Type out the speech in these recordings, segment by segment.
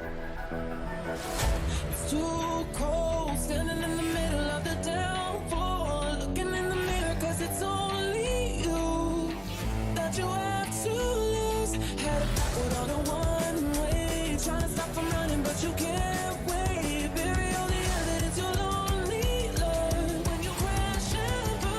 It's too cold, standing in the middle of the downfall, looking in the mirror, cause it's only you that you have to lose. Had it backward on a one-way, trying to stop from running, but you can't wait. Bury all the evidence, you'll only learn when you crash and burn.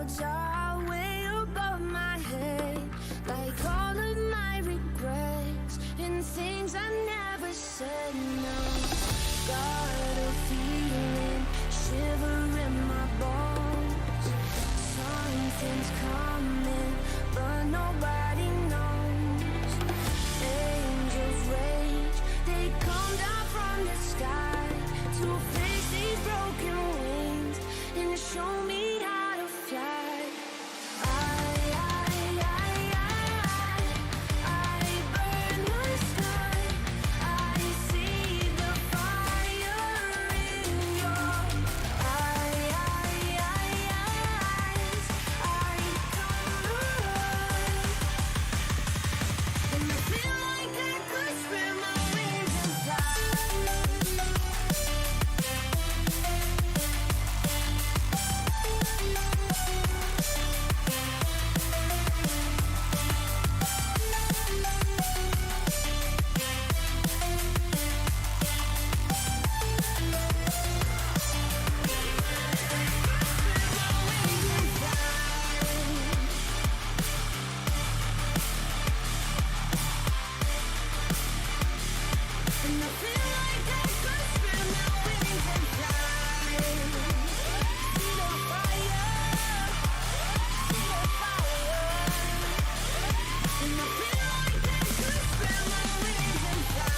clouds are way above my head, like all of my regrets and things I never said. No, got a feeling, shiver in my bones. Something's coming, but nobody knows. Angels rage, they come down from the sky to fix these broken wings and show me how to fly. I burn the sky. I see the fire in your eyes. I come alive, and I feel like I could spread my wings and fly. And I feel like I could spread my wings and fly. See the fire, see the fire. And I feel like I could spread my wings and fly.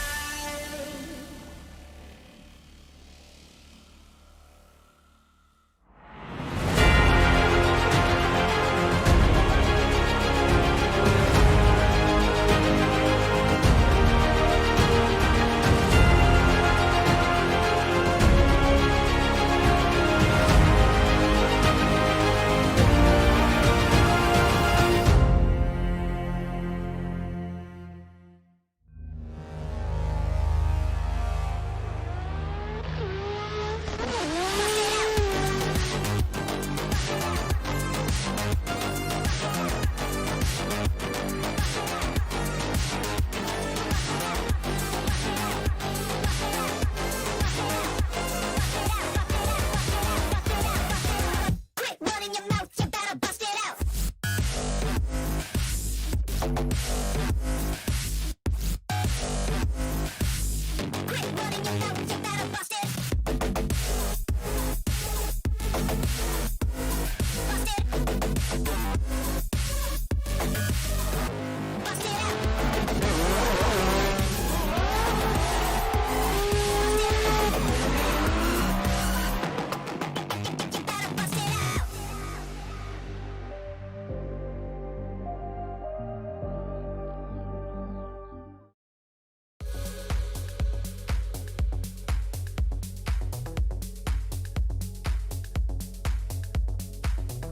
Quit running your mouth, you better bust it out. Quit running your mouth, you better bust it. Bust it. Bust it out. You better bust it out.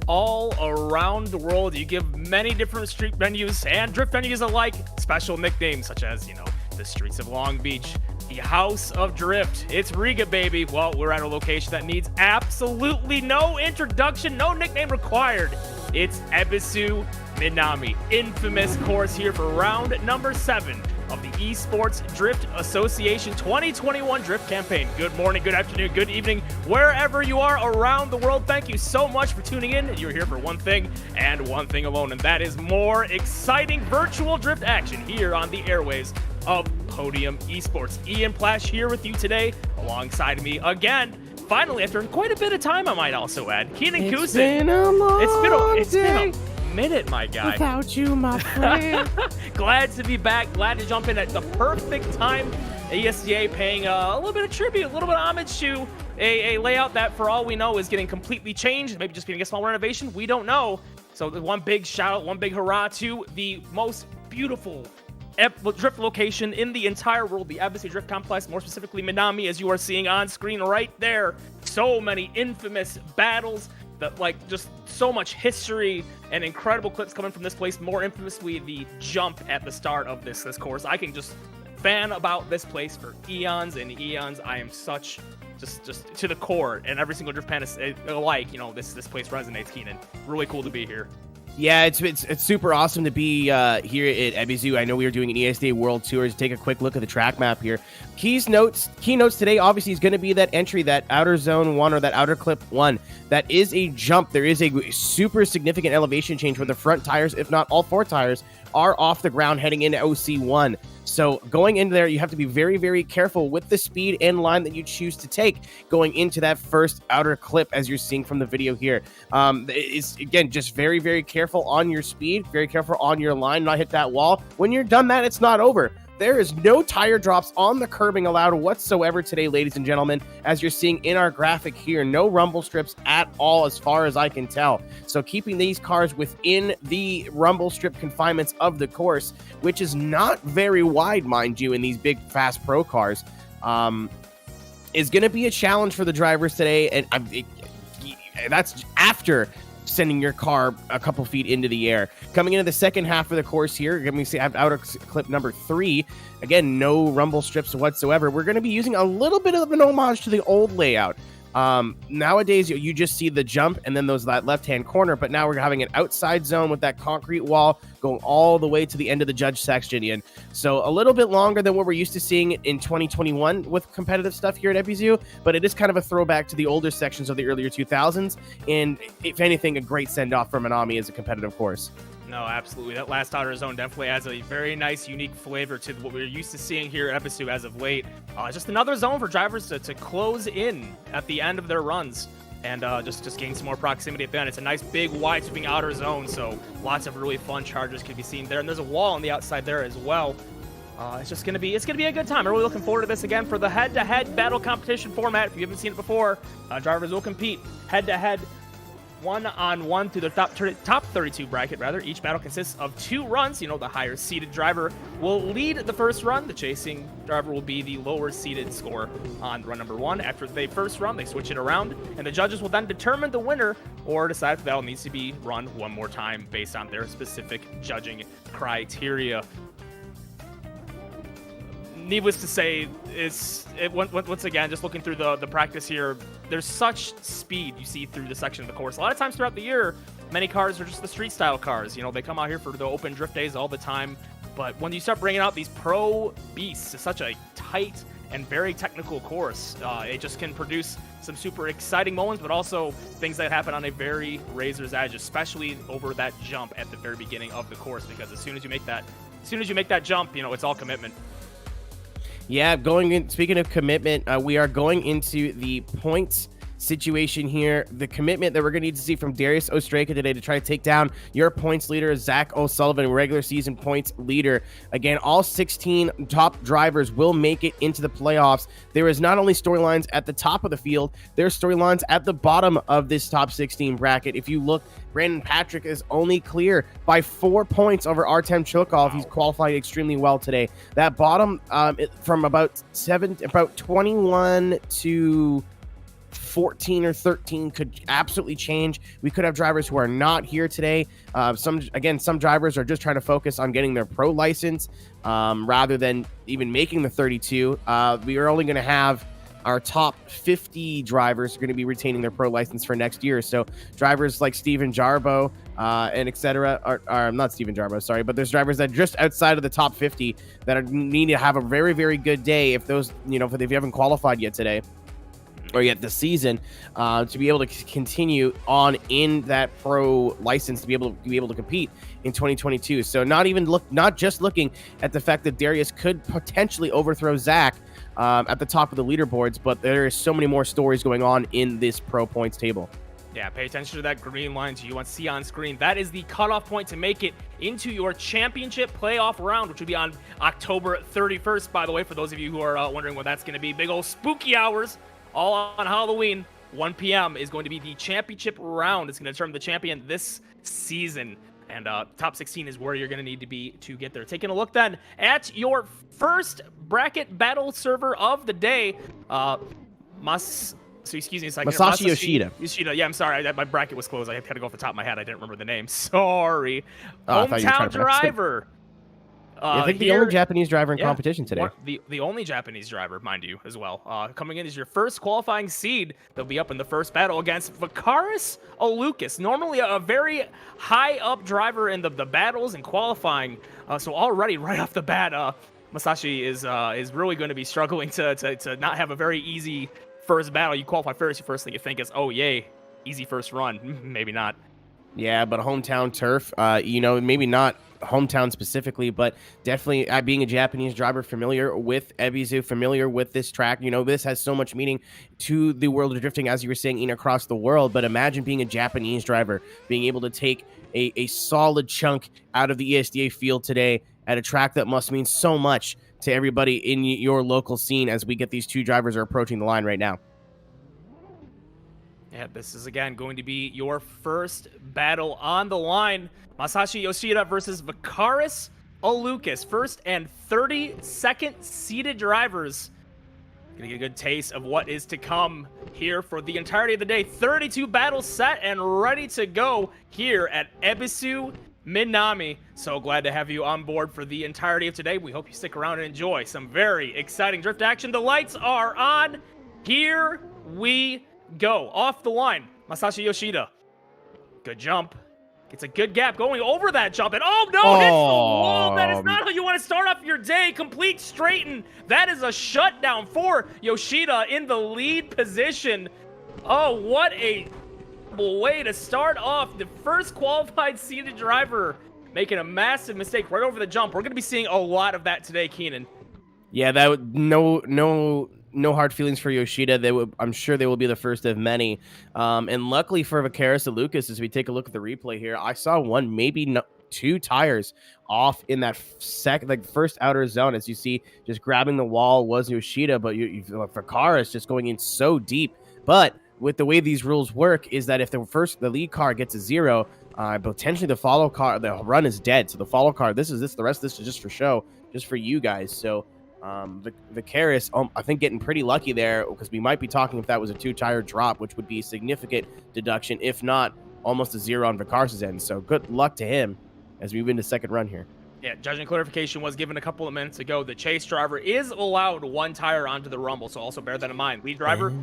All around the world, you give many different street venues and drift venues alike special nicknames, such as, the Streets of Long Beach, the House of Drift. It's Riga, baby. Well, we're at a location that needs absolutely no introduction, no nickname required. It's Ebisu Minami, infamous course here for round number 7 of the Esports Drift Association 2021 Drift Campaign. Good morning, good afternoon, good evening, wherever you are around the world. Thank you so much for tuning in. You're here for one thing and one thing alone, and that is more exciting virtual drift action here on the airways of Podium Esports. Ian Plash here with you today, alongside me again. Finally, after quite a bit of time, I might also add, Keenan Kusin. It's been a minute, my guy. without you, my friend. Glad to be back. Glad to jump in at the perfect time. ESDA paying a little bit of tribute, a little bit of homage to a layout that, for all we know, is getting completely changed. Maybe just getting a small renovation. We don't know. So one big shout out, one big hurrah to the most beautiful drift location in the entire world, the Ebisu Drift Complex, more specifically Minami, as you are seeing on screen right there. So many infamous battles, that just so much history and incredible clips coming from this place. More infamously, the jump at the start of this course. I can just fan about this place for eons and eons. I am such just to the core, and every single drift fan is alike. This place resonates, Keenan. Really cool to be here. Yeah, it's super awesome to be here at Ebisu. I know we were doing an ESD World Tour. Take a quick look at the track map here. Keynotes today obviously is going to be that entry, that outer zone 1 or that outer clip 1. That is a jump. There is a super significant elevation change where the front tires, if not all 4 tires, are off the ground heading into OC1. So going into there, you have to be very, very careful with the speed and line that you choose to take going into that first outer clip, as you're seeing from the video here. It's, again, just very, very careful on your speed, very careful on your line, not hit that wall. When you're done that, it's not over. There is no tire drops on the curbing allowed whatsoever today, ladies and gentlemen, as you're seeing in our graphic here. No rumble strips at all as far as I can tell. So keeping these cars within the rumble strip confinements of the course, which is not very wide, mind you, in these big, fast pro cars, is going to be a challenge for the drivers today. And that's after sending your car a couple feet into the air. Coming into the second half of the course here, let me see, I have outer clip number 3. Again, no rumble strips whatsoever. We're going to be using a little bit of an homage to the old layout. Nowadays, you just see the jump and then that left-hand corner, but now we're having an outside zone with that concrete wall going all the way to the end of the judge section. And so a little bit longer than what we're used to seeing in 2021 with competitive stuff here at Ebisu, but it is kind of a throwback to the older sections of the earlier 2000s. And if anything, a great send-off for Minami as a competitive course. No, absolutely. That last outer zone definitely adds a very nice, unique flavor to what we're used to seeing here at Ebisu as of late. Just another zone for drivers to close in at the end of their runs and just gain some more proximity at the end. It's a nice, big, wide, sweeping outer zone, so lots of really fun chargers can be seen there. And there's a wall on the outside there as well. It's gonna be a good time. I'm really looking forward to this again for the head-to-head battle competition format. If you haven't seen it before, drivers will compete head-to-head, 1-on-1 through the top 32 bracket, rather. Each battle consists of 2 runs. The higher seeded driver will lead the first run. The chasing driver will be the lower seeded score on run number 1. After the first run, they switch it around, and the judges will then determine the winner or decide if the battle needs to be run one more time based on their specific judging criteria. Needless to say, once again, just looking through the practice here, there's such speed you see through the section of the course. A lot of times throughout the year, many cars are just the street style cars. They come out here for the open drift days all the time. But when you start bringing out these pro beasts, it's such a tight and very technical course. It just can produce some super exciting moments, but also things that happen on a very razor's edge, especially over that jump at the very beginning of the course. Because as soon as you make that jump, it's all commitment. Yeah, speaking of commitment, we are going into the points situation here. The commitment that we're going to need to see from Darius Ostraka today to try to take down your points leader, Zach O'Sullivan, regular season points leader. Again, all 16 top drivers will make it into the playoffs. There is not only storylines at the top of the field, there's storylines at the bottom of this top 16 bracket. If you look, Brandon Patrick is only clear by 4 points over Artem Chilkov. He's qualified extremely well today. That bottom, from about 21 to 14 or 13 could absolutely change. We could have drivers who are not here today. Some drivers are just trying to focus on getting their pro license rather than even making the 32. We are only going to have our top 50 drivers are going to be retaining their pro license for next year. So drivers like Steven Jarbo and etc. are not Steven Jarbo, sorry, but there's drivers that are just outside of the top 50 that need to have a very, very good day if those, if you haven't qualified yet today or yet this season, to be able to continue on in that pro license to be able to compete in 2022. So not just looking at the fact that Darius could potentially overthrow Zach at the top of the leaderboards, but there is so many more stories going on in this pro points table. Yeah, pay attention to that green line you want to see on screen. That is the cutoff point to make it into your championship playoff round, which will be on October 31st, by the way, for those of you who are wondering what that's going to be. Big old spooky hours, all on Halloween. 1 p.m. is going to be the championship round. It's going to determine the champion this season. And top 16 is where you're going to need to be to get there. Taking a look then at your first bracket battle server of the day. Excuse me a second. Masashi Yoshida. Yoshida. Yeah, I'm sorry. My bracket was closed. I had to go off the top of my head. I didn't remember the name. Sorry. Oh, Hometown driver. I think the only Japanese driver in competition today. The only Japanese driver, mind you, as well. Coming in as your first qualifying seed. They'll be up in the first battle against Vakaris Olukas. Normally a very high up driver in the battles and qualifying. So already right off the bat, Masashi is really going to be struggling to not have a very easy first battle. You qualify first, your first thing you think is, oh yay, easy first run. Maybe not. Yeah, but hometown turf, maybe not hometown specifically, but definitely being a Japanese driver, familiar with Ebisu, familiar with this track, this has so much meaning to the world of drifting, as you were saying, across the world. But imagine being a Japanese driver, being able to take a solid chunk out of the ESDA field today at a track that must mean so much to everybody in your local scene, as we get these two drivers are approaching the line right now. Yeah, this is, again, going to be your first battle on the line. Masashi Yoshida versus Vakaris Olukas. First and 32nd seeded drivers. Gonna get a good taste of what is to come here for the entirety of the day. 32 battles set and ready to go here at Ebisu Minami. So glad to have you on board for the entirety of today. We hope you stick around and enjoy some very exciting drift action. The lights are on. Here we go. Off the line, Masashi Yoshida. Good jump. Gets a good gap going over that jump. And oh no, hits the wall. That is not how you want to start off your day. Complete straighten. That is a shutdown for Yoshida in the lead position. Oh, what a way to start off. The first qualified seated driver making a massive mistake right over the jump. We're going to be seeing a lot of that today, Keenan. Yeah, that would no hard feelings for Yoshida. I'm sure they will be the first of many. And luckily for Vakaris Olukas, as we take a look at the replay here, I saw one, maybe two tires off in that first outer zone. As you see, just grabbing the wall was Yoshida, but Vakaris just going in so deep. But with the way these rules work is that if the lead car gets a 0, potentially the follow car, the run is dead. So the follow car, the rest of this is just for show, just for you guys. So Vakaris, I think, getting pretty lucky there, because we might be talking if that was a 2-tire drop, which would be a significant deduction, if not almost a 0 on Vakaris' end. So good luck to him as we move into second run here. Yeah, judging clarification was given a couple of minutes ago. The chase driver is allowed 1 tire onto the rumble, so also bear that in mind. Lead driver,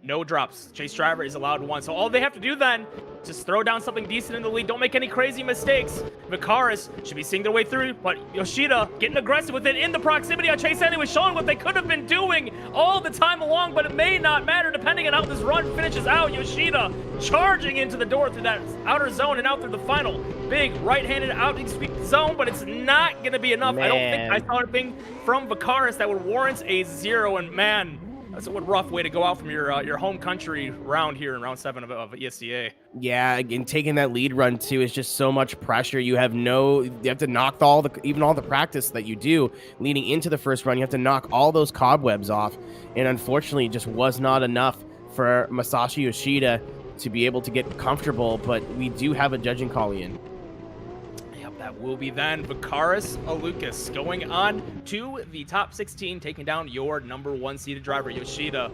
no drops. Chase driver is allowed 1. So all they have to do then, just throw down something decent in the lead. Don't make any crazy mistakes. Vakaris should be seeing their way through, but Yoshida getting aggressive with it in the proximity on Chase anyway, showing what they could have been doing all the time along, but it may not matter depending on how this run finishes out. Yoshida charging into the door through that outer zone and out through the final. Big right-handed outing sweep zone, but it's not going to be enough. Man. I don't think I saw anything from Vakaris that would warrant a 0, and man, that's a rough way to go out from your home country round here in round 7 of ESDA. Yeah, again, taking that lead run too is just so much pressure. You have to knock all the practice that you do leading into the first run. You have to knock all those cobwebs off, and unfortunately, it just was not enough for Masashi Yoshida to be able to get comfortable. But we do have a judging call in. That will be then Vakaris Olukas going on to the top 16, taking down your number 1 seeded driver, Yoshida.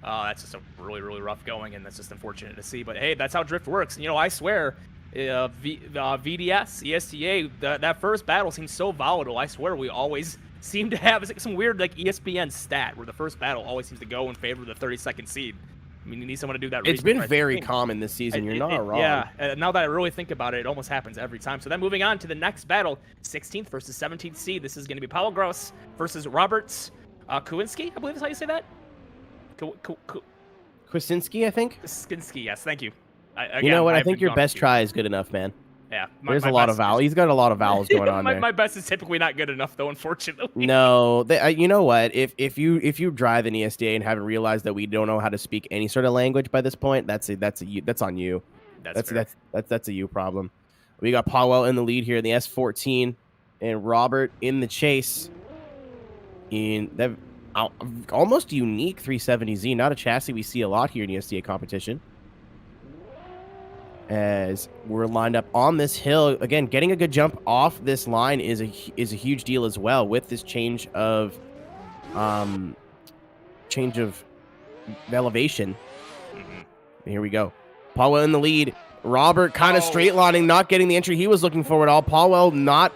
That's just a really, really rough going, and that's just unfortunate to see. But hey, that's how drift works. I swear, VDS, ESTA, that first battle seems so volatile. I swear we always seem to have some weird ESPN stat where the first battle always seems to go in favor of the 32nd seed. I mean, you need someone to do that. It's been very common this season. You're not wrong. Yeah, now that I really think about it, it almost happens every time. So then moving on to the next battle, 16th versus 17th seed. This is going to be Paul Gross versus Robert Kuwinski, I believe is how you say that. Kwasinski, I think. Kwasinski, yes, thank you. You know what? I think your best try is good enough, man. Yeah, there's a lot of vowels. He's got a lot of vowels going on there. My best is typically not good enough, though, unfortunately. No, you know what? If you drive an ESDA and haven't realized that we don't know how to speak any sort of language by this point, that's on you. That's a you problem. We got Powell in the lead here in the S14, and Robert in the chase. In that almost unique 370Z, not a chassis we see a lot here in ESDA competition. As we're lined up on this hill again, getting a good jump off this line is a huge deal as well with this change of elevation. Here we go. Paulwell in the lead. Robert kind of straight lining, not getting the entry he was looking for at all. Paulwell not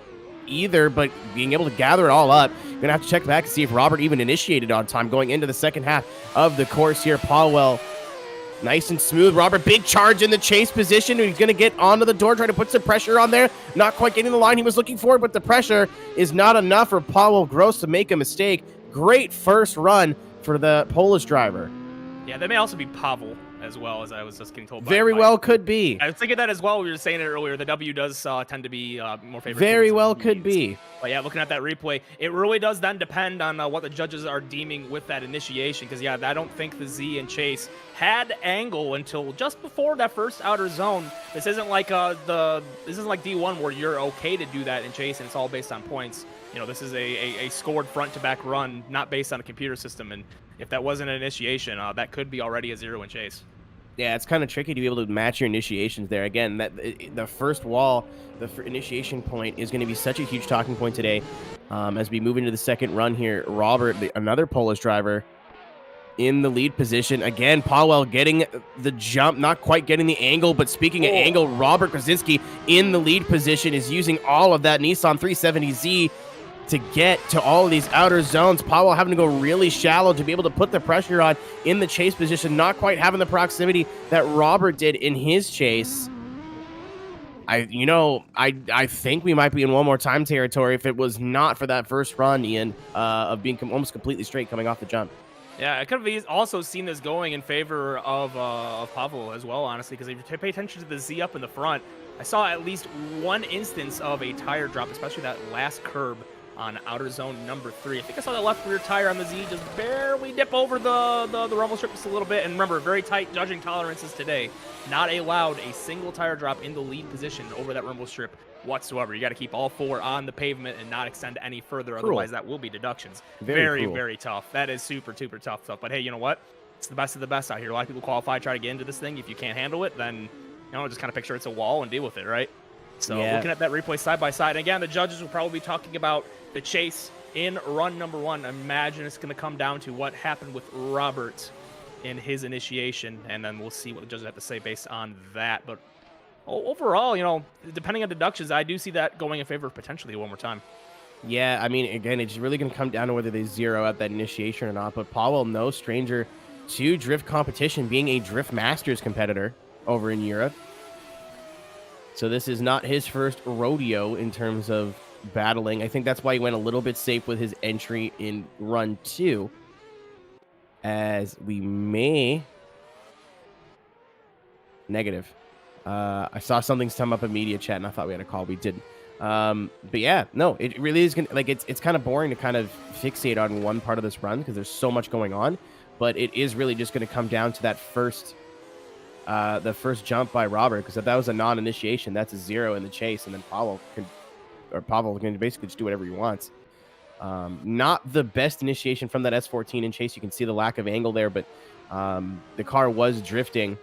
either, but being able to gather it all up. Gonna have to check back and see if Robert even initiated on time going into the second half of the course here. Paulwell, nice and smooth. Robert, big charge in the chase position. He's going to get onto the door, trying to put some pressure on there. Not quite getting the line he was looking for, but the pressure is not enough for Paweł Gross to make a mistake. Great first run for the Polish driver. Yeah, they may also be Pavel as well, as I was just getting told. Very well could be. I was thinking that as well. We were saying it earlier. The W does tend to be more favorable. Very well could be. But yeah, looking at that replay, it really does then depend on what the judges are deeming with that initiation. Because yeah, I don't think the Z and Chase had angle until just before that first outer zone. This isn't like D1 where you're okay to do that in Chase and it's all based on points. You know, this is a scored front to back run, not based on a computer system. And if that wasn't an initiation, that could be already a 0 in Chase. Yeah, it's kind of tricky to be able to match your initiations there. Again, the first wall, initiation point is going to be such a huge talking point today. As we move into the second run here, Robert, another Polish driver, in the lead position. Again, Paweł getting the jump, not quite getting the angle, but speaking of angle, Robert Krasinski in the lead position is using all of that Nissan 370Z to get to all of these outer zones. Paweł having to go really shallow to be able to put the pressure on in the chase position, not quite having the proximity that Robert did in his chase. I think we might be in one more time territory if it was not for that first run, Ian, of being almost completely straight coming off the jump. Yeah, I could have also seen this going in favor of Paweł as well, honestly, because if you pay attention to the Z up in the front, I saw at least one instance of a tire drop, especially that last curb on outer zone number 3. I think I saw the left rear tire on the Z just barely dip over the rumble strip just a little bit. And remember, very tight judging tolerances today. Not allowed a single tire drop in the lead position over that rumble strip whatsoever. You got to keep all 4 on the pavement and not extend any further. Cruel. Otherwise, that will be deductions. Very, very tough. That is super tough. But hey, you know what? It's the best of the best out here. A lot of people qualify, try to get into this thing. If you can't handle it, then just kind of picture it's a wall and deal with it, right? So looking at that replay side by side, and again, the judges will probably be talking about the chase in run number 1. Imagine it's going to come down to what happened with Robert in his initiation, and then we'll see what the judges have to say based on that. But overall, depending on deductions, I do see that going in favor of potentially one more time. Yeah, I mean, again, it's really going to come down to whether they zero out that initiation or not. But Paweł, no stranger to drift competition, being a Drift Masters competitor over in Europe. So this is not his first rodeo in terms of battling. I think that's why he went a little bit safe with his entry in run 2. As we may... Negative. I saw something come up in media chat and I thought we had a call. We didn't. But yeah, no, it really is gonna, like, it's kind of boring to kind of fixate on one part of this run because there's so much going on. But it is really just going to come down to that the first jump by Robert, because if that was a non-initiation, that's a 0 in the chase, and then Paweł can basically just do whatever he wants. Not the best initiation from that S14 in chase. You can see the lack of angle there, but the car was drifting.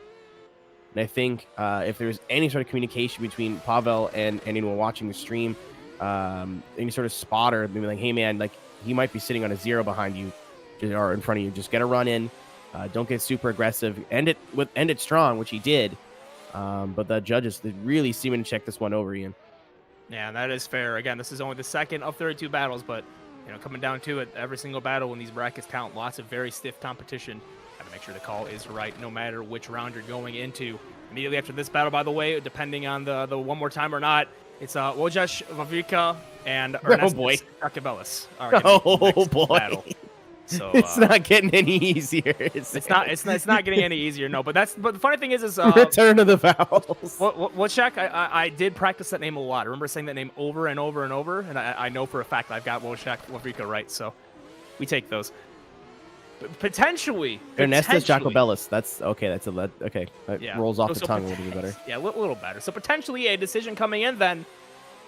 And I think if there's any sort of communication between Paweł and anyone watching the stream, any sort of spotter, maybe like, hey man, like he might be sitting on a 0 behind you or in front of you. Just get a run in. Don't get super aggressive. End it strong, which he did. But the judges, they really seem to check this one over, Ian. Yeah, that is fair. Again, this is only the second of 32 battles, but coming down to it, every single battle when these brackets count, lots of very stiff competition. Have to make sure the call is right, no matter which round you're going into. Immediately after this battle, by the way, depending on the one more time or not, it's Łukasz Wawrzyka and Ernestus Jakabelis. Oh boy. Battle. So it's not getting any easier. It's not getting any easier. No, but the funny thing is return of the vowels. What check? I did practice that name a lot. I remember saying that name over and over and over, and I know for a fact I've got Łukasz Wawrzyka right. So we take those. But potentially Ernestus Jakabelis. That's okay. Okay. That yeah. rolls off the tongue a little bit better. Yeah, a little better. So potentially a decision coming in then.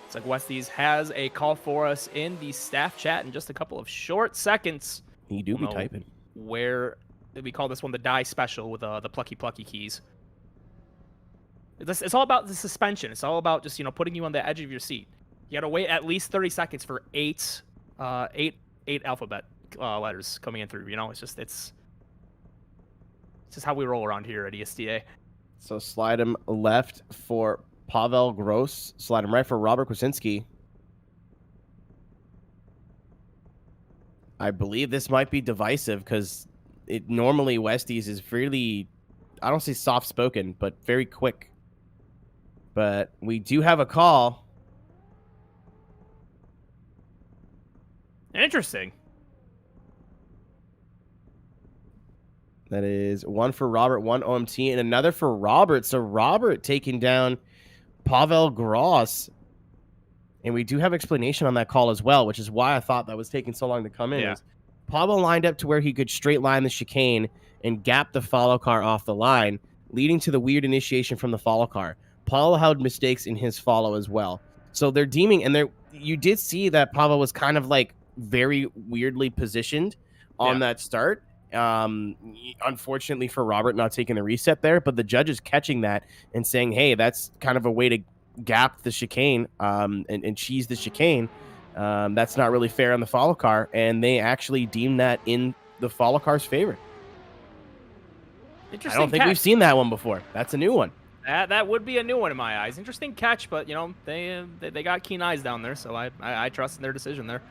It's like Westies has a call for us in the staff chat in just a couple of short seconds. You do be typing. Where we call this one the die special with the plucky keys. It's all about the suspension. It's all about just putting you on the edge of your seat. You got to wait at least 30 seconds for eight alphabet letters coming in through. It's just how we roll around here at ESDA. So slide him left for Paweł Gross. Slide him right for Robert Krasinski. I believe this might be divisive because it normally Westies is fairly, I don't say soft spoken, but very quick. But we do have a call. Interesting. That is one for Robert, one OMT, and another for Robert. So Robert taking down Pavel Gross. And we do have explanation on that call as well, which is why I thought that was taking so long to come in. Yeah. Pavel lined up to where he could straight line the chicane and gap the follow car off the line, leading to the weird initiation from the follow car. Pavel had mistakes in his follow as well. So they're deeming, and you did see that Pavel was kind of like very weirdly positioned on that start. Unfortunately for Robert not taking the reset there, but the judge is catching that and saying, hey, that's kind of a way to gap the chicane and cheese the chicane. That's not really fair on the follow car, and they actually deem that in the follow car's favor. I don't think we've seen that one before. That's a new one. That would be a new one in my eyes. Interesting catch, but you know they got keen eyes down there, so I trust in their decision there.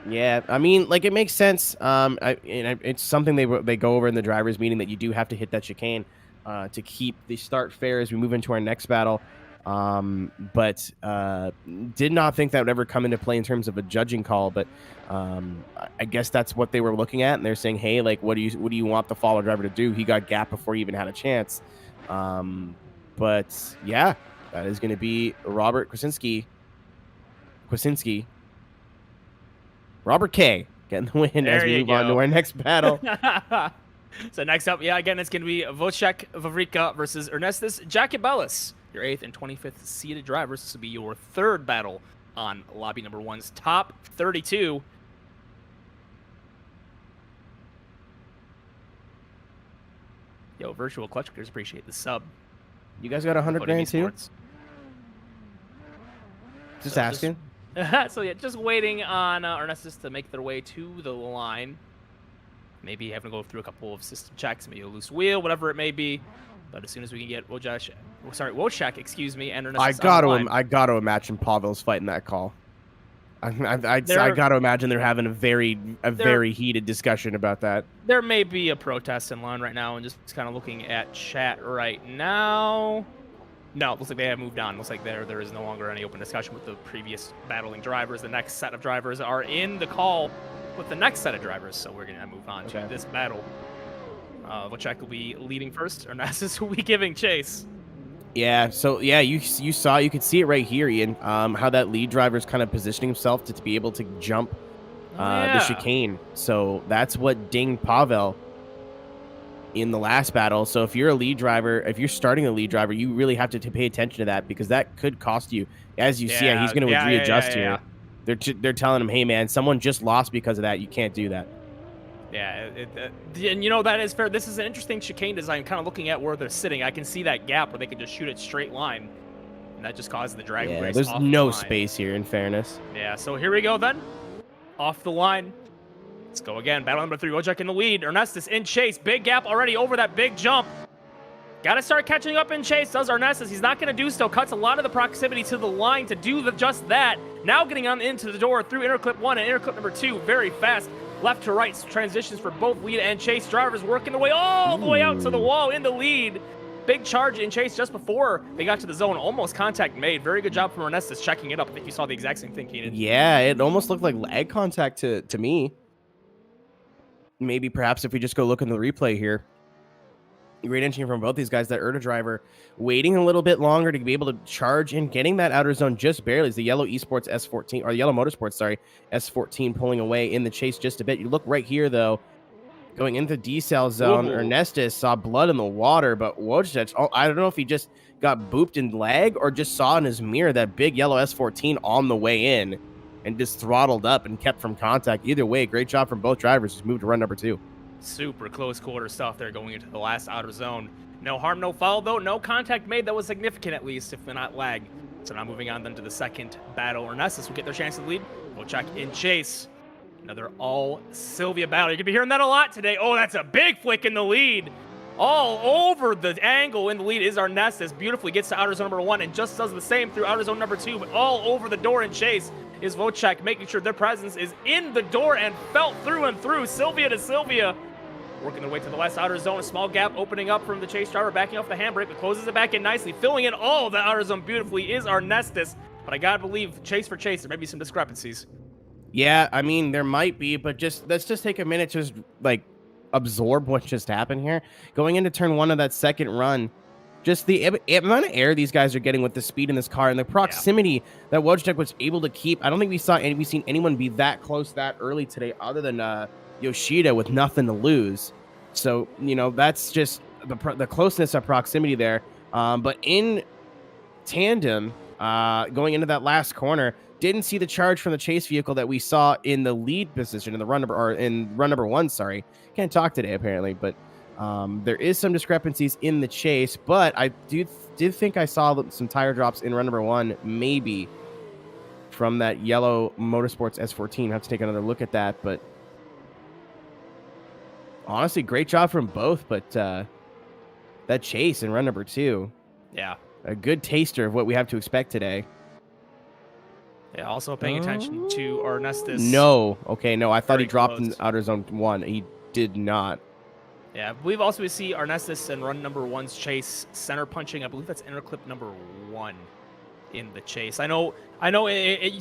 Yeah, I mean, like, it makes sense. It's something they go over in the drivers' meeting, that you do have to hit that chicane to keep the start fair as we move into our next battle. But did not think that would ever come into play in terms of a judging call. But I guess that's what they were looking at, and they're saying, hey, like, what do you want the follow driver to do? He got gapped before he even had a chance. But yeah, that is going to be Robert Kwasinski. Robert K getting the win as we move on to our next battle. So next up, again, it's going to be Wojciech Wawrika versus Ernestus Jacobellis, your 8th and 25th seeded drivers. This will be your third battle on lobby number 1's top 32. Yo, Virtual Clutch Clickers, appreciate the sub. You guys got 100 grand too? Just asking. So yeah, just waiting on Ernestus to make their way to the line. Maybe having to go through a couple of system checks, maybe a loose wheel, whatever it may be. But as soon as we can get Wojciech, and Ernestus I got to imagine Pavel's fighting that call. I got to imagine they're having a very heated discussion about that. There may be a protest in line right now, and just kind of looking at chat right now. No, it looks like they have moved on. Looks like there is no longer any open discussion with the previous battling drivers. The next set of drivers are in the call with the next set of drivers, so we're going to move on to this battle. Wojciech will be leading first, Ernestus will be giving chase. Yeah, so yeah, you could see it right here, Ian, how that lead driver is kind of positioning himself to be able to jump the chicane. So that's what dinged Pavel in the last battle. So if you're a lead driver, if you're starting a lead driver, you really have to pay attention to that, because that could cost you. As you see, he's going to readjust here. They're telling him, hey man, someone just lost because of that. You can't do that. Yeah, and you know, that is fair. This is an interesting chicane design, kind of looking at where they're sitting. I can see that gap where they can just shoot it straight line, and that just causes the drag race. There's no space here, in fairness. Yeah, so here we go then. Off the line. Let's go again. Battle number 3, Wojciech in the lead. Ernestus in chase. Big gap already over that big jump. Got to start catching up in chase, does Ernestus. He's not going to do so. Cuts a lot of the proximity to the line to do just that. Now getting on into the door through interclip 1 and interclip number 2. Very fast. Left to right transitions for both lead and chase drivers, working their way all the way out to the wall in the lead. Big charge in chase just before they got to the zone. Almost contact made. Very good job from Ernestus checking it up. I think you saw the exact same thing, Keenan. Yeah, it almost looked like lag contact to me. Maybe perhaps if we just go look in the replay here. Great entry from both these guys. That Erta driver waiting a little bit longer to be able to charge in, getting that outer zone just barely. As the yellow esports S14, or the yellow motorsports, sorry, S14 pulling away in the chase just a bit. You look right here though, going into the decel zone. Ernestus saw blood in the water, but Wojciech, I don't know if he just got booped in lag or just saw in his mirror that big yellow S14 on the way in and just throttled up and kept from contact. Either way, great job from both drivers. Just moved to run number 2. Super close quarter stuff there going into the last outer zone. No harm, no foul, though. No contact made that was significant, at least, if not lag. So now moving on then to the second battle. Ernestus will get their chance to lead. Wojciech in chase. Another all Sylvia battle. You're going to be hearing that a lot today. Oh, that's a big flick in the lead. All over the angle in the lead is Ernestus. Beautifully gets to outer zone number 1 and just does the same through outer zone number 2, but all over the door in chase. is Vocek making sure their presence is in the door and felt through and through. Sylvia to Sylvia. Working their way to the west outer zone. A small gap opening up from the chase driver, backing off the handbrake, but closes it back in nicely. Filling in all of the outer zone beautifully is Arnestis. But I gotta believe, chase for chase, there may be some discrepancies. Yeah, I mean, there might be, but let's just take a minute to just, like, absorb what just happened here. Going into turn 1 of that second run, just the amount of air these guys are getting with the speed in this car and the proximity that Wojtek was able to keep. I don't think we've seen anyone be that close that early today other than Yoshida with nothing to lose. So, you know, that's just the closeness of proximity there. But in tandem, going into that last corner, didn't see the charge from the chase vehicle that we saw in the lead position in the run number 1. Sorry, can't talk today apparently, but there is some discrepancies in the chase. But I did think I saw some tire drops in run number 1, maybe from that yellow Motorsports S14. I have to take another look at that, but honestly, great job from both. But that chase in run number 2, yeah, a good taster of what we have to expect today. Yeah, also paying attention to Arnestis. No. Okay, no. I thought he dropped close. in outer zone 1. He did not. Yeah, I believe also we see Arnestis in run number 1's chase center punching. I believe that's interclip number 1 in the chase. I know.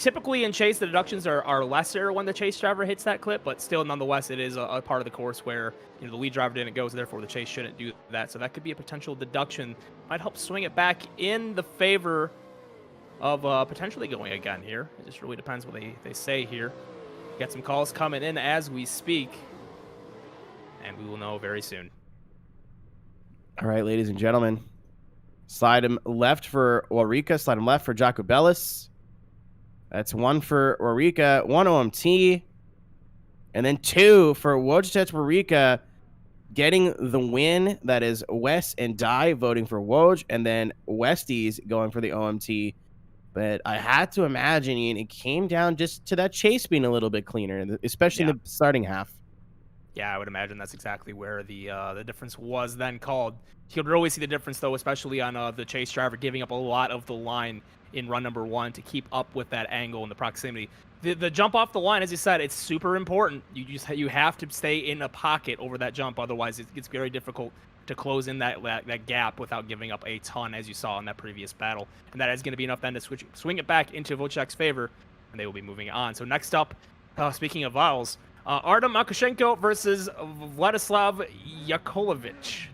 Typically in chase, the deductions are lesser when the chase driver hits that clip, but still, nonetheless, it is a part of the course where the lead driver didn't go, so therefore the chase shouldn't do that. So that could be a potential deduction. Might help swing it back in the favor of potentially going again here. It just really depends what they say here. Got some calls coming in as we speak, and we will know very soon. All right, ladies and gentlemen. Slide him left for Warika. Slide him left for Jacobellis. That's 1 for Warika, 1 OMT. And then 2 for Wojtek Warika, getting the win. That is Wes and Dai voting for Woj, and then Westies going for the OMT. But I had to imagine, Ian, it came down just to that chase being a little bit cleaner, especially in the starting half. Yeah, I would imagine that's exactly where the difference was then called. You could really see the difference, though, especially on the chase driver giving up a lot of the line in run number 1 to keep up with that angle and the proximity. The jump off the line, as you said, it's super important. You have to stay in a pocket over that jump, otherwise it gets very difficult to close in that gap without giving up a ton, as you saw in that previous battle. And that is going to be enough then to swing it back into Vocek's favor, and they will be moving on. So next up, speaking of vowels, Artem Makashenko versus Vladislav Yakovlevich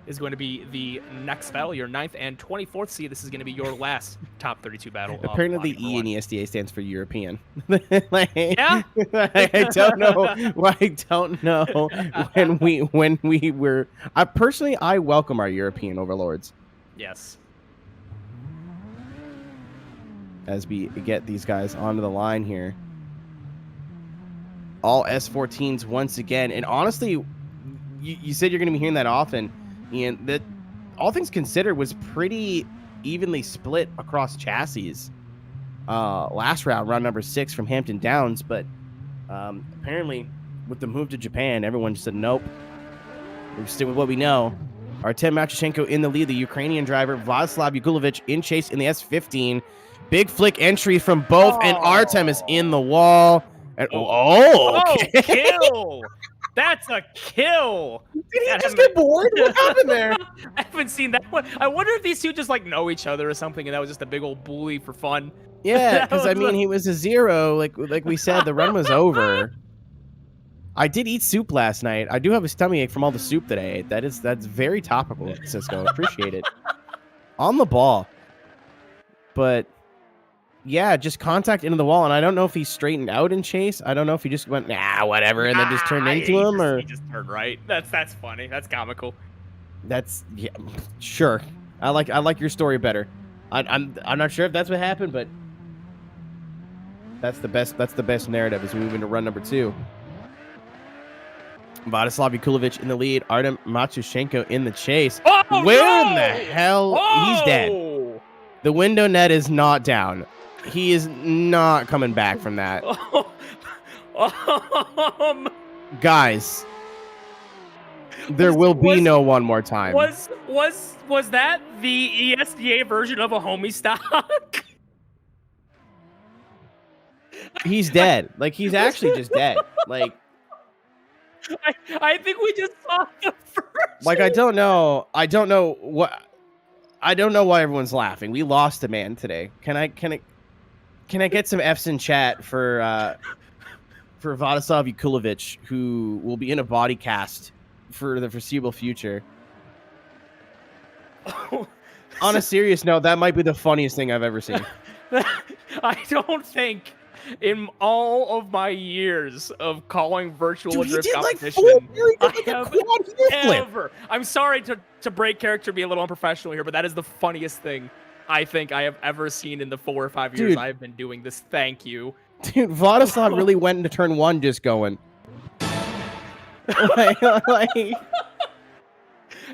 is going to be the next battle, your 9th and 24th seed. This is going to be your last top 32 battle. Apparently the E in ESDA stands for European. Yeah? I don't know. I don't know when we were. I welcome our European overlords. Yes. As we get these guys onto the line here. All S14s once again. And honestly, you said you're going to be hearing that often. And that, all things considered, was pretty evenly split across chassis. Last round number 6 from Hampton Downs. But apparently, with the move to Japan, everyone just said, nope. We're stick with what we know. Artem Makashenko in the lead. The Ukrainian driver, Vladislav Yakovlevich, in chase in the S15. Big flick entry from both. And Artem is in the wall. And, okay. Kill! That's a kill! Did he just get bored? What happened there? I haven't seen that one. I wonder if these two just like know each other or something, and that was just a big old bully for fun. Yeah, because I mean, he was a 0. Like we said, the run was over. I did eat soup last night. I do have a stomach ache from all the soup that I ate. That's very topical, Cisco. Appreciate it. On the ball. But yeah, just contact into the wall, and I don't know if he straightened out in chase. I don't know if he just went, nah, whatever, and then just turned into him, or he just turned right. That's funny. That's comical. That's, yeah, sure. I like your story better. I'm not sure if that's what happened, but that's the best narrative as we move into run number 2. Vladislav Yakovlevich in the lead. Artem Matushenko in the chase. Oh, Where no! in the hell? Oh! He's dead. The window net is not down. He is not coming back from that. Guys, there will be no one more time. Was that the ESDA version of a homie stock? He's dead. Like, he's actually just dead. Like, I think we just saw the first. like I don't know why everyone's laughing. We lost a man today. Can I get some F's in chat for Vladislav Ukulovic, who will be in a body cast for the foreseeable future? On a serious note, that might be the funniest thing I've ever seen. I don't think in all of my years of calling virtual drift competition, I'm sorry to break character, be a little unprofessional here, but that is the funniest thing I think I have ever seen in the 4 or 5 years I've been doing this. Thank you. Dude, Vladislav really went into turn 1 just going.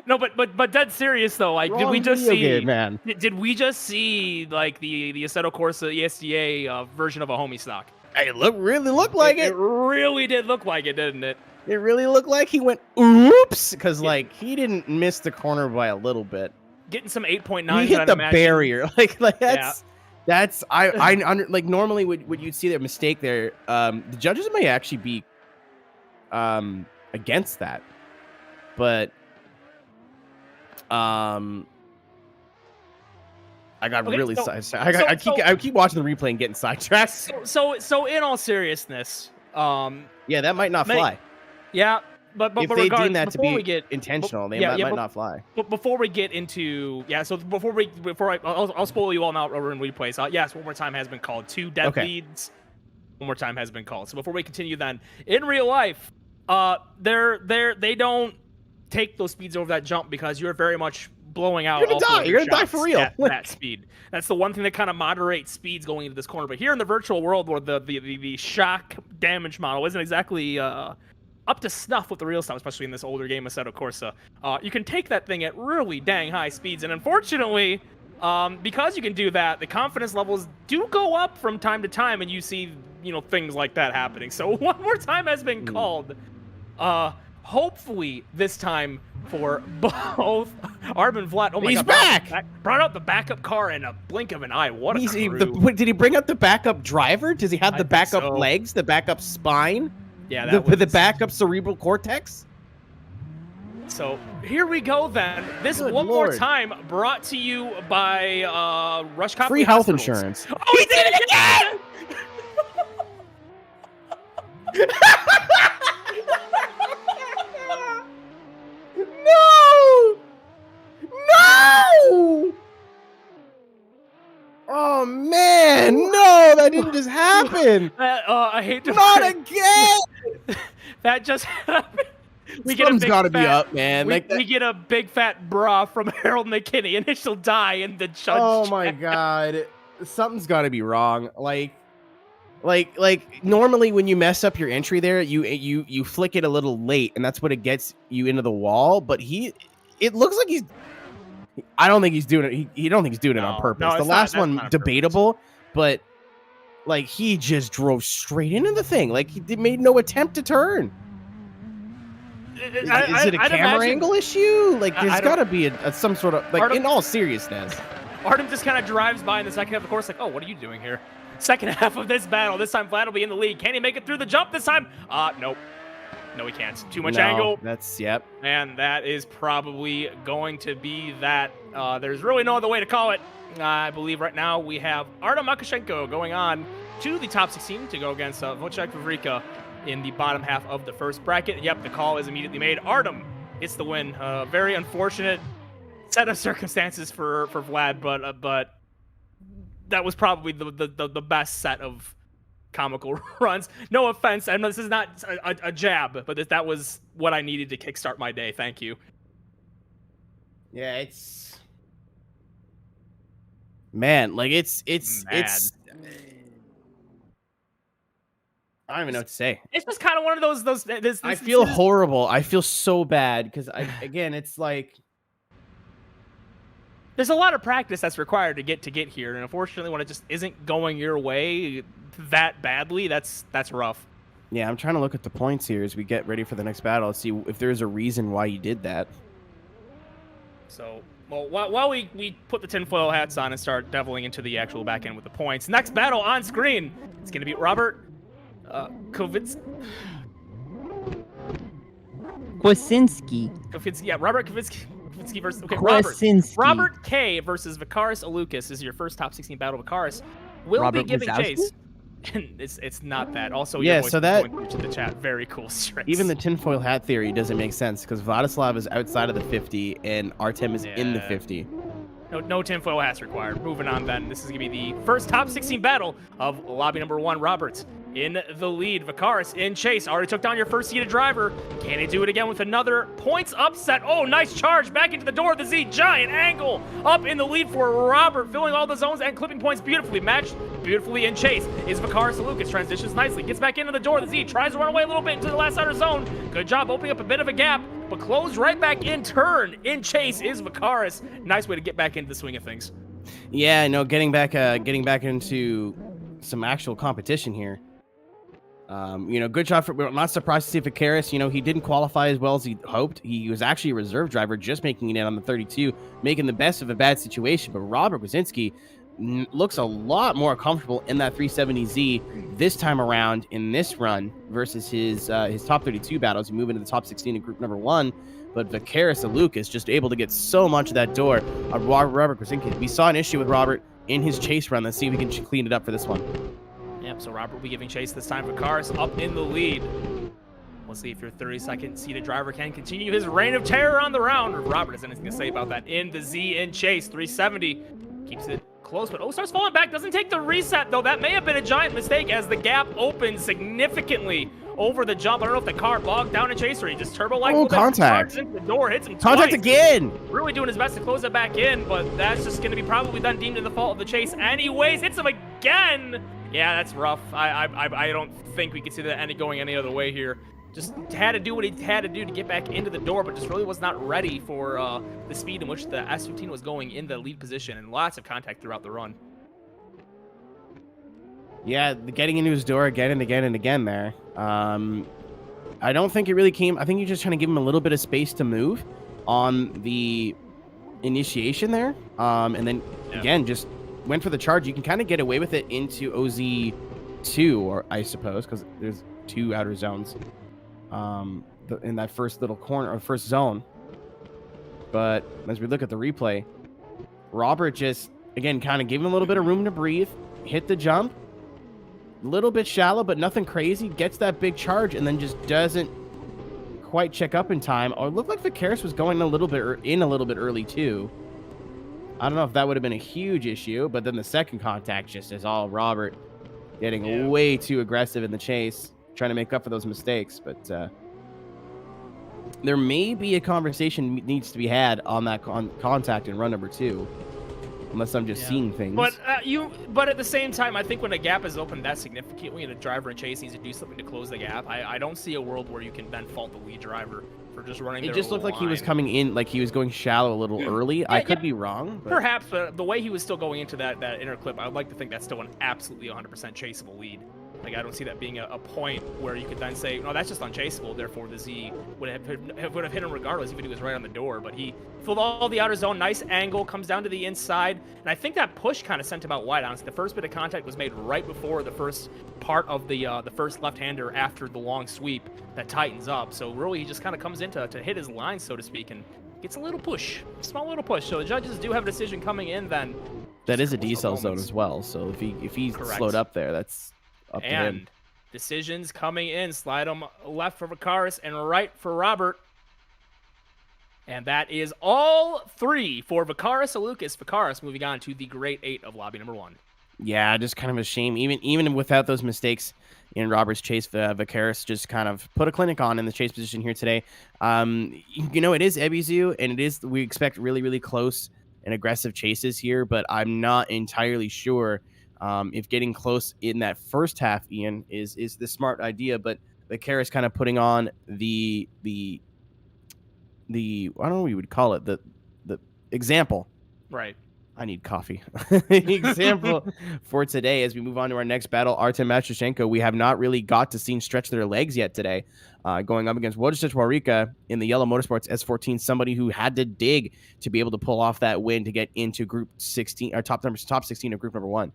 No, but dead serious though. Like, did we just see? Game, man. Did we just see like the Assetto Corsa ESDA version of a homie stock? It really looked like it. It really did look like it, didn't it? It really looked like he went oops, because like he didn't miss the corner by a little bit. Getting some 8.9. He hit the barrier. Like that's like normally what you'd see their mistake there. The judges may actually be against that, but I got really I keep watching the replay and getting sidetracked. So in all seriousness, yeah, that might not fly. Yeah, but if they deem that to be intentional, they might not fly. But before we get into I'll spoil you all now in replays. Yes, one more time has been called. 2 death leads. One more time has been called. So before we continue, then in real life, they don't take those speeds over that jump because you're very much blowing out. You're gonna die for real at that speed. That's the one thing that kind of moderates speeds going into this corner. But here in the virtual world, where the shock damage model isn't exactly up to snuff with the real stuff, especially in this older game, Assetto Corsa, you can take that thing at really dang high speeds. And unfortunately, because you can do that, the confidence levels do go up from time to time, and you see things like that happening. So one more time has been called. Hopefully this time for both Arb and Vlad. Oh my God! He's back! Brought out the backup car in a blink of an eye. What a crew. Did he bring up the backup driver? Does he have the backup legs, the backup spine? Yeah, the backup cerebral cortex. So here we go then. This Good one Lord. more time brought to you by Rush Cop. Free health insurance. Oh, he did it again! No! No! Oh man, no! That didn't just happen. I hate to. Not again. That just happened. Something's got to be up, man. We get a big fat bra from Harold McKinney, and she'll die in the judge. Oh my God, something's got to be wrong. Like normally when you mess up your entry there, you flick it a little late, and that's what it gets you into the wall. But it looks like I don't think he's doing it. He don't think he's doing it on purpose. The last one debatable, but like he just drove straight into the thing. Like he made no attempt to turn. Is it a camera angle issue? Like there's got to be some sort of like in all seriousness. Artem just kind of drives by in the second half of the course, like, oh, what are you doing here? Second half of this battle. This time Vlad will be in the lead. Can he make it through the jump this time? Nope. No, he can't. Too much angle. Yep. And that is probably going to be that. There's really no other way to call it. I believe right now we have Artem Makashenko going on to the top 16 to go against Wojciech Wawrika in the bottom half of the first bracket. Yep, the call is immediately made. Artem gets the win. Very unfortunate set of circumstances for Vlad, but that was probably the best set of Comical runs. No offense, I know this is not a jab, but that was what I needed to kickstart my day. Thank you. Yeah, man, like it's I don't even know what to say. It's just kind of one of those. I feel horrible. I feel so bad because again, it's like there's a lot of practice that's required to get here, and unfortunately, when it just isn't going your way that badly, that's rough. Yeah, I'm trying to look at the points here as we get ready for the next battle. See if there's a reason why you did that. So Well, while we put the tinfoil hats on and start deviling into the actual back end with the points, next battle on screen, it's going to be Robert Kovitz. Kwasinski. Yeah, Robert Kovitsky versus Kwasinski. Robert K versus Vikaris Alukas is your first top 16 battle. Vikaris will Robert be giving Wazowski? chase. And it's not that. Also, Yeah, your voice so is that- going through to the chat. Very cool strings. Even the tinfoil hat theory doesn't make sense because Vladislav is outside of the 50 and Artem is in the Yeah. 50. No tinfoil hats required. Moving on then. This is going to be the first top 16 battle of lobby number 1. Roberts in the lead. Vikaris in chase. Already took down your first seated driver. Can he do it again with another points upset? Oh, nice charge back into the door of the Z. Giant angle up in the lead for Robert, filling all the zones and clipping points beautifully. Matched beautifully in chase is Vikaris Lucas. Transitions nicely. Gets back into the door of the Z. Tries to run away a little bit into the last outer zone. Good job opening up a bit of a gap, but closed right back in turn. In chase is Vikaris. Nice way to get back into the swing of things. Yeah, no, getting back into some actual competition here. Good job for. We're not surprised to see Vikaris. He didn't qualify as well as he hoped. He was actually a reserve driver, just making it in on the 32, making the best of a bad situation. But Robert Kwasinski looks a lot more comfortable in that 370Z this time around in this run versus his top 32 battles. You move into the top 16 in group number 1. But Vikaris Lucas just able to get so much of that door of Robert Kwasinski. We saw an issue with Robert in his chase run. Let's see if we can clean it up for this one. Yep, so Robert will be giving chase this time. Vikaris up in the lead. We'll see if your 32nd seated driver can continue his reign of terror on the round. Or if Robert has anything to say about that in the Z in chase. 370 keeps it close, but starts falling back. Doesn't take the reset, though. That may have been a giant mistake as the gap opens significantly over the jump. I don't know if the car bogged down in chase or he just turbo like contact into the door, hits him contact twice. Again. Really doing his best to close it back in, but that's just going to be probably then deemed to the fault of the chase. Anyways, hits him again. Yeah, that's rough. I don't think we could see that going any other way here. Just had to do what he had to do to get back into the door, but just really was not ready for the speed in which the S15 was going in the lead position, and lots of contact throughout the run. Yeah, getting into his door again and again and again there. I don't think it really came. I think you're just trying to give him a little bit of space to move on the initiation there. And then, again, just went for the charge. You can kind of get away with it into OZ2, or I suppose, because there's 2 outer zones in that first little corner, or first zone. But as we look at the replay, Robert just, again, kind of gave him a little bit of room to breathe, hit the jump, a little bit shallow, but nothing crazy, gets that big charge, and then just doesn't quite check up in time. Or it looked like Vikaris was going a little bit early, too. I don't know if that would have been a huge issue, but then the second contact just is all Robert getting way too aggressive in the chase, trying to make up for those mistakes. But there may be a conversation needs to be had on that contact in run number 2, unless I'm just seeing things. But at the same time, I think when a gap is open that significantly and a driver in chase needs to do something to close the gap, I don't see a world where you can then fault the lead driver for just running. It just looked like he was coming in, like he was going shallow a little early. I could be wrong. But... Perhaps, but the way he was still going into that inner clip, I would like to think that's still an absolutely 100% chaseable lead. Like, I don't see that being a point where you could then say, no, that's just unchaseable, therefore the Z would have hit him regardless, even if he was right on the door. But he filled all the outer zone, nice angle, comes down to the inside, and I think that push kind of sent him out wide. Honestly, the first bit of contact was made right before the first part of the first left-hander after the long sweep that tightens up. So really, he just kind of comes in to hit his line, so to speak, and gets a little push, a small little push. So the judges do have a decision coming in then. That is a decel zone as well, so if he's slowed up there, that's... And decisions coming in. Slide them left for Vikaris and right for Robert. And that is all 3 for Vikaris Alukas. Vikaris moving on to the Great 8 of lobby number 1. Yeah, just kind of a shame. Even without those mistakes in Robert's chase, Vikaris just kind of put a clinic on in the chase position here today. It is Ebisu, and we expect really, really close and aggressive chases here, but I'm not entirely sure if getting close in that first half, Ian, is the smart idea. But Vikaris kind of putting on the I don't know what you would call it, the example. Right. I need coffee. Example for today as we move on to our next battle, Artem Matushenko. We have not really got to see stretch their legs yet today. Going up against Wojciech Warika in the Yellow Motorsports S14, somebody who had to dig to be able to pull off that win to get into Group 16 or top 16 of Group number 1.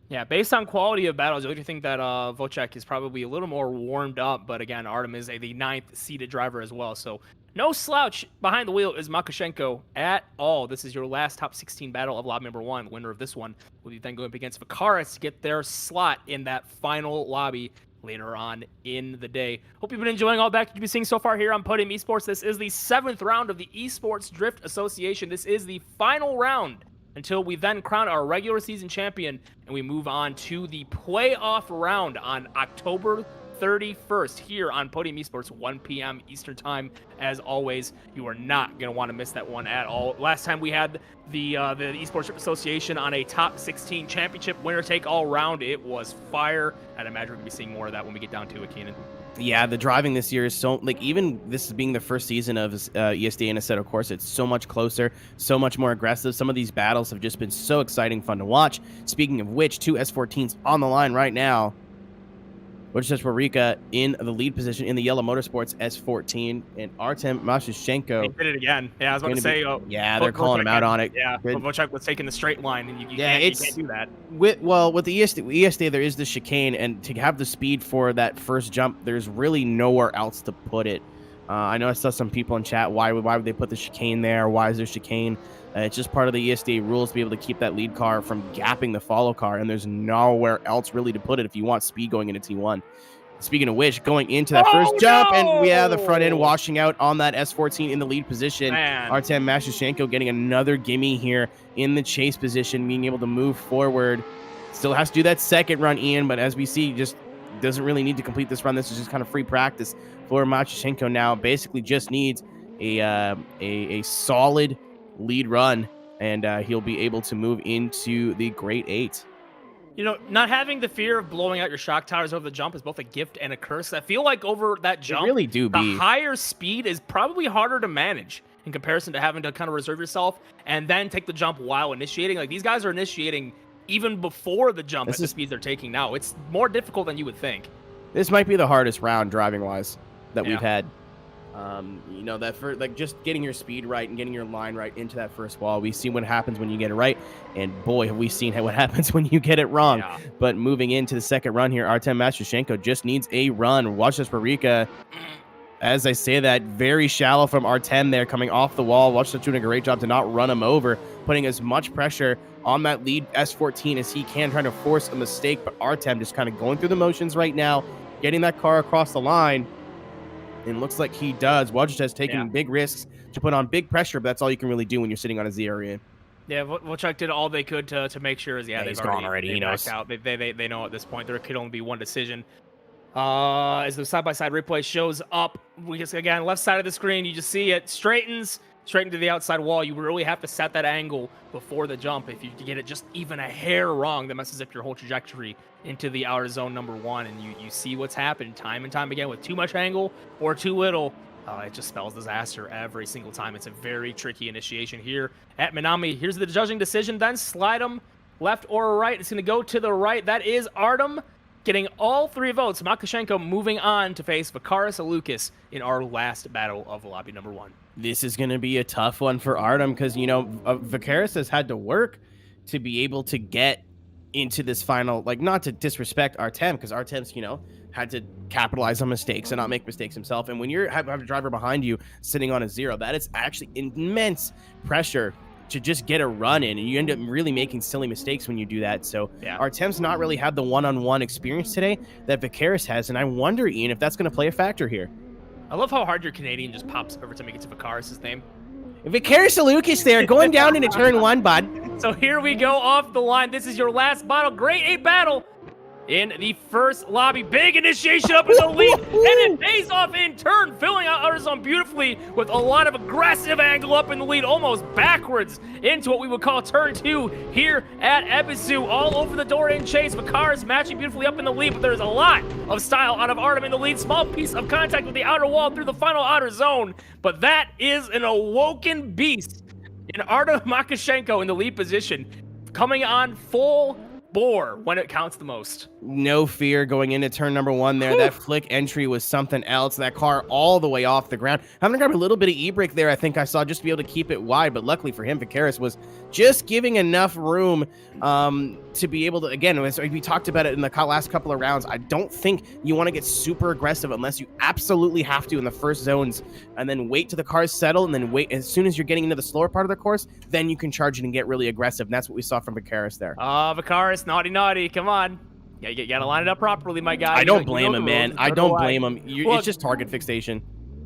Yeah, based on quality of battles, I do think that Wojciech is probably a little more warmed up. But again, Artem is the 9th seeded driver as well. So no slouch behind the wheel is Matushenko at all. This is your last top 16 battle of lobby number 1. The winner of this one will be then going up against Vakaris to get their slot in that final lobby later on in the day. Hope you've been enjoying all that you've been seeing so far here on Podium Esports. This is the 7th round of the Esports Drift Association. This is the final round until we then crown our regular season champion and we move on to the playoff round on October 31st here on Podium Esports, 1 p.m. Eastern Time. As always, you are not going to want to miss that one at all. Last time we had the Esports Drift Association on a top 16 championship winner-take-all round, it was fire. I'd imagine we're going to be seeing more of that when we get down to it, Keenan. Yeah, the driving this year is so, like, even this being the first season of ESD and Assetto Corsa, it's so much closer, so much more aggressive. Some of these battles have just been so exciting, fun to watch. Speaking of which, 2 S14s on the line right now. Wojciech Warika in the lead position in the Yellow Motorsports S14, and Artem Matushenko. He did it again. Yeah, I was about to say. They're calling him out on it. Yeah, Wojciech was taking the straight line, and you can't do that. With the ESD, there is the chicane, and to have the speed for that first jump, there's really nowhere else to put it. I know I saw some people in chat, why would they put the chicane there? Why is there chicane? It's just part of the ESD rules to be able to keep that lead car from gapping the follow car, and there's nowhere else really to put it if you want speed going into T1. Speaking of which, going into that first jump, and the front end washing out on that S14 in the lead position. Artem Matushenko getting another gimme here in the chase position, being able to move forward. Still has to do that second run, Ian, but as we see, just doesn't really need to complete this run. This is just kind of free practice for Matushenko now. Basically just needs a solid lead run, and he'll be able to move into the Great 8. You know, not having the fear of blowing out your shock tires over the jump is both a gift and a curse. I feel like over that jump, the higher speed is probably harder to manage in comparison to having to kind of reserve yourself and then take the jump while initiating. Like, these guys are initiating even before the jump at the speeds they're taking now. It's more difficult than you would think. This might be the hardest round driving-wise that we've had. You know, that for like just getting your speed right and getting your line right into that first wall. We see what happens when you get it right, and boy, have we seen what happens when you get it wrong. Yeah. But moving into the second run here, Artem Matushenko just needs a run. Wojciech Warika, as I say that, very shallow from Artem there, coming off the wall. Wojciech doing a great job to not run him over, putting as much pressure on that lead S14 as he can, trying to force a mistake. But Artem just kind of going through the motions right now, getting that car across the line. And looks like he does. Wojciech has taken big risks to put on big pressure, but that's all you can really do when you're sitting on a ZRE. Yeah, Wojciech did all they could to make sure. He's gone already. He knows. Out. They know at this point there could only be one decision. As the side-by-side replay shows up, we just, again, left side of the screen, you just see it straightens straight into the outside wall. You really have to set that angle before the jump. If you get it just even a hair wrong, that messes up your whole trajectory into the outer zone number 1, and you see what's happened time and time again with too much angle or too little. It just spells disaster every single time. It's a very tricky initiation here at Minami. Here's the judging decision then. Slide them left or right. It's going to go to the right. That is Artem getting all 3 votes. Matushenko moving on to face Vakaris Alukas in our last battle of lobby number 1. This is going to be a tough one for Artem because, you know, Vakaris has had to work to be able to get into this final, like, not to disrespect Artem, because Artem's, you know, had to capitalize on mistakes and not make mistakes himself. And when you have a driver behind you sitting on a 0, that is actually immense pressure to just get a run in, and you end up really making silly mistakes when you do that. So Artem's not really had the one-on-one experience today that Vakaris has, and I wonder, Ian, if that's going to play a factor here. I love how hard your Canadian just pops every time you get to Vakaris' name. Vakaris Alukas there, going down into turn 1, bud. So here we go off the line. This is your last battle. Great 8 battle in the first lobby. Big initiation up in the lead, and it pays off in turn, filling out outer zone beautifully with a lot of aggressive angle up in the lead, almost backwards into what we would call turn 2 here at Ebisu. All over the door in chase. Vakaris matching beautifully up in the lead, but there's a lot of style out of Artem in the lead. Small piece of contact with the outer wall through the final outer zone, but that is an awoken beast And Artem Makashenko in the lead position, coming on full bore when it counts the most. No fear going into turn number 1 there. That flick entry was something else. That car all the way off the ground. I'm going to grab a little bit of e-brake there, I think I saw, just to be able to keep it wide. But luckily for him, Vicaris was just giving enough room to be able to, again, as we talked about it in the last couple of rounds, I don't think you want to get super aggressive unless you absolutely have to in the first zones, and then wait till the cars settle, and then wait. As soon as you're getting into the slower part of the course, then you can charge it and get really aggressive. And that's what we saw from Vicaris there. Vicaris, naughty, come on. Yeah, you gotta line it up properly, my guy. I don't blame him, man. I don't blame him. It's just target fixation.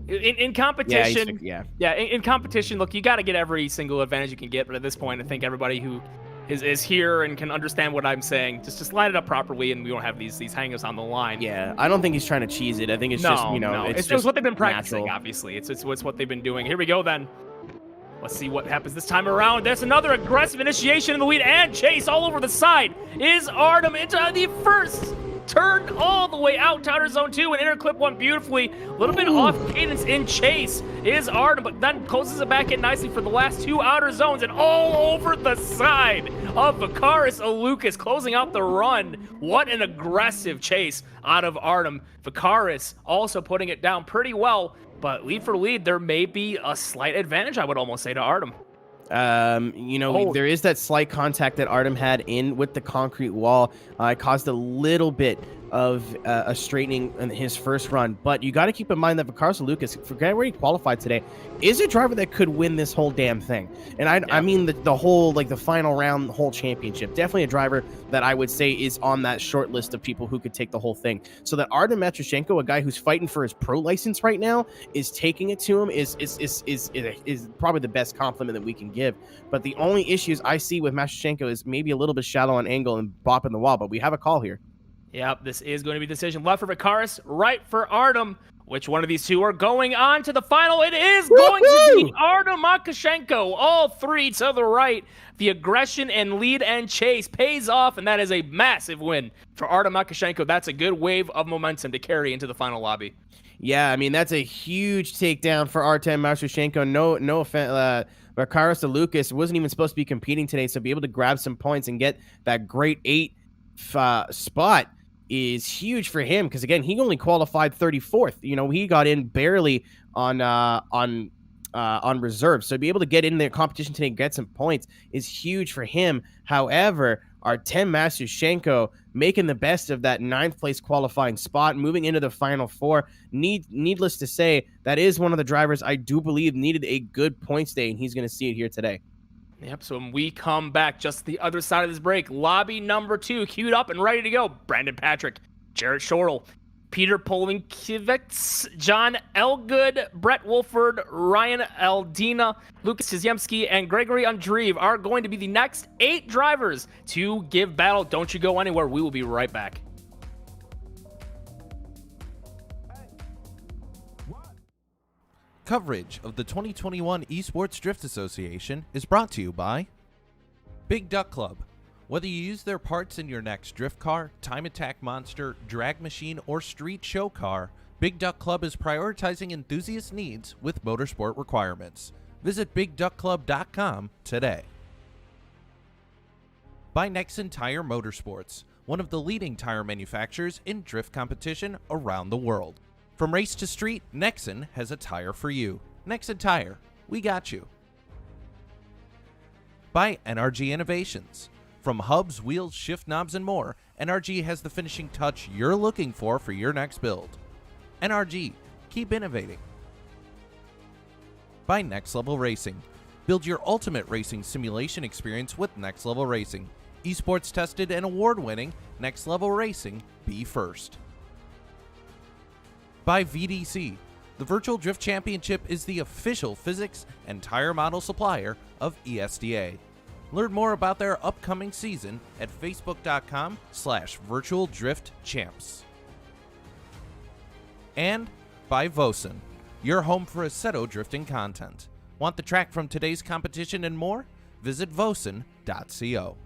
In competition, in competition, look, you got to get every single advantage you can get. But at this point, I think everybody who is here and can understand what I'm saying, just line it up properly, and we don't have these hang-ups on the line. Yeah, I don't think he's trying to cheese it. I think it's just, you know, it's just what they've been practicing. Natural. Obviously, it's what they've been doing. Here we go then. Let's see what happens this time around. There's another aggressive initiation in the lead and chase all over the side. Is Artem into the first turn all the way out to outer zone 2 and interclip one beautifully. A little bit off cadence in chase is Artem, but then closes it back in nicely for the last 2 outer zones and all over the side of Vicaris Alukas, closing out the run. What an aggressive chase out of Artem. Vicaris also putting it down pretty well. But lead for lead, there may be a slight advantage, I would almost say, to Artem. You know, there is that slight contact that Artem had in with the concrete wall. It caused a little bit of a straightening in his first run. But you got to keep in mind that Vicaris Alukas, forget where he qualified today, is a driver that could win this whole damn thing. And I mean the whole, like the final round, the whole championship. Definitely a driver that I would say is on that short list of people who could take the whole thing. So that Artem Matroshenko, a guy who's fighting for his pro license right now, is taking it to him is probably the best compliment that we can give. But the only issues I see with Matroshenko is maybe a little bit shallow on angle and bopping the wall. But we have a call here. Yep, this is going to be a decision. Left for Vicaris, right for Artem. Which one of these two are going on to the final? It is going to be Artem Makashenko. All 3 to the right. The aggression and lead and chase pays off, and that is a massive win for Artem Makashenko. That's a good wave of momentum to carry into the final lobby. Yeah, I mean, that's a huge takedown for Artem Makashenko. No offense. Vicaris Alukas wasn't even supposed to be competing today, so be able to grab some points and get that great 8 spot is huge for him, because again, he only qualified 34th. You know, he got in barely on reserve, so to be able to get in the competition today and get some points is huge for him. However, Artem Makashenko making the best of that 9th place qualifying spot, moving into the final 4. Needless to say, that is one of the drivers I do believe needed a good points day, and he's going to see it here today. Yep, so when we come back, just the other side of this break, lobby number 2, queued up and ready to go. Brandon Patrick, Jarrett Shortle, Peter Polinkivets, John Elgood, Brett Wolford, Ryan Aldina, Lucas Tizemski, and Gregory Andreev are going to be the next 8 drivers to give battle. Don't you go anywhere. We will be right back. Coverage of the 2021 Esports Drift Association is brought to you by Big Duck Club. Whether you use their parts in your next drift car, time attack monster, drag machine, or street show car, Big Duck Club is prioritizing enthusiast needs with motorsport requirements. Visit BigDuckClub.com today. By Nexen Tire Motorsports, one of the leading tire manufacturers in drift competition around the world. From race to street, Nexen has a tire for you. Nexen Tire, we got you. By NRG Innovations. From hubs, wheels, shift knobs, and more, NRG has the finishing touch you're looking for your next build. NRG, keep innovating. By Next Level Racing. Build your ultimate racing simulation experience with Next Level Racing. Esports tested and award-winning, Next Level Racing, be first. By VDC. The Virtual Drift Championship is the official physics and tire model supplier of ESDA. Learn more about their upcoming season at facebook.com/virtualdriftchamps. And by Vosan, your home for Assetto drifting content. Want the track from today's competition and more? Visit vosan.co.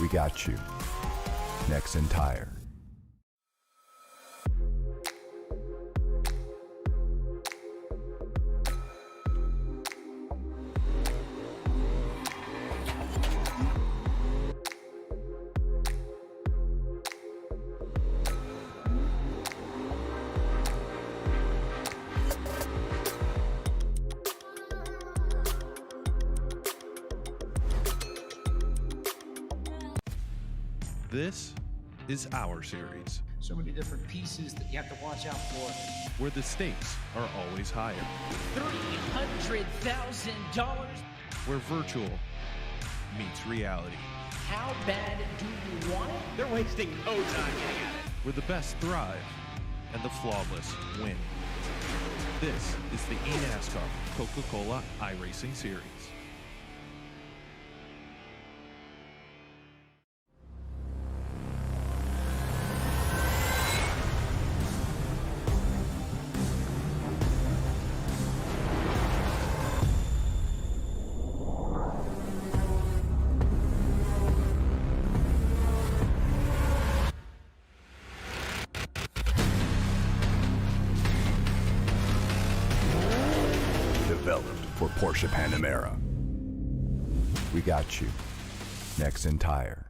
We got you. Nexen Tire. This is our series, So many different pieces that you have to watch out for. where the stakes are always higher, $300,000. where virtual meets reality, How bad do you want it? They're wasting no time getting at it. where the best thrive and the flawless win. This is the eNASCAR Coca-Cola iRacing Series. Developed for Porsche Panamera. We got you. Nexen Tire.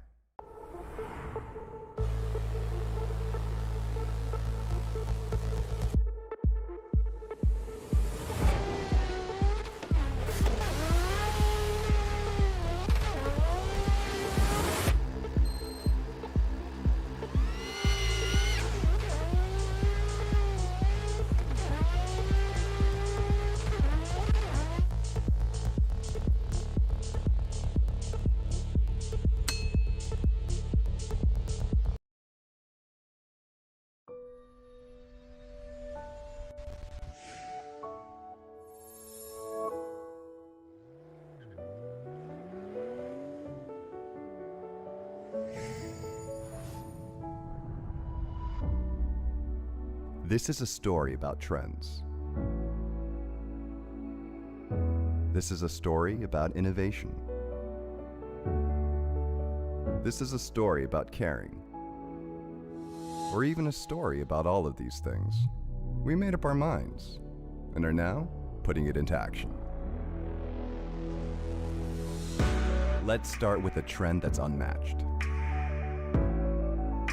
This is a story about trends. This is a story about innovation. This is a story about caring. Or even a story about all of these things. We made up our minds and are now putting it into action. Let's start with a trend that's unmatched.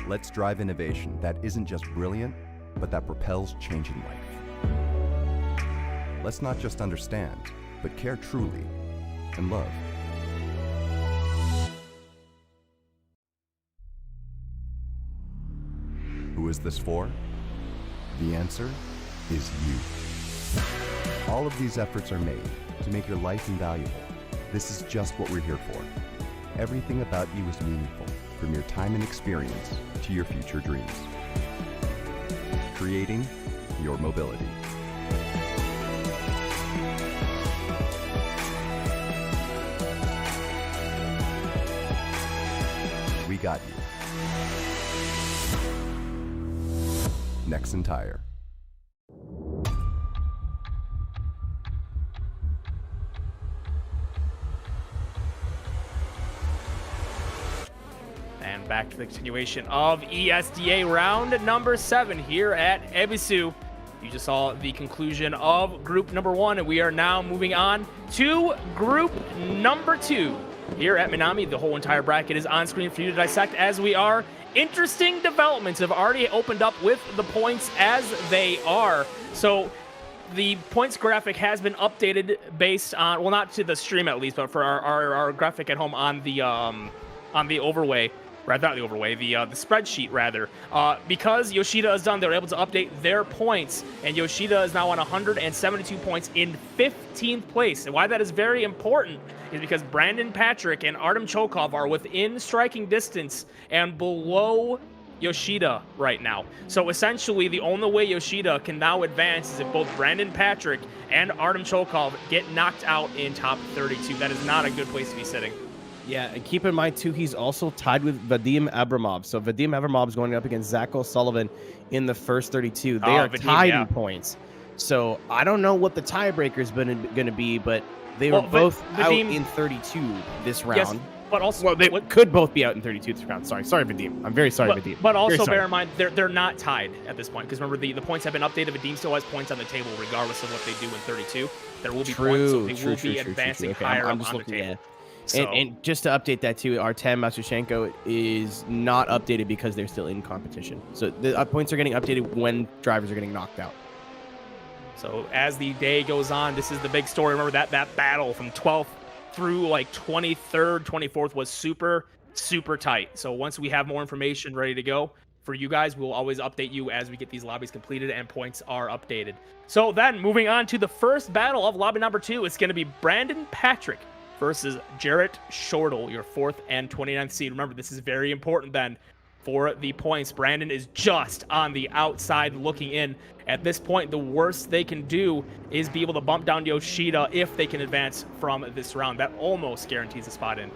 Let's drive innovation that isn't just brilliant, but that propels change in life. Let's not just understand, but care truly and love. Who is this for? The answer is you. All of these efforts are made to make your life invaluable. This is just what we're here for. Everything about you is meaningful, from your time and experience to your future dreams. Creating your mobility. We got you. Nexen Tire. And back to the continuation of ESDA round number 7 here at Ebisu. You just saw the conclusion of group number 1, and we are now moving on to group number 2 here at Minami. The whole entire bracket is on screen for you to dissect as we are. Interesting developments have already opened up with the points as they are. So the points graphic has been updated based on, well, not to the stream at least, but for our graphic at home on the overlay, rather not the overlay, the spreadsheet rather. Because Yoshida is done, they're able to update their points, and Yoshida is now on 172 points in 15th place. And why that is very important is because Brandon Patrick and Artem Chokov are within striking distance and below Yoshida right now. So essentially, the only way Yoshida can now advance is if both Brandon Patrick and Artem Chokov get knocked out in top 32. That is not a good place to be sitting. Yeah, and keep in mind, too, he's also tied with Vadim Abramov. So Vadim Abramov is going up against Zach O'Sullivan in the first 32. They are Vadim, tied yeah. in points. So I don't know what the tiebreaker is going to be, but they were both Vadim, out in 32 this round. Yes, but also, they could both be out in 32 this round. Sorry, Vadim. I'm very sorry, Vadim. But also bear in mind, they're not tied at this point, because remember, the points have been updated. Vadim still has points on the table regardless of what they do in 32. There will be points, so they will be advancing higher up on the table. So. And just to update that too, Artem Masushenko is not updated because they're still in competition. So the points are getting updated when drivers are getting knocked out. So as the day goes on, this is the big story. Remember that battle from 12th through like 23rd, 24th was super, super tight. So once we have more information ready to go for you guys, we'll always update you as we get these lobbies completed and points are updated. So then moving on to the first battle of lobby number 2, it's going to be Brandon Patrick versus Jarrett Shortle, your 4th and 29th seed. Remember, this is very important then for the points. Brandon is just on the outside looking in. At this point, the worst they can do is be able to bump down Yoshida if they can advance from this round. That almost guarantees a spot in.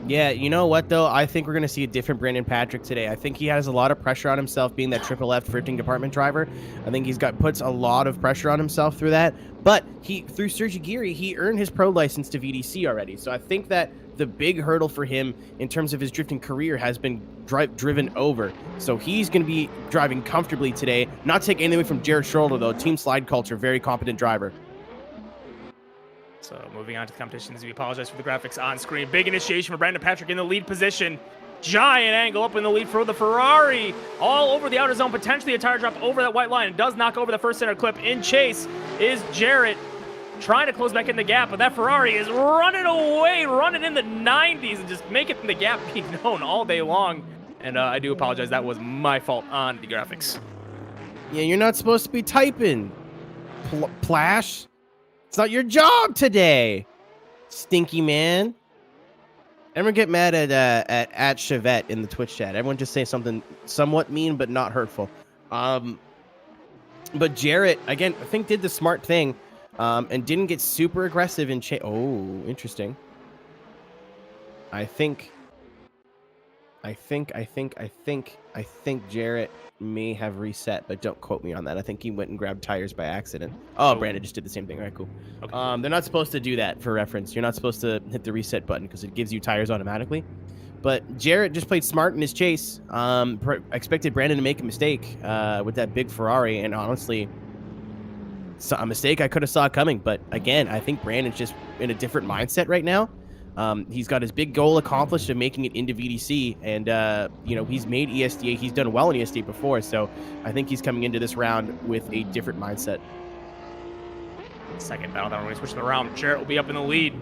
Yeah, you know what, though? I think we're going to see a different Brandon Patrick today. I think he has a lot of pressure on himself being that triple F drifting department driver. I think puts a lot of pressure on himself through that. But through Surgigiri, he earned his pro license to VDC already. So I think that the big hurdle for him in terms of his drifting career has been driven over. So he's going to be driving comfortably today. Not take anything away from Jared Schroeder, though. Team Slide Culture, very competent driver. So moving on to the competitions, we apologize for the graphics on screen. Big initiation for Brandon Patrick in the lead position. Giant angle up in the lead for the Ferrari. All over the outer zone, potentially a tire drop over that white line. It does knock over the first center clip. In chase is Jarrett, trying to close back in the gap, but that Ferrari is running away, running in the 90s and just making the gap be known all day long. And I do apologize, that was my fault on the graphics. Yeah, you're not supposed to be typing, Plash. It's not your job today, stinky man. Everyone get mad at Chevette in the Twitch chat. Everyone just say something somewhat mean but not hurtful. But Jarrett, again, I think did the smart thing and didn't get super aggressive in Oh, interesting. I think Jarrett may have reset, but don't quote me on that. I think he went and grabbed tires by accident. Oh, Brandon just did the same thing. All right, cool. Okay. They're not supposed to do that for reference. You're not supposed to hit the reset button because it gives you tires automatically. But Jarrett just played smart in his chase. Expected Brandon to make a mistake with that big Ferrari, and honestly, a mistake I could have saw coming. But again, I think Brandon's just in a different mindset right now. He's got his big goal accomplished of making it into VDC, and he's made ESDA. He's done well in ESDA before, so I think he's coming into this round with a different mindset. Second battle, that we're switching around. Jarrett will be up in the lead.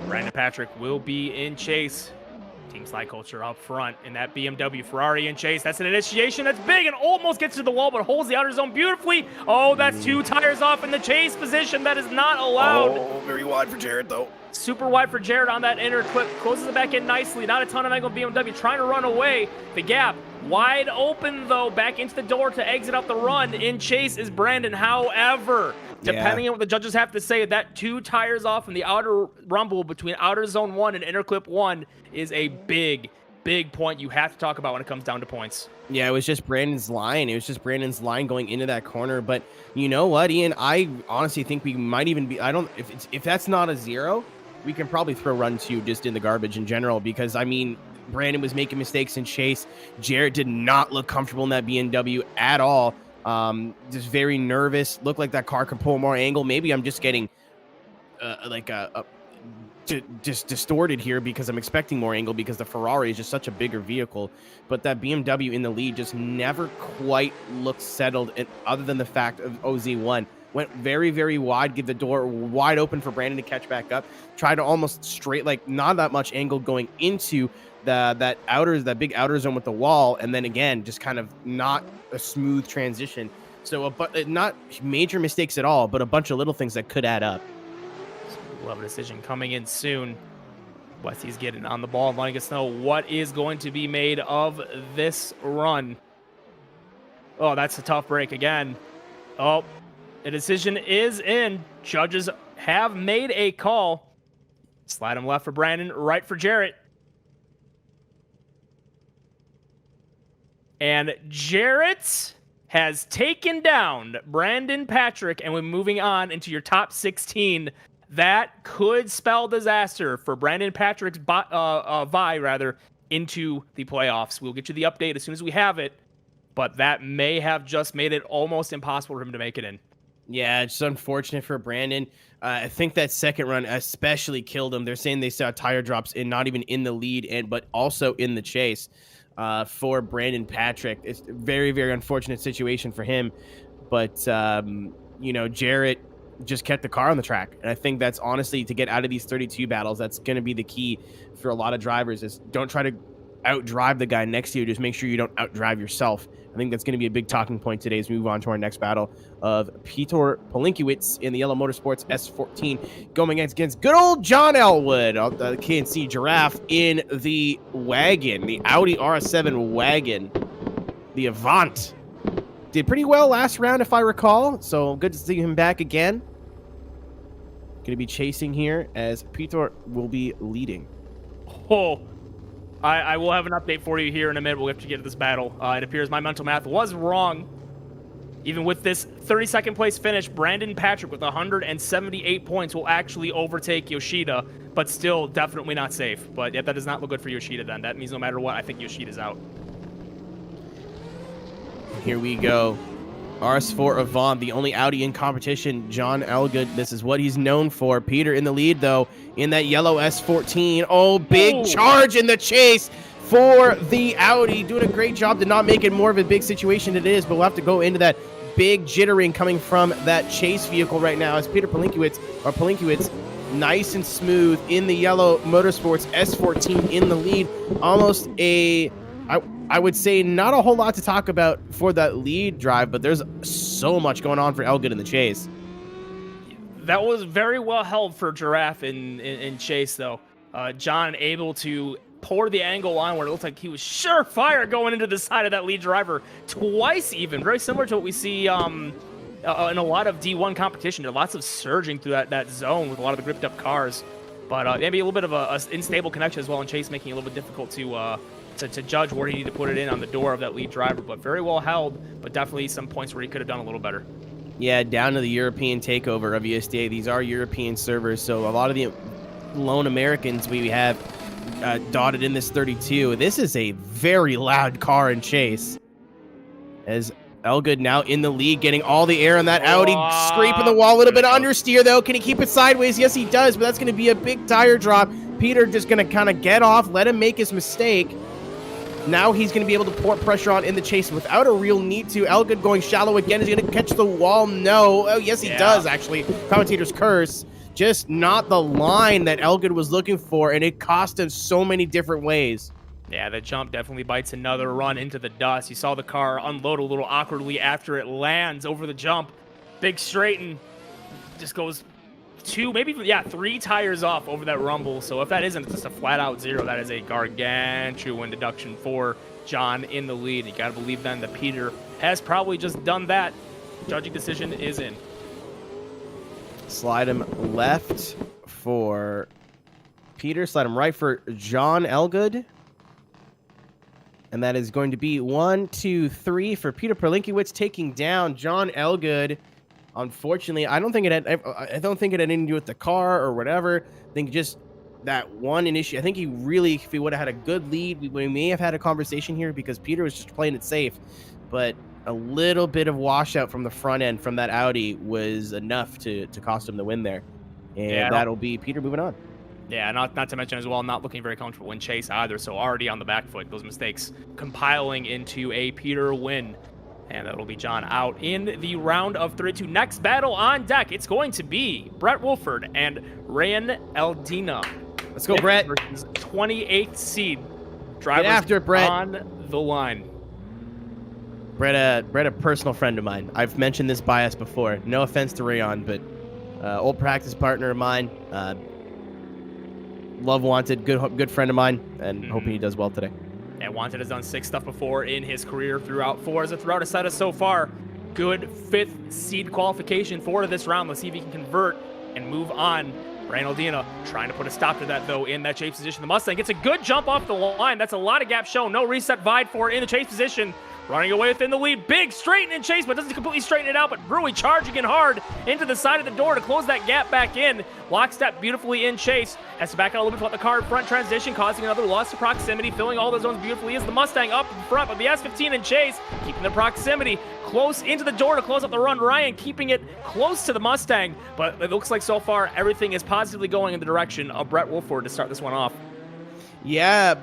Brandon Patrick will be in chase. Team Slide Culture up front in that BMW. Ferrari in chase. That's an initiation. That's big and almost gets to the wall, but holds the outer zone beautifully. Oh, that's 2 tires off in the chase position. That is not allowed. Oh, very wide for Jarrett, though. Super wide for Jarrett on that inner clip. Closes it back in nicely. Not a ton of angle BMW trying to run away. The gap wide open, though. Back into the door to exit out the run. In chase is Brandon. However, depending on what the judges have to say, that 2 tires off in the outer rumble between outer zone 1 and inner clip 1 is a big point you have to talk about when it comes down to points. Yeah, it was just Brandon's line. It was just Brandon's line going into that corner. But you know what, Ian? I honestly think we might even be. If that's not a 0, we can probably throw run 2 just in the garbage in general, because I mean, Brandon was making mistakes in chase. Jarrett did not look comfortable in that BMW at all. Just very nervous. Looked like that car could pull more angle. Maybe I'm just getting just distorted here because I'm expecting more angle because the Ferrari is just such a bigger vehicle. But that BMW in the lead just never quite looked settled, and other than the fact of OZ1 went very, very wide, give the door wide open for Brandon to catch back up, try to almost straight, like not that much angle going into that big outer zone with the wall, and then again just kind of not a smooth transition. So not major mistakes at all, but a bunch of little things that could add up. We'll have a decision coming in soon. Westy's getting on the ball and letting us know what is going to be made of this run. Oh, that's a tough break again. Oh, the decision is in. Judges have made a call. Slide him left for Brandon, right for Jarrett. And Jarrett has taken down Brandon Patrick, and we're moving on into your top 16. That could spell disaster for Brandon Patrick's vie into the playoffs. We'll get you the update as soon as we have it, but that may have just made it almost impossible for him to make it in. Yeah, it's unfortunate for Brandon. I think that second run especially killed him. They're saying they saw tire drops in, not even in the lead, but also in the chase for Brandon Patrick. It's a very, very unfortunate situation for him. But, Jarrett just kept the car on the track. And I think that's honestly, to get out of these 32 battles, that's going to be the key for a lot of drivers, is don't try to outdrive the guy next to you. Just make sure you don't outdrive yourself. I think that's going to be a big talking point today as we move on to our next battle of Peter Palinkiewicz in the Yellow Motorsports S14 going against good old John Elwood, the KNC Giraffe in the wagon, the Audi R7 wagon, the Avant. Did pretty well last round, if I recall, so good to see him back again. Going to be chasing here as Peter will be leading. Oh, I will have an update for you here in a minute. We'll have to get to this battle. It appears my mental math was wrong. Even with this 32nd place finish, Brandon Patrick with 178 points will actually overtake Yoshida, but still definitely not safe. But yeah, that does not look good for Yoshida then. That means no matter what, I think Yoshida's out. Here we go. RS4 Avant, the only Audi in competition. John Elgood, this is what he's known for. Peter in the lead, though, in that yellow S14. Oh, big charge in the chase for the Audi. Doing a great job to not make it more of a big situation it is, but we'll have to go into that big jittering coming from that chase vehicle right now as Peter Palinkiewicz, nice and smooth in the Yellow Motorsports S14 in the lead. Almost I would say not a whole lot to talk about for that lead drive, but there's so much going on for Elgood in the chase. That was very well held for Giraffe in chase, though. John able to pour the angle on where it looked like he was surefire going into the side of that lead driver twice even. Very similar to what we see in a lot of D1 competition. There are lots of surging through that zone with a lot of the gripped up cars. But maybe a little bit of a unstable connection as well in chase, making it a little bit difficult to judge where he needed to put it in on the door of that lead driver. But very well held, but definitely some points where he could have done a little better. Yeah, down to the European takeover of USDA. These are European servers, so a lot of the lone Americans we have dotted in this 32. This is a very loud car in chase. As Elgood now in the lead, getting all the air on that Audi, scraping the wall, a little bit of understeer though. Can he keep it sideways? Yes, he does, but that's going to be a big tire drop. Peter just going to kind of get off, let him make his mistake. Now he's going to be able to pour pressure on in the chase without a real need to. Elgood going shallow again. Is he going to catch the wall? No. Oh, yes, he does, actually. Commentator's curse. Just not the line that Elgood was looking for, and it cost him so many different ways. Yeah, the jump definitely bites another run into the dust. You saw the car unload a little awkwardly after it lands over the jump. Big straighten. Just goes three tires off over that rumble. So if that isn't just a flat-out zero, that is a gargantuan deduction for John in the lead. You got to believe then that Peter has probably just done that. Judging decision is in. Slide him left for Peter. Slide him right for John Elgood. And that is going to be 1, 2, 3 for Peter Palinkiewicz taking down John Elgood. Unfortunately, I don't think it had anything to do with the car or whatever. I think just that one issue. I think he really, if he would have had a good lead, we may have had a conversation here because Peter was just playing it safe. But a little bit of washout from the front end from that Audi was enough to cost him the win there. And that'll be Peter moving on. Yeah, not to mention as well, not looking very comfortable in chase either. So already on the back foot, those mistakes compiling into a Peter win. And that'll be John out in the round of 32. Next battle on deck, it's going to be Brett Wolford and Ryan Eldina. Let's go, Brett. Versus 28th seed. Drivers Get after it, Brett. On the line. Brett, a personal friend of mine. I've mentioned this bias before. No offense to Rayon, but old practice partner of mine. Love Wanted, good friend of mine, and hoping he does well today. And Wanted has done 6 stuff before in his career throughout Forza, throughout Assetto so far. Good 5th seed qualification for this round. Let's see if he can convert and move on. Reynoldina trying to put a stop to that, though, in that chase position. The Mustang gets a good jump off the line. That's a lot of gap shown. No reset vied for in the chase position. Running away within the lead. Big straighten in chase, but doesn't completely straighten it out. But Brewy charging in hard into the side of the door to close that gap back in. Lockstep beautifully in chase. Has to back out a little bit to let the car in front transition, causing another loss of proximity. Filling all the zones beautifully is the Mustang up in front, but the S15 in chase, keeping the proximity close into the door to close up the run. Ryan keeping it close to the Mustang, but it looks like so far everything is positively going in the direction of Brett Wolford to start this one off. Yeah,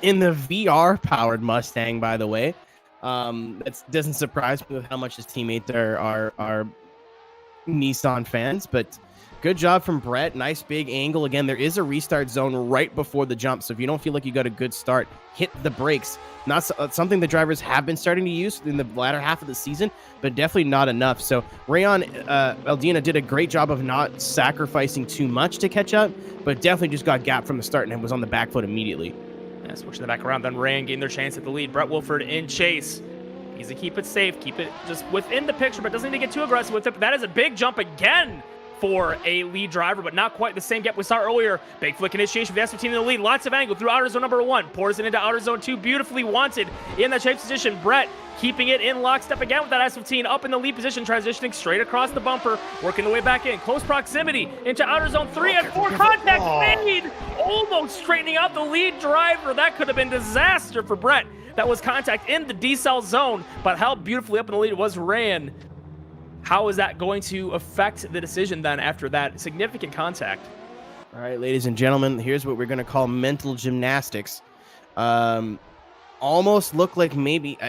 in the VR-powered Mustang, by the way. That doesn't surprise me with how much his teammates are Nissan fans, but good job from Brett. Nice big angle. Again, there is a restart zone right before the jump, so if you don't feel like you got a good start, hit the brakes. Not something the drivers have been starting to use in the latter half of the season, but definitely not enough. So Rayon Eldina did a great job of not sacrificing too much to catch up, but definitely just got gapped from the start and was on the back foot immediately. Yeah, switching the back around, then Rayan getting their chance at the lead. Brett Wolford in chase. Needs to keep it safe, keep it just within the picture, but doesn't need to get too aggressive with it. But that is a big jump again for a lead driver, but not quite the same gap we saw earlier. Big flick initiation for the S15 in the lead. Lots of angle through outer zone number 1. Pours it into outer zone 2. Beautifully Wanted in that chase position. Brett keeping it in lockstep again with that S15 up in the lead position, transitioning straight across the bumper, working the way back in. Close proximity into outer zone 3 and 4. Contact made! Almost straightening out the lead driver. That could have been disaster for Brett. That was contact in the decel zone, but how beautifully up in the lead was Rayan. How is that going to affect the decision then after that significant contact? All right, ladies and gentlemen, here's what we're going to call mental gymnastics. Almost looked like maybe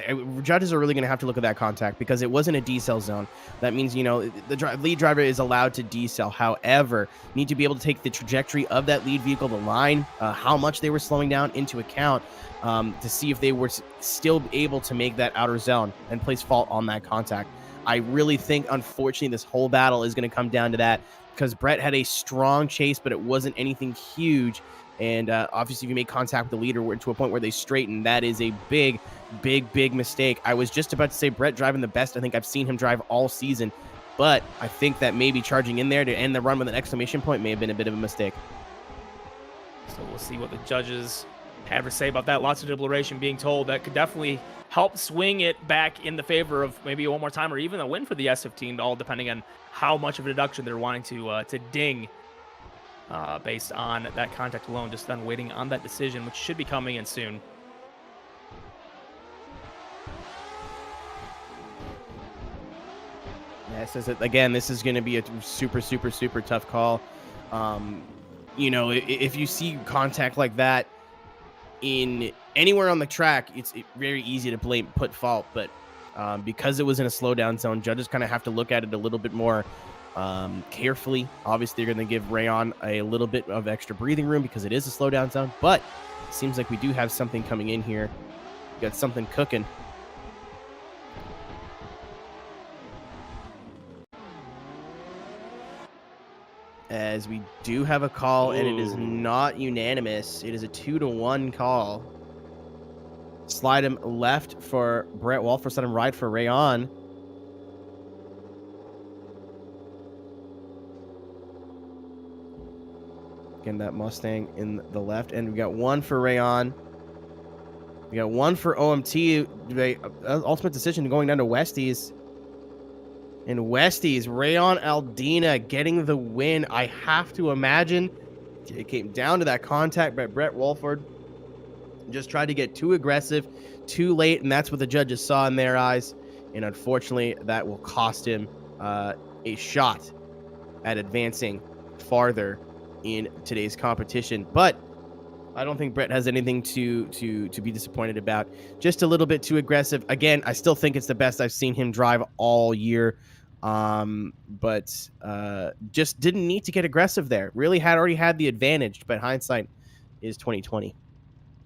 judges are really going to have to look at that contact because it wasn't a decel zone. That means, you know, the lead driver is allowed to decel. However, need to be able to take the trajectory of that lead vehicle, the line, how much they were slowing down into account to see if they were still able to make that outer zone and place fault on that contact. I really think, unfortunately, this whole battle is going to come down to that because Brett had a strong chase, but it wasn't anything huge. And obviously, if you make contact with the leader to a point where they straighten, that is a big, big, big mistake. I was just about to say Brett driving the best I think I've seen him drive all season, but I think that maybe charging in there to end the run with an exclamation point may have been a bit of a mistake. So we'll see what the judges have to say about that. Lots of deliberation being told. That could definitely help swing it back in the favor of maybe one more time or even a win for the S15, all depending on how much of a deduction they're wanting to ding. Based on that contact alone, just then waiting on that decision, which should be coming in soon. Yeah, it says again, this is going to be a super, super, super tough call. You know, if you see contact like that in anywhere on the track, it's very easy to put fault. But because it was in a slowdown zone, judges kind of have to look at it a little bit more carefully. Obviously, they're going to give Rayon a little bit of extra breathing room because it is a slowdown zone, but it seems like we do have something coming in here. We got something cooking. As we do have a call, and it is not unanimous. It is a 2-1 call. Slide him left for Brett Wolford, slide him right for Rayon. Again, that Mustang in the left, and we got one for Rayon. We got one for OMT. Ultimate decision going down to Westies. In Westies, Rayon Eldina getting the win. I have to imagine It came down to that contact by Brett Wolford. Just tried to get too aggressive, too late, and that's what the judges saw in their eyes. And unfortunately, that will cost him a shot at advancing farther in today's competition. But I don't think Brett has anything to be disappointed about. Just a little bit too aggressive. Again, I still think it's the best I've seen him drive all year. But just didn't need to get aggressive there. Really had already had the advantage, but hindsight is 2020.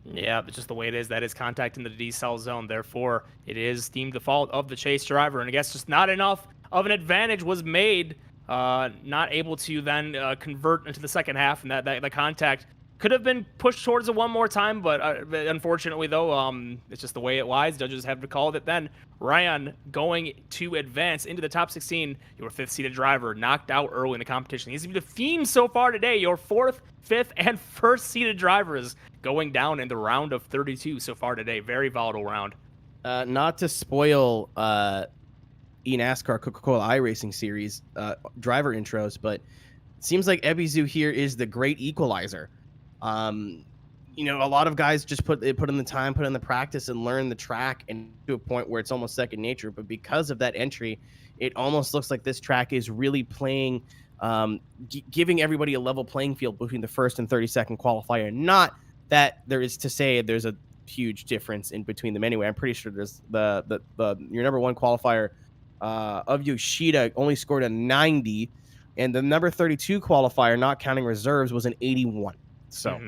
Yeah, but just the way it is, that is contact in the decel zone. Therefore, it is deemed the fault of the chase driver. And I guess just not enough of an advantage was made. Not able to then convert into the second half, and that the contact could have been pushed towards it one more time, but unfortunately, though, it's just the way it lies. Judges have to call it then. Ryan going to advance into the top 16. Your 5th-seeded driver knocked out early in the competition. He's been the theme so far today. Your 4th, 5th, and 1st-seeded drivers going down in the round of 32 so far today. Very volatile round. Not to spoil eNASCAR Coca-Cola iRacing Series driver intros, but it seems like Ebisu here is the great equalizer. You know, a lot of guys just put in the time, put in the practice, and learn the track, and to a point where it's almost second nature. But because of that entry, it almost looks like this track is really playing, giving everybody a level playing field between the first and 32nd qualifier. Not that there is to say there's a huge difference in between them anyway. I'm pretty sure there's your number 1 qualifier of Yoshida only scored a 90, and the number 32 qualifier, not counting reserves, was an 81. So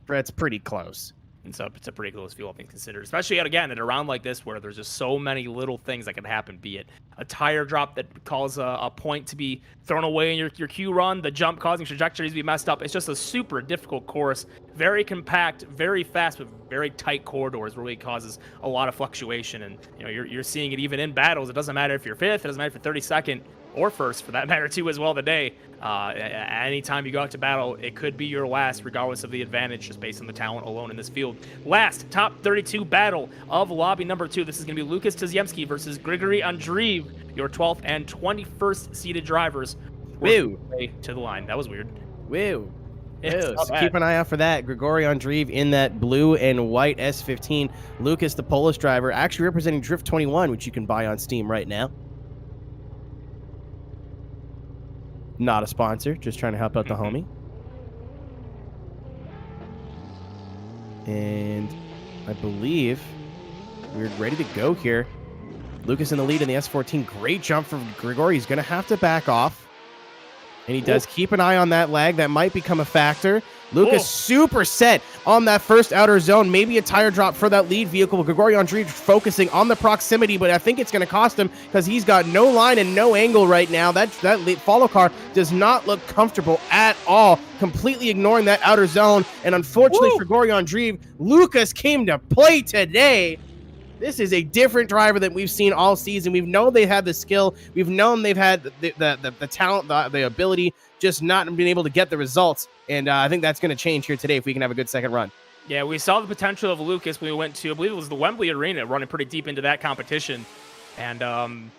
that's pretty close. It's a pretty close field, I think, considered, especially again at a round like this where there's just so many little things that can happen. Be it a tire drop that calls a point to be thrown away in your Q run, the jump causing trajectories to be messed up. It's just a super difficult course, very compact, very fast, with very tight corridors, really causes a lot of fluctuation. And you know, you're seeing it even in battles. It doesn't matter if you're 5th, it doesn't matter if you're 32nd or 1st, for that matter too, as well today. Anytime you go out to battle, it could be your last, regardless of the advantage, just based on the talent alone in this field. Last top 32 battle of lobby number 2. This is going to be Lucas Tziemski versus Grigory Andreev, your 12th and 21st seeded drivers. Woo! To the line. That was weird. Woo! It's not So bad. keep an eye out for that. Grigory Andreev in that blue and white S15. Lucas, the Polish driver, actually representing Drift 21, which you can buy on Steam right now. Not a sponsor, just trying to help out the homie. And I believe we're ready to go here. Lucas in the lead in the S14. Great jump from Grigory. He's going to have to back off. And he does keep an eye on that lag. That might become a factor. Lucas super set on that first outer zone. Maybe a tire drop for that lead vehicle. Grigory Andreev focusing on the proximity, but I think it's going to cost him because he's got no line and no angle right now. That follow car does not look comfortable at all. Completely ignoring that outer zone. And unfortunately for Grigory Andreev, Lucas came to play today. This is a different driver that we've seen all season. We've known they've had the skill. We've known they've had the talent, the ability, just not been able to get the results. And I think that's going to change here today if we can have a good second run. Yeah, we saw the potential of Lucas when we went to, I believe it was the Wembley Arena, running pretty deep into that competition. And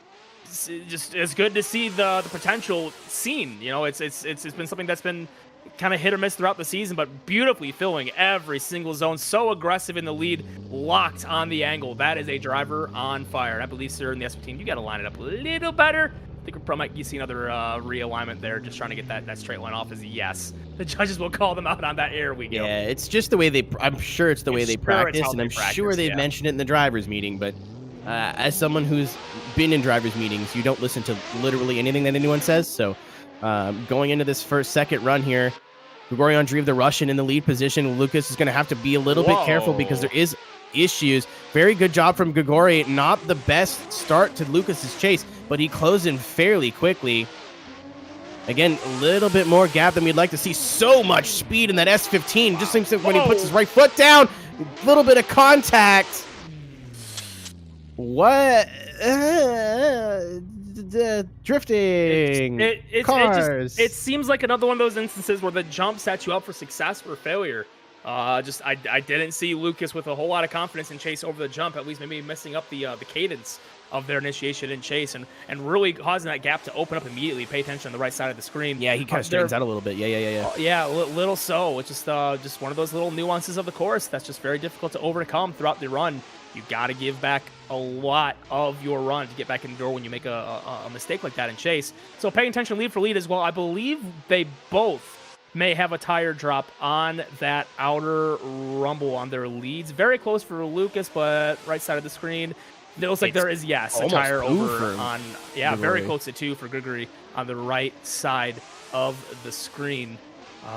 it's good to see the potential seen. You know, it's been something that's been kind of hit or miss throughout the season, but beautifully filling every single zone. So aggressive in the lead, locked on the angle. That is a driver on fire. And I believe, sir, in the SP team, you got to line it up a little better. I think we probably might see another realignment there, just trying to get that straight line off. As yes, the judges will call them out on that. Here we go. Yeah, it's just the way I'm sure it's the way they practice, and I'm sure they've mentioned it in the drivers meeting. But as someone who's been in drivers meetings, you don't listen to literally anything that anyone says. So going into this second run here, Grigory Andreev, the Russian, in the lead position. Lucas is going to have to be a little bit careful because there is issues. Very good job from Grigory. Not the best start to Lucas's chase, but he closed in fairly quickly. Again, a little bit more gap than we'd like to see. So much speed in that S15. Just seems that when he puts his right foot down, a little bit of contact. What? Drifting. Cars. It seems like another one of those instances where the jump sets you up for success or failure. I didn't see Lucas with a whole lot of confidence in chase over the jump, at least maybe messing up the cadence of their initiation in chase and really causing that gap to open up immediately. Pay attention on the right side of the screen. Yeah, he kind of straightens out a little bit. Yeah. Yeah, little so. It's just one of those little nuances of the course that's just very difficult to overcome throughout the run. You got to give back a lot of your run to get back in the door when you make a mistake like that in chase. So paying attention lead for lead as well. I believe they both may have a tire drop on that outer rumble on their leads. Very close for Lucas, but right side of the screen, it looks like there is, yes, a tire over on, yeah, very close to 2 for Grigory on the right side of the screen.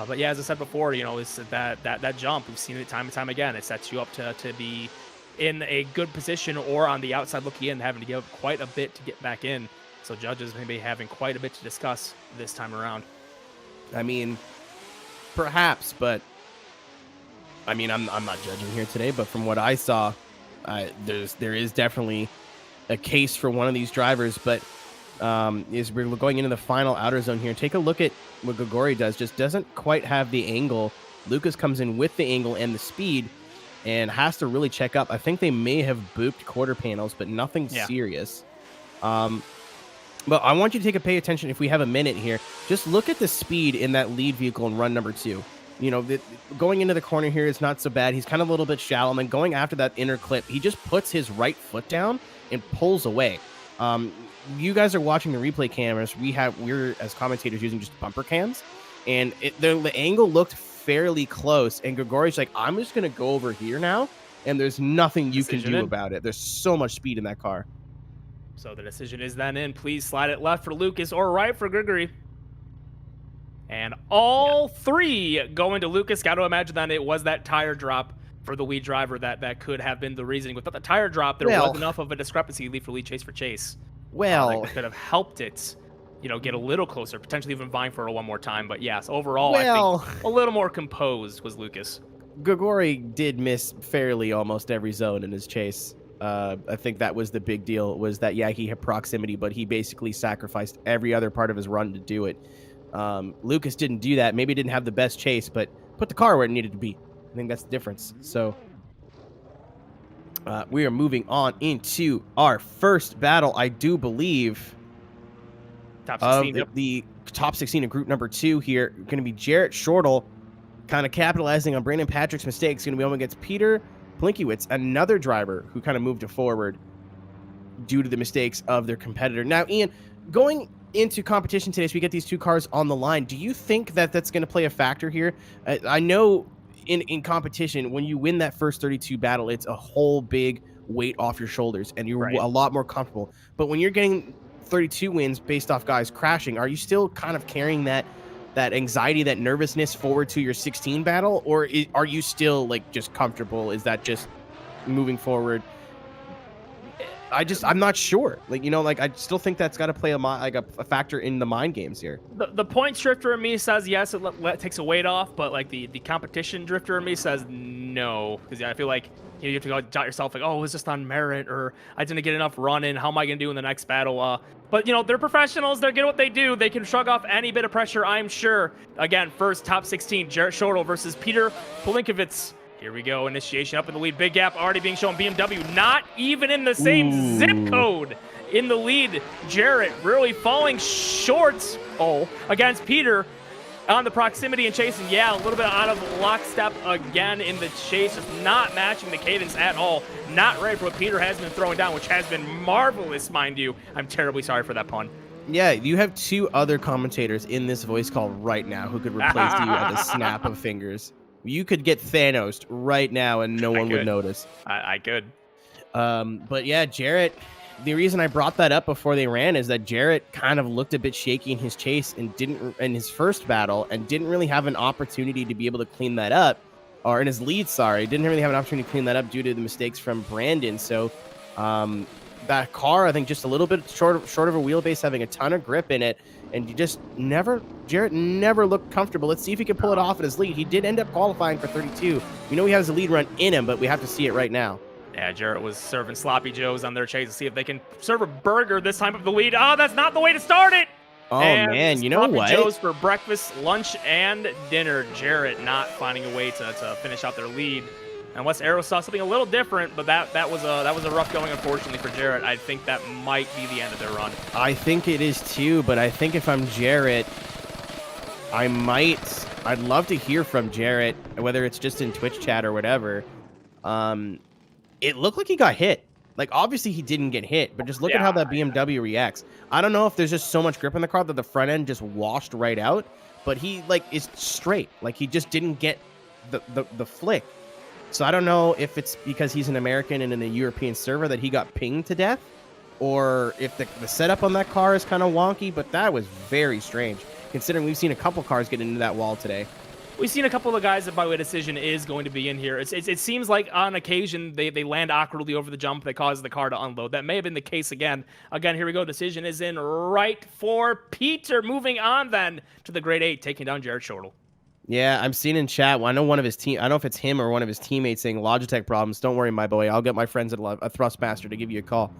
But yeah, as I said before, you know, it's that jump, we've seen it time and time again. It sets you up to be in a good position or on the outside looking in, having to give up quite a bit to get back in. So judges may be having quite a bit to discuss this time around. I mean, perhaps, but I mean, I'm not judging here today, but from what I saw, there is definitely a case for one of these drivers. But as we're going into the final outer zone here, take a look at what Grigori does. Just doesn't quite have the angle. Lucas comes in with the angle and the speed and has to really check up. I think they may have booped quarter panels, but nothing serious. But I want you to pay attention if we have a minute here. Just look at the speed in that lead vehicle in run number 2. You know, going into the corner here is not so bad. He's kind of a little bit shallow. And then going after that inner clip, he just puts his right foot down and pulls away. You guys are watching the replay cameras. We're as commentators using just bumper cams. And the angle looked fairly close. And Grigori's like, I'm just going to go over here now. And there's nothing you can do about it. There's so much speed in that car. So the decision is then in. Please slide it left for Lucas or right for Grigory. And all three go into Lucas. Got to imagine that it was that tire drop for the lead driver that could have been the reasoning. Without the tire drop, there was enough of a discrepancy lead for lead, chase for chase. Well, that could have helped it, you know, get a little closer, potentially even vying for it one more time. But yes, overall, I think a little more composed was Lucas. Grigori did miss fairly almost every zone in his chase. I think that was the big deal, was that, yeah, he had proximity, but he basically sacrificed every other part of his run to do it. Lucas didn't do that. Maybe didn't have the best chase, but put the car where it needed to be. I think that's the difference. So we are moving on into our first battle, I do believe, top 16, the top 16 of group number 2 here. Going to be Jarrett Shortle, kind of capitalizing on Brandon Patrick's mistakes. Going to be going against Peter Plinkiewicz, another driver who kind of moved it forward due to the mistakes of their competitor. Now, Ian, going into competition today, so we get these two cars on the line, do you think that that's going to play a factor here? I know in competition, when you win that first 32 battle, it's a whole big weight off your shoulders, and you're a lot more comfortable. But when you're getting 32 wins based off guys crashing, are you still kind of carrying that anxiety, that nervousness forward to your 16 battle, or are you still like just comfortable? Is that just moving forward? I'm not sure. Like, you know, like I still think that's got to play a factor in the mind games here. The points drifter in me says yes, it takes a weight off, but like the competition drifter in me says no, because I feel like you have to go doubt yourself, like, oh, it was just on merit, or I didn't get enough run in. How am I gonna do in the next battle? But you know, they're professionals. They're good at what they do. They can shrug off any bit of pressure, I'm sure. Again, first top 16, Jarrett Shortle versus Peter Plinkiewicz. Here we go. Initiation up in the lead. Big gap already being shown. BMW not even in the same zip code in the lead. Jarrett really falling short against Peter on the proximity and chasing. Yeah, a little bit out of lockstep again in the chase. Just not matching the cadence at all. Not ready for what Peter has been throwing down, which has been marvelous, mind you. I'm terribly sorry for that pun. Yeah, you have two other commentators in this voice call right now who could replace you at the snap of fingers. You could get Thanos right now and no one would notice. I could. But yeah, Jarrett, the reason I brought that up before they ran is that Jarrett kind of looked a bit shaky in his chase and in his first battle, and didn't really have an opportunity to be able to clean that up, or in his lead, didn't really have an opportunity to clean that up due to the mistakes from Brandon. So that car, I think, just a little bit short of a wheelbase, having a ton of grip in it. And Jarrett never looked comfortable. Let's see if he can pull it off at his lead. He did end up qualifying for 32. We know he has a lead run in him, but we have to see it right now. Yeah, Jarrett was serving sloppy joes on their chase to see if they can serve a burger this time of the lead. Oh, that's not the way to start it. Oh, and man, you know sloppy what? joes for breakfast, lunch, and dinner. Jarrett not finding a way to finish out their lead. And West Arrow saw something a little different, but that was a rough going, unfortunately, for Jarrett. I think that might be the end of their run. I think it is too, but I think if I'm Jarrett, I'd love to hear from Jarrett, whether it's just in Twitch chat or whatever. It looked like he got hit. Like, obviously he didn't get hit, but just look at how that BMW reacts. I don't know if there's just so much grip in the car that the front end just washed right out, but he, like, is straight. Like, he just didn't get the flick. So I don't know if it's because he's an American and in a European server that he got pinged to death, or if the setup on that car is kind of wonky, but that was very strange, considering we've seen a couple cars get into that wall today. We've seen a couple of guys that by way decision is going to be in here. It seems like on occasion they land awkwardly over the jump that causes the car to unload. That may have been the case again. Again, here we go. Decision is in right for Peter. Moving on then to the grade 8, taking down Jared Shortle. Yeah, I'm seeing in chat. I know one of his team. I don't know if it's him or one of his teammates saying Logitech problems. Don't worry, my boy. I'll get my friends at a Thrustmaster to give you a call.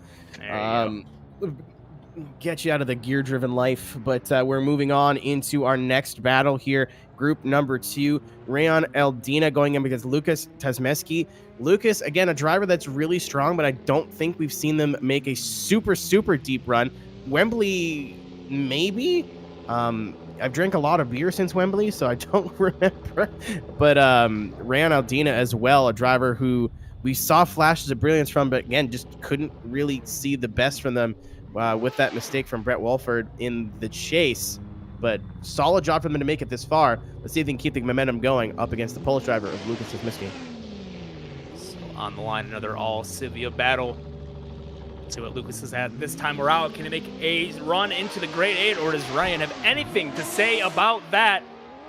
Get you out of the gear-driven life. But we're moving on into our next battle here. Group number 2, Rayon Eldina going in against Lucas Tasmeski. Lucas, again, a driver that's really strong, but I don't think we've seen them make a super, super deep run. Wembley, maybe? I've drank a lot of beer since Wembley, so I don't remember. But Rayon Eldina as well, a driver who we saw flashes of brilliance from, but again, just couldn't really see the best from them with that mistake from Brett Wolford in the chase. But solid job for them to make it this far. Let's see if they can keep the momentum going up against the Polish driver of Lucas Tasmeski. So on the line, another all-Civia battle. Let's see what Lucas has had this time around. Can he make a run into the grade 8, or does Ryan have anything to say about that?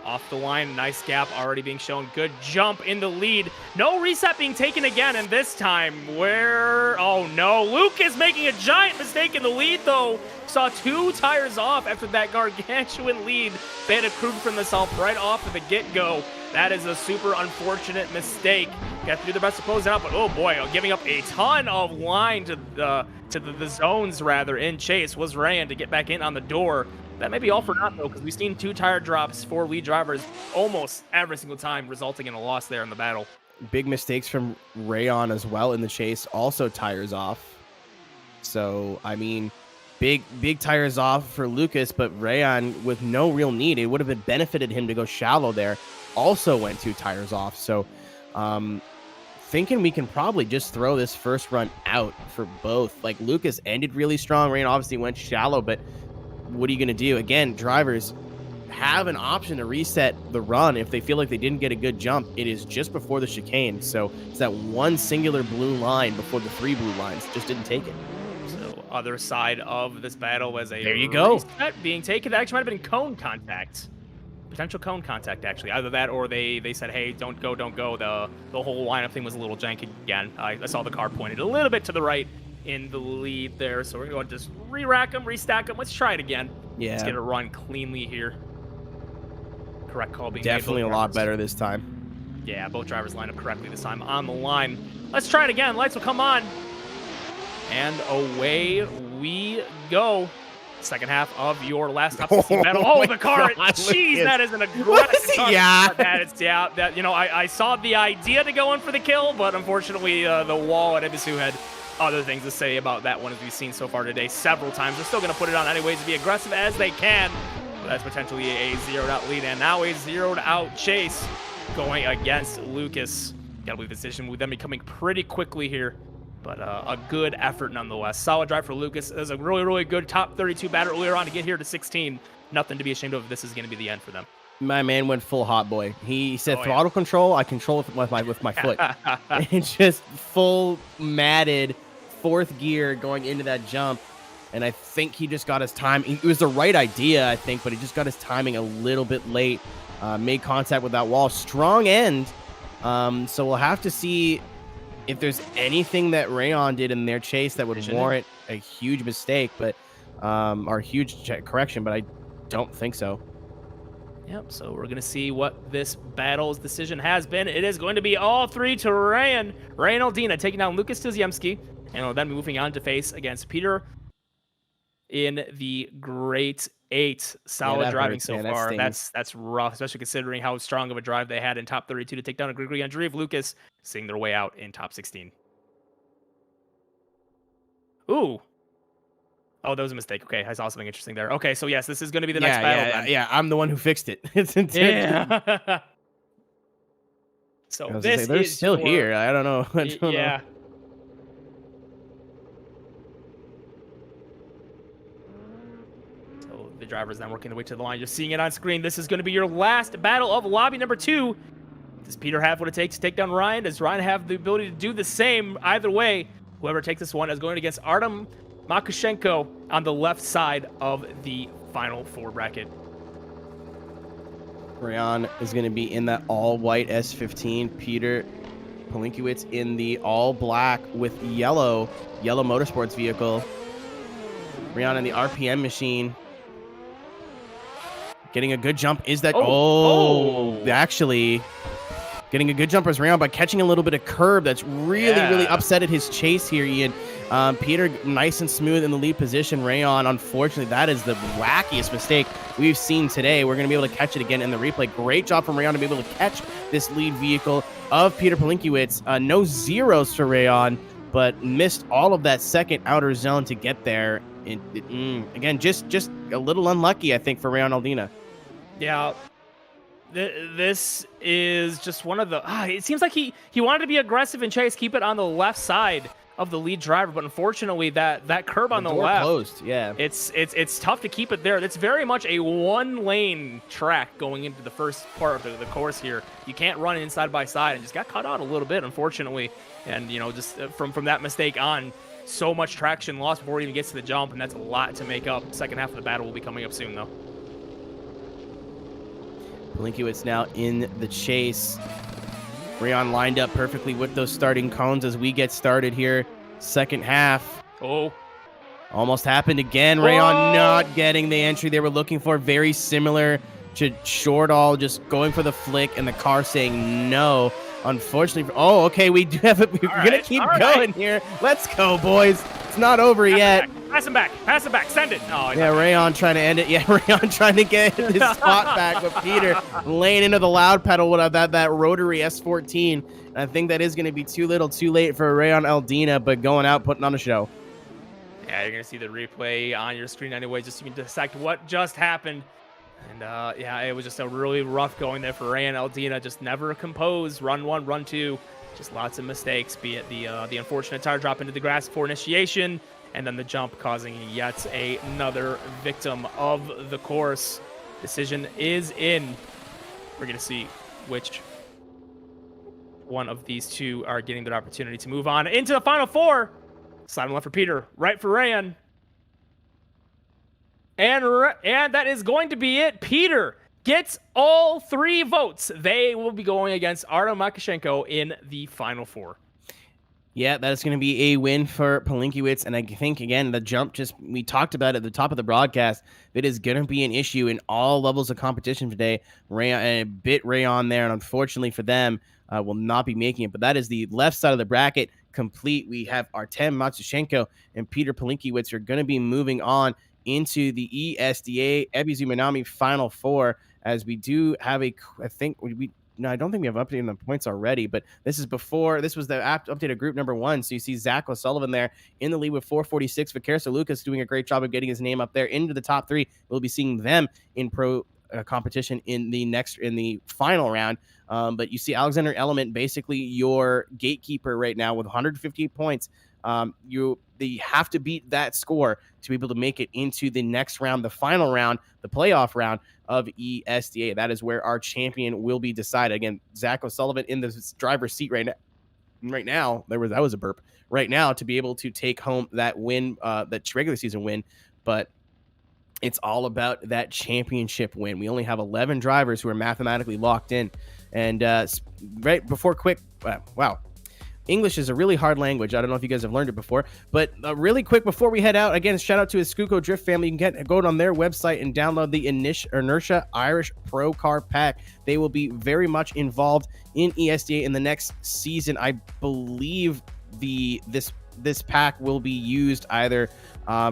Off the line, nice gap already being shown. Good jump in the lead. No reset being taken again, and this time oh no, Lucas making a giant mistake in the lead though. Saw 2 tires off after that gargantuan lead. They had accrued from this off right off of the get-go. That is a super unfortunate mistake. You have to do their best to close it out, but oh boy, giving up a ton of line to the zones rather in chase was Ryan to get back in on the door. That may be all for naught, though, because we've seen 2 tire drops for lead drivers almost every single time, resulting in a loss there in the battle. Big mistakes from Rayon as well in the chase, also tires off. So, I mean, big tires off for Lucas, but Rayon, with no real need, it would have benefited him to go shallow there, also went 2 tires off. So, thinking we can probably just throw this first run out for both. Like, Lucas ended really strong. Rayon obviously went shallow, but what are you going to do? Again, drivers have an option to reset the run if they feel like they didn't get a good jump. It is just before the chicane, so it's that one singular blue line before the 3 blue lines. Just didn't take it. So other side of this battle was a there you go reset being taken. That actually might have been cone contact. Potential cone contact, actually. Either that or they said, hey, don't go. The whole lineup thing was a little janky again. I saw the car pointed a little bit to the right in the lead there, so we're going to just re-rack them, restack them. Let's try it again. Yeah. Let's get it run cleanly here. Correct call being definitely made. A lot better this time. Yeah, both drivers lined up correctly this time on the line. Let's try it again. Lights will come on. And away we go. Second half of your last top 16 battle. Oh, the car! Jeez, that is an aggressive car. Yeah. That you know, I saw the idea to go in for the kill, but unfortunately, the wall at Ebisu had other things to say about that one, as we've seen so far today several times. They're still going to put it on anyways to be aggressive as they can. But that's potentially a zeroed-out lead, and now a zeroed-out chase going against Lucas. Gotta believe the decision with them becoming pretty quickly here. But a good effort nonetheless. Solid drive for Lucas. It was a really, really good top 32 batter earlier on to get here to 16. Nothing to be ashamed of. This is going to be the end for them. My man went full hot boy. He said throttle control. I control it with my foot. It's just full matted 4th gear going into that jump. And I think he just got his time. It was the right idea, I think, but he just got his timing a little bit late. Made contact with that wall. Strong end. So we'll have to see if there's anything that Rayon did in their chase that would warrant a huge mistake, but or huge correction, but I don't think so. Yep, so we're going to see what this battle's decision has been. It is going to be all 3 to Rayon. Rayon Eldina taking down Lucas Tuzemski, and will then moving on to face against Peter in the Great 8. Solid that driving hurts, so man. That far. stings. That's rough, especially considering how strong of a drive they had in top 32 to take down a Gregory Andreev. Lucas seeing their way out in top 16. Ooh. Oh, that was a mistake. Okay, I saw something interesting there. Okay, so yes, this is going to be the next battle then. Yeah, I'm the one who fixed it. It's Yeah. So I was gonna this say, they're is still your- here. I don't know. I don't know. Yeah. So the driver's now working their way to the line. You're seeing it on screen. This is going to be your last battle of lobby number 2. Does Peter have what it takes to take down Ryan? Does Ryan have the ability to do the same? Either way, whoever takes this one is going against Artem Makushenko on the left side of the final 4 bracket. Rayon is going to be in that all-white S15. Peter Palinkiewicz in the all-black with yellow motorsports vehicle. Rayon in the RPM machine. Getting a good jump. Is that... Actually... Getting a good jump as Rayon by catching a little bit of curb. That's really upsetted his chase here, Ian. Peter nice and smooth in the lead position. Rayon, unfortunately, that is the wackiest mistake we've seen today. We're going to be able to catch it again in the replay. Great job from Rayon to be able to catch this lead vehicle of Peter Palinkiewicz. No zeros for Rayon, but missed all of that second outer zone to get there. Again, just a little unlucky, I think, for Rayon Aldina. Yeah. This is just one of the... it seems like he wanted to be aggressive and chase, keep it on the left side of the lead driver, but unfortunately that curb on the door left closed. Yeah, it's tough to keep it there. It's very much a 1-lane track going into the first part of the course here. You can't run in side by side, and just got cut out a little bit, unfortunately. And just from that mistake on, so much traction lost before he even gets to the jump, and that's a lot to make up. Second half of the battle will be coming up soon, though. Palinkiewicz now in the chase. Rayon lined up perfectly with those starting cones as we get started here. Second half. Oh. Almost happened again. Rayon not getting the entry they were looking for. Very similar to Shortall, just going for the flick and the car saying no. Unfortunately. Oh, okay. We do have it. We're going to keep going here. Let's go, boys. It's not over yet. Pass him back. Pass him back. Send it. Oh, yeah, Rayon trying to end it. Yeah, Rayon trying to get his spot back with Peter laying into the loud pedal with that rotary S14. I think that is going to be too little too late for Rayon Aldina, but going out, putting on a show. Yeah, you're going to see the replay on your screen anyway, just so you can dissect what just happened. And, yeah, it was just a really rough going there for Rayon Aldina. Just never composed. Run 1, run 2. Just lots of mistakes, be it the unfortunate tire drop into the grass for initiation, and then the jump causing yet another victim of the course. Decision is in. We're going to see which one of these two are getting that opportunity to move on into the final 4. Slide left for Peter, right for Rayon. And that is going to be it. Peter gets all 3 votes. They will be going against Artem Makushenko in the final 4. Yeah, that is going to be a win for Palinkiewicz. And I think, again, the jump, we talked about at the top of the broadcast, it is going to be an issue in all levels of competition today. Rayon there, and unfortunately for them, will not be making it. But that is the left side of the bracket complete. We have Artem Makushenko and Peter Palinkiewicz are going to be moving on into the ESDA Ebisu Minami Final 4, as we do have I don't think we have updated the points already, but this was the updated group number 1. So you see Zach O'Sullivan there in the lead with 446. Vicarso Lucas doing a great job of getting his name up there into the top 3. We'll be seeing them in pro competition in the final round. But you see Alexander Element, basically your gatekeeper right now with 158 points. They have to beat that score to be able to make it into the next round, the final round, the playoff round of ESDA. That is where our champion will be decided. Again, Zach O'Sullivan in the driver's seat right now. That was a burp. Right now to be able to take home that win, that regular season win, but it's all about that championship win. We only have 11 drivers who are mathematically locked in. And right before wow. English is a really hard language. I don't know if you guys have learned it before, but really quick before we head out, again, shout out to his Skuko Drift family. You can go on their website and download the Inertia Irish Pro Car Pack. They will be very much involved in ESDA in the next season. I believe this this pack will be used either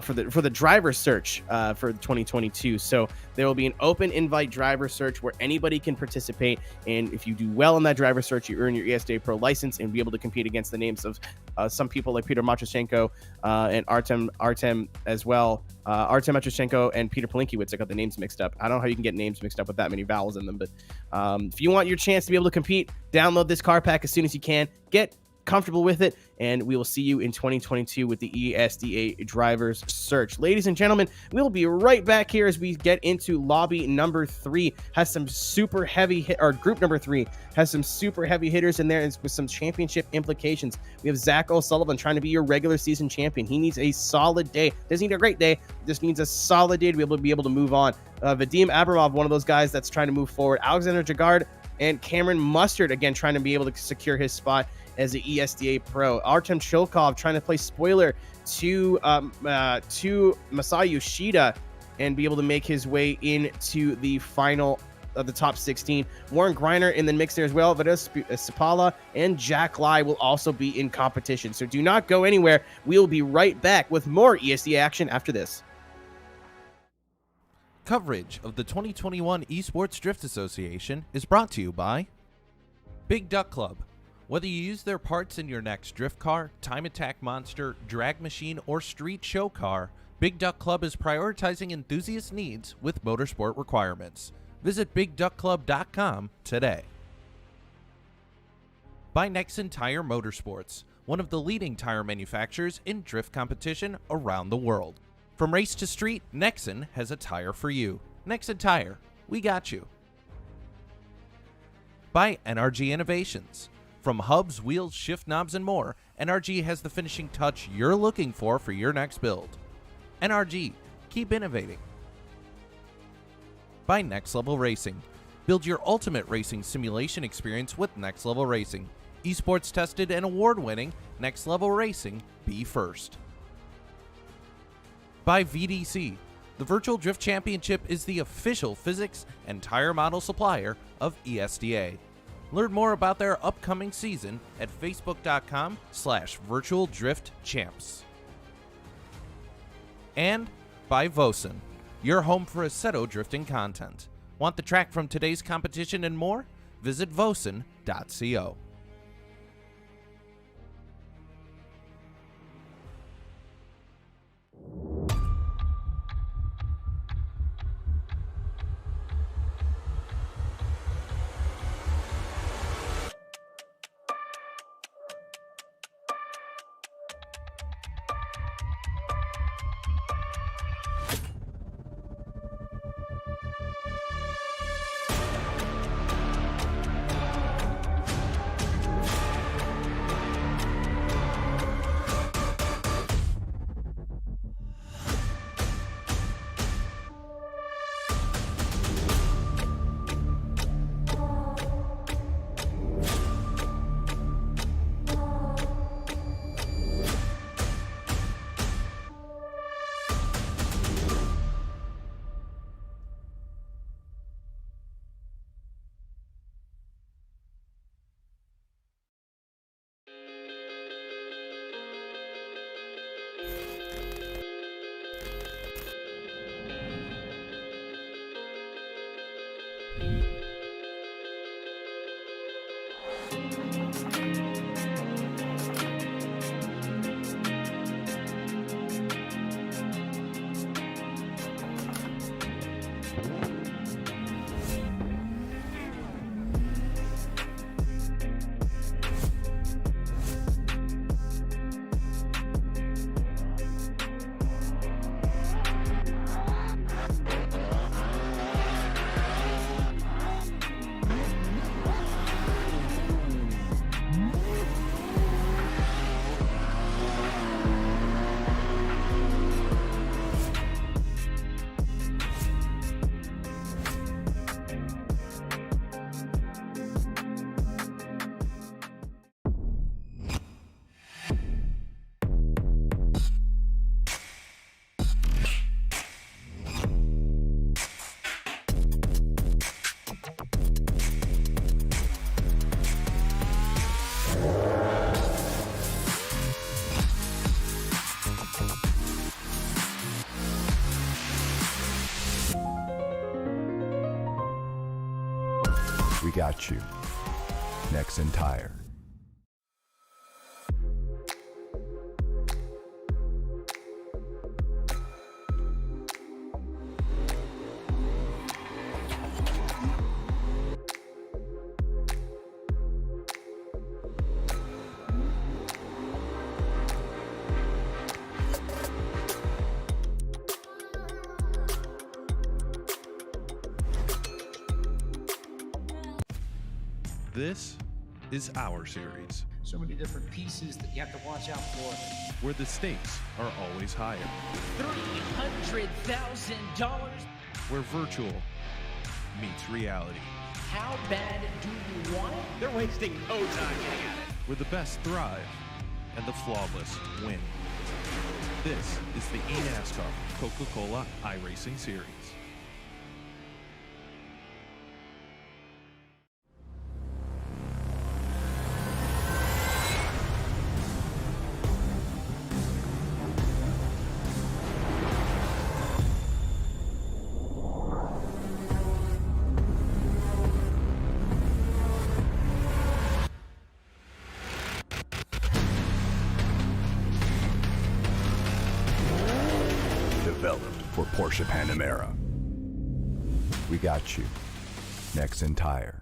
for the driver search for 2022. So there will be an open invite driver search where anybody can participate, and if you do well in that driver search, you earn your ESDA Pro license and be able to compete against the names of some people like Peter Matroshenko and Artem as well. Artem Matroshenko and Peter Palinkiewicz. I got the names mixed up. I don't know how you can get names mixed up with that many vowels in them, but if you want your chance to be able to compete, download this car pack as soon as you can. Get comfortable with it, and we will see you in 2022 with the ESDA drivers search. Ladies and gentlemen, we'll be right back here as we get into lobby number 3. Has some super heavy hit, or group number 3 has some super heavy hitters in there with some championship implications. We have Zach O'Sullivan trying to be your regular season champion. He needs a solid day. Doesn't need a great day, just needs a solid day to be able to move on. Vadim Abramov, one of those guys that's trying to move forward. Alexander Jagard and Cameron Mustard, again, trying to be able to secure his spot as the ESDA Pro. Artem Chilkov trying to play spoiler to Masai Yoshida and be able to make his way into the final of the top 16. Warren Greiner in the mix there as well. Vadas Sipala and Jack Lai will also be in competition. So do not go anywhere. We'll be right back with more ESDA action after this. Coverage of the 2021 Esports Drift Association is brought to you by Big Duck Club. Whether you use their parts in your next drift car, time attack monster, drag machine, or street show car, Big Duck Club is prioritizing enthusiast needs with motorsport requirements. Visit BigDuckClub.com today. By Nexen Tire Motorsports, one of the leading tire manufacturers in drift competition around the world. From race to street, Nexen has a tire for you. Nexen Tire, we got you. By NRG Innovations. From hubs, wheels, shift knobs, and more, NRG has the finishing touch you're looking for your next build. NRG, keep innovating. By Next Level Racing. Build your ultimate racing simulation experience with Next Level Racing. Esports tested and award-winning, Next Level Racing, be first. By VDC. The Virtual Drift Championship is the official physics and tire model supplier of ESDA. Learn more about their upcoming season at facebook.com/virtualdriftchamps. And by Vosan, your home for Assetto drifting content. Want the track from today's competition and more? Visit vosan.co. We got you. Nexen Tire. This is our series, So many different pieces that you have to watch out for. where the stakes are always higher, $300,000. where virtual meets reality, How bad do you want it? They're wasting no time getting at it. where the best thrive and the flawless win. This is the eNASCAR Coca-Cola iRacing Series. Developed for Porsche Panamera. We got you. Nexen Tire.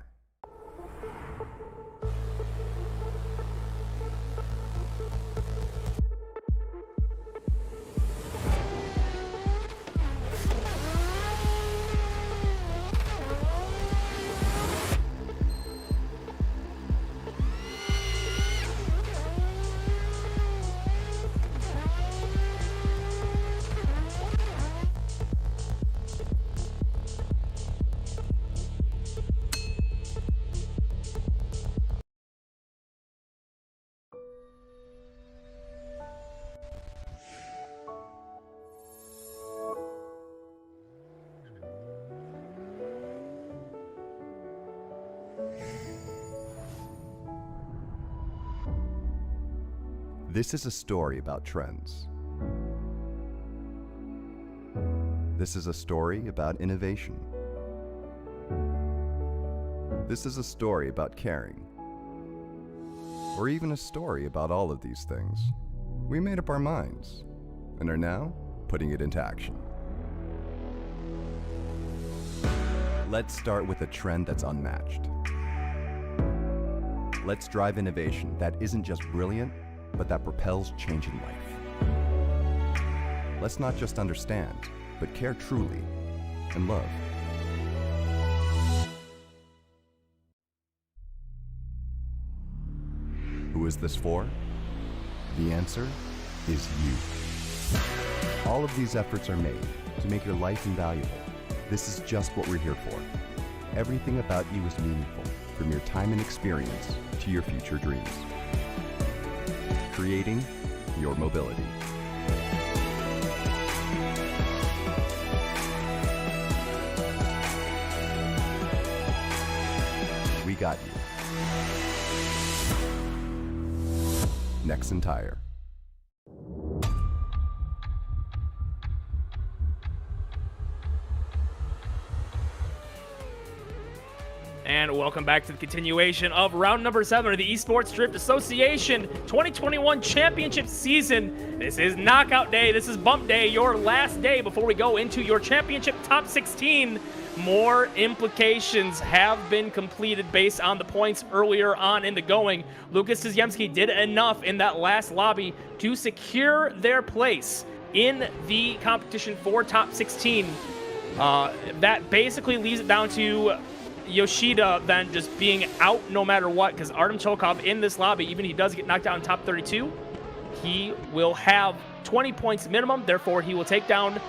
This is a story about trends. This is a story about innovation. This is a story about caring. Or even a story about all of these things. We made up our minds and are now putting it into action. Let's start with a trend that's unmatched. Let's drive innovation that isn't just brilliant, but that propels change in life. Let's not just understand, but care truly and love. Who is this for? The answer is you. All of these efforts are made to make your life invaluable. This is just what we're here for. Everything about you is meaningful, from your time and experience to your future dreams. Creating your mobility. We got you. Nexen Tire. And welcome back to the continuation of round number 7 of the Esports Drift Association 2021 Championship season. This is knockout day. This is bump day, your last day before we go into your championship top 16. More implications have been completed based on the points earlier on in the going. Lucas Tziemski did enough in that last lobby to secure their place in the competition for top 16. That basically leaves it down to Yoshida then just being out no matter what, because Artem Chokov in this lobby, even if he does get knocked out in top 32, he will have 20 points minimum. Therefore, he will take down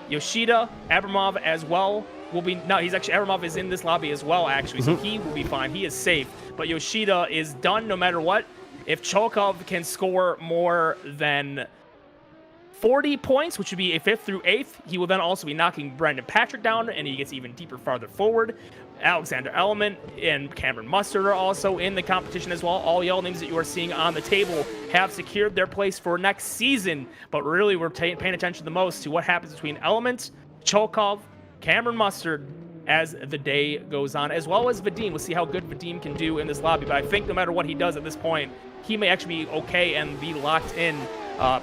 Yoshida. Abramov as well will be, no, he's actually, Abramov is in this lobby as well, actually, so he will be fine. He is safe, but Yoshida is done no matter what. If Chokov can score more than 40 points, which would be a 5th through 8th, he will then also be knocking Brandon Patrick down, and he gets even deeper farther forward. Alexander Element and Cameron Mustard are also in the competition as well. All yellow names that you are seeing on the table have secured their place for next season, but really we're paying attention the most to what happens between Element, Chokov, Cameron Mustard, as the day goes on, as well as Vadim. We'll see how good Vadim can do in this lobby, but I think no matter what he does at this point, he may actually be okay and be locked in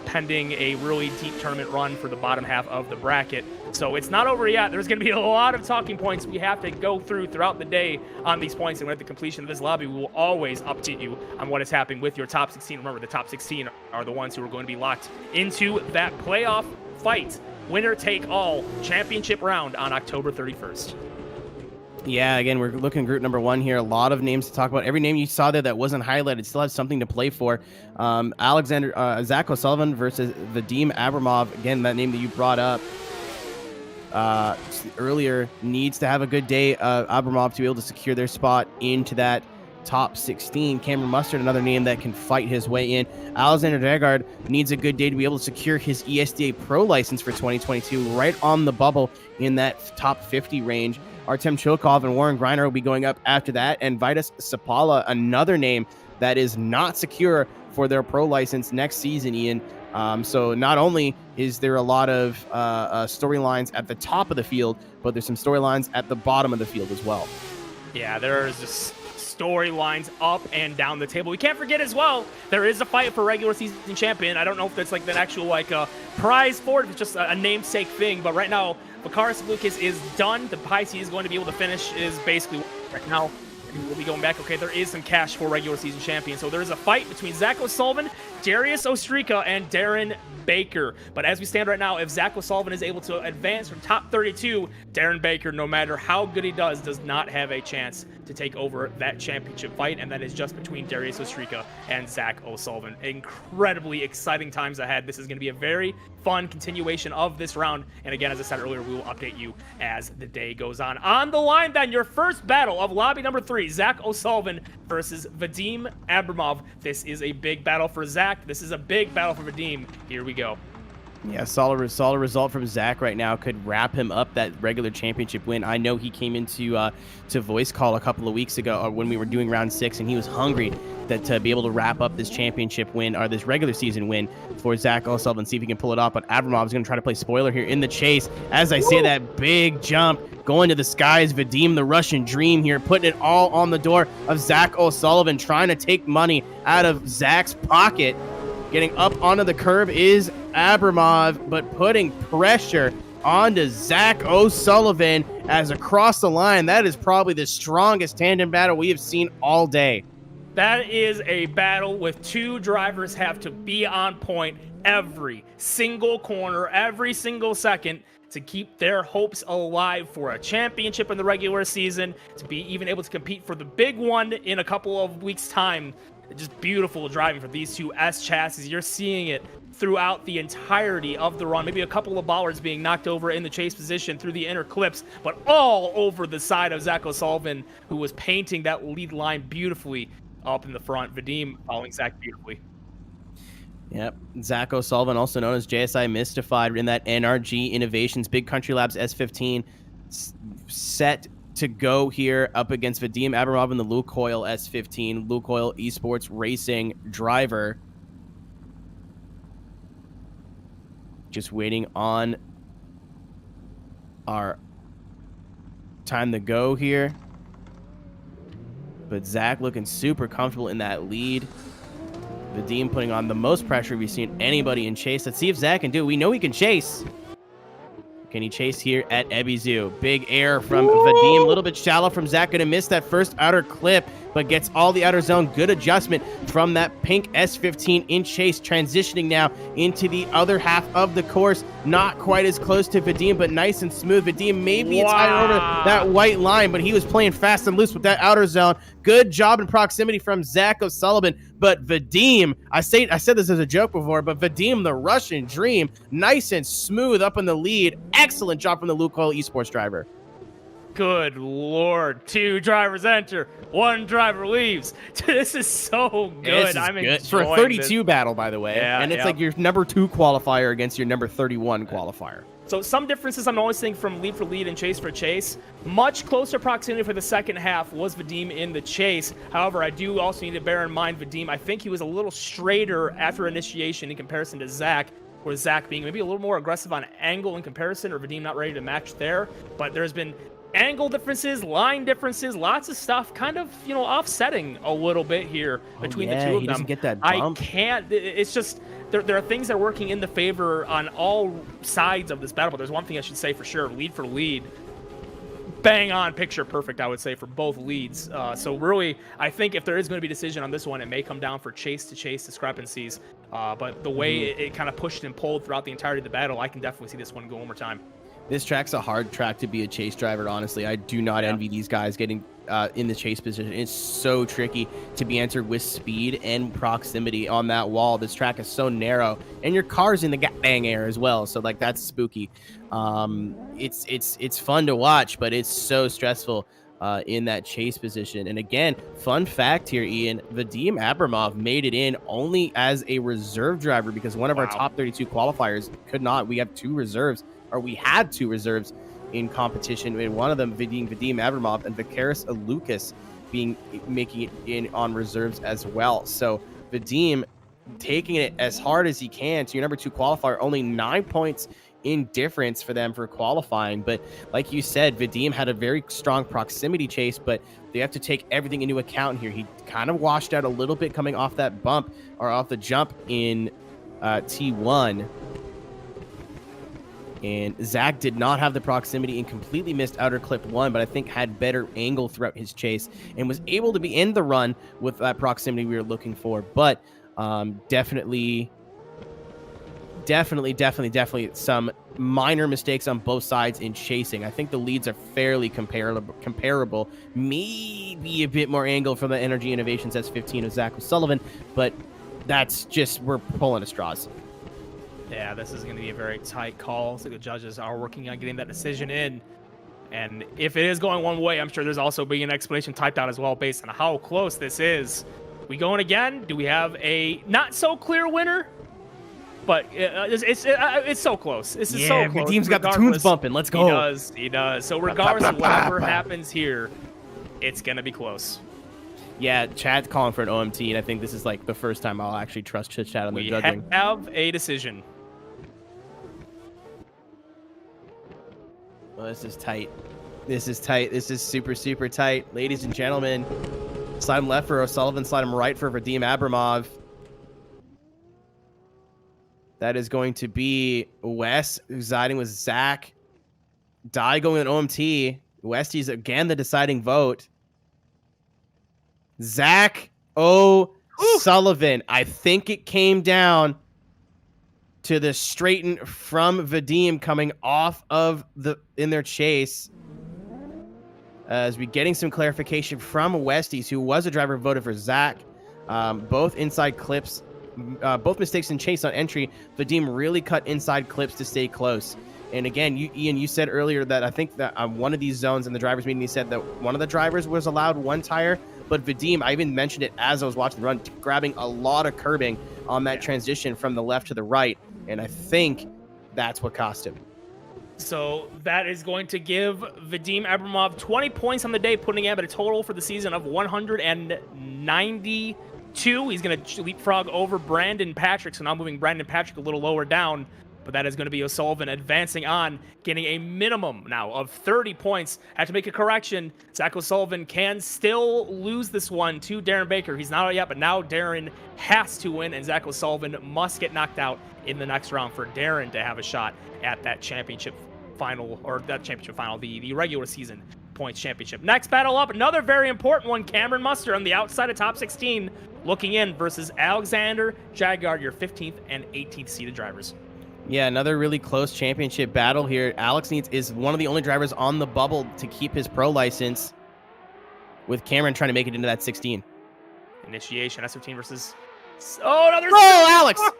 pending a really deep tournament run for the bottom half of the bracket. So it's not over yet. There's going to be a lot of talking points we have to go through throughout the day on these points, and at the completion of this lobby, we will always update you on what is happening with your top 16. Remember, the top 16 are the ones who are going to be locked into that playoff fight, winner take all championship round on October 31st. Yeah, again, we're looking at group number 1 here. A lot of names to talk about. Every name you saw there that wasn't highlighted still has something to play for. Zach O'Sullivan versus Vadim Abramov. Again, that name that you brought up earlier needs to have a good day. Abramov to be able to secure their spot into that top 16. Cameron Mustard, another name that can fight his way in. Alexander Degard needs a good day to be able to secure his ESDA Pro license for 2022, right on the bubble in that top 50 range. Artem Chilkov and Warren Griner will be going up after that. And Vitus Sapala, another name that is not secure for their pro license next season, Ian. So not only is there a lot of storylines at the top of the field, but there's some storylines at the bottom of the field as well. Yeah, there's just storylines up and down the table. We can't forget as well, there is a fight for regular season champion. I don't know if that's like an actual prize for it, if it's just a namesake thing, but right now, Vakaris Lucas is done. The prize he is going to be able to finish is basically right now. We'll be going back. Okay, there is some cash for regular season champion. So there is a fight between Zach O'Sullivan, Darius Ostrika, and Darren Baker. But as we stand right now, if Zach O'Sullivan is able to advance from top 32, Darren Baker, no matter how good he does not have a chance to take over that championship fight. And that is just between Darius Ostrika and Zach O'Sullivan. Incredibly exciting times ahead. This is going to be a very fun continuation of this round. And again, as I said earlier, we will update you as the day goes on. On the line then, your first battle of lobby number 3, Zach O'Sullivan versus Vadim Abramov. This is a big battle for Zach. This is a big battle for Vadim. Here we go. Yeah, solid result from Zach right now could wrap him up that regular championship win. I know he came into to voice call a couple of weeks ago when we were doing round 6, and he was hungry to be able to wrap up this championship win, or this regular season win for Zach O'Sullivan, see if he can pull it off. But Abramov is going to try to play spoiler here in the chase. As I say that big jump going to the skies, Vadim the Russian Dream here, putting it all on the door of Zach O'Sullivan, trying to take money out of Zach's pocket. Getting up onto the curb is Abramov, but putting pressure onto Zach O'Sullivan as across the line. That is probably the strongest tandem battle we have seen all day. That is a battle with two drivers have to be on point every single corner, every single second to keep their hopes alive for a championship in the regular season, to be even able to compete for the big one in a couple of weeks' time. Just beautiful driving for these two S chassis. You're seeing it throughout the entirety of the run. Maybe a couple of bollards being knocked over in the chase position through the inner clips, but all over the side of Zach O'Sullivan, who was painting that lead line beautifully up in the front. Vadim following Zach beautifully. Yep, Zach O'Sullivan, also known as JSI Mystified, in that NRG Innovations Big Country Labs S15, set to go here up against Vadim Abramov in the Lukoil S15, Lukoil Esports Racing driver. Just waiting on our time to go here. But Zach looking super comfortable in that lead. Vadim putting on the most pressure we've seen anybody in chase. Let's see if Zach can do it. We know he can chase. Can he chase here at Ebisu? Big air from Vadim. A little bit shallow from Zach. Going to miss that first outer clip, but gets all the outer zone. Good adjustment from that pink S15 in chase. Transitioning now into the other half of the course. Not quite as close to Vadim, but nice and smooth. Vadim maybe it's higher over that white line, but he was playing fast and loose with that outer zone. Good job in proximity from Zach O'Sullivan. But Vadim, I said this as a joke before, but Vadim, the Russian Dream, nice and smooth up in the lead. Excellent job from the Lukoil Esports driver. Good Lord. Two drivers enter. One driver leaves. This is so good. This is good. For a 32 battle, by the way. Yeah, and it's like your number 2 qualifier against your number 31 qualifier. So some differences I'm always thinking from lead for lead and chase for chase. Much closer proximity for the second half was Vadim in the chase. However, I do also need to bear in mind Vadim. I think he was a little straighter after initiation in comparison to Zach, where Zach being maybe a little more aggressive on angle in comparison, or Vadim not ready to match there. But there's been angle differences, line differences, lots of stuff kind of, offsetting a little bit here between the two of he them. doesn't get that I bump. can't, it's just, there are things that are working in the favor on all sides of this battle, but there's one thing I should say for sure, lead for lead. Bang on, picture perfect, I would say, for both leads. So really, I think if there is going to be a decision on this one, it may come down for chase-to-chase discrepancies. But the way it kind of pushed and pulled throughout the entirety of the battle, I can definitely see this one go one more time. This track's a hard track to be a chase driver, honestly. I do not envy these guys getting in the chase position. It's so tricky to be entered with speed and proximity on that wall. This track is so narrow, and your car's in the bang air as well, so like that's spooky. It's fun to watch, but it's so stressful in that chase position. And again, fun fact here, Ian, Vadim Abramov made it in only as a reserve driver because one of our top 32 qualifiers could not. We have two reserves. Or we had two reserves in competition, and one of them Vadim Abramov and Vicaris Alukas making it in on reserves as well. So Vadim taking it as hard as he can to your number 2 qualifier, only 9 points in difference for them for qualifying. But like you said, Vadim had a very strong proximity chase, but they have to take everything into account here. He kind of washed out a little bit coming off that bump or off the jump in T1. And Zach did not have the proximity and completely missed outer clip 1, but I think had better angle throughout his chase and was able to be in the run with that proximity we were looking for. But definitely some minor mistakes on both sides in chasing. I think the leads are fairly comparable. Maybe a bit more angle from the Energy Innovations S15 of Zach O'Sullivan, but that's just, we're pulling at straws. Yeah, this is going to be a very tight call. So the judges are working on getting that decision in. And if it is going one way, I'm sure there's also being an explanation typed out as well based on how close this is. We going again? Do we have a not so clear winner? But it's so close. This is so close. Vadim's got the tunes bumping. Let's go. He does. So regardless of whatever happens here, it's going to be close. Yeah, Chad's calling for an OMT, and I think this is like the first time I'll actually trust Chad on the judging. We have a decision. Well, this is tight. This is tight. This is super, super tight. Ladies and gentlemen, slide him left for O'Sullivan, slide him right for Vadim Abramov. That is going to be Wes, who's siding with Zach. Die going with OMT. Westie's again the deciding vote. Zach O'Sullivan. I think it came down to the straighten from Vadim coming off of in their chase. As we getting some clarification from Westies, who was a driver voted for Zach. Both inside clips, both mistakes in chase on entry. Vadim really cut inside clips to stay close. And again, Ian, you said earlier that I think that on one of these zones in the drivers meeting, you said that one of the drivers was allowed one tire. But Vadim, I even mentioned it as I was watching the run, grabbing a lot of curbing on that transition from the left to the right. And I think that's what cost him. So that is going to give Vadim Abramov 20 points on the day, putting him at a total for the season of 192. He's going to leapfrog over Brandon Patrick. So now moving Brandon Patrick a little lower down. But that is going to be O'Sullivan advancing on, getting a minimum now of 30 points. Have to make a correction. Zach O'Sullivan can still lose this one to Darren Baker. He's not out yet, but now Darren has to win, and Zach O'Sullivan must get knocked out in the next round for Darren to have a shot at that championship final, the regular season points championship. Next battle up, another very important one. Cameron Muster on the outside of top 16, looking in versus Alexander Jaguar, your 15th and 18th seeded drivers. Yeah, another really close championship battle here. Alex is one of the only drivers on the bubble to keep his pro license, with Cameron trying to make it into that 16. Initiation, S15 versus... Oh, no, there's... Alex! Alex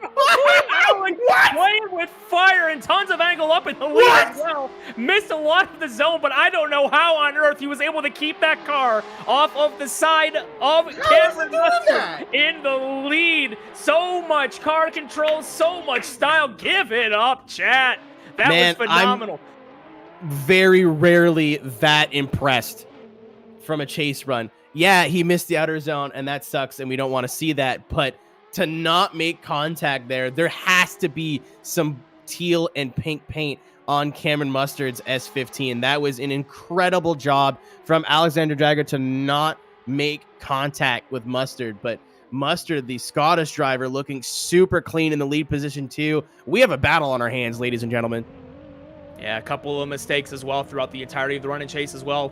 playing with fire and tons of angle up in the lead as well. Missed a lot of the zone, but I don't know how on earth he was able to keep that car off of the side of Cameron Muster in the lead. So much car control, so much style. Give it up, chat. That was phenomenal. I'm very rarely that impressed from a chase run. Yeah, he missed the outer zone, and that sucks, and we don't want to see that, but to not make contact there has to be some teal and pink paint on Cameron Mustard's S15. That was an incredible job from Alexander Jagger to not make contact with Mustard, but Mustard, the Scottish driver, looking super clean in the lead position too. We have a battle on our hands, ladies and gentlemen. Yeah, a couple of mistakes as well throughout the entirety of the run and chase as well.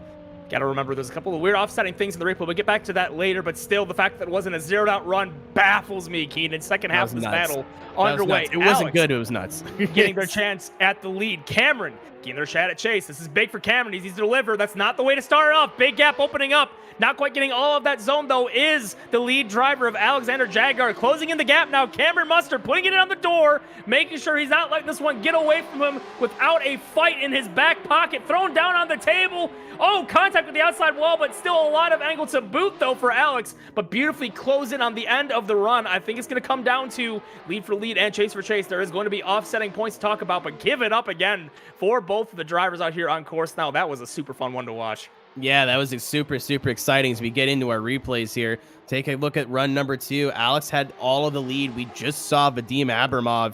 Got to remember there's a couple of weird offsetting things in the replay. We'll get back to that later, but still the fact that it wasn't a zeroed out run baffles me, Keenan. Second half of this battle underway. It wasn't good. It was nuts. Getting their chance at the lead. Cameron getting their shot at chase. This is big for Cameron. He's easy to deliver. That's not the way to start off. Big gap opening up. Not quite getting all of that zone, though, is the lead driver of Alexander Jagger. Closing in the gap now. Cameron Mustard putting it on the door, making sure he's not letting this one get away from him without a fight in his back pocket. Thrown down on the table. Oh, contact with the outside wall, but still a lot of angle to boot, though, for Alex. But beautifully close in on the end of the run. I think it's going to come down to lead for lead and chase for chase. There is going to be offsetting points to talk about, but give it up again for both of the drivers out here on course now. That was a super fun one to watch. Yeah, that was super exciting as we get into our replays here. Take a look at run number 2. Alex had all of the lead. We just saw Vadim Abramov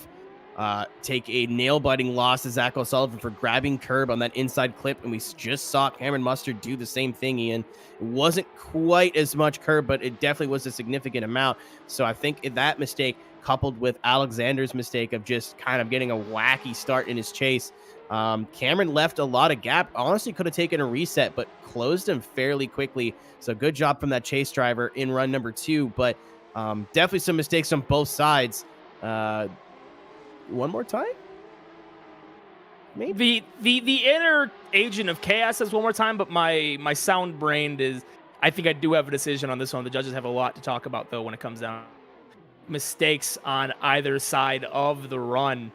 take a nail-biting loss to Zach O'Sullivan for grabbing curb on that inside clip, and we just saw Cameron Mustard do the same thing, Ian. It wasn't quite as much curb, but it definitely was a significant amount. So I think that mistake, coupled with Alexander's mistake of just kind of getting a wacky start in his chase, Cameron left a lot of gap. Honestly, could have taken a reset, but closed him fairly quickly. So good job from that chase driver in run number 2, but definitely some mistakes on both sides. One more time? Maybe. The inner agent of chaos says one more time, but my sound brain is, I think I do have a decision on this one. The judges have a lot to talk about, though, when it comes down mistakes on either side of the run.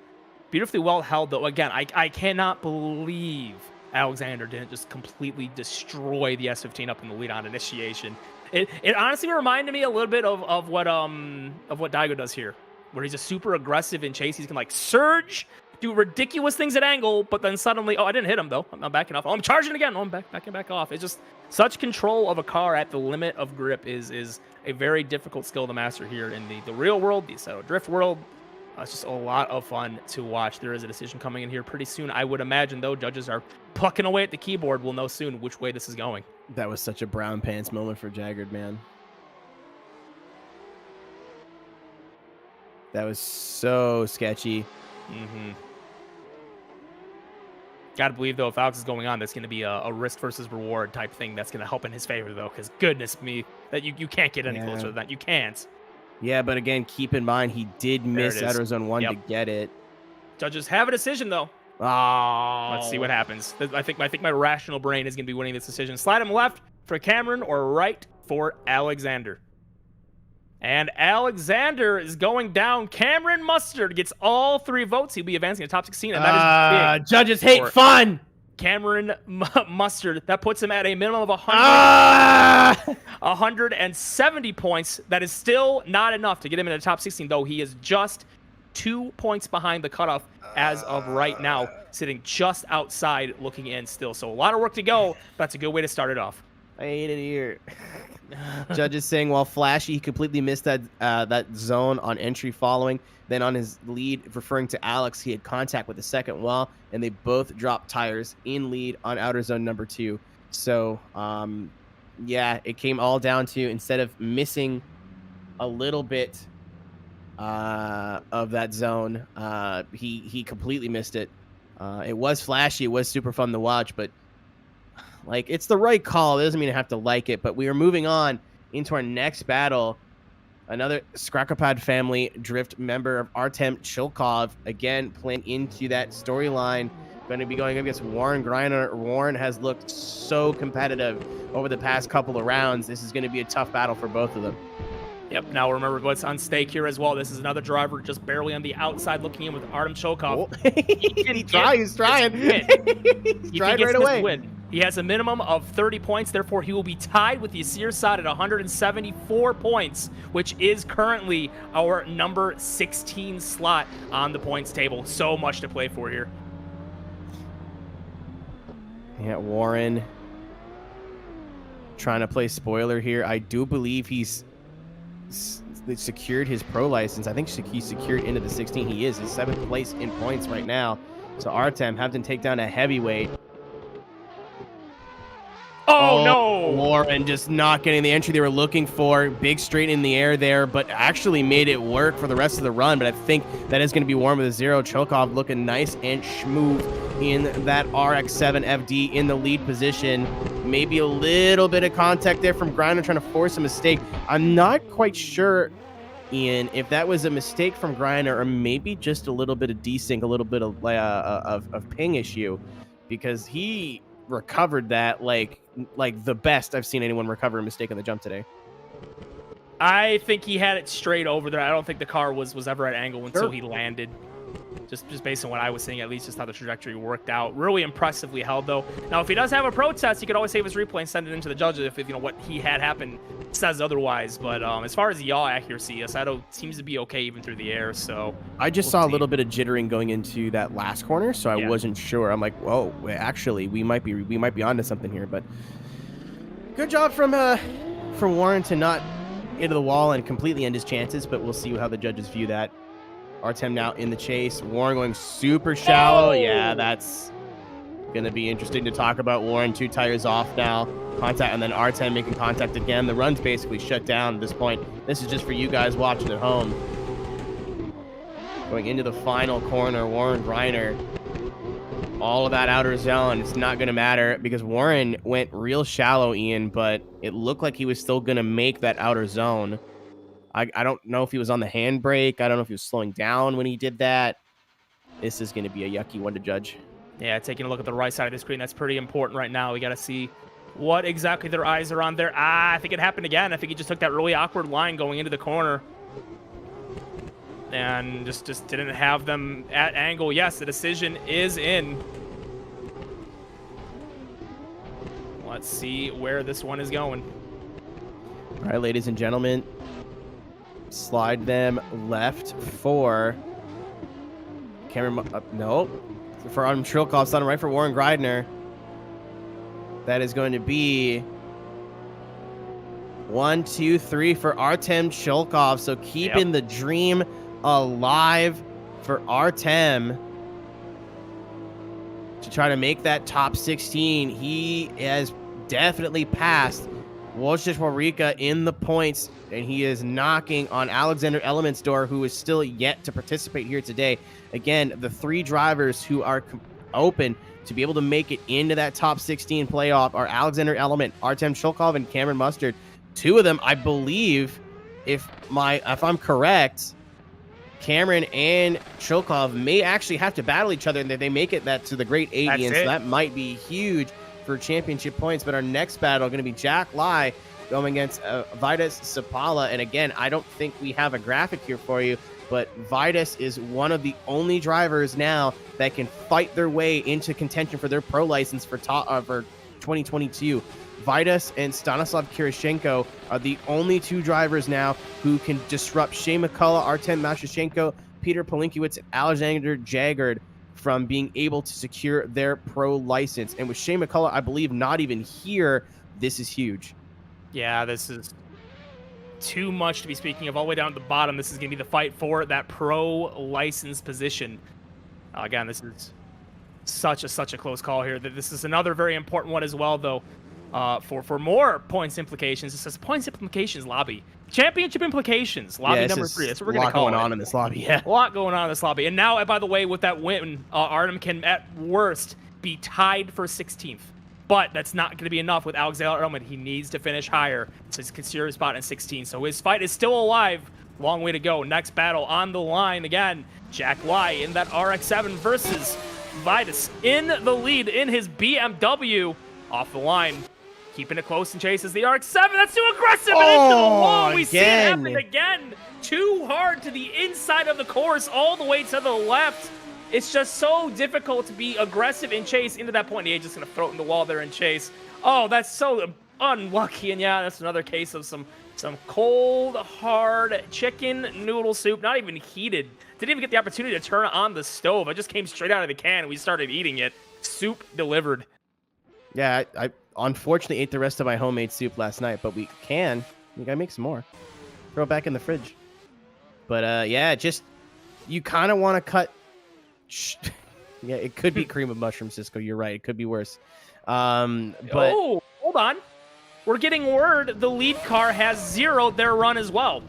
Beautifully well held, though. Again, I cannot believe Alexander didn't just completely destroy the S15 up in the lead on initiation. It honestly reminded me a little bit of what Daigo does here, where he's just super aggressive in chase. He's gonna like surge, do ridiculous things at angle, but then suddenly, oh, I didn't hit him though. I'm backing off. Oh, I'm charging again. Oh, I'm backing back off. It's just such control of a car at the limit of grip is a very difficult skill to master here in the real world, the Seto Drift world. It's just a lot of fun to watch. There is a decision coming in here pretty soon. I would imagine, though, judges are plucking away at the keyboard. We'll know soon which way this is going. That was such a brown pants moment for Jagger, man. That was so sketchy. Gotta believe, though, if Alex is going on, that's going to be a risk versus reward type thing that's going to help in his favor, though, because goodness me, that you can't get any closer than that. You can't. Yeah, but again, keep in mind, he did miss outer zone 1 to get it. Judges have a decision, though. Oh. Let's see what happens. I think my rational brain is going to be winning this decision. Slide him left for Cameron or right for Alexander. And Alexander is going down. Cameron Mustard gets all 3 votes. He'll be advancing to top 16, and that is big. Judges hate fun. Cameron Mustard. That puts him at a minimum of 170 points. That is still not enough to get him in the top 16, though he is just 2 points behind the cutoff as of right now, sitting just outside looking in still. So a lot of work to go. That's a good way to start it off. I hate it here. Judges saying while Flashy, he completely missed that zone on entry following. Then on his lead, referring to Alex, he had contact with the second wall, and they both dropped tires in lead on outer zone number 2. So, yeah, it came all down to, instead of missing a little bit of that zone, he completely missed it. It was flashy. It was super fun to watch, but like, it's the right call. It doesn't mean I have to like it, but we are moving on into our next battle. Another Skrakopad family drift member of Artem Chilkov, again, playing into that storyline. Going to be going against Warren Greiner. Warren has looked so competitive over the past couple of rounds. This is going to be a tough battle for both of them. Yep, now remember what's on stake here as well. This is another driver just barely on the outside looking in with Artem Chilkov. He's trying. He's trying right away. He has a minimum of 30 points, therefore he will be tied with the Yasir side at 174 points, which is currently our number 16 slot on the points table. So much to play for here. Yeah, Warren trying to play spoiler here. I do believe he's secured his pro license. I think he secured into the 16. He is. He's 7th place in points right now. So Artem having to take down a heavyweight. Oh, no! Warren just not getting the entry they were looking for. Big straight in the air there, but actually made it work for the rest of the run. But I think that is going to be Warren with a 0. Chilkov looking nice and smooth in that RX-7 FD in the lead position. Maybe a little bit of contact there from Griner trying to force a mistake. I'm not quite sure, Ian, if that was a mistake from Griner or maybe just a little bit of desync, a little bit of ping issue, because he recovered that like the best I've seen anyone recover a mistake on the jump today. I think he had it straight over there. I don't think the car was ever at angle until he landed. Just based on what I was seeing, at least just how the trajectory worked out. Really impressively held, though. Now, if he does have a protest, he could always save his replay and send it into the judges if you know what he had happen says otherwise. But as far as the yaw accuracy, Asado seems to be okay even through the air. So I just saw a little bit of jittering going into that last corner, so I wasn't sure. I'm like, whoa, actually, we might be onto something here. But good job from Warren to not into the wall and completely end his chances. But we'll see how the judges view that. Artem now in the chase. Warren going super shallow. Oh! Yeah, that's going to be interesting to talk about. Warren 2 tires off now. Contact, and then Artem making contact again. The run's basically shut down at this point. This is just for you guys watching at home. Going into the final corner, Warren Griner. All of that outer zone. It's not going to matter because Warren went real shallow, Ian, but it looked like he was still going to make that outer zone. I don't know if he was on the handbrake. I don't know if he was slowing down when he did that. This is going to be a yucky one to judge. Yeah, taking a look at the right side of the screen, that's pretty important right now. We got to see what exactly their eyes are on there. I think it happened again. I think he just took that really awkward line going into the corner and just didn't have them at angle. Yes, the decision is in. Let's see where this one is going. All right, ladies and gentlemen. Slide them left for Cameron. No, for Trilkov. Slide them right for Warren Griner. That is going to be 1, 2, 3 for Artem Chilkov. So keeping the dream alive for Artem to try to make that top 16. He has definitely passed Wojciech Warika in the points, and he is knocking on Alexander Element's door, who is still yet to participate here today. Again, the 3 drivers who are open to be able to make it into that top 16 playoff are Alexander Element, Artem Chilkov, and Cameron Mustard. 2 of them, I believe, if I'm correct, Cameron and Chilkov may actually have to battle each other, and they make it that to the Great 80, and so that might be huge for championship points. But our next battle going to be Jack Lai going against Vitus Sapala. And again, I don't think we have a graphic here for you, but Vitus is one of the only drivers now that can fight their way into contention for their pro license for 2022. Vitus and Stanislav Kirichenko are the only 2 drivers now who can disrupt Shea McCullough, Artem Mashushenko, Peter Palinkiewicz, and Alexander Jaggard from being able to secure their pro license. And with Shea McCullough, I believe, not even here, this is huge. Yeah, this is too much to be speaking of. All the way down at the bottom, this is going to be the fight for that pro license position. Again, this is such a close call here. This is another very important one as well, though. For more points implications, it says points implications lobby. Championship implications, lobby number 3. That's what we're going to call it. A lot going on in this lobby, yeah. A lot going on in this lobby. And now, by the way, with that win, Artem can, at worst, be tied for 16th. But that's not going to be enough with Alexander Element. He needs to finish higher to secure his spot in 16. So his fight is still alive. Long way to go. Next battle on the line again. Jack Lai in that RX-7 versus Vitus in the lead in his BMW. Off the line. Keeping it close and chases the RX-7. That's too aggressive and into the wall. We see it happen again. Too hard to the inside of the course, all the way to the left. It's just so difficult to be aggressive in chase into that point. He's just going to throw it in the wall there and chase. Oh, that's so unlucky. And yeah, that's another case of some cold, hard chicken noodle soup. Not even heated. Didn't even get the opportunity to turn on the stove. I just came straight out of the can and we started eating it. Soup delivered. Yeah, I unfortunately ate the rest of my homemade soup last night, but we gotta make some more. Throw it back in the fridge. But yeah, just you kind of want to cut. Yeah, it could be cream of mushroom, Cisco. You're right. It could be worse. But oh, hold on. We're getting word the lead car has zeroed their run as well.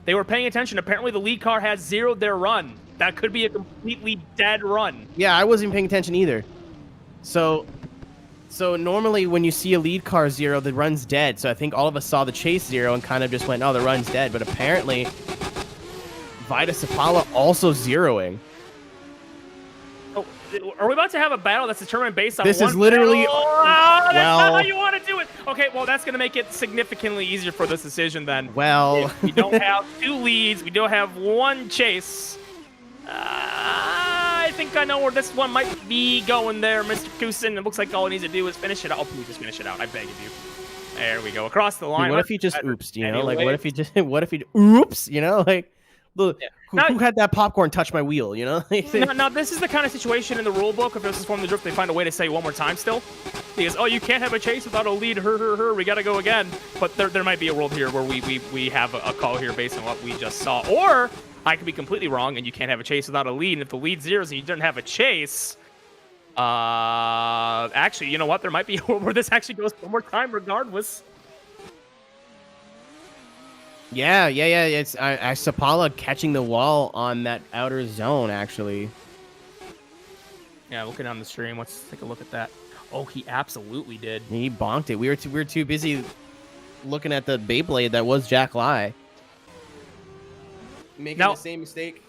They were paying attention. Apparently, the lead car has zeroed their run. That could be a completely dead run. yeah, I wasn't paying attention either. So normally when you see a lead car zero, the run's dead. So I think all of us saw the chase zero and kind of just went, oh, the run's dead. But apparently, Vita Sapala also zeroing. Oh, are we about to have a battle that's determined based on This one is literally- battle? Oh, that's not well- how you want to do it. Okay, well, that's going to make it significantly easier for this decision then. Well, If we don't have 2 leads. We don't have 1 chase. I think I know where this one might be going there, Mr. Kusin. It looks like all he needs to do is finish it out. Oh, please just finish it out. I beg of you. There we go. Across the line. what if he just oops, you know? Like, Anyway. what if he just, oops, you know? Like, look, Now- who had that popcorn touch my wheel, you know? Now, this is the kind of situation in the rule book, if this is Formula Drift, they find a way to say one more time still. Because, oh, you can't have a chase without a lead, we gotta go again. But there might be a world here where we have a call here based on what we just saw. Or, I could be completely wrong, and you can't have a chase without a lead, and if the lead zeros and you don't have a chase, actually, you know what? There might be a world where this actually goes one more time regardless. Yeah. It's Sapala catching the wall on that outer zone, actually. Yeah, looking on the stream, let's take a look at that. Oh, he absolutely did. He bonked it. We were too busy looking at the Beyblade that was Jack Lai. Making Now- the same mistake.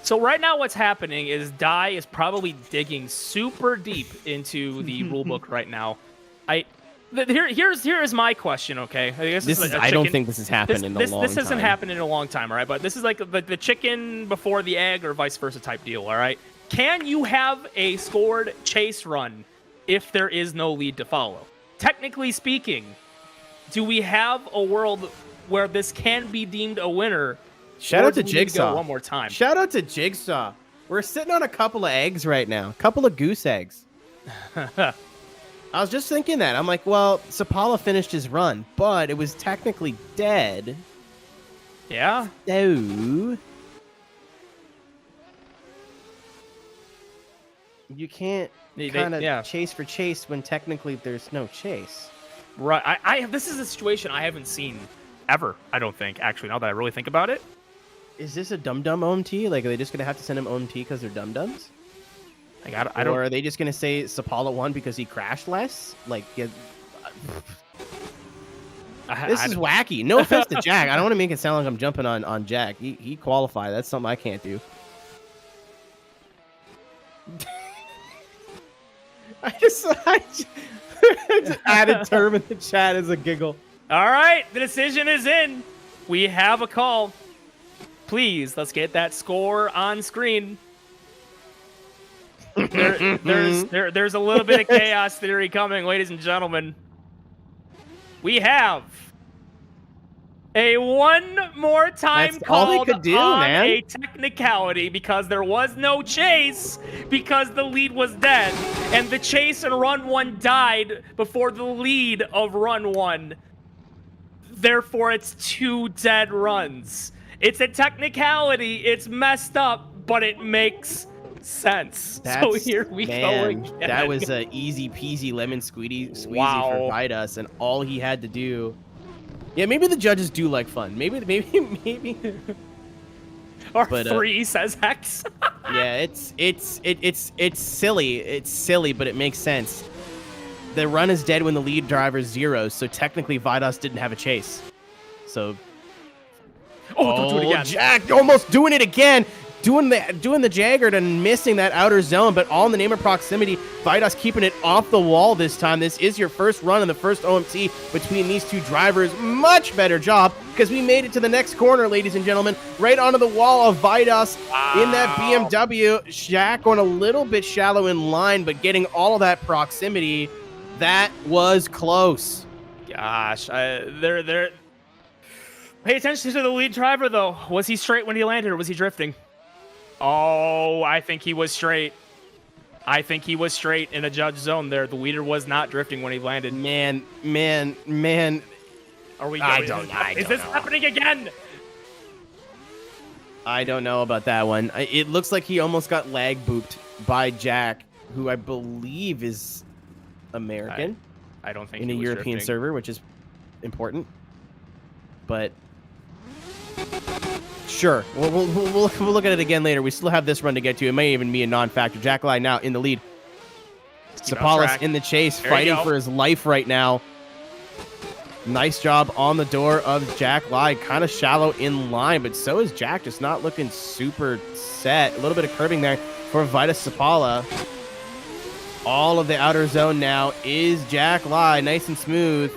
So right now what's happening is Dai is probably digging super deep into the rulebook right now. Here's my question, okay? I don't think this has happened in a long time. This hasn't happened in a long time, all right? But this is like the chicken before the egg or vice versa type deal, all right? Can you have a scored chase run if there is no lead to follow? Technically speaking, do we have a world where this can be deemed a winner? Shout Or out to do we need to go Jigsaw. one more time. Shout out to Jigsaw. We're sitting on a couple of eggs right now. A couple of goose eggs. I was just thinking that. I'm like, well, Sapala finished his run, but it was technically dead. Yeah. So you can't kind of chase for chase when technically there's no chase. Right. This is a situation I haven't seen ever, I don't think, actually, now that I really think about it. Is this a dum-dum OMT? Like, are they just going to have to send him OMT because they're dum-dums? Like, I don't... Or are they just going to say Sapala won because he crashed less? Like, this is wacky. No offense to Jack. I don't want to make it sound like I'm jumping on Jack. He qualified. That's something I can't do. I just added term in the chat as a giggle. All right, the decision is in. We have a call. Please, let's get that score on screen. There's a little bit of chaos theory coming, ladies and gentlemen. We have a one more time That's all they called could do, on man. a technicality because there was no chase because the lead was dead. And the chase in run 1 died before the lead of run 1. Therefore, it's 2 dead runs. It's a technicality. It's messed up, but it makes sense. So here we go again. That was a easy peasy lemon squeezy for Vidas, and all he had to do. Yeah, maybe the judges do like fun. Maybe. Or But, 3 says Hex. Yeah, it's silly. It's silly, but it makes sense. The run is dead when the lead driver zeros, so technically Vidas didn't have a chase. So. Don't do it again. Jack almost doing it again. Doing the Jagged and missing that outer zone, but all in the name of proximity. Vidas keeping it off the wall this time. This is your first run in the first OMT between these two drivers. Much better job, because we made it to the next corner, ladies and gentlemen. Right onto the wall of Vidas in that BMW. Jack going a little bit shallow in line, but getting all of that proximity. That was close. Gosh, they're... Pay attention to the lead driver, though. Was he straight when he landed, or was he drifting? Oh, I think he was straight. I think he was straight in a judge zone there. The leader was not drifting when he landed. Man. Are we? I is don't this know. happening again? I don't know about that one. It looks like he almost got lag booped by Jack, who I believe is American I don't think in a he was European drifting. server, which is important. But sure, we'll look at it again later. We still have this run to get to. It may even be a non-factor. Jack Lai now in the lead. Keep on Sapalis track. in the chase, There you fighting go. for his life right now. Nice job on the door of Jack Lai. Kind of shallow in line, but so is Jack, just not looking super set. A little bit of curbing there for Vitus Sapala. All of the outer zone now is Jack Lai. Nice and smooth.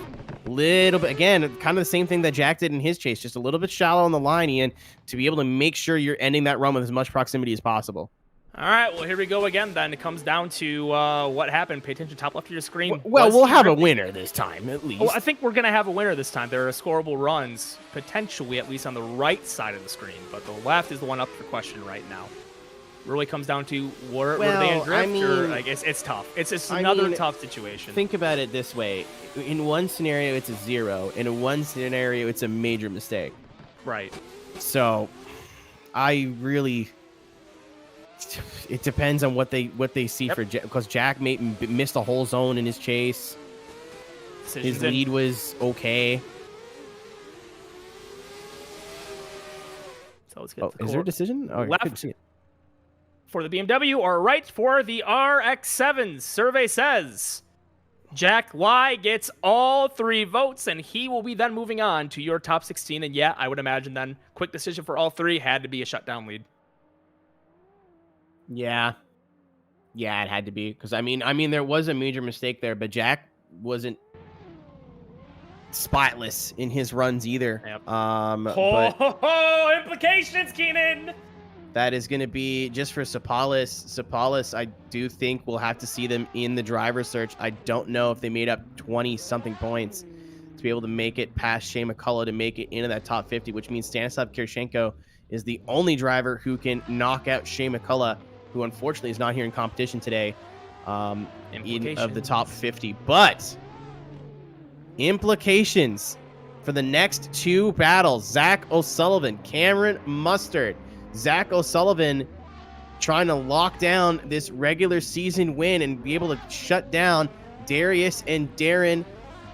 Little bit, again, kind of the same thing that Jack did in his chase. Just a little bit shallow on the line, Ian, to be able to make sure you're ending that run with as much proximity as possible. All right, well, here we go again then. It comes down to what happened. Pay attention top left of your screen. Well, Was we'll he have a drifting? winner this time, at least. Well, I think we're going to have a winner this time. There are scoreable runs, potentially at least on the right side of the screen, but the left is the one up for question right now. Really comes down to where they Well, drift, I mean- or like it's tough. It's I another mean, tough situation. Think about it this way. In one scenario, it's a 0. In one scenario, it's a major mistake. Right. So, I really... It depends on what they see for Jack, because Jack missed a whole zone in his chase. Decisions His in. lead was okay. So let's get Oh, the is there a core. decision? Oh, I Left. couldn't see it. For the BMW or right for the RX-7. Survey says Jack Lai gets all 3 votes, and he will be then moving on to your top 16. And yeah, I would imagine then quick decision for all 3 had to be a shutdown lead. Yeah, it had to be, because I mean, there was a major mistake there, but Jack wasn't spotless in his runs either. Yep. But Implications, Keenan. that is going to be just for Sapalis. Sapalis, I do think we'll have to see them in the driver search. I don't know if they made up 20-something points to be able to make it past Shea McCullough to make it into that top 50, which means Stanislav Kirchenko is the only driver who can knock out Shea McCullough, who unfortunately is not here in competition today, of the top 50. But implications for the next 2 battles: Zach O'Sullivan, Cameron Mustard. Zach O'Sullivan trying to lock down this regular season win and be able to shut down Darius and Darren.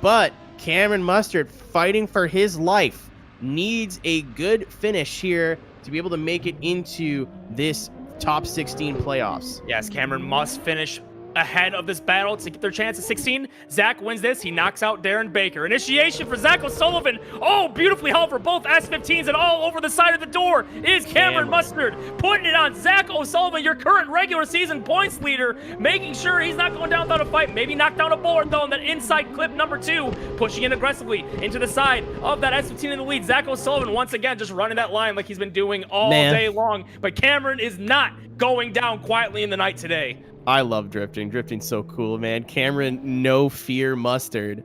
But Cameron Mustard, fighting for his life, needs a good finish here to be able to make it into this top 16 playoffs. Yes, Cameron must finish ahead of this battle to get their chance at 16. Zach wins this. He knocks out Darren Baker. Initiation for Zach O'Sullivan. Oh, beautifully held for both S15s, and all over the side of the door is Cameron Mustard. Putting it on Zach O'Sullivan, your current regular season points leader, making sure he's not going down without a fight. Maybe knock down a board, though, in that inside clip number 2, pushing in aggressively into the side of that S15 in the lead. Zach O'Sullivan, once again, just running that line like he's been doing all day long. But Cameron is not going down quietly in the night today. I love drifting. Drifting's so cool, man. Cameron, no fear Mustard.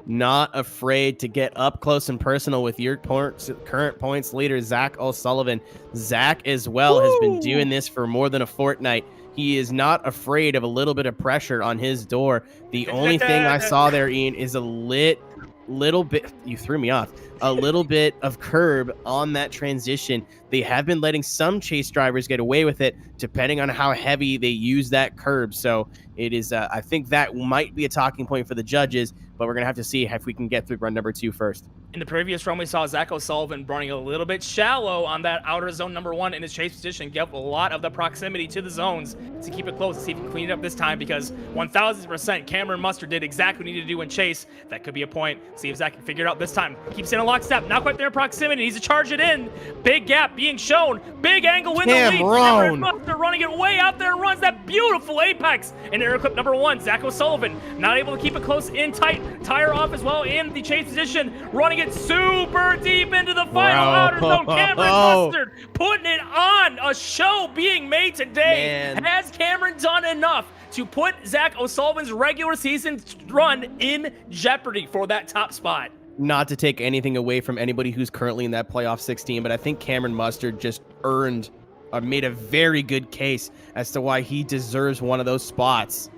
Not afraid to get up close and personal with your current points leader, Zach O'Sullivan. Zach, as well, has been doing this for more than a fortnight. He is not afraid of a little bit of pressure on his door. The only thing I saw there, Ian, is a little bit, you threw me off, a little bit of curb on that transition. They have been letting some chase drivers get away with it, depending on how heavy they use that curb. So it is, I think that might be a talking point for the judges, but we're going to have to see if we can get through run number 2 first. In the previous run, we saw Zach O'Sullivan running a little bit shallow on that outer zone number 1 in his chase position, give a lot of the proximity to the zones to keep it close and see if he can clean it up this time, because 1,000% Cameron Mustard did exactly what he needed to do in chase. That could be a point. See if Zach can figure it out this time. Keeps in a lockstep, not quite there in proximity. Needs to charge it in. Big gap being shown. Big angle in the lead. Cameron Mustard running it way out there and runs that beautiful apex. And air clip number 1, Zach O'Sullivan not able to keep it close in tight. Tire off as well in the chase position. Running it super deep into the final outer zone. Cameron Mustard putting it on. A show being made today. Man. Has Cameron done enough to put Zach O'Sullivan's regular season run in jeopardy for that top spot? Not to take anything away from anybody who's currently in that playoff 16, but I think Cameron Mustard just earned or made a very good case as to why he deserves one of those spots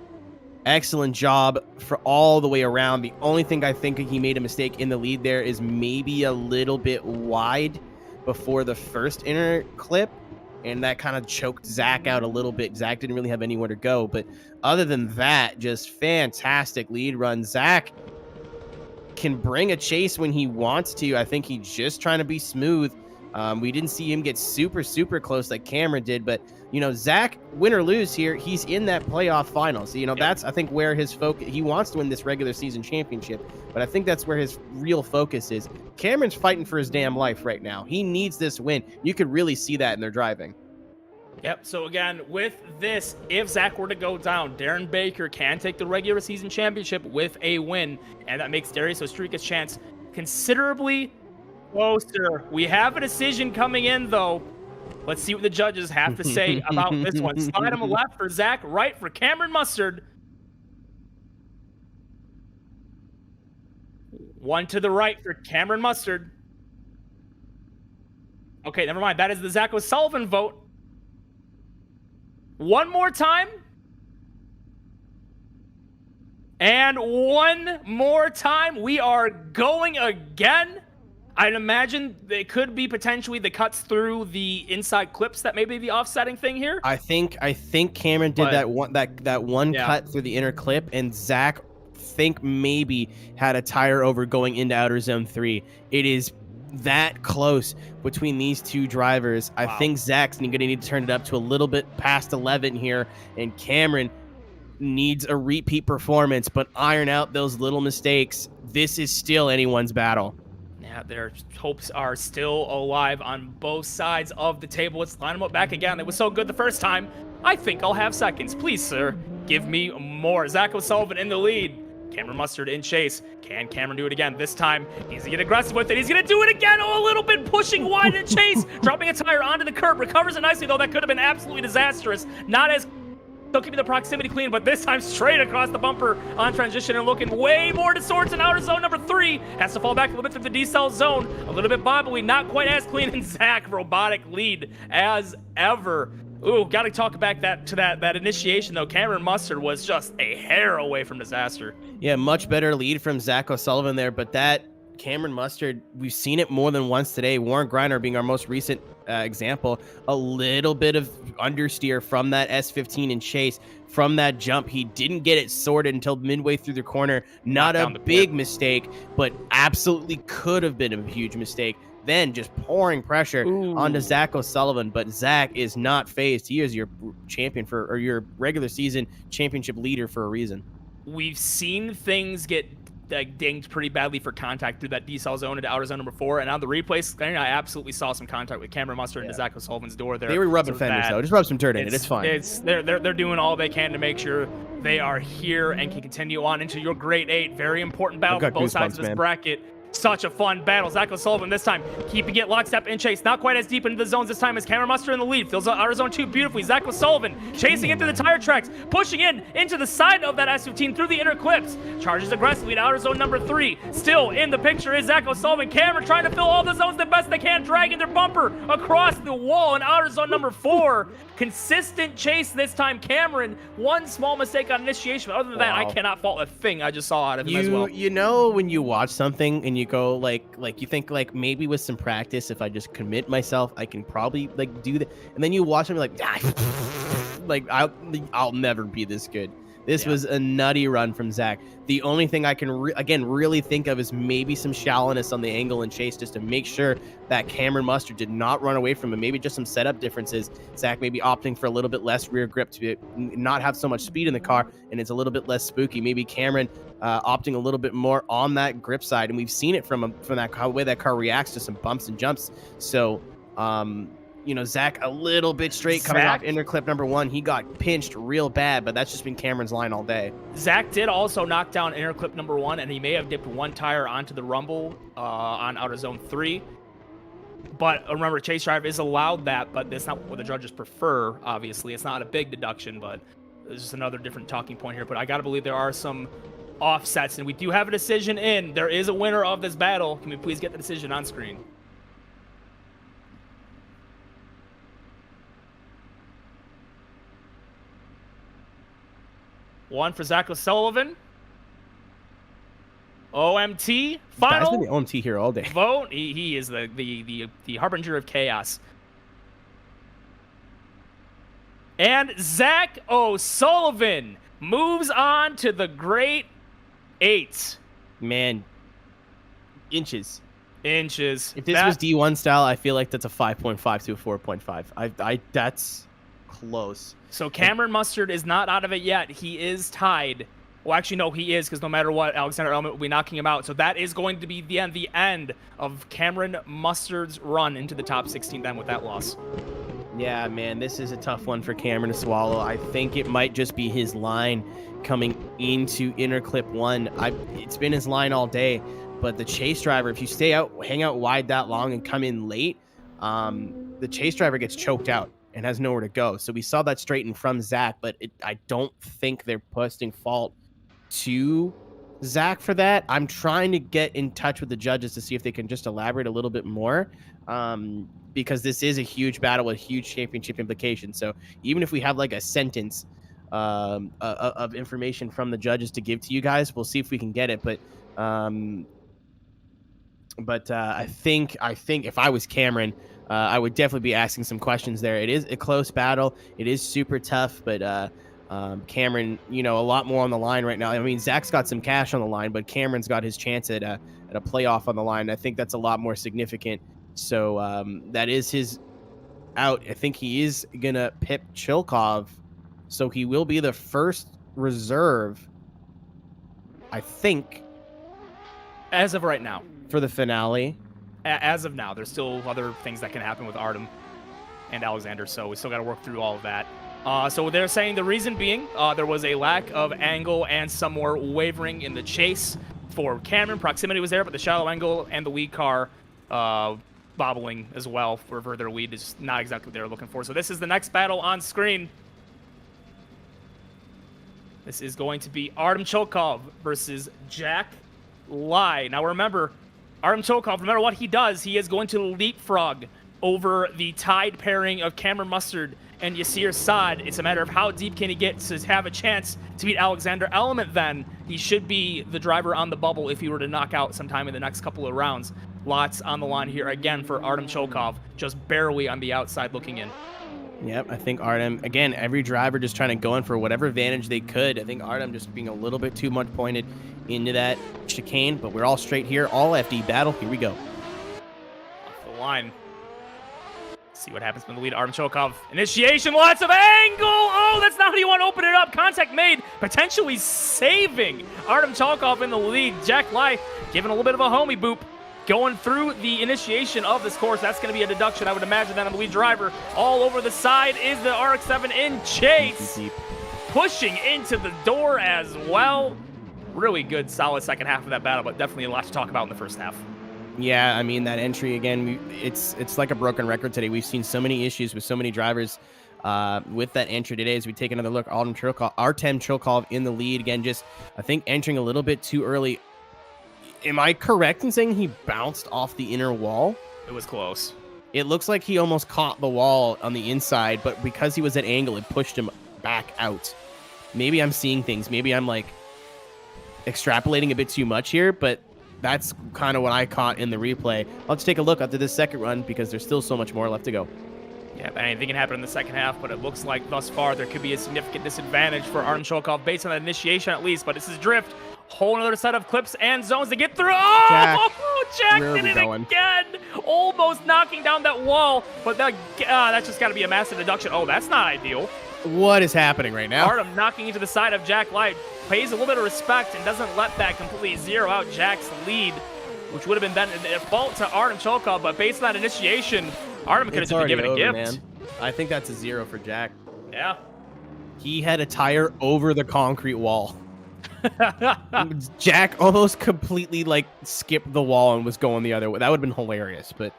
Excellent job for all the way around. The only thing I think he made a mistake in the lead there is maybe a little bit wide before the first inner clip, and that kind of choked Zach out a little bit. Zach didn't really have anywhere to go, but other than that, just fantastic lead run. Zach can bring a chase when he wants to. I think he's just trying to be smooth. We didn't see him get super close like Cameron did, but you know, Zach, win or lose here, he's in that playoff final. So, you know, that's, I think, where his focus, he wants to win this regular season championship, but I think that's where his real focus is. Cameron's fighting for his damn life right now. He needs this win. You could really see that in their driving. Yep, so again, with this, if Zach were to go down, Darren Baker can take the regular season championship with a win, and that makes Darius Ostrika's chance considerably closer. We have a decision coming in, though. Let's see what the judges have to say about this one. Slide on the left for Zach, right for Cameron Mustard. One to the right for Cameron Mustard. Okay, never mind. That is the Zach O'Sullivan vote. One more time. And one more time. We are going again. I'd imagine it could be potentially the cuts through the inside clips that may be the offsetting thing here. I think Cameron did that one cut through the inner clip, and Zach maybe had a tire over going into outer zone 3. It is that close between these two drivers. I think Zach's going to need to turn it up to a little bit past 11 here, and Cameron needs a repeat performance, but iron out those little mistakes. This is still anyone's battle. Yeah, their hopes are still alive on both sides of the table. Let's line them up back again. It was so good the first time. I think I'll have seconds. Please, sir, give me more. Zach O'Sullivan in the lead. Cameron Mustard in chase. Can Cameron do it again? This time, he's going to get aggressive with it. He's going to do it again. Oh, a little bit pushing wide in chase. Dropping a tire onto the curb. Recovers it nicely, though. That could have been absolutely disastrous. Not as... Still keeping the proximity clean, but this time straight across the bumper on transition and looking way more to swords in outer zone number 3. Has to fall back a little bit through the decel zone. A little bit bobbly, not quite as clean. And Zach, robotic lead as ever. Ooh, got to talk back to that initiation, though. Cameron Mustard was just a hair away from disaster. Yeah, much better lead from Zach O'Sullivan there, but that Cameron Mustard, we've seen it more than once today. Warren Griner being our most recent example. A little bit of understeer from that S15 in chase. From that jump, he didn't get it sorted until midway through the corner. Not a big mistake, but absolutely could have been a huge mistake. Then just pouring pressure onto Zach O'Sullivan, but Zach is not phased. He is your champion or your regular season championship leader for a reason. We've seen things get dinged pretty badly for contact through that decel zone into outer zone number 4, and on the replays, I absolutely saw some contact with Cameron Mustard into Zach O'Sullivan's door there. They were rubbing fenders, though. Just rub some dirt in it. It's fine. They're doing all they can to make sure they are here and can continue on into your grade 8. Very important battle for both sides of this bracket. Such a fun battle. Zach O'Sullivan this time keeping it lockstep in chase. Not quite as deep into the zones this time as Cameron Mustard in the lead. Fills out outer zone 2 beautifully. Zach O'Sullivan chasing into the tire tracks, pushing into the side of that S15 through the inner clips. Charges aggressively to outer zone number 3. Still in the picture is Zach O'Sullivan. Cameron trying to fill all the zones the best they can, dragging their bumper across the wall in outer zone number 4. Consistent chase this time. Cameron, one small mistake on initiation, but other than that, I cannot fault a thing I just saw out of him as well. You know, when you watch something and you go like you think like maybe with some practice, if I just commit myself, I can probably like do that. And then you watch him like, I'll never be this good. This was a nutty run from Zach. The only thing I can really think of is maybe some shallowness on the angle and chase, just to make sure that Cameron Mustard did not run away from him. Maybe just some setup differences. Zach maybe opting for a little bit less rear grip to not have so much speed in the car, and it's a little bit less spooky. Maybe Cameron opting a little bit more on that grip side, and we've seen it from that way that car reacts to some bumps and jumps. So you know, Zach a little bit straight coming off inner clip number 1. He got pinched real bad, but that's just been Cameron's line all day. Zach did also knock down inner clip number 1, and he may have dipped one tire onto the rumble on outer zone 3. But remember, chase drive is allowed that, but that's not what the judges prefer, obviously. It's not a big deduction, but there's just another different talking point here. But I got to believe there are some offsets, and we do have a decision in. There is a winner of this battle. Can we please get the decision on screen? One for Zach O'Sullivan. OMT Guy's final been the OMT here all day. vote. He is the harbinger of chaos. And Zach O'Sullivan moves on to the Great 8. Man, inches. If If this was D1 style, I feel like that's a 5.5 to a 4.5. That's close. So Cameron Mustard is not out of it yet. He is tied. Well, actually, no, he is, because no matter what, Alexander Element will be knocking him out. So that is going to be the end of Cameron Mustard's run into the top 16 then with that loss. Yeah, man, this is a tough one for Cameron to swallow. I think it might just be his line coming into inner clip 1. It's been his line all day, but the chase driver, if you hang out wide that long and come in late, the chase driver gets choked out and has nowhere to go. So we saw that straighten from Zach, but I don't think they're posting fault to Zach for that. I'm trying to get in touch with the judges to see if they can just elaborate a little bit more, because this is a huge battle with huge championship implications. So even if we have like a sentence of information from the judges to give to you guys, we'll see if we can get it. But I think if I was Cameron, I would definitely be asking some questions there. It is a close battle. It is super tough, but Cameron, a lot more on the line right now. I mean, Zach's got some cash on the line, but Cameron's got his chance at a playoff on the line. I think that's a lot more significant. So that is his out. I think he is gonna pip Chilkov, so he will be the first reserve, I think, As of right now. for the finale. As of now. There's still other things that can happen with Artem and Alexander, so we still got to work through all of that. So they're saying the reason being there was a lack of angle and some more wavering in the chase for Cameron. Proximity was there, but the shallow angle and the lead car bobbling as well for further lead is not exactly what they were looking for. So this is the next battle on screen. This is going to be Artem Chilkov versus Jack Lai. Now remember, Artem Chilkov, no matter what he does, he is going to leapfrog over the tied pairing of Cameron Mustard and Yasir Saad. It's a matter of how deep can he get to have a chance to beat Alexander Element then. He should be the driver on the bubble if he were to knock out sometime in the next couple of rounds. Lots on the line here again for Artem Chilkov, just barely on the outside looking in. Yep, I think Artem, again, every driver just trying to go in for whatever advantage they could. I think Artem just being a little bit too much pointed into that chicane, but we're all straight here, all FD battle. Here we go. Off the line. See what happens from the lead. Artem Chilkov. Initiation, lots of angle. Oh, that's not how you want to open it up. Contact made, potentially saving Artem Chilkov in the lead. Jack Lai giving a little bit of a homie boop. Going through the initiation of this course. That's going to be a deduction, I would imagine, that on the lead driver. All over the side is the RX-7 in chase. Pushing into the door as well. Really good, solid second half of that battle, but definitely a lot to talk about in the first half. Yeah, I mean, that entry, again, it's like a broken record today. We've seen so many issues with so many drivers with that entry today. As we take another look, Artem Chilkov in the lead. Again, just, I think, entering a little bit too early. Am I correct in saying he bounced off the inner wall? It was close. It looks like he almost caught the wall on the inside, but because he was at angle, it pushed him back out. Maybe I'm seeing things. Maybe I'm, like, extrapolating a bit too much here, but that's kind of what I caught in the replay. Let's take a look after this second run because there's still so much more left to go. Yeah, anything can happen in the second half, but it looks like thus far there could be a significant disadvantage for Artem Chilkov based on that initiation at least, but this is drift. Whole another set of clips and zones to get through. Oh, Jack did it again. Almost knocking down that wall, but that's just got to be a massive deduction. Oh, that's not ideal. What is happening right now? Artem knocking into the side of Jack Light, pays a little bit of respect and doesn't let that completely zero out Jack's lead, which would have been a fault to Artem Chilkov, but based on that initiation, Artem could have just been given a gift. Man. I think that's a 0 for Jack. Yeah. He had a tire over the concrete wall. Jack almost completely, like, skipped the wall and was going the other way. That would have been hilarious, but,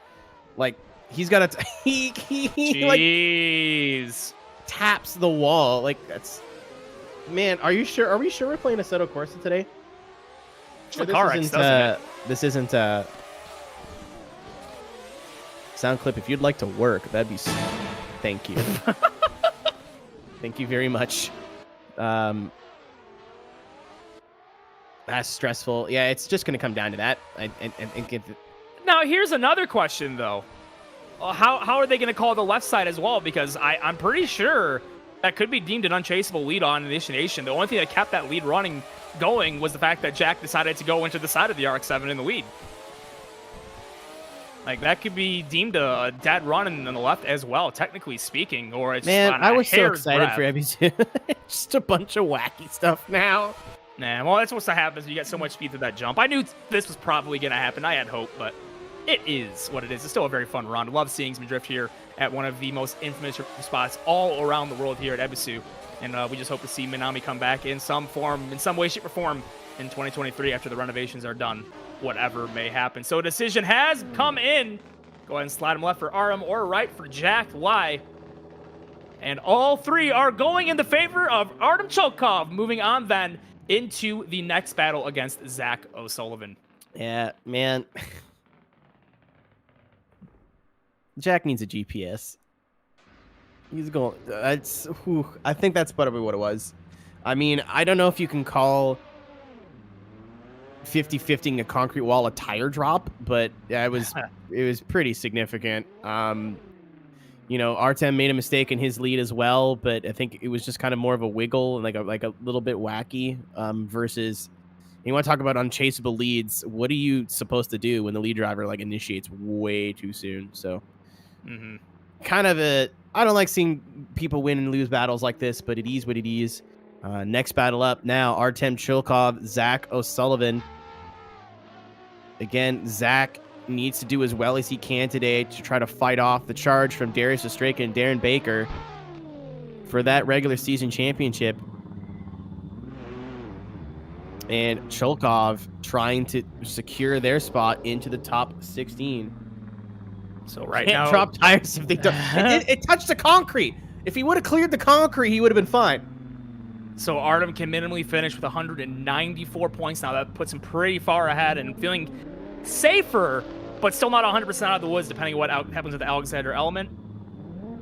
like, he's got a... he Jeez. like, taps the wall. Like, that's... Man, are you sure? Are we sure we're playing Assetto Corsa today? Sure, this isn't sound clip. If you'd like to work, that'd be... Thank you. Thank you very much. That's stressful. Yeah, it's just going to come down to that. Now, here's another question, though. How are they going to call the left side as well? Because I'm pretty sure that could be deemed an unchaseable lead on initiation. The only thing that kept that lead going was the fact that Jack decided to go into the side of the RX-7 in the lead. Like, that could be deemed a dead run in the left as well, technically speaking, or it's Man, on I a was so hair's excited breadth. for Ebisu. Just a bunch of wacky stuff now. Nah, well, that's what's to happen. You get so much speed through that jump. I knew this was probably going to happen. I had hope, but it is what it is. It's still a very fun run. Love seeing some drift here at one of the most infamous spots all around the world here at Ebisu. And we just hope to see Minami come back in some form, in some way, shape, or form in 2023 after the renovations are done, whatever may happen. So a decision has come in. Go ahead and slide him left for Aram or right for Jack Lai. And all three are going in the favor of Artem Cholkov. Moving on then into the next battle against Zach O'Sullivan. Yeah, man. Jack needs a GPS. He's going. I think that's probably what it was. I mean, I don't know if you can call 50-50ing a concrete wall a tire drop, but yeah, it was pretty significant. You know, Artem made a mistake in his lead as well, but I think it was just kind of more of a wiggle and like a little bit wacky. Versus, you want to talk about unchaseable leads? What are you supposed to do when the lead driver like initiates way too soon? So, kind of I don't like seeing people win and lose battles like this, but it is what it is. Next battle up now, Artem Chilkov, Zach O'Sullivan. Again, Zach needs to do as well as he can today to try to fight off the charge from Darius Ostraka and Darren Baker for that regular season championship. And Chilkov trying to secure their spot into the top 16. So right Can't now, drop tires if they don't. It touched the concrete. If he would have cleared the concrete, he would have been fine. so Artem can minimally finish with 194 points now. That puts him pretty far ahead and feeling safer, but still not 100% out of the woods, depending on what happens with the Alexander Element.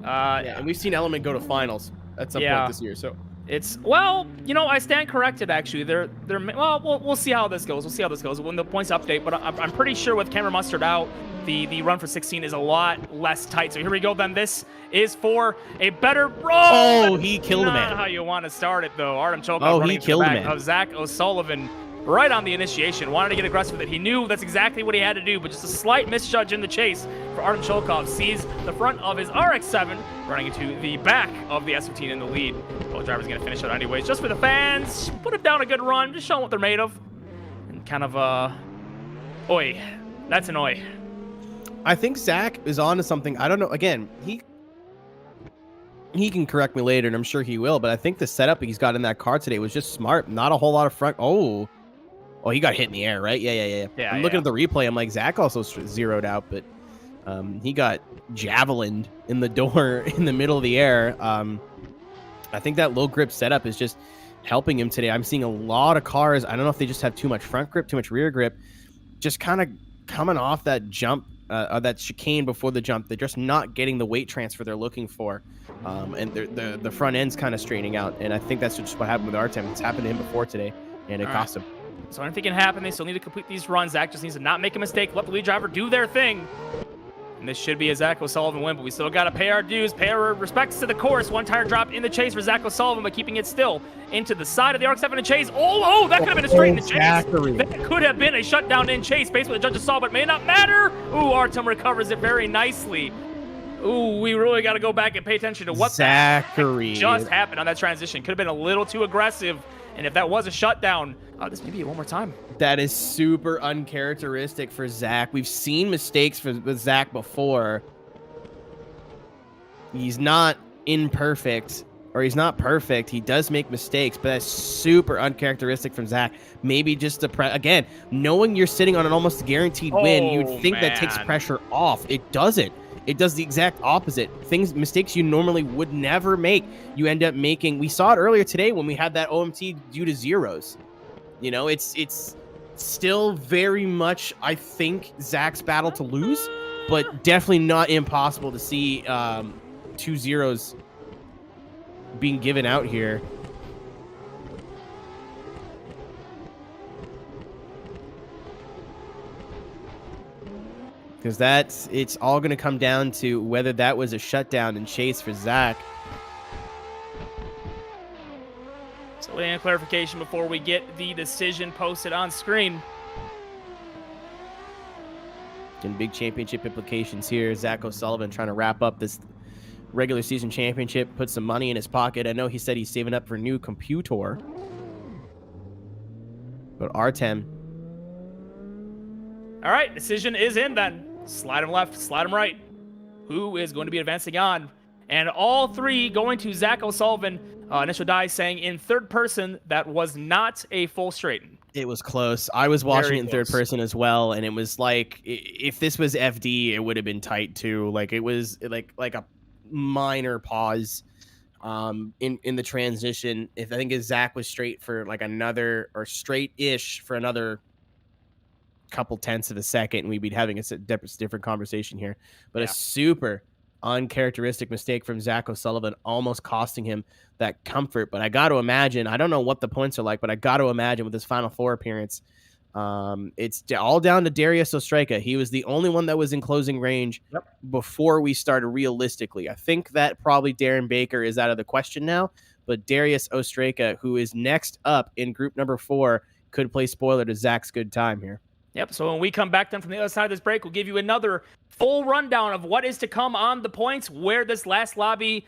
Yeah, and we've seen Element go to finals at some point this year. So it's, well, you know, I stand corrected, actually. Well, we'll see how this goes. We'll see how this goes when the points update, but I'm pretty sure with Cameron Mustard out, the run for 16 is a lot less tight. So here we go, then. This is for a better roll. Oh, he killed Not him. how you want to start it, though. Artem Chokov he running to the killed back him. of Zach O'Sullivan right on the initiation. Wanted to get aggressive with it. He knew that's exactly what he had to do, but just a slight misjudge in the chase for Artem Chokov. Sees the front of his RX-7 running into the back of the S15 in the lead. Both drivers going to finish out anyways. Just for the fans, put it down a good run, just showing what they're made of. And kind of, oi. That's an oi. I think Zach is on to something. I don't know. Again, he can correct me later, and I'm sure he will, but I think the setup he's got in that car today was just smart. Not a whole lot of front. Oh, he got hit in the air, right? Yeah. I'm looking at the replay. I'm like, Zach also zeroed out, but he got javelined in the door in the middle of the air. I think that low grip setup is just helping him today. I'm seeing a lot of cars. I don't know if they just have too much front grip, too much rear grip, just kind of coming off that jump, that chicane before the jump. They're just not getting the weight transfer they're looking for. And the front end's kind of straightening out. And I think that's just what happened with Artem. It's happened to him before today, and it cost him. So anything can happen. They still need to complete these runs. Zach just needs to not make a mistake. Let the lead driver do their thing. And this should be a Zach O'Sullivan win, but we still got to pay our dues, pay our respects to the course. One tire drop in the chase for Zach O'Sullivan, but keeping it still into the side of the RX-7 in chase. Oh, that could have been a straight in the chase. That could have been a shutdown in chase based on what the judges saw, but it may not matter. Ooh, Artem recovers it very nicely. Ooh, we really got to go back and pay attention to what Zachary just happened on that transition. Could have been a little too aggressive, and if that was a shutdown, this may be it one more time. That is super uncharacteristic for Zach. We've seen mistakes with Zach before. He's not imperfect, or he's not perfect. He does make mistakes, but that's super uncharacteristic from Zach. Maybe just again, knowing you're sitting on an almost guaranteed win, you'd think that takes pressure off. It doesn't. It does the exact opposite. Mistakes you normally would never make, you end up making. We saw it earlier today when we had that OMT due to zeros. You know, it's still very much, I think, Zach's battle to lose, but definitely not impossible to see 2 zeros being given out here. because it's all going to come down to whether that was a shutdown and chase for Zach. So any clarification before we get the decision posted on screen. And big championship implications here. Zach O'Sullivan trying to wrap up this regular season championship, put some money in his pocket. I know he said he's saving up for a new computer. But Artem. All right, decision is in then. Slide him left, slide him right. Who is going to be advancing on? And all three going to Zach O'Sullivan. Initial die saying in third person that was not a full straighten. It was close. I was watching Very it in third close. person as well, and it was like, if this was FD, it would have been tight too. Like, it was like a minor pause in the transition. If I think if Zach was straight for like another, or straight-ish for another couple tenths of a second, we'd be having a different conversation here. But Yeah. a super uncharacteristic mistake from Zach O'Sullivan, almost costing him that comfort. But I got to imagine, I don't know what the points are like, but I got to imagine with his Final Four appearance, it's all down to Darius Ostreka. He was the only one that was in closing range before we started realistically. I think that probably Darren Baker is out of the question now, but Darius Ostreka, who is next up in group number 4, could play spoiler to Zach's good time here. Yep, so when we come back then from the other side of this break, we'll give you another full rundown of what is to come on the points, where this last lobby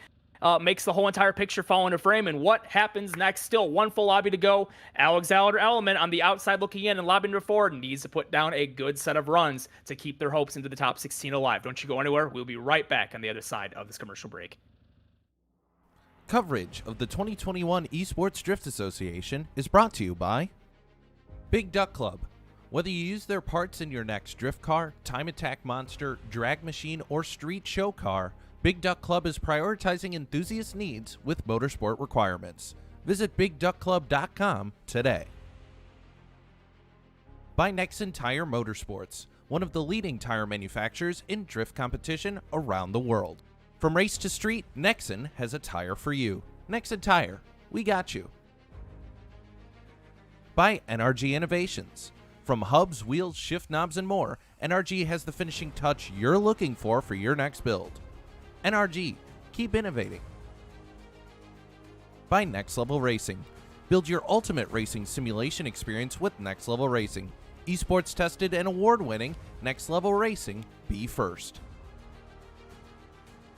makes the whole entire picture fall into frame, and what happens next. Still one full lobby to go. Alexander Element on the outside looking in, and lobby number 4 needs to put down a good set of runs to keep their hopes into the top 16 alive. Don't you go anywhere. We'll be right back on the other side of this commercial break. Coverage of the 2021 Esports Drift Association is brought to you by Big Duck Club. Whether you use their parts in your next drift car, time attack monster, drag machine, or street show car, Big Duck Club is prioritizing enthusiast needs with motorsport requirements. Visit BigDuckClub.com today. By Nexen Tire Motorsports, one of the leading tire manufacturers in drift competition around the world. From race to street, Nexen has a tire for you. Nexen Tire, we got you. By NRG Innovations. From hubs, wheels, shift knobs, and more, NRG has the finishing touch you're looking for your next build. NRG, keep innovating. By Next Level Racing. Build your ultimate racing simulation experience with Next Level Racing. Esports tested and award-winning, Next Level Racing, be first.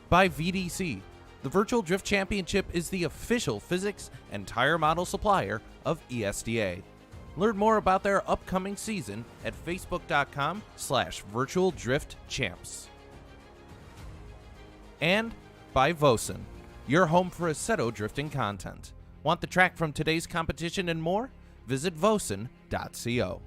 By VDC. The Virtual Drift Championship is the official physics and tire model supplier of ESDA. Learn more about their upcoming season at facebook.com/virtualdriftchamps. And by Vosan, your home for Assetto drifting content. Want the track from today's competition and more? Visit vosan.co.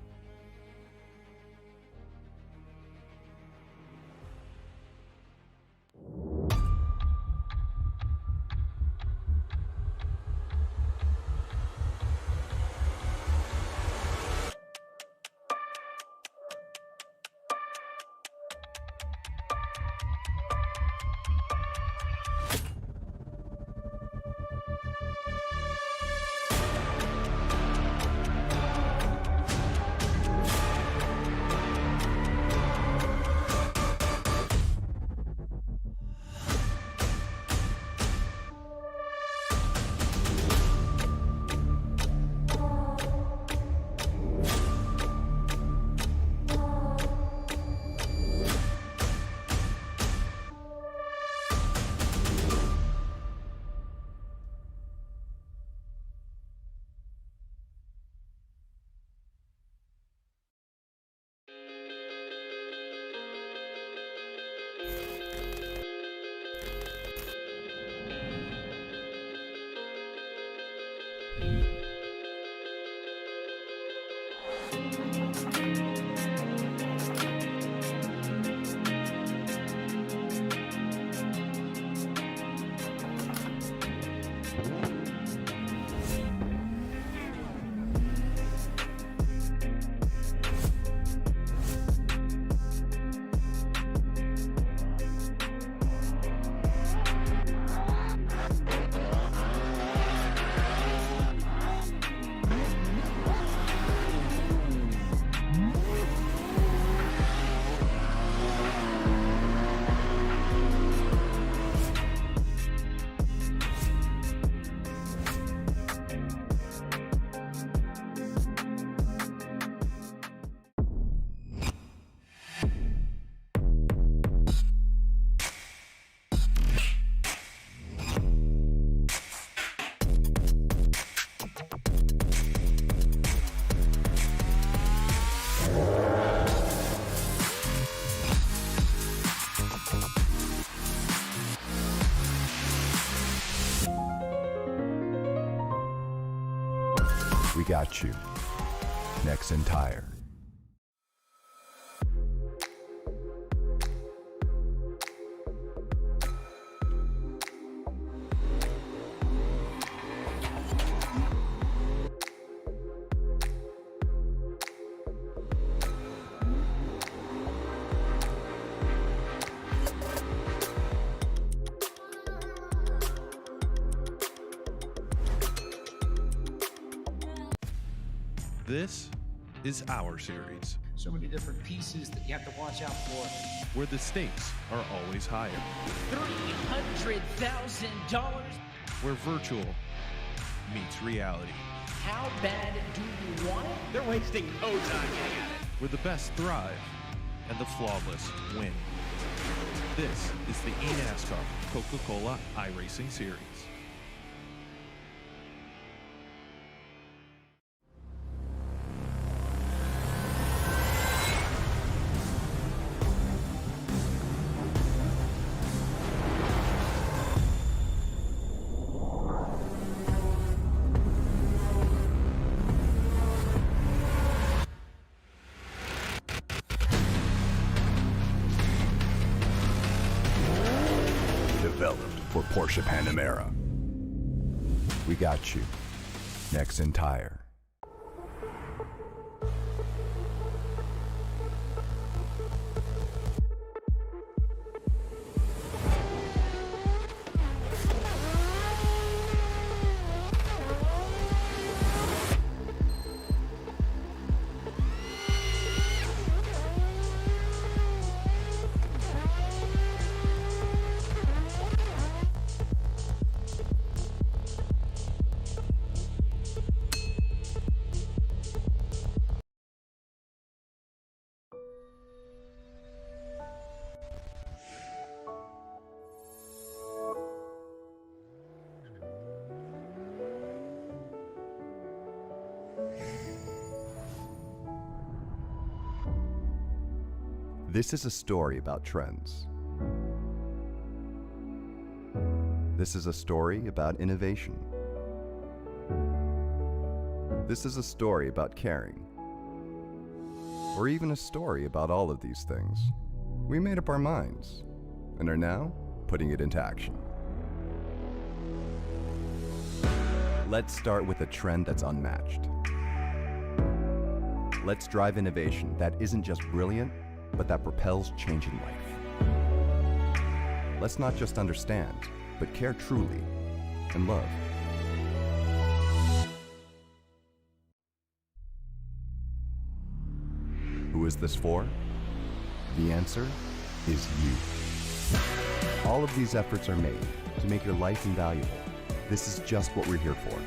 We got you. Nexen Tire. This is our series, So many different pieces that you have to watch out for. where the stakes are always higher, $300,000. where virtual meets reality, How bad do you want it? They're wasting no time getting at it. where the best thrive and the flawless win. This is the eNASCAR Coca-Cola iRacing Series. Developed for Porsche Panamera. We got you. Nexen Tire. This is a story about trends. This is a story about innovation. This is a story about caring. Or even a story about all of these things. We made up our minds and are now putting it into action. Let's start with a trend that's unmatched. Let's drive innovation that isn't just brilliant, but that propels changing life. Let's not just understand, but care truly and love. Who is this for? The answer is you. All of these efforts are made to make your life invaluable. This is just what we're here for.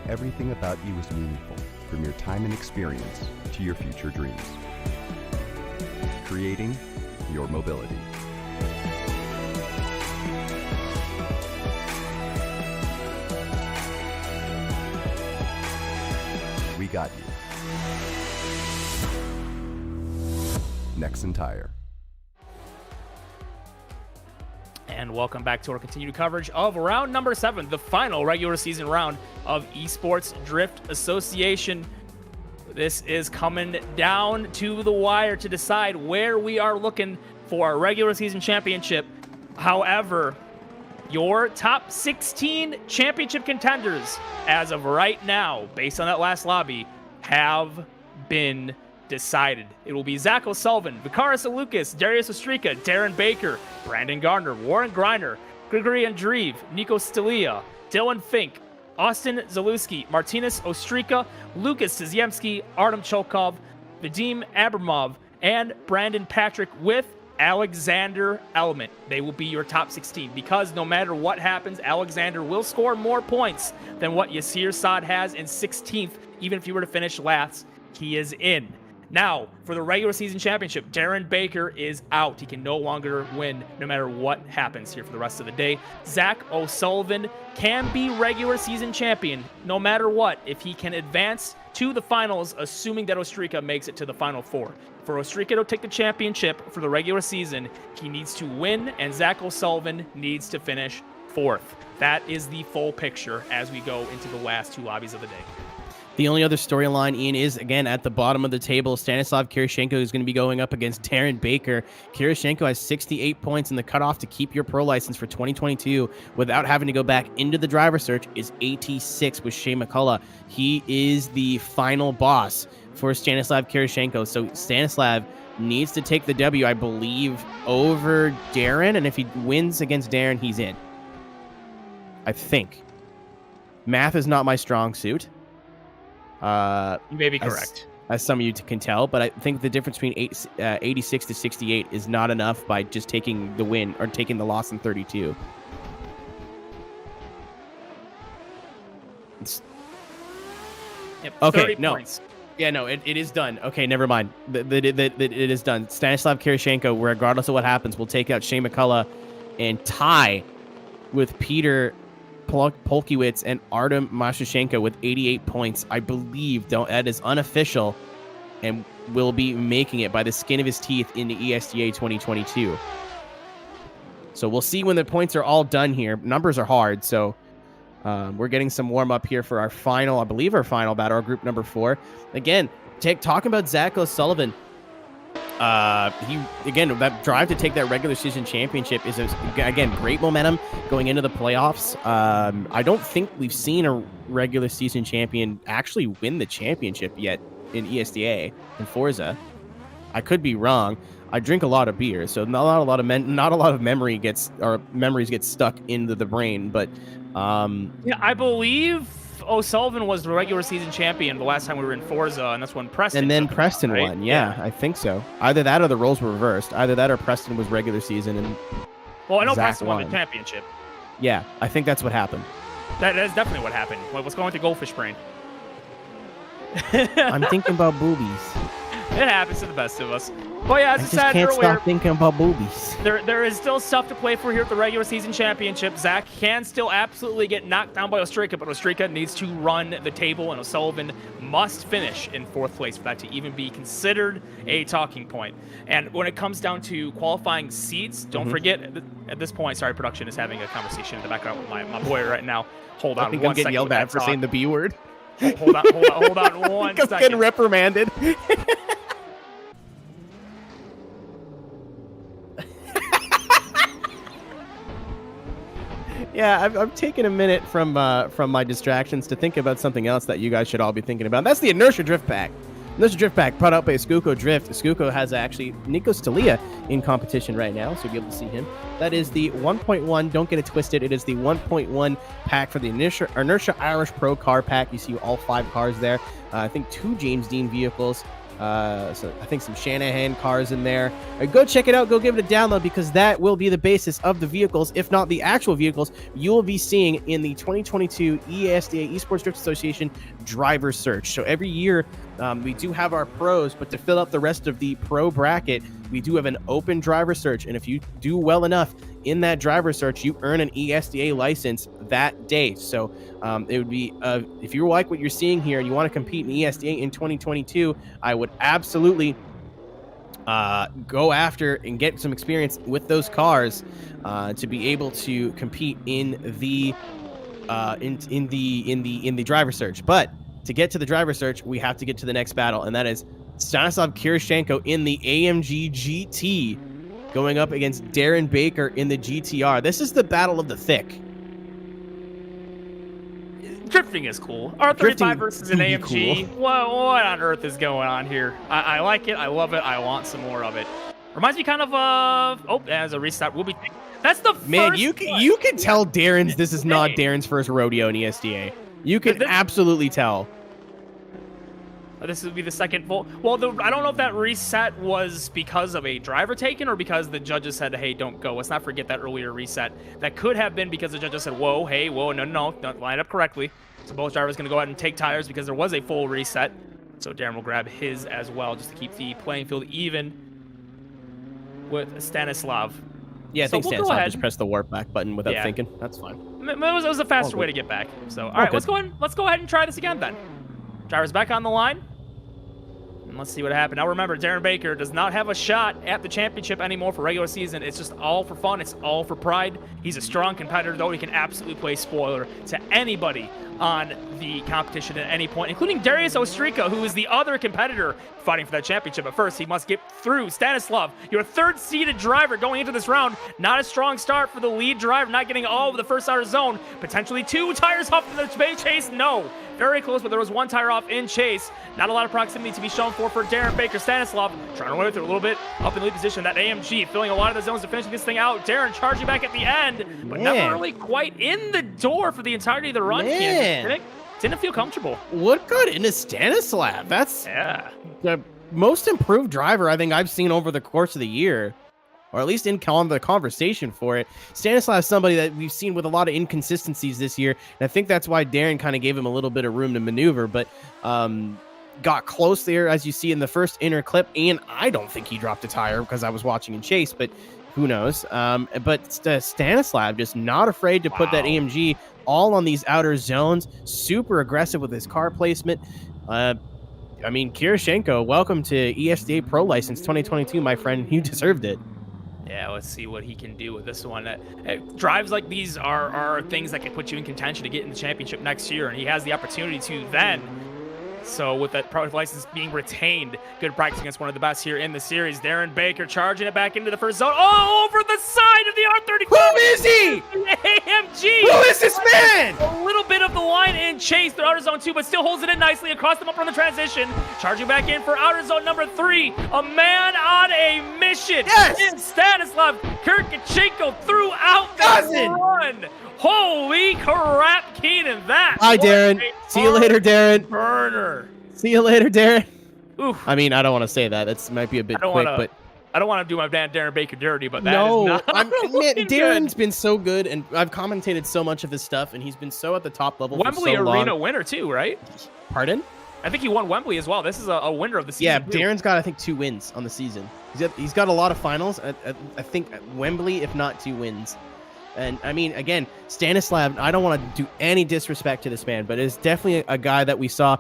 Everything about you is meaningful, from your time and experience to your future dreams. Creating your mobility. We got you. Nexen Tire. And welcome back to our continued coverage of round number 7, the final regular season round of Esports Drift Association. This is coming down to the wire to decide where we are looking for our regular season championship. However, your top 16 championship contenders as of right now, based on that last lobby, have been decided. It will be Zach O'Sullivan, Vicaris Alukas, Darius Ostrika, Darren Baker, Brandon Gardner, Warren Griner, Grigory Andreev, Nico Stelia, Dylan Fink, Austin Zalewski, Martinez Ostrika, Lucas Tsiemski, Artem Cholkov, Vadim Abramov, and Brandon Patrick with Alexander Element. They will be your top 16 because no matter what happens, Alexander will score more points than what Yasir Saad has in 16th. Even if he were to finish last, he is in. Now, for the regular season championship, Darren Baker is out. He can no longer win no matter what happens here for the rest of the day. Zach O'Sullivan can be regular season champion no matter what if he can advance to the finals, assuming that Ostrika makes it to the final 4. For Ostrika to take the championship for the regular season, he needs to win, and Zach O'Sullivan needs to finish 4th. That is the full picture as we go into the last 2 lobbies of the day. The only other storyline, Ian, is, again, at the bottom of the table. Stanislav Kirichenko is going to be going up against Darren Baker. Kirichenko has 68 points, and the cutoff to keep your pro license for 2022 without having to go back into the driver search is 86 with Shea McCullough. He is the final boss for Stanislav Kirichenko. So Stanislav needs to take the W, I believe, over Darren, and if he wins against Darren, he's in. I think. Math is not my strong suit. You may be correct. As some of you can tell, but I think the difference between 86 to 68 is not enough by just taking the win or taking the loss in 32. Yep, Okay, no. points. Yeah, no, it is done. Okay, never mind. It is done. Stanislav Kirichenko, regardless of what happens, will take out Shea McCullough and tie with Peter Polkiewicz and Artem Mashushenko with 88 points. I believe that is unofficial and will be making it by the skin of his teeth in the ESTA 2022. So we'll see when the points are all done here. Numbers are hard, so we're getting some warm-up here for our final, I believe our final battle, our group number 4. Again, talking about Zach O'Sullivan. That drive to take that regular season championship is, again, great momentum going into the playoffs. I don't think we've seen a regular season champion actually win the championship yet in ESTA and Forza. I could be wrong. I drink a lot of beer, so not a lot of memories get stuck into the brain. But yeah, I believe O'Sullivan was the regular season champion the last time we were in Forza, and that's when Preston. And then took it, Preston right? won. Yeah, I think so. Either that or the roles were reversed. Either that or Preston was regular season and Well, I know Zach Preston won the won. championship. Yeah, I think that's what happened. That is definitely what happened. What's going to Goldfish Brain? I'm thinking about boobies. It happens to the best of us. But yeah, as I I just said can't earlier, stop thinking about boobies. there is still stuff to play for here at the regular season championship. Zach can still absolutely get knocked down by Ostrika, but Ostrika needs to run the table, and O'Sullivan must finish in 4th place for that to even be considered a talking point. And when it comes down to qualifying seats, don't forget, at this point, sorry, production is having a conversation in the background with my boy right now. Hold on I think one I'm getting second yelled with at that for saying the talk. B word. Hold on one I'm getting second. reprimanded. Yeah, I'm taking a minute from my distractions to think about something else that you guys should all be thinking about. And that's the Inertia Drift Pack. Inertia Drift Pack brought out by Skuko Drift. Skuko has actually Nikos Talia in competition right now, so you'll be able to see him. That is the 1.1. Don't get it twisted. It is the 1.1 pack for the Inertia Irish Pro Car Pack. You see all 5 cars there. I think 2 James Dean vehicles. So I think some Shanahan cars in there. Go check it out. Go give it a download because that will be the basis of the vehicles, if not the actual vehicles, you will be seeing in the 2022 ESTA Esports Drift Association driver search. So every year we do have our pros, but to fill up the rest of the pro bracket, we do have an open driver search. And if you do well enough in that driver search, you earn an ESTA license that day. So it would be, if you like what you're seeing here and you want to compete in ESTA in 2022, I would absolutely go after and get some experience with those cars to be able to compete in the in the driver search. But to get to the driver search, we have to get to the next battle, and that is Stanislav Kirichenko in the AMG GT going up against Darren Baker in the GTR. This is the battle of the thick. Drifting is cool. R35 Drifting versus an do be AMG. cool. What on earth is going on here? I like it. I love it. I want some more of it. Reminds me kind of as a restart. We'll be. That's the Man, first you one. can tell Darren's. This is not Darren's first rodeo in ESTA. You can absolutely tell. This would be the second full. Well, I don't know if that reset was because of a driver taken or because the judges said, hey, don't go. Let's not forget that earlier reset. That could have been because the judges said, whoa, hey, whoa, no, don't line up correctly. So both drivers going to go ahead and take tires because there was a full reset. So Darren will grab his as well just to keep the playing field even with Stanislav. Yeah, I think we'll go Stanislav ahead. just pressed the warp back button without Yeah. thinking. That's fine. It was a faster All way good. to get back. So, all right, good. let's go ahead and try this again then. Driver's back on the line. And let's see what happened. Now remember, Darren Baker does not have a shot at the championship anymore for regular season. It's just all for fun. It's all for pride. He's a strong competitor, though. He can absolutely play spoiler to anybody on the competition at any point, including Darius Ostrika, who is the other competitor fighting for that championship. But first, he must get through Stanislav, your third-seeded driver going into this round. Not a strong start for the lead driver, not getting all of the first outer zone. Potentially 2 tires off in the chase. No, very close, but there was 1 tire off in chase. Not a lot of proximity to be shown for Darren Baker. Stanislav trying to run through a little bit up in lead position. That AMG filling a lot of the zones to finish this thing out. Darren charging back at the end, but never really quite in the door for the entirety of the run. Didn't feel comfortable. What got into Stanislav? That's the most improved driver I think I've seen over the course of the year, or at least in the conversation for it. Stanislav is somebody that we've seen with a lot of inconsistencies this year, and I think that's why Darren kind of gave him a little bit of room to maneuver, but got close there, as you see in the first inner clip, and I don't think he dropped a tire because I was watching in chase, but who knows? But Stanislav just not afraid to put that AMG all on these outer zones, super aggressive with his car placement. I mean, Kirichenko, welcome to ESDA Pro License 2022, my friend. You deserved it. Yeah, let's see what he can do with this one. Drives like these are things that can put you in contention to get in the championship next year, and he has the opportunity to then. So with that pro license being retained, good practice against one of the best here in the series. Darren Baker charging it back into the first zone. Oh, over the side of the R35. Who is he? AMG. Who is this man? A little bit of the line in chase through outer zone 2, but still holds it in nicely across the bumper on the transition. Charging back in for outer zone number 3. A man on a mission. Yes. In Stanislav Kirichenko throughout the run. Holy crap, Keenan, that. Bye, Darren. See you later, Darren. Burner. See you later, Darren. Oof. I mean, I don't want to say that. That might be a bit quick, but I don't want to do my man Darren Baker dirty, but that no, is not Darren's been so good, and I've commentated so much of his stuff, and he's been so at the top level Wembley for so long. Arena winner too, right? Pardon? I think he won Wembley as well. This is a winner of the season. Yeah, too. Darren's got, I think, 2 wins on the season. He's got a lot of finals. I think Wembley, if not 2 wins. And I mean, again, Stanislav, I don't want to do any disrespect to this man, but it's definitely a guy that we saw,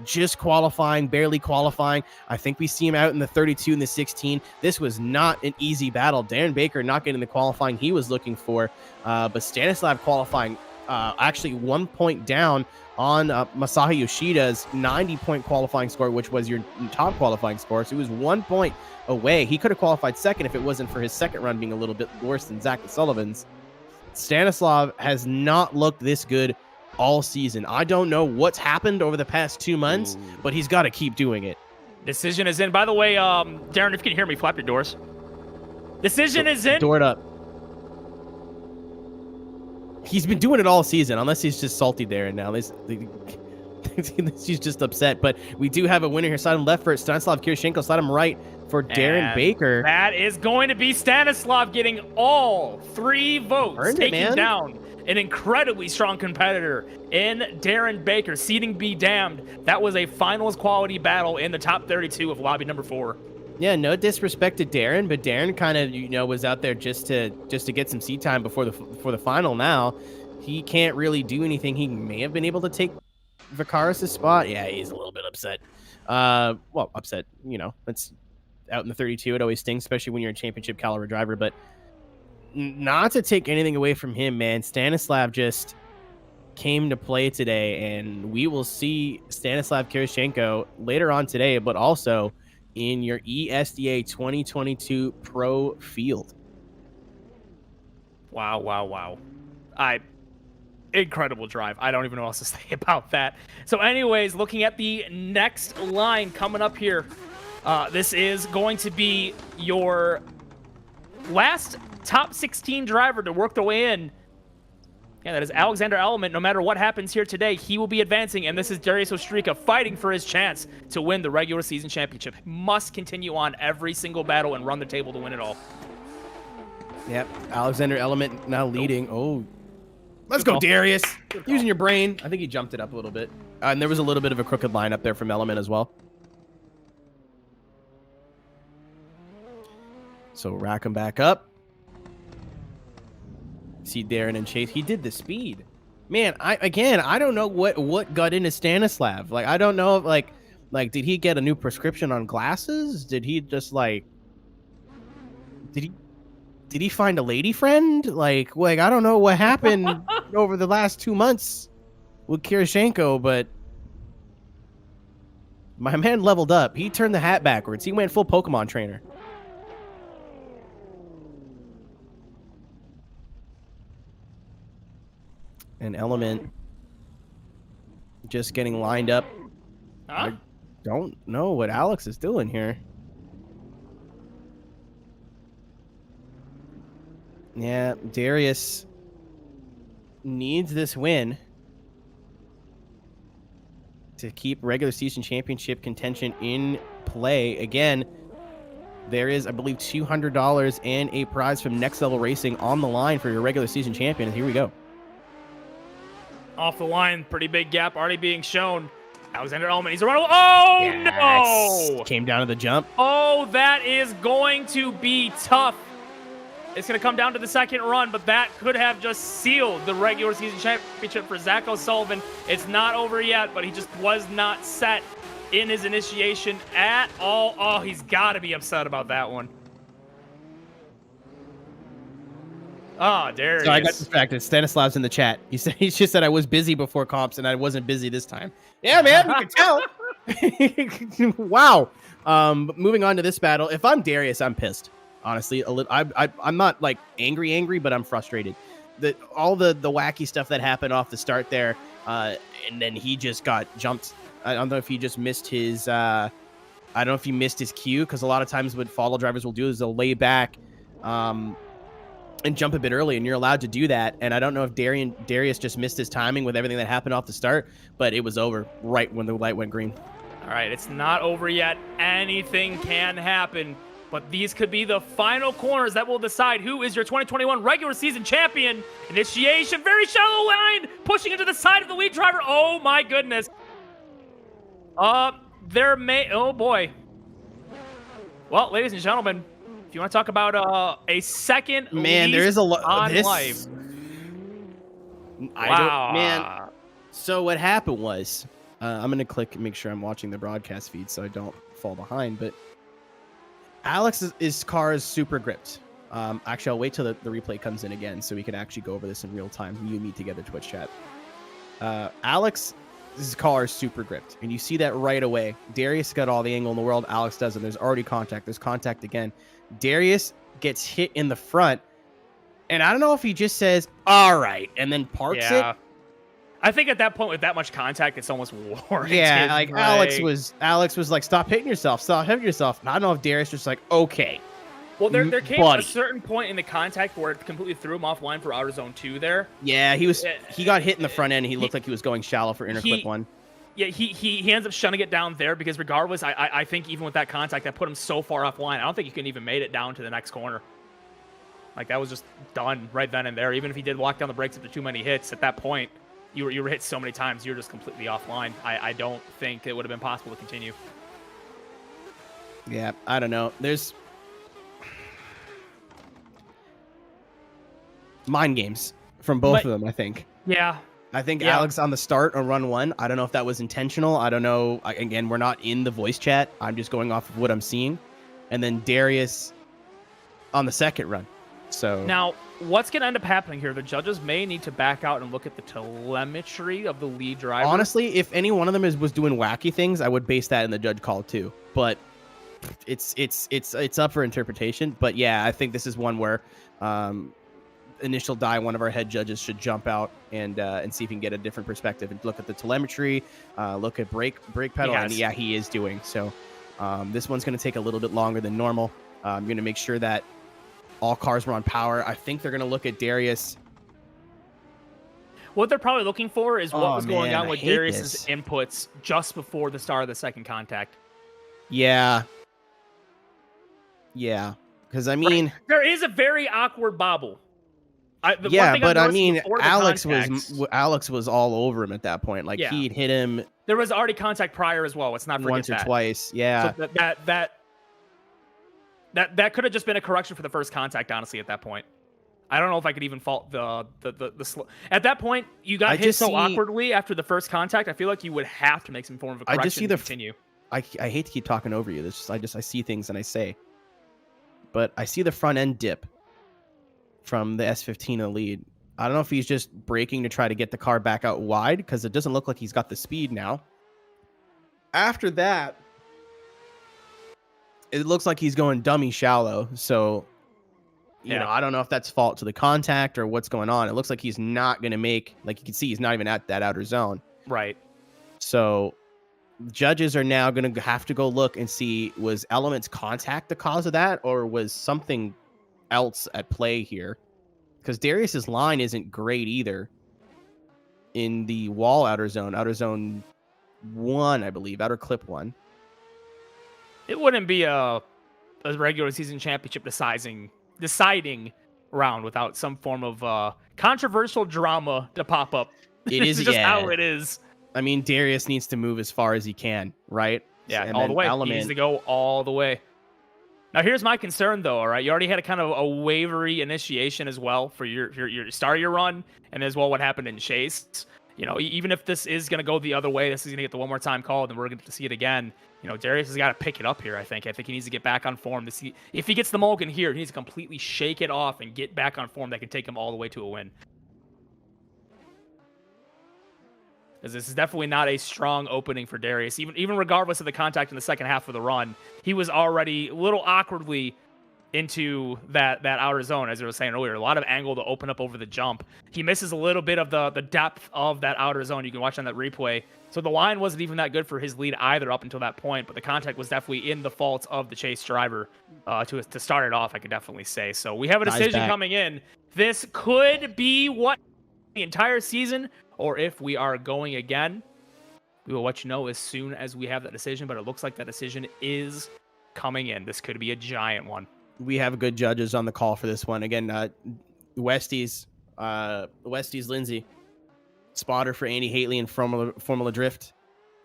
just qualifying, barely qualifying. I think we see him out in the 32 and the 16. This was not an easy battle. Darren Baker not getting the qualifying he was looking for, but Stanislav qualifying actually 1 point down on Masahi Yoshida's 90-point qualifying score, which was your top qualifying score. So he was 1 point away. He could have qualified second if it wasn't for his second run being a little bit worse than Zach Sullivan's. Stanislav has not looked this good all season. I don't know what's happened over the past 2 months, but he's got to keep doing it. Decision is in. By the way, Darren, if you can hear me, flap your doors. Decision is in. Door it up. He's been doing it all season, unless he's just salty there and now. He's just upset. But we do have a winner here. Slide him left for Stanislav Kirichenko. Slide him right for Darren Baker. That is going to be Stanislav getting all 3 votes, taking down an incredibly strong competitor in Darren Baker. Seeding be damned. That was a finals quality battle in the top 32 of lobby number 4. Yeah, no disrespect to Darren, but Darren kind of, was out there just to get some seat time before the final. Now he can't really do anything. He may have been able to take Vicaris' spot. Yeah, he's a little bit upset. Well, upset. It's out in the 32. It always stings, especially when you're a championship caliber driver. But not to take anything away from him, man. Stanislav just came to play today, and we will see Stanislav Kirichenko later on today, but also in your ESDA 2022 Pro field. Wow. Incredible drive. I don't even know what else to say about that. So anyways, looking at the next line coming up here, this is going to be your last top 16 driver to work their way in. Yeah, that is Alexander Element. No matter what happens here today, he will be advancing, and this is Darius Ostrika fighting for his chance to win the regular season championship. Must continue on every single battle and run the table to win it all. Yep, Alexander Element now leading. Oh, let's go, Darius. Using your brain. I think he jumped it up a little bit. And there was a little bit of a crooked line up there from Element as well. So rack him back up. See Darren and Chase. He did the speed. Man, I don't know what got into Stanislav. Like, I don't know if, like did he get a new prescription on glasses? Did he just did he find a lady friend? Like I don't know what happened over the last 2 months with Kirichenko, but my man leveled up. He turned the hat backwards. He went full Pokemon trainer. An Element just getting lined up. Huh? I don't know what Alex is doing here. Yeah, Darius needs this win to keep regular season championship contention in play. Again, there is, I believe, $200 and a prize from Next Level Racing on the line for your regular season champion. And here we go. Off the line, pretty big gap already being shown. Alexander Element, he's a runaway. Oh, no! Came down to the jump. Oh, that is going to be tough. It's going to come down to the second run, but that could have just sealed the regular season championship for Zach O'Sullivan. It's not over yet, but he just was not set in his initiation at all. Oh, he's got to be upset about that one. Oh, Darius. So I got distracted. Stanislav's in the chat. He just said I was busy before comps, and I wasn't busy this time. Yeah, man, you can tell. Wow. Moving on to this battle. If I'm Darius, I'm pissed. Honestly, a little. I'm not like angry, but I'm frustrated. All the wacky stuff that happened off the start there, and then he just got jumped. I don't know if he just missed his. I don't know if he missed his cue, because a lot of times what follow drivers will do is they'll lay back, and jump a bit early, and you're allowed to do that. And I don't know if Darius just missed his timing with everything that happened off the start, but it was over right when the light went green. All right, it's not over yet. Anything can happen, but these could be the final corners that will decide who is your 2021 regular season champion. Initiation, very shallow line, pushing into the side of the lead driver. Oh my goodness. Oh boy. Well, ladies and gentlemen, if you want to talk about a second, man, there is a lot on this life. Wow. Man. So what happened was, I'm gonna click and make sure I'm watching the broadcast feed so I don't fall behind. But Alex's car is super gripped. Actually, I'll wait till the replay comes in again so we can actually go over this in real time. You and me together, Twitch chat. Alex's car is super gripped, and you see that right away. Darius got all the angle in the world. Alex doesn't. There's already contact. There's contact again. Darius gets hit in the front, and I don't know if he just says, all right, and then parks it. I think at that point, with that much contact, it's almost warranted. Yeah, like right? Alex was like, stop hitting yourself. And I don't know if Darius was like, okay. Well, there came a certain point in the contact where it completely threw him offline for outer zone 2 there. Yeah, he got hit in the front end, and he looked like he was going shallow for inner clip 1. Yeah, he ends up shunning it down there because regardless, I think even with that contact, that put him so far offline, I don't think he could even made it down to the next corner. Like, that was just done right then and there. Even if he did walk down the brakes after too many hits, at that point, you were hit so many times, you're just completely offline. I don't think it would have been possible to continue. Yeah, I don't know. There's mind games from both of them, I think. Yeah. I think Alex on the start on run 1, I don't know if that was intentional. I don't know. Again, we're not in the voice chat. I'm just going off of what I'm seeing. And then Darius on the second run. So now, what's going to end up happening here? The judges may need to back out and look at the telemetry of the lead driver. Honestly, if any one of them was doing wacky things, I would base that in the judge call too. But it's up for interpretation. But yeah, I think this is one where initial die, one of our head judges should jump out and see if he can get a different perspective and look at the telemetry, look at brake pedal, and yeah, he is doing so. This one's going to take a little bit longer than normal. I'm going to make sure that all cars were on power. I think they're going to look at Darius. What they're probably looking for is what was going on with Darius's inputs just before the start of the second contact. Yeah. Yeah. Because, I mean... There is a very awkward bobble. But I mean, Alex was all over him at that point. Like, he'd hit him. There was already contact prior as well. Let's not forget once or twice. Yeah. So that could have just been a correction for the first contact. Honestly, at that point, I don't know if I could even fault the at that point you got hit so awkwardly after the first contact. I feel like you would have to make some form of a correction. I just see to continue. I hate to keep talking over you. I see things and I say, but I see the front end dip from the S15 in the lead. I don't know if he's just braking to try to get the car back out wide because it doesn't look like he's got the speed now. After that, it looks like he's going dummy shallow. So, you know, I don't know if that's fault to the contact or what's going on. It looks like he's not going to make, like you can see, he's not even at that outer zone. Right. So judges are now going to have to go look and see, was Element's contact the cause of that, or was something else at play here? Because Darius's line isn't great either in the wall outer zone 1, I believe, outer clip 1. It wouldn't be a regular season championship deciding round without some form of controversial drama to pop up. It is just how it is. I mean, Darius needs to move as far as he can, right? Yeah, and all the way. Element, He needs to go all the way. Now, here's my concern, though, all right? You already had a kind of a wavery initiation as well for your start of your run, and as well what happened in Chase. You know, even if this is going to go the other way, this is going to get the one more time call, then we're going to see it again. You know, Darius has got to pick it up here, I think. I think he needs to get back on form. If he gets the mulligan here, he needs to completely shake it off and get back on form that can take him all the way to a win. Because this is definitely not a strong opening for Darius. Even regardless of the contact in the second half of the run, he was already a little awkwardly into that outer zone, as I was saying earlier. A lot of angle to open up over the jump. He misses a little bit of the depth of that outer zone. You can watch on that replay. So the line wasn't even that good for his lead either up until that point, but the contact was definitely in the fault of the Chase driver to start it off, I could definitely say. So we have a decision coming in. This could be what the entire season, or if we are going again. We will let you know as soon as we have that decision, but it looks like that decision is coming in. This could be a giant one. We have good judges on the call for this one. Again, Westies Lindsay, spotter for Andy Haley in Formula Drift.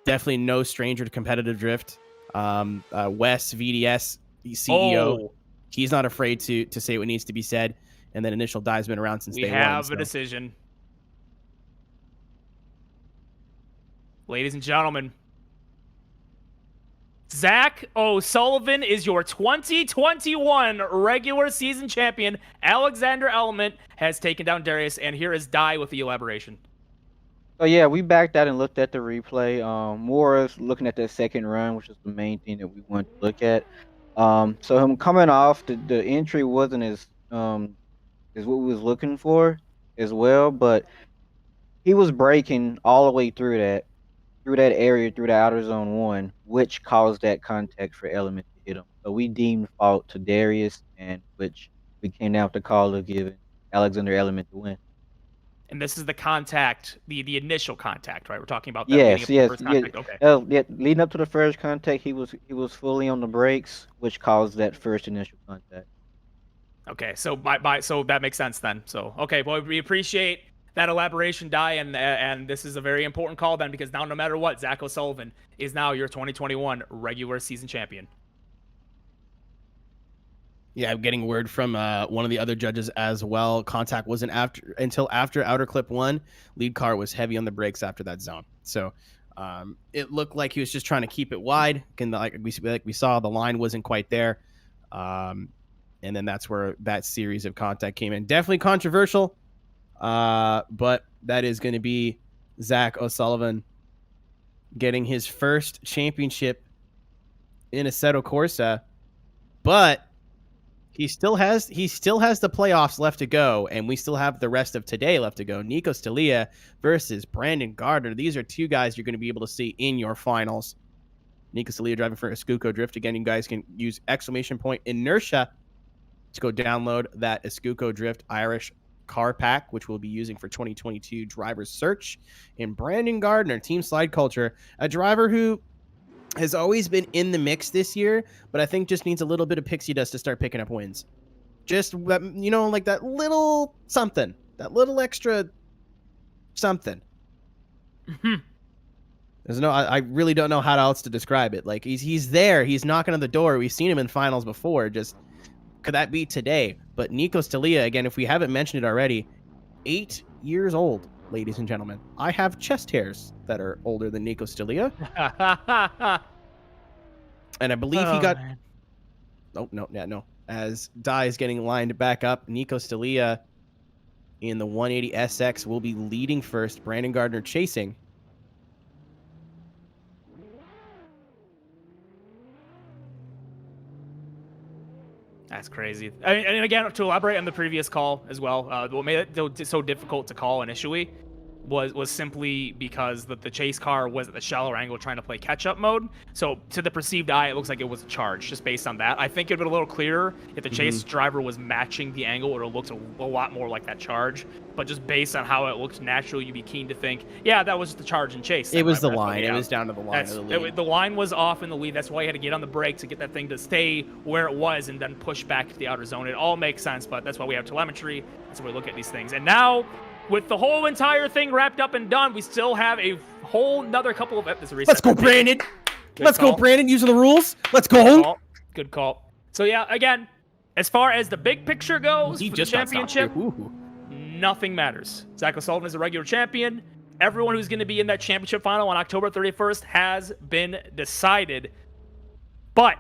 Definitely no stranger to competitive drift. Wes, VDS, CEO. He's not afraid to say what needs to be said. And then Initial Die's been around since day one. We have a decision. Ladies and gentlemen, Zach O'Sullivan is your 2021 regular season champion. Alexander Element has taken down Darius, and here is Die with the elaboration. So yeah, we backed out and looked at the replay. More of looking at the second run, which is the main thing that we wanted to look at. So him coming off, the entry wasn't as what we was looking for as well, but he was braking all the way through that area, through the outer zone 1, which caused that contact for Element to hit him. So we deemed fault to Darius, and which we came down with the call of giving Alexander Element to win. And this is the contact, the initial contact, right? We're talking about that. Yes. Contact. Okay. Yeah, leading up to the first contact, he was fully on the brakes, which caused that first initial contact. Okay, so so that makes sense then. So okay, well, we appreciate that elaboration, Die, and this is a very important call then, because now no matter what, Zach O'Sullivan is now your 2021 regular season champion. Yeah, I'm getting word from one of the other judges as well. Contact wasn't until after outer clip 1. Lead car was heavy on the brakes after that zone. So it looked like he was just trying to keep it wide. Like we saw, the line wasn't quite there. And then that's where that series of contact came in. Definitely controversial. But that is going to be Zach O'Sullivan getting his first championship in Assetto Corsa, but he still has the playoffs left to go, and we still have the rest of today left to go. Nico Stalia versus Brandon Gardner. These are two guys you're going to be able to see in your finals. Nico Stalia driving for Escuco Drift. Again, you guys can use !inertia to go download that Escuco Drift Irish car pack, which we'll be using for 2022 driver's search. And Brandon Gardner, Team Slide Culture, a driver who has always been in the mix this year, but I think just needs a little bit of pixie dust to start picking up wins. Just, you know, like that little something, that little extra something. There's I really don't know how else to describe it. Like he's there, he's knocking on the door. We've seen him in finals before. Just could that be today? But Nico Stalia, again, if we haven't mentioned it already, 8 years old, ladies and gentlemen. I have chest hairs that are older than Nico Stalia. And I believe he got... Man. Oh, no. As Die is getting lined back up, Nico Stalia in the 180 SX will be leading first. Brandon Gardner chasing. That's crazy. And again, to elaborate on the previous call as well, what made it so difficult to call initially was simply because the chase car was at the shallower angle trying to play catch-up mode. So to the perceived eye, it looks like it was a charge just based on that. I think it would have been a little clearer if the chase driver was matching the angle. It would have looked a lot more like that charge. But just based on how it looked naturally, you'd be keen to think, yeah, that was just the charge and chase. It was the line. It was down to the line of the lead. The line was off in the lead. That's why you had to get on the brake to get that thing to stay where it was and then push back to the outer zone. It all makes sense, but that's why we have telemetry. That's why we look at these things. And now, with the whole entire thing wrapped up and done, we still have a whole nother couple of episodes. Let's go, Brandon. Let's go, Brandon. Using the rules. Let's go. Good call. So yeah, again, as far as the big picture goes, for the championship, nothing matters. Zach O'Sullivan is a regular champion. Everyone who's going to be in that championship final on October 31st has been decided. But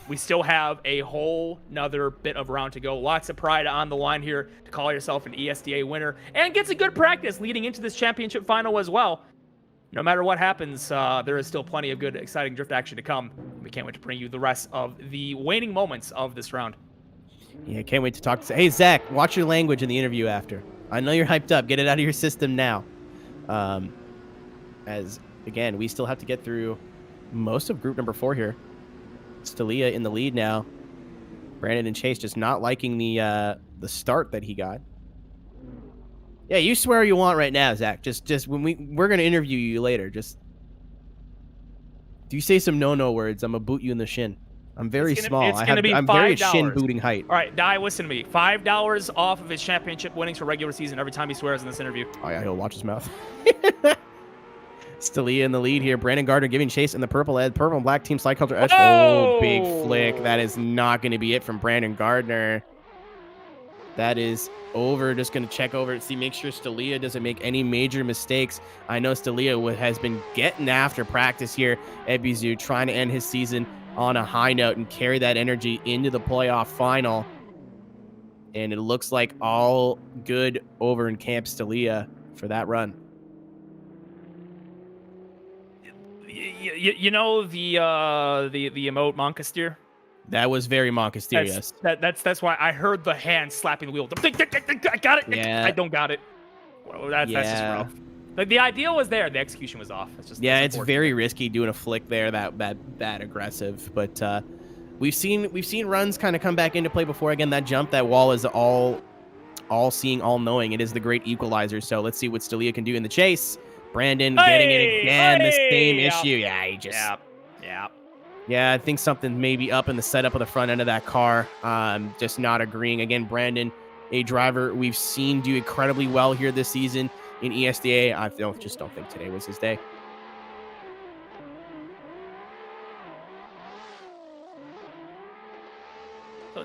we still have a whole nother bit of round to go. Lots of pride on the line here to call yourself an ESDA winner and get some good practice leading into this championship final as well. No matter what happens, there is still plenty of good, exciting drift action to come. We can't wait to bring you the rest of the waning moments of this round. Yeah, can't wait to talk to... Hey, Zach, watch your language in the interview after. I know you're hyped up. Get it out of your system now. As, again, we still have to get through most of group number 4 here. Stalia in the lead now. Brandon and Chase just not liking the start that he got. Yeah, you swear you want right now, Zach. Just when we're gonna interview you later. Just do you say some no words? I'm gonna boot you in the shin. I'm very small. I'm very shin booting height. All right, Dai, listen to me. $5 off of his championship winnings for regular season every time he swears in this interview. Oh yeah, he'll watch his mouth. Stalia in the lead here. Brandon Gardner giving chase in the purple and black team slide culture. Oh, big flick. That is not going to be it from Brandon Gardner. That is over. Just going to check over and see, make sure Stalia doesn't make any major mistakes. I know Stalia has been getting after practice here. Ebisu trying to end his season on a high note and carry that energy into the playoff final. And it looks like all good over in Camp Stalia for that run. You know the emote Monkasteer? That was very Monkasteer, yes. That's why I heard the hand slapping the wheel. I got it. Yeah. I don't got it. Well, that's just rough. Like, the idea was there, the execution was off. It's very risky doing a flick there that aggressive. But we've seen runs kind of come back into play before. Again, that jump, that wall is all seeing, all knowing. It is the great equalizer. So let's see what Stalia can do in the chase. Brandon getting it again, the same issue. Yeah, he just... Yeah, I think something maybe up in the setup of the front end of that car. Just not agreeing. Again, Brandon, a driver we've seen do incredibly well here this season in ESDA. I just don't think today was his day.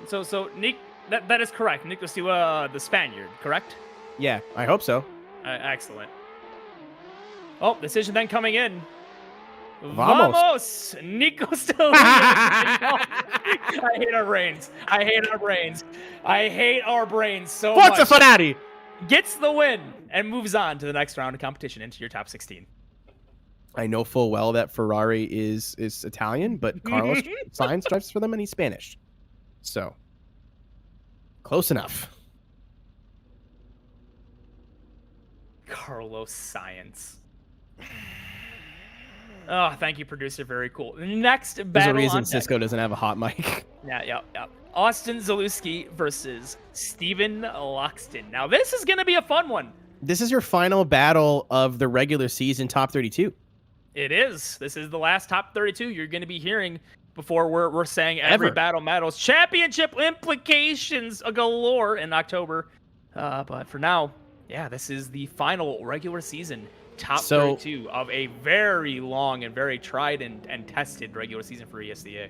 So Nick, that is correct. Nick Silva, the Spaniard, correct? Yeah, I hope so. Excellent. Oh, decision then coming in. Vamos! Nico still. I hate our brains. I hate our brains so much. Forza Ferrari! Gets the win and moves on to the next round of competition into your top 16. I know full well that Ferrari is Italian, but Carlos Sainz drives for them and he's Spanish. So, close enough. Carlos Sainz. Oh, thank you, producer. Very cool. Next battle. There's a reason Cisco doesn't have a hot mic. Yeah. Austin Zalewski versus Steven Loxton. Now, this is going to be a fun one. This is your final battle of the regular season top 32. It is. This is the last top 32 you're going to be hearing before we're saying every battle matters. Championship implications galore in October. But for now, yeah, this is the final regular season top 32 of a very long and very tried and tested regular season for ESDA.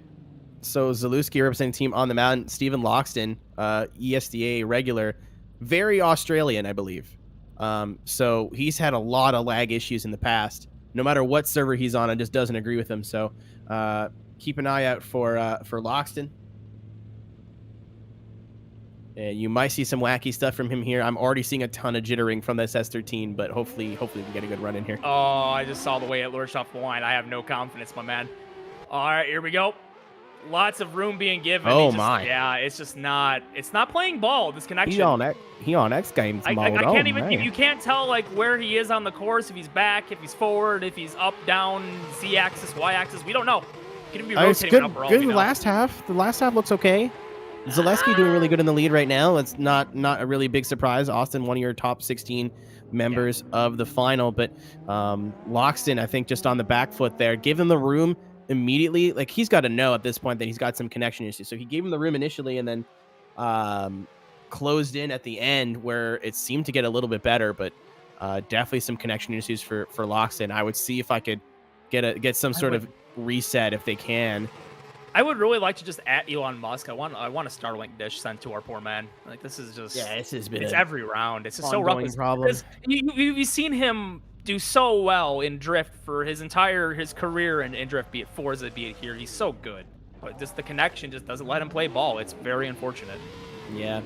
So Zalewski representing team on the mountain, Steven Loxton, ESDA regular, very Australian, I believe. So he's had a lot of lag issues in the past. No matter what server he's on, it just doesn't agree with him. So keep an eye out for Loxton. You might see some wacky stuff from him here. I'm already seeing a ton of jittering from this S13, but hopefully we can get a good run in here. Oh, I just saw the way it lurched off the line. I have no confidence, my man. All right, here we go. Lots of room being given. Oh, my. Yeah, it's just not. It's not playing ball. This connection. He on X Games I mode. can't even. Man. You can't tell like where he is on the course. If he's back, if he's forward, if he's up, down, Z-axis, Y-axis. We don't know. Could be rotating it's good. up for all Good we know. last half. The last half looks okay. Zaleski doing really good in the lead right now. It's not a really big surprise. Austin, one of your top 16 members of the final, but Loxton, I think, just on the back foot there. Give him the room immediately. Like, he's got to know at this point that he's got some connection issues. So he gave him the room initially and then closed in at the end where it seemed to get a little bit better, but definitely some connection issues for Loxton. I would see if I could get some sort of reset if they can. I would really like to just at Elon Musk. I want a Starlink dish sent to our poor man. Like, this is just this has been it's every round. It's just so rough. Problem. You've seen him do so well in drift for his career in drift, be it Forza, be it here. He's so good, but just the connection just doesn't let him play ball. It's very unfortunate. Yeah.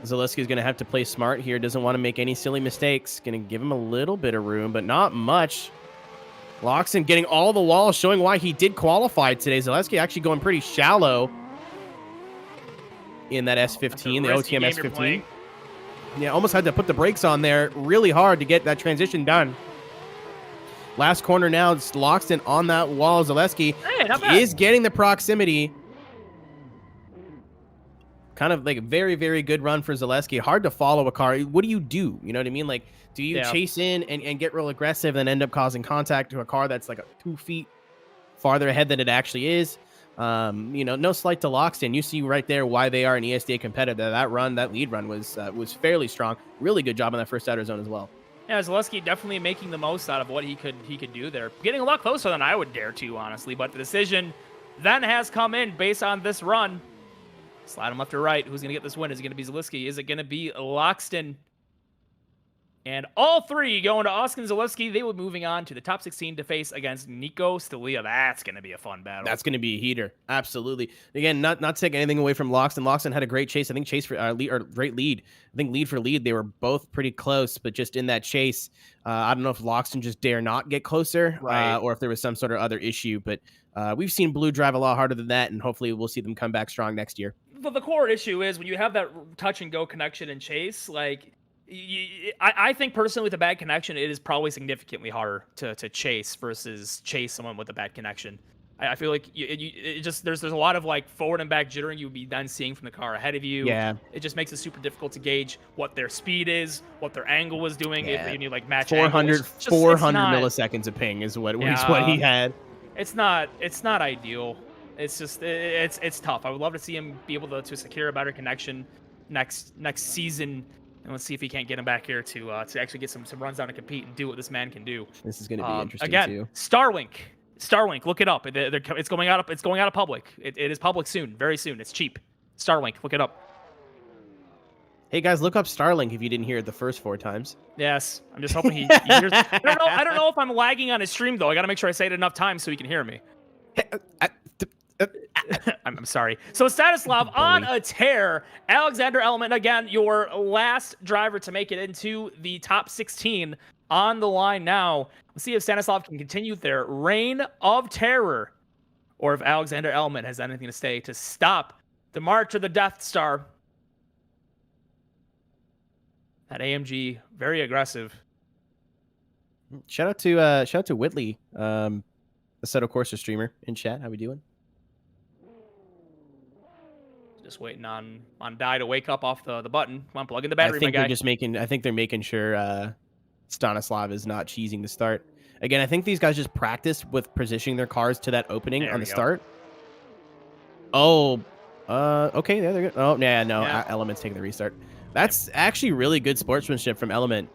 Zaleski's going to have to play smart here. Doesn't want to make any silly mistakes. Going to give him a little bit of room, but not much. Loxton getting all the walls, showing why he did qualify today. Zaleski actually going pretty shallow in that S15, the OTM S15. Yeah, almost had to put the brakes on there really hard to get that transition done. Last corner now, it's Loxton on that wall. Zaleski is getting the proximity. Kind of like a very, very good run for Zaleski. Hard to follow a car. What do? You know what I mean? Like, do you chase in and get real aggressive and end up causing contact to a car that's like 2 feet farther ahead than it actually is? No slight to Loxton. You see right there why they are an ESDA competitor. That lead run was fairly strong. Really good job on that first outer zone as well. Yeah, Zaleski definitely making the most out of what he could do there. Getting a lot closer than I would dare to, honestly. But the decision then has come in based on this run. Slide him left or right. Who's going to get this win? Is it going to be Zaleski? Is it going to be Loxton? And all three going to Oscar Zaleski. They were moving on to the top 16 to face against Nico Stalia. That's going to be a fun battle. That's going to be a heater. Absolutely. Again, not to take anything away from Loxton. Loxton had a great chase. I think chase for great lead. I think lead for lead. They were both pretty close, but just in that chase, I don't know if Loxton just dare not get closer, right, or if there was some sort of other issue. But we've seen Blue drive a lot harder than that, and hopefully we'll see them come back strong next year. But the core issue is when you have that touch and go connection and chase, like. I think personally with a bad connection, it is probably significantly harder to chase versus chase someone with a bad connection. I feel like there's a lot of like forward and back jittering you would be then seeing from the car ahead of you. Yeah. It just makes it super difficult to gauge what their speed is, what their angle is doing. Yeah. If you need like match 400 milliseconds of ping is what he had. It's not ideal. It's just it's tough. I would love to see him be able to secure a better connection next season. And let's see if he can't get him back here to actually get some runs down and compete and do what this man can do. This is going to be interesting again, too. Starlink, look it up. It's going out. It's going out of public. It is public soon, very soon. It's cheap. Starlink, look it up. Hey guys, look up Starlink if you didn't hear it the first 4 times. Yes, I'm just hoping he hears. I don't know if I'm lagging on his stream though. I got to make sure I say it enough times so he can hear me. I'm sorry. So Stanislav on a tear. Alexander Element, again, your last driver to make it into the top 16 on the line now. Let's see if Stanislav can continue their reign of terror or if Alexander Element has anything to say to stop the march of the Death Star. That AMG, very aggressive. Shout out to Whitley, the Assetto Corsa streamer in chat. How we doing? Just waiting on Die to wake up off the button. Come on, plug in the battery, I think my guy. I think they're making sure Stanislav is not cheesing the start. Again, I think these guys just practiced with positioning their cars to that opening on the start. Oh, okay, there they're good. Oh, yeah. Element's taking the restart. That's actually really good sportsmanship from Element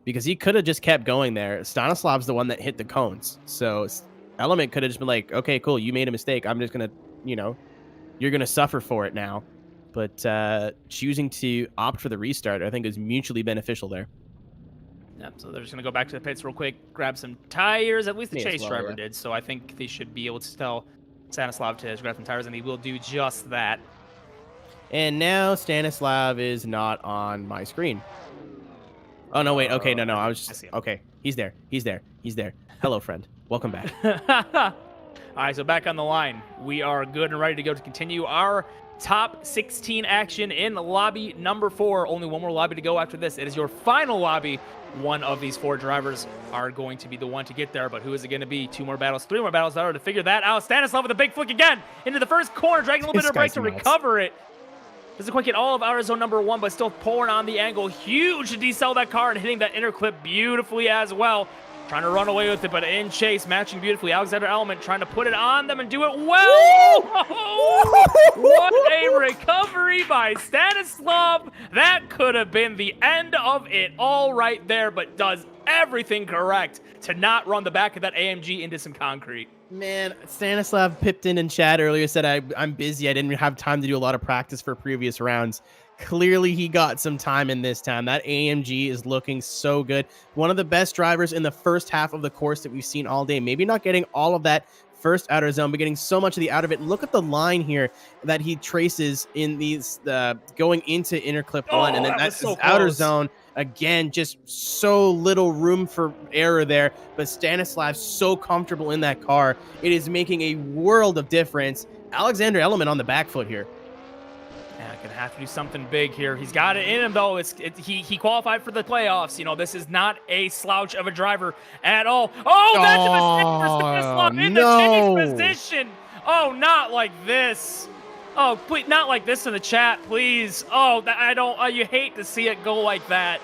because he could have just kept going there. Stanislav's the one that hit the cones. So Element could have just been like, okay, cool, you made a mistake. I'm just going to, you're going to suffer for it now. But choosing to opt for the restart, I think, is mutually beneficial there. Yep, so they're just going to go back to the pits real quick, grab some tires. At least the chase driver did. So I think they should be able to tell Stanislav to grab some tires, and he will do just that. And now Stanislav is not on my screen. Oh, no, wait. Okay, no. I was I just... see him. Okay, he's there. He's there. He's there. Hello, friend. Welcome back. All right, so back on the line. We are good and ready to go to continue our top 16 action in lobby number 4. Only one more lobby to go after this. It is your final lobby. One of these 4 drivers are going to be the one to get there, but who is it going to be? 2 more battles, 3 more battles in order to figure that out. Stanislav with a big flick again into the first corner, dragging a little bit of break to recover it. Doesn't quite get all of outer zone number 1, but still pouring on the angle. Huge to decel that car and hitting that inner clip beautifully as well. Trying to run away with it, but in chase, matching beautifully. Alexander Element trying to put it on them and do it well. What a recovery by Stanislav. That could have been the end of it all right there, but does everything correct to not run the back of that AMG into some concrete. Man, Stanislav pipped in chat earlier, said I'm busy. I didn't have time to do a lot of practice for previous rounds. Clearly, he got some time in this time. That AMG is looking so good. One of the best drivers in the first half of the course that we've seen all day. Maybe not getting all of that first outer zone, but getting so much of the out of it. Look at the line here that he traces in these going into inner clip 1, and then that's so outer zone. Again, just so little room for error there, but Stanislav's so comfortable in that car. It is making a world of difference. Alexander Element on the back foot here. Yeah, gonna have to do something big here. He's got it in him though. He qualified for the playoffs. You know, this is not a slouch of a driver at all. Oh, that's a mistake for Stanislav in the change position. Oh, not like this. Oh, please, not like this in the chat, please. Oh, I don't. You hate to see it go like that.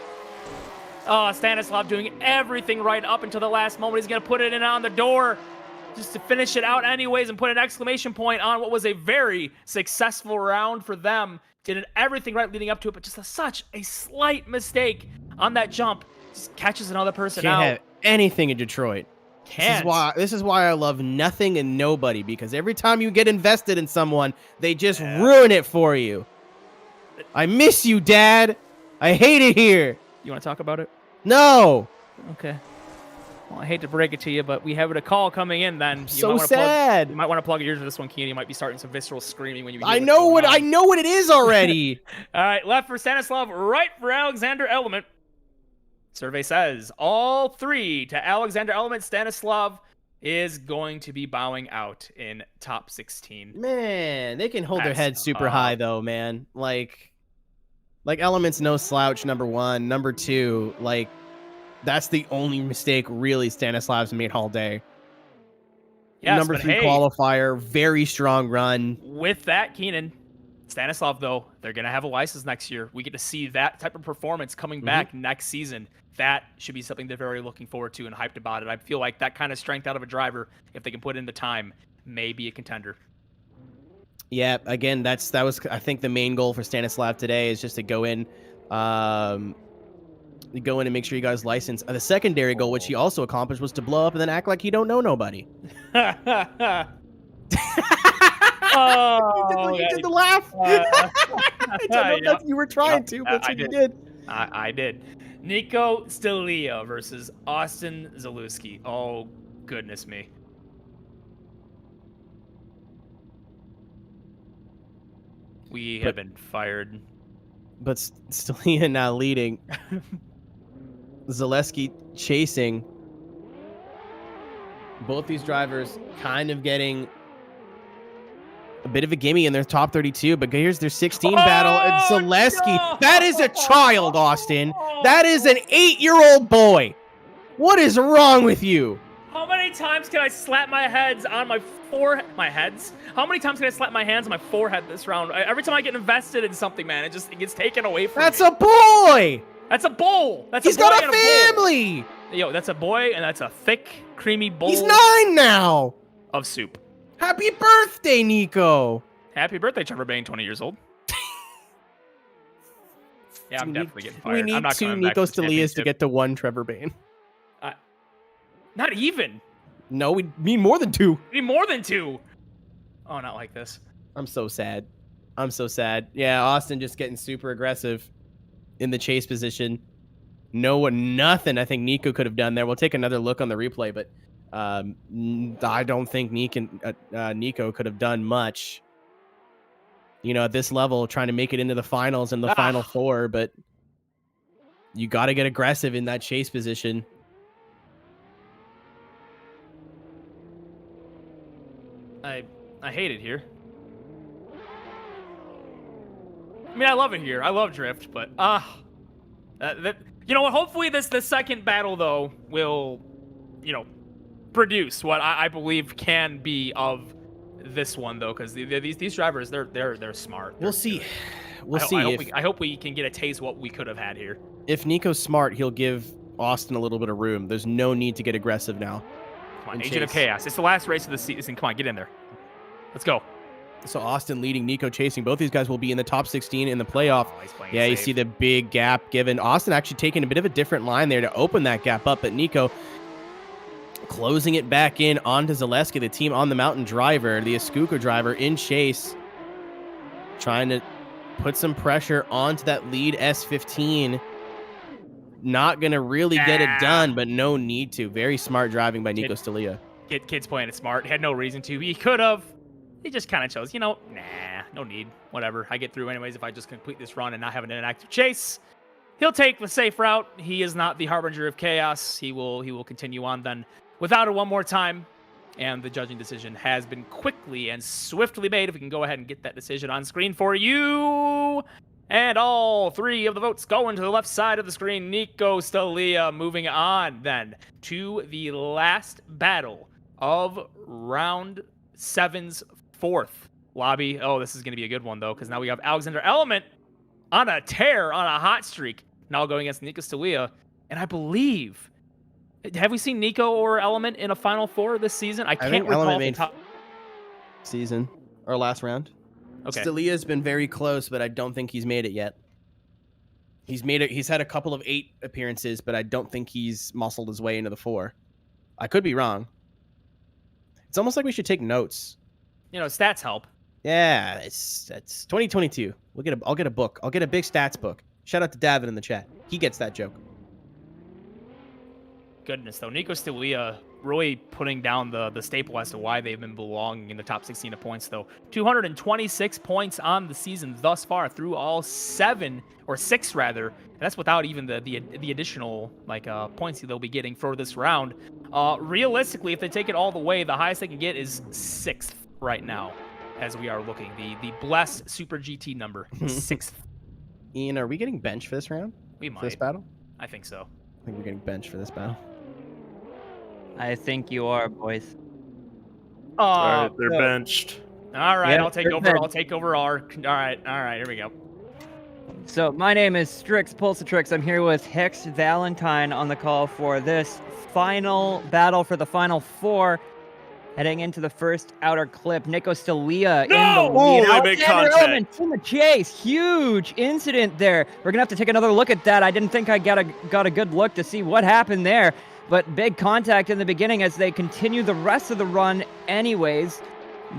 Oh, Stanislav doing everything right up until the last moment. He's gonna put it in on the door, just to finish it out anyways and put an exclamation point on what was a very successful round for them. Did everything right leading up to it, but just such a slight mistake on that jump. Just catches another person out. Can't have anything in Detroit. This is why I love nothing and nobody, because every time you get invested in someone, they just ruin it for you. I miss you, Dad. I hate it here. You want to talk about it? No. Okay. Well, I hate to break it to you, but we have a call coming in. Then so sad. You might want to plug your ears to this one, Keenan. You might be starting some visceral screaming when you. I know what it is already. All right, left for Stanislav, right for Alexander Element. Survey says all 3 to Alexander Element. Stanislav is going to be bowing out in top 16. Man, they can hold their heads super high though, man. Like Element's no slouch. Number 1, number 2, like. That's the only mistake really Stanislav's made all day. Yes, number 3 qualifier, very strong run. With that, Keenan, Stanislav, though, they're going to have a license next year. We get to see that type of performance coming back next season. That should be something they're very looking forward to and hyped about it. I feel like that kind of strength out of a driver, if they can put in the time, may be a contender. Yeah, again, that was I think the main goal for Stanislav today is just to go in and make sure you guys license. The secondary goal, which he also accomplished, was to blow up and then act like he don't know nobody. Oh, you did the laugh. I don't know if you were trying to, but you did. I did. Nico Stilia versus Austin Zalewski. Oh, goodness me. We have been fired. But Stilia now leading. Zalewski chasing. Both these drivers kind of getting a bit of a gimme in their top 32, but here's their 16 battle. And Zalewski, no! That is a child, Austin. That is an 8-year-old boy. What is wrong with you? How many times can I slap my heads on my forehead? How many times can I slap my hands on my forehead this round? Every time I get invested in something, man, it gets taken away from me. That's a boy. That's a bull. He's got a family. Yo, that's a boy, and that's a thick, creamy bowl. He's 9 now. Of soup. Happy birthday, Nico. Happy birthday, Trevor Bain, 20 years old. Yeah, I'm definitely getting fired. We need 2 Nico Stelias to get to 1 Trevor Bain. Not even. No, we need more than 2. We need more than 2. Oh, not like this. I'm so sad. Yeah, Austin just getting super aggressive in the chase position. Nothing I think Nico could have done there. We'll take another look on the replay, but I don't think Nico could have done much. you know, at this level, trying to make it into the finals and the final four, but you got to get aggressive in that chase position. I hate it here. I mean, I love it here. I love drift, but you know what? Hopefully, the second battle though will, you know, produce what I believe can be of this one though, because these drivers they're smart. We'll see. We'll see. I hope we can get a taste of what we could have had here. If Nico's smart, he'll give Austin a little bit of room. There's no need to get aggressive now. Come on, Agent of Chaos. It's the last race of the season. Come on, get in there. Let's go. So Austin leading, Nico chasing. Both these guys will be in the top 16 in the playoff. Yeah, you see the big gap given. Austin actually taking a bit of a different line there to open that gap up, but Nico closing it back in onto Zaleski, the team on the mountain driver, the Escuco driver in chase, trying to put some pressure onto that lead S15. Not going to really get it done, but no need to. Very smart driving by Nico Stalia. Kid's playing it smart. Had no reason to. He could have. He just kind of chose, you know, nah, no need. Whatever. I get through anyways if I just complete this run and not have an inactive chase. He'll take the safe route. He is not the harbinger of chaos. He will continue on then without it one more time. And the judging decision has been quickly and swiftly made. If we can go ahead and get that decision on screen for you. And all three of the votes going to the left side of the screen. Nico Stalia moving on then to the last battle of round 7's fourth lobby. Oh, this is going to be a good one, though, because now we have Alexander Element on a tear, on a hot streak, now going against Nico Stalia. And I believe, have we seen Nico or Element in a Final Four this season? I can't recall. Element made season or last round. Okay. Stalia's been very close, but I don't think he's made it yet. He's had a couple of 8 appearances, but I don't think he's muscled his way into the 4. I could be wrong. It's almost like we should take notes. You know, stats help. Yeah, it's 2022. I'll get a book. I'll get a big stats book. Shout out to Davin in the chat. He gets that joke. Goodness, though. Nico Stalia really putting down the staple as to why they've been belonging in the top 16 of points, though. 226 points on the season thus far through all 6 rather. And that's without even the additional points they'll be getting for this round. Realistically, if they take it all the way, the highest they can get is 6th right now, as we are looking. The blessed Super GT number, 6th. Ian, are we getting benched for this round? We might. For this battle? I think so. I think we're getting benched for this battle. I think you are, boys. All right, they're benched. All right, Yeah, I'll take over. I'll take over our. All right, here we go. So my name is Strix Pulsatrix. I'm here with Hex Valentine on the call for this final battle for the Final Four. Heading into the first outer clip, Nico Stalia in the lead. Oh, big contact. In the chase, huge incident there. We're gonna have to take another look at that. I didn't think I got a good look to see what happened there, but big contact in the beginning as they continue the rest of the run. Anyways,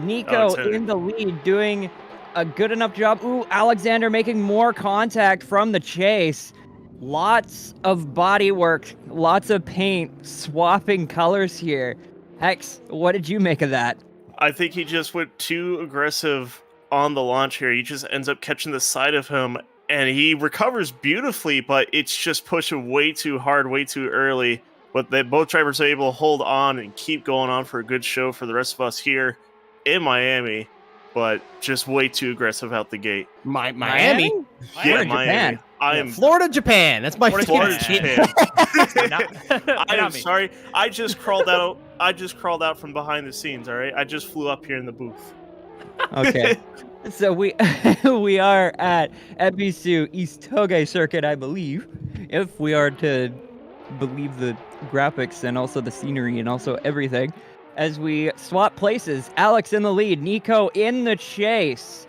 Nico in the lead, doing a good enough job. Ooh, Alexander making more contact from the chase. Lots of body work, lots of paint, swapping colors here. Hex, what did you make of that? I think he just went too aggressive on the launch here. He just ends up catching the side of him, and he recovers beautifully, but it's just pushing way too hard, way too early. But both drivers are able to hold on and keep going on for a good show for the rest of us here in Miami, but just way too aggressive out the gate. Miami? Yeah, Miami. Florida, Japan. That's my Florida, Japan. I am sorry. I just crawled out from behind the scenes. All right, I just flew up here in the booth. Okay, so we are at Ebisu East Toge Circuit, I believe, if we are to believe the graphics and also the scenery and also everything. As we swap places, Alex in the lead, Nico in the chase.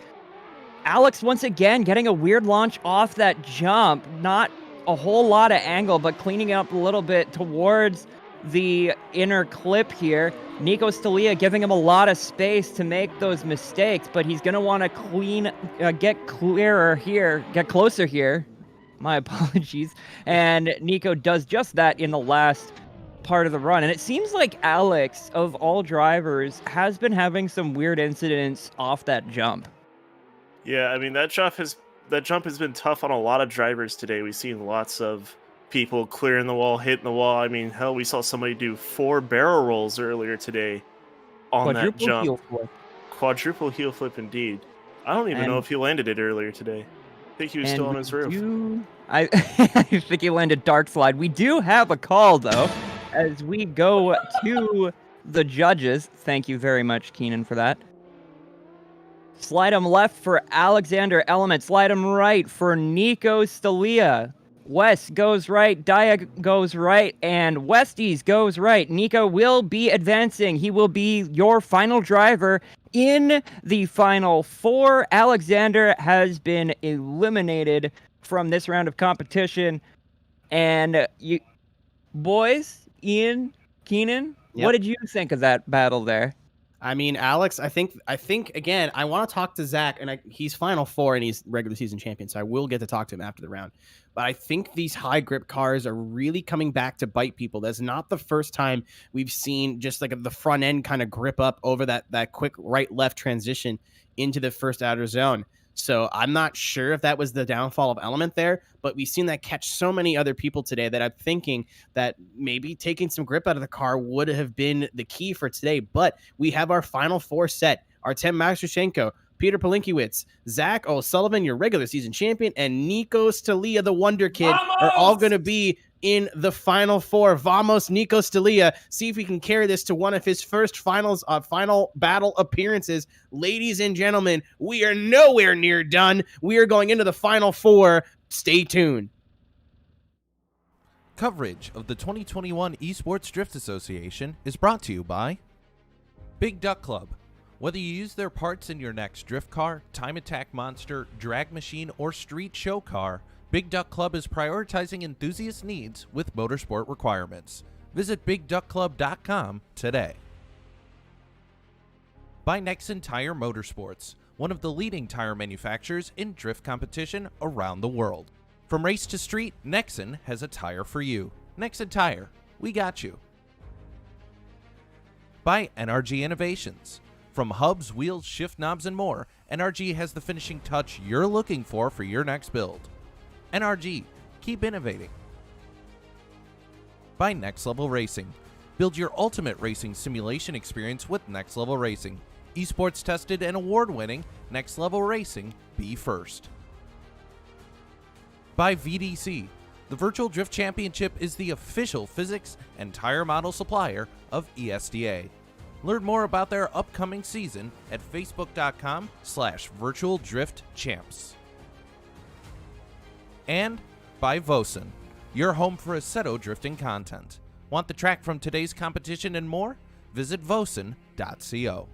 Alex once again getting a weird launch off that jump. Not a whole lot of angle, but cleaning it up a little bit towards the inner clip here. Nico Stalia giving him a lot of space to make those mistakes, but he's going to want to get clearer here, get closer here. My apologies. And Nico does just that in the last part of the run. And it seems like Alex, of all drivers, has been having some weird incidents off that jump. Yeah, I mean that jump has been tough on a lot of drivers today. We've seen lots of people clearing the wall, hitting the wall. I mean, hell, we saw somebody do 4 barrel rolls earlier today on that Quadruple jump. heel flip. Quadruple heel flip indeed. I don't even know And- if he landed it earlier today. I think he was still on his roof. I think he landed dark slide. We do have a call though, as we go to the judges. Thank you very much, Keenan, for that. Slide him left for Alexander Element. Slide him right for Nico Stalia. West goes right, Dia goes right, and Westies goes right. Nico will be advancing. He will be your final driver in the final 4. Alexander has been eliminated from this round of competition. And you boys, Ian, Keenan, Yep. what did you think of that battle there? I mean, Alex, I think again, I want to talk to Zach, and he's Final 4 and he's regular season champion, so I will get to talk to him after the round. But I think these high grip cars are really coming back to bite people. That's not the first time we've seen just like the front end kind of grip up over that quick right-left transition into the first outer zone. So I'm not sure if that was the downfall of Element there, but we've seen that catch so many other people today that I'm thinking that maybe taking some grip out of the car would have been the key for today. But we have our final 4 set. Artem Mastrushenko, Peter Palinkiewicz, Zach O'Sullivan, your regular season champion, and Nico Stalia, the Wonder Kid, are all going to be in the final 4. Vamos, Nico Stalia. See if we can carry this to one of his first final battle appearances. Ladies and gentlemen, we are nowhere near done. We are going into the final 4. Stay tuned. Coverage of the 2021 Esports Drift Association is brought to you by Big Duck Club. Whether you use their parts in your next drift car, time attack monster, drag machine, or street show car, Big Duck Club is prioritizing enthusiast needs with motorsport requirements. Visit BigDuckClub.com today. By Nexen Tire Motorsports, one of the leading tire manufacturers in drift competition around the world. From race to street, Nexen has a tire for you. Nexen Tire, we got you. By NRG Innovations. From hubs, wheels, shift knobs, and more, NRG has the finishing touch you're looking for your next build. NRG, keep innovating. By Next Level Racing. Build your ultimate racing simulation experience with Next Level Racing. Esports tested and award-winning Next Level Racing, be first. By VDC. The Virtual Drift Championship is the official physics and tire model supplier of ESDA. Learn more about their upcoming season at facebook.com/virtualdriftchamps. And by Vosan, your home for Assetto drifting content. Want the track from today's competition and more? Visit vosan.co.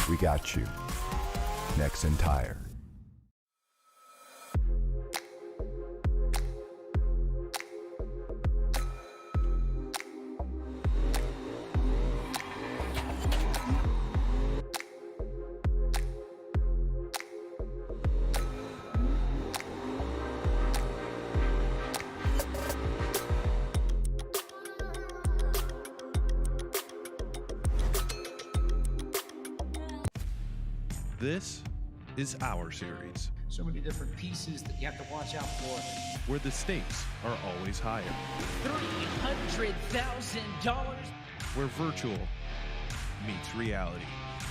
We got you. Nexen Tire. This is our series, So many different pieces that you have to watch out for. where the stakes are always higher, $300,000. where virtual meets reality,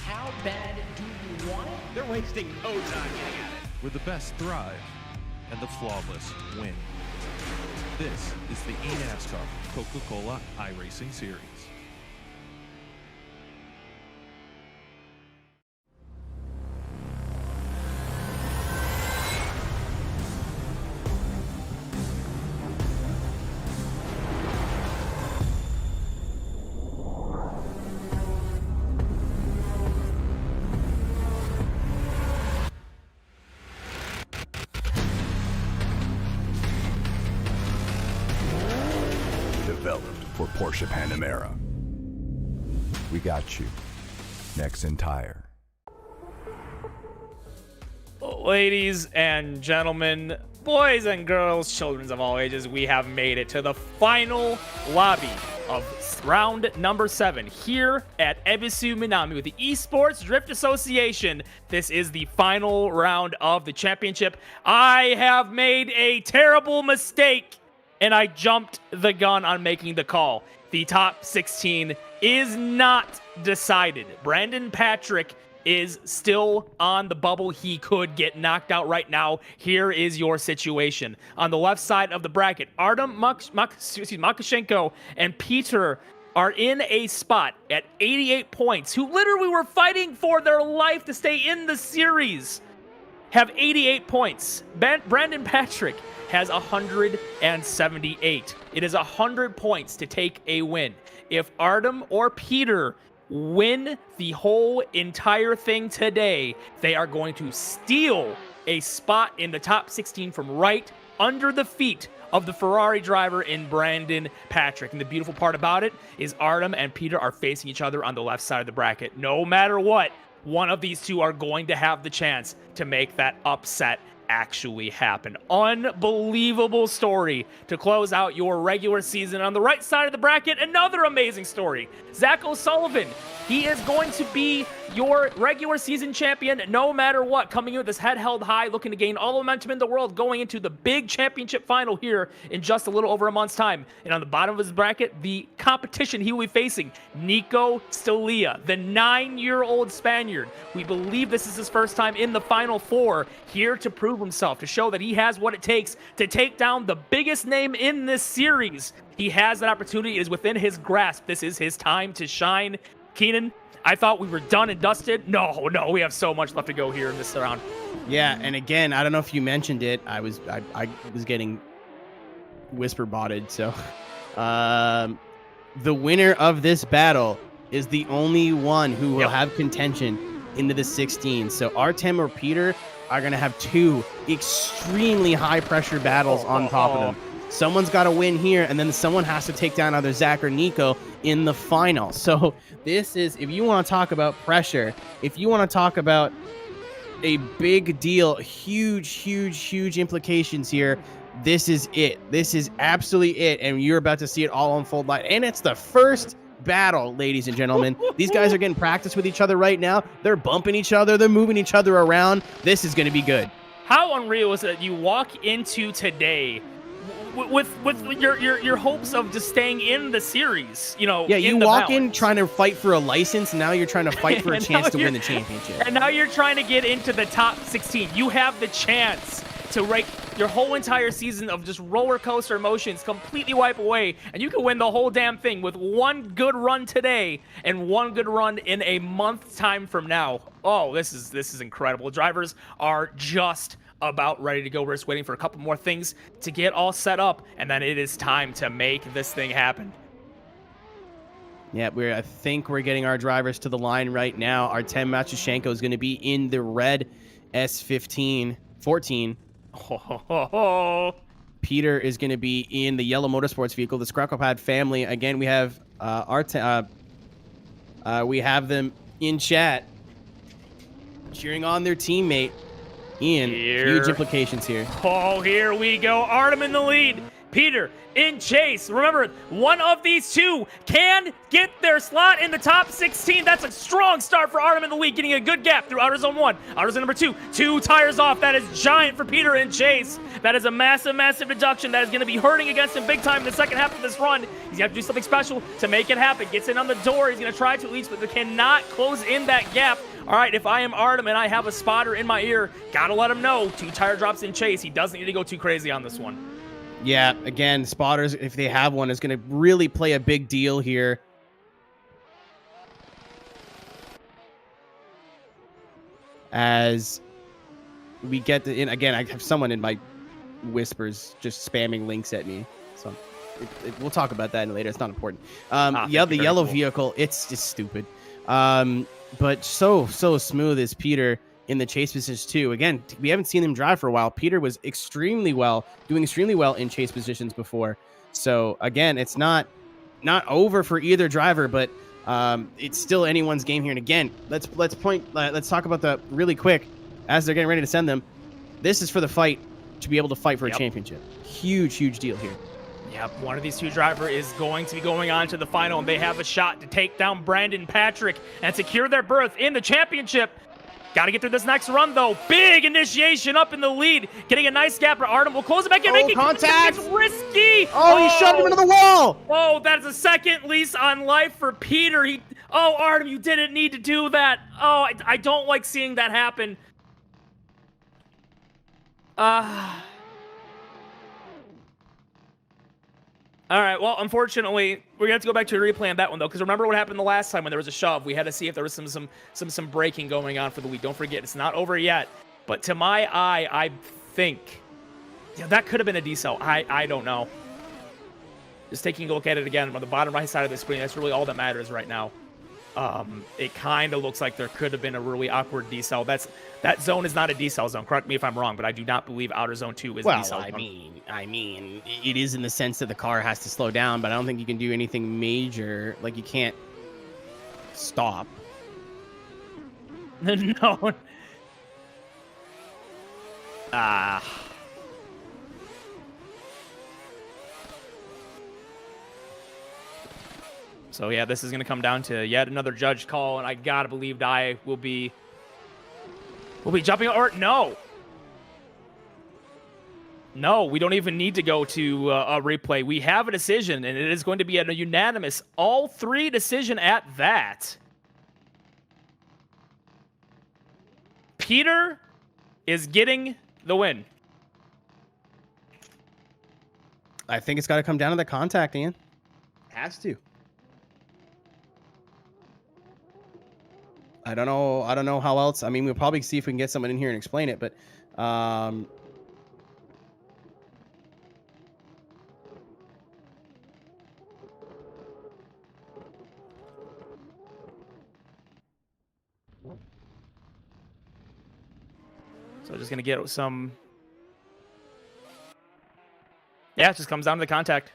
How bad do you want it? They're wasting no time getting at it. where the best thrive and the flawless win. This is the eNASCAR Coca-Cola iRacing Series. Developed for Porsche Panamera. We got you. Nexen Tire. Ladies and gentlemen, boys and girls, children of all ages, we have made it to the final lobby of round number 7 here at Ebisu Minami with the Esports Drift Association. This is the final round of the championship. I have made a terrible mistake, and I jumped the gun on making the call. The top 16 is not decided. Brandon Patrick is still on the bubble. He could get knocked out right now. Here is your situation. On the left side of the bracket, Artem Makashenko and Peter are in a spot at 88 points, who literally were fighting for their life to stay in the series, have 88 points. Brandon Patrick has 178. It is 100 points to take a win. If Artem or Peter win the whole entire thing today, they are going to steal a spot in the top 16 from right under the feet of the Ferrari driver in Brandon Patrick. And the beautiful part about it is Artem and Peter are facing each other on the left side of the bracket. No matter what, one of these two are going to have the chance to make that upset actually happen. Unbelievable story to close out your regular season. On the right side of the bracket, another amazing story. Zach O'Sullivan, he is going to be your regular season champion no matter what, coming in with his head held high, looking to gain all the momentum in the world going into the big championship final here in just a little over a month's time. And on the bottom of his bracket, the competition he will be facing, Nico Stalia, the 9-year-old Spaniard. We believe this is his first time in the Final Four, here to prove himself, to show that he has what it takes to take down the biggest name in this series. He has that opportunity. It is within his grasp. This is his time to shine. Keenan, I thought we were done and dusted. No, we have so much left to go here in this round. Yeah, and again, I don't know if you mentioned it. I was getting whisper botted. So, the winner of this battle is the only one who will have contention into the 16. So Artem or Peter are gonna have two extremely high pressure battles on top of them. Someone's got to win here, and then someone has to take down either Zach or Nico in the final. So this is, if you want to talk about pressure, if you want to talk about a big deal, huge implications here, this is it. This is absolutely it, and you're about to see it all unfold live. And it's the first battle, ladies and gentlemen. These guys are getting practice with each other right now. They're bumping each other. They're moving each other around. This is going to be good. How unreal is it that you walk into today with your hopes of just staying in the series, you know? Yeah, you walk in trying to fight for a license, and now you're trying to fight for a chance to win the championship. And now you're trying to get into the top 16. You have the chance to rake your whole entire season of just roller coaster emotions completely wipe away, and you can win the whole damn thing with one good run today and one good run in a month's time from now. Oh, this is incredible. Drivers are just about ready to go. We're just waiting for a couple more things to get all set up, and then it is time to make this thing happen. Yeah, I think we're getting our drivers to the line right now. Our 10 Matushenko is going to be in the red S15 14. Oh, Peter is going to be in the yellow motorsports vehicle. The Scrucklepad family. Again, we have we have them in chat cheering on their teammate. Ian, huge implications here. Oh, here we go. Artem in the lead. Peter in chase. Remember, one of these two can get their slot in the top 16. That's a strong start for Artem in the lead, getting a good gap through outer zone 1. Outer zone number 2. 2 tires off. That is giant for Peter in chase. That is a massive, massive deduction. That is going to be hurting against him big time in the second half of this run. He's going to have to do something special to make it happen. Gets in on the door. He's going to try to at least, but they cannot close in that gap. All right, if I am Artem and I have a spotter in my ear, gotta let him know. 2 tire drops in chase. He doesn't need to go too crazy on this one. Yeah, again, spotters, if they have one, is going to really play a big deal here. As we get to, again, I have someone in my whispers just spamming links at me. So we'll talk about that later. It's not important. Yeah, the yellow vehicle, it's just stupid. But so smooth is Peter in the chase positions too. Again, we haven't seen him drive for a while. Peter was doing extremely well in chase positions before. So again, it's not over for either driver, but it's still anyone's game here. And again, let's talk about the really quick as they're getting ready to send them. This is for the fight to be able to fight for a championship. Huge deal here. Yep, one of these two drivers is going to be going on to the final, and they have a shot to take down Brandon Patrick and secure their berth in the championship. Got to get through this next run, though. Big initiation up in the lead. Getting a nice gap for Artem. Will close it back in. Making contact. It's risky. Oh, he shoved him into the wall. Oh, that is a second lease on life for Peter. Oh, Artem, you didn't need to do that. Oh, I don't like seeing that happen. All right, well, unfortunately, we're going to have to go back to a replay on that one, though, because remember what happened the last time when there was a shove? We had to see if there was some braking going on for the week. Don't forget, it's not over yet. But to my eye, I think that could have been a decel. I don't know. Just taking a look at it again on the bottom right side of the screen, that's really all that matters right now. It kind of looks like there could have been a really awkward decel. That zone is not a decel zone. Correct me if I'm wrong, but I do not believe outer zone 2 is a decel zone. I mean, it is in the sense that the car has to slow down, but I don't think you can do anything major. Like, you can't stop. No. So yeah, this is going to come down to yet another judge call, and I gotta believe Dai will be jumping. Or no, we don't even need to go to a replay. We have a decision, and it is going to be a unanimous all-3 decision at that. Peter is getting the win. I think it's got to come down to the contact, Ian. Has to. I don't know how else. I mean, we'll probably see if we can get someone in here and explain it, but so just gonna get some. Yeah, it just comes down to the contact.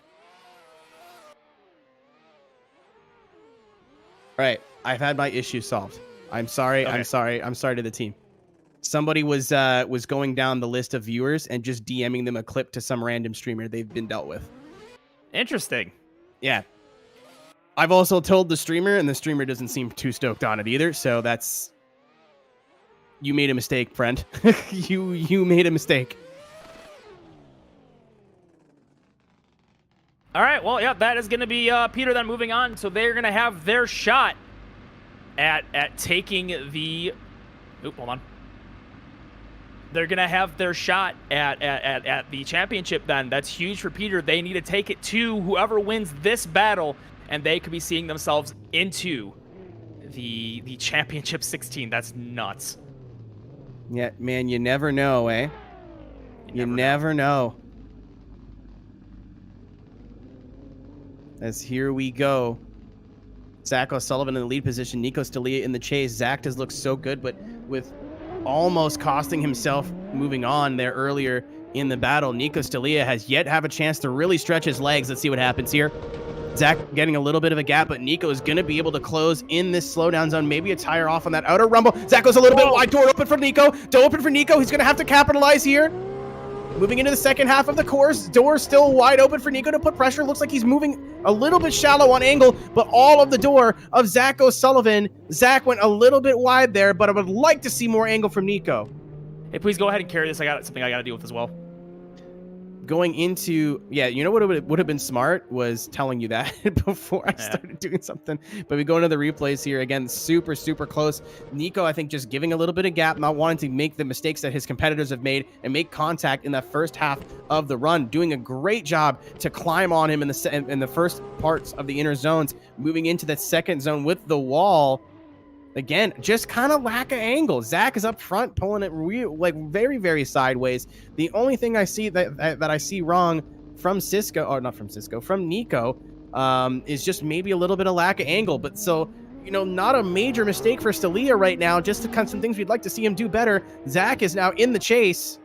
All right, I've had my issue solved. I'm sorry. Okay. I'm sorry to the team. Somebody was going down the list of viewers and just DMing them a clip to some random streamer they've been dealt with. Interesting. Yeah. I've also told the streamer, and the streamer doesn't seem too stoked on it either. So that's, you made a mistake, friend. you made a mistake. All right. Well, yeah, that is going to be Peter then moving on. So they're going to have their shot at taking the. Oop, hold on. They're going to have their shot at the championship then. That's huge for Peter. They need to take it to whoever wins this battle, and they could be seeing themselves into the championship 16. That's nuts. Yeah, man, you never know, eh? You never know. As here we go. Zach O'Sullivan in the lead position, Nico Stalia in the chase. Zach does look so good, but with almost costing himself moving on there earlier in the battle, Nico Stalia has yet to have a chance to really stretch his legs. Let's see what happens here. Zach getting a little bit of a gap, but Nico is going to be able to close in this slowdown zone. Maybe a tire off on that outer rumble. Zach goes a little bit wide. Door open for Nico. Door open for Nico. He's going to have to capitalize here. Moving into the second half of the course. Door still wide open for Nico to put pressure. Looks like he's moving a little bit shallow on angle, but all of the door of Zach O'Sullivan. Zach went a little bit wide there, but I would like to see more angle from Nico. Hey, please go ahead and carry this. I got something I got to deal with as well. Going into, yeah, you know what would have been smart was telling you that before I started doing something. But we go into the replays here again, super close. Nico, I think, just giving a little bit of gap, not wanting to make the mistakes that his competitors have made and make contact in that first half of the run, doing a great job to climb on him in the first parts of the inner zones, moving into that second zone with the wall. Again, just kind of lack of angle. Zach is up front, pulling it very sideways. The only thing I see that I see wrong from Cisco, or not from Cisco, from Nico, is just maybe a little bit of lack of angle. But so, not a major mistake for Stalia right now. Just to kind of some things we'd like to see him do better. Zach is now in the chase.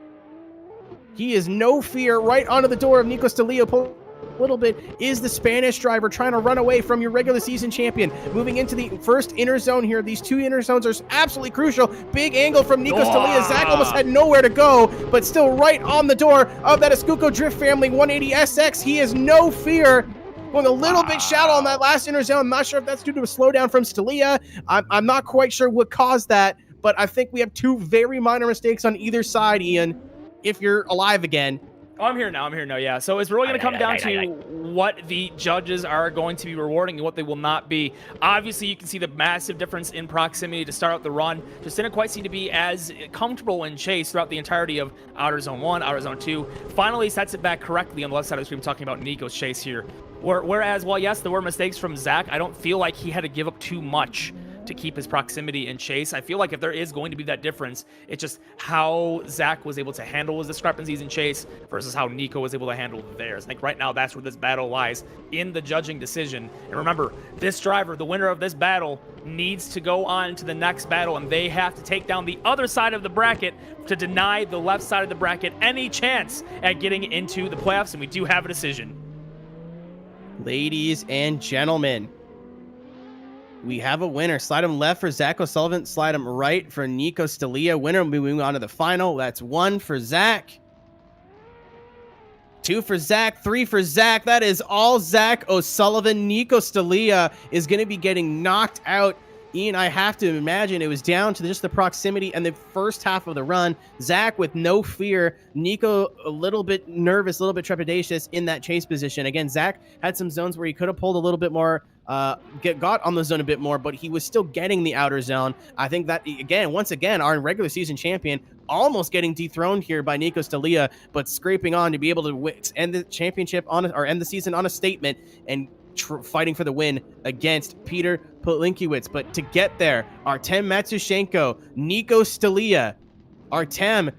He is no fear right onto the door of Nico Stalia. Little bit is the Spanish driver trying to run away from your regular season champion. Moving into the first inner zone here. These two inner zones are absolutely crucial. Big angle from Nico Stalia. Zach almost had nowhere to go, but still right on the door of that Escuco Drift Family 180 SX. He is no fear. Going a little bit shallow on that last inner zone. I'm not sure if that's due to a slowdown from Stalia. I'm not quite sure what caused that, but I think we have two very minor mistakes on either side, Ian, if you're alive again. Oh, I'm here now. Yeah. So it's really going to come down to what the judges are going to be rewarding and what they will not be. Obviously, you can see the massive difference in proximity to start out the run. Just didn't quite seem to be as comfortable in chase throughout the entirety of Outer Zone 1, Outer Zone 2. Finally sets it back correctly on the left side of the screen, talking about Nico's chase here. Whereas, while yes, there were mistakes from Zach, I don't feel like he had to give up too much to keep his proximity in chase. I feel like if there is going to be that difference, it's just how Zach was able to handle his discrepancies in chase versus how Nico was able to handle theirs. I think right now that's where this battle lies in the judging decision. And remember, this driver, the winner of this battle, needs to go on to the next battle, and they have to take down the other side of the bracket to deny the left side of the bracket any chance at getting into the playoffs, and we do have a decision. Ladies and gentlemen, we have a winner. Slide him left for Zach O'Sullivan. Slide him right for Nico Stalia. Winner moving on to the final. That's 1 for Zach. 2 for Zach. 3 for Zach. That is all Zach O'Sullivan. Nico Stalia is going to be getting knocked out. Ian, I have to imagine it was down to just the proximity and the first half of the run. Zach with no fear. Nico a little bit nervous, a little bit trepidatious in that chase position. Again, Zach had some zones where he could have pulled a little bit more, got on the zone a bit more, but he was still getting the outer zone. I think that, again, once again, our regular season champion almost getting dethroned here by Nico Stalia, but scraping on to be able to end the championship or end the season on a statement and fighting for the win against Peter Polinkiewicz. But to get there, Artem Matsushenko, Nico Stalia. Artem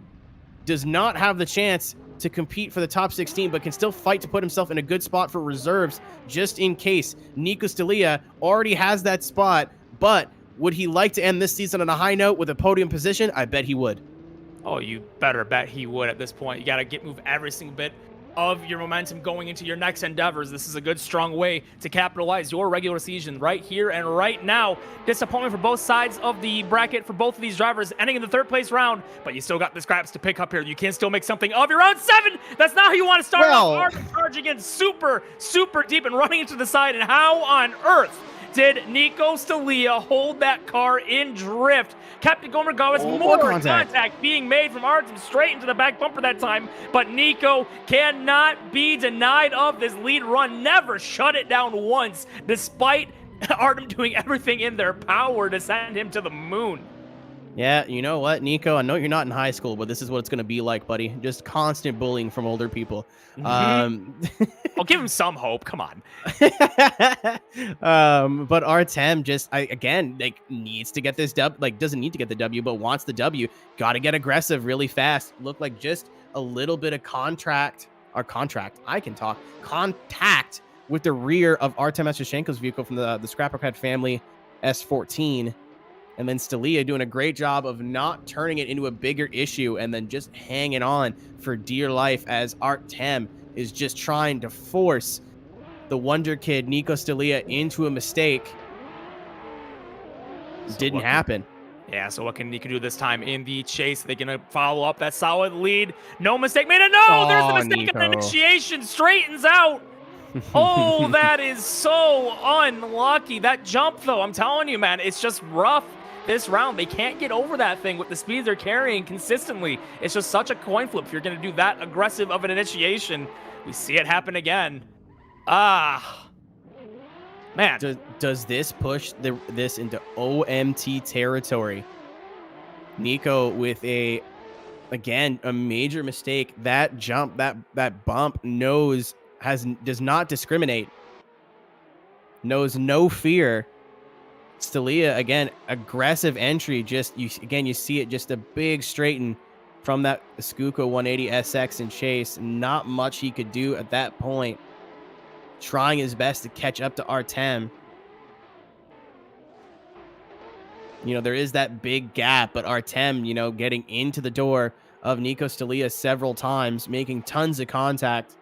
does not have the chance to compete for the top 16, but can still fight to put himself in a good spot for reserves just in case. Nico Stalia already has that spot, but would he like to end this season on a high note with a podium position? I bet he would. Oh, you better bet he would at this point. You got to move every single bit of your momentum going into your next endeavors. This is a good, strong way to capitalize your regular season right here and right now. Disappointment for both sides of the bracket for both of these drivers ending in the third place round, but you still got the scraps to pick up here. You can still make something of your own. 7! That's not how you want to start off. Charging in super deep and running into the side. And how on earth did Nico Stalia hold that car in drift? Kept it going regardless. More contact being made from Artem straight into the back bumper that time. But Nico cannot be denied of this lead run. Never shut it down once, despite Artem doing everything in their power to send him to the moon. Yeah, you know what, Nico? I know you're not in high school, but this is what it's going to be like, buddy. Just constant bullying from older people. I'll give him some hope. Come on. But Artem just, again, needs to get this doesn't need to get the W, but wants the W. Got to get aggressive really fast. Look like just a little bit of contact with the rear of Artem Eschenko's vehicle from the Scrapperhead family S14. And then Stalia doing a great job of not turning it into a bigger issue and then just hanging on for dear life as Artem is just trying to force the Wonder Kid, Nico Stalia, into a mistake. Didn't happen. Yeah, so what can Nico do this time in the chase? They're going to follow up that solid lead. No mistake made it. No, there's the mistake Nico. on initiation. Straightens out. Oh, that is so unlucky. That jump, though, I'm telling you, man, it's just rough this round. They can't get over that thing with the speed they're carrying consistently. It's just such a coin flip. If you're going to do that aggressive of an initiation, we see it happen again. Man. Does this push this into OMT territory? Nico with a major mistake. That jump, that bump does not discriminate. Knows no fear. Stalia, again, aggressive entry. You see it, just a big straighten from that Skuko 180 SX and chase. Not much he could do at that point. Trying his best to catch up to Artem. There is that big gap, but Artem, getting into the door of Nico Stalia several times, making tons of contact.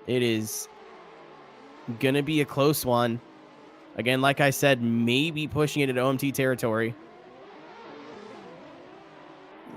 It is going to be a close one. Again, like I said, maybe pushing it into OMT territory.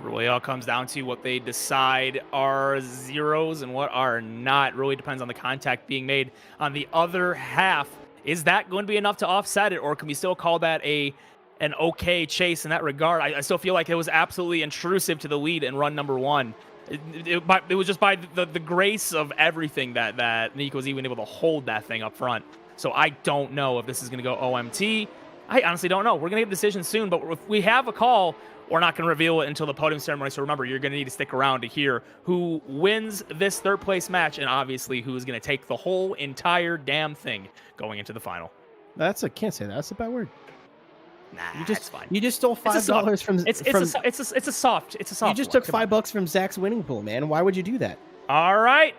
Really all comes down to what they decide are zeros and what are not. Really depends on the contact being made on the other half. Is that going to be enough to offset it, or can we still call that an okay chase in that regard? I still feel like it was absolutely intrusive to the lead in run number one. It was just by the grace of everything that Nico was even able to hold that thing up front. So I don't know if this is going to go OMT. I honestly don't know. We're going to get a decision soon, but if we have a call, we're not going to reveal it until the podium ceremony. So remember, you're going to need to stick around to hear who wins this third place match and obviously who's going to take the whole entire damn thing going into the final. Can't say that. That's a bad word. Nah, it's fine. You just stole $5 from. It's a soft. You just took $5 from Zach's winning pool, man. Why would you do that? All right.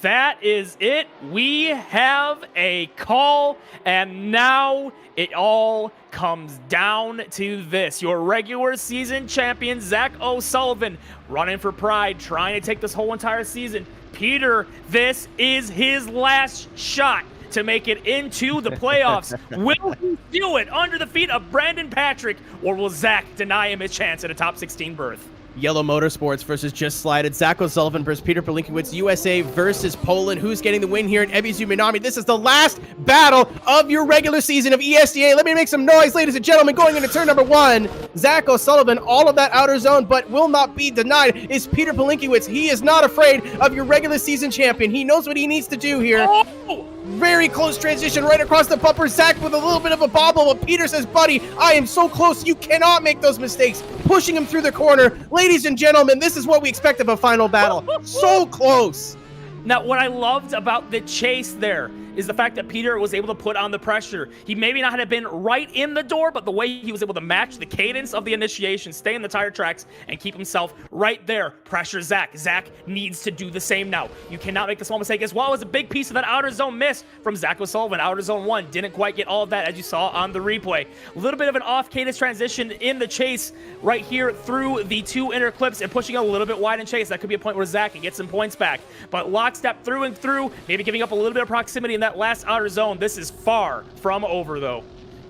That is it. We have a call, and now it all comes down to this. Your regular season champion, Zach O'Sullivan, running for pride, trying to take this whole entire season. Peter, this is his last shot to make it into the playoffs. Will he do it under the feet of Brandon Patrick, or will Zach deny him his chance at a top 16 berth? Yellow Motorsports versus Just Slided. Zach O'Sullivan versus Peter Palinkiewicz. USA versus Poland. Who's getting the win here in Ebisu Minami? This is the last battle of your regular season of ESDA. Let me make some noise, ladies and gentlemen. Going into turn number one, Zach O'Sullivan, all of that outer zone, but will not be denied, is Peter Palinkiewicz. He is not afraid of your regular season champion. He knows what he needs to do here. Oh! Very close transition right across the bumper. Zach with a little bit of a bobble, but Peter says, buddy, I am so close. You cannot make those mistakes. Pushing him through the corner. Ladies and gentlemen, this is what we expect of a final battle. So close. Now, what I loved about the chase there is the fact that Peter was able to put on the pressure. He maybe not have been right in the door, but the way he was able to match the cadence of the initiation, stay in the tire tracks, and keep himself right there. Pressure Zach. Zach needs to do the same now. You cannot make the small mistake, as well as a big piece of that outer zone miss from Zach O'Sullivan. Outer zone 1 didn't quite get all of that, as you saw on the replay. A little bit of an off cadence transition in the chase right here through the two inner clips and pushing a little bit wide in chase. That could be a point where Zach can get some points back. But lockstep through and through, maybe giving up a little bit of proximity in that last outer zone. This is far from over, though.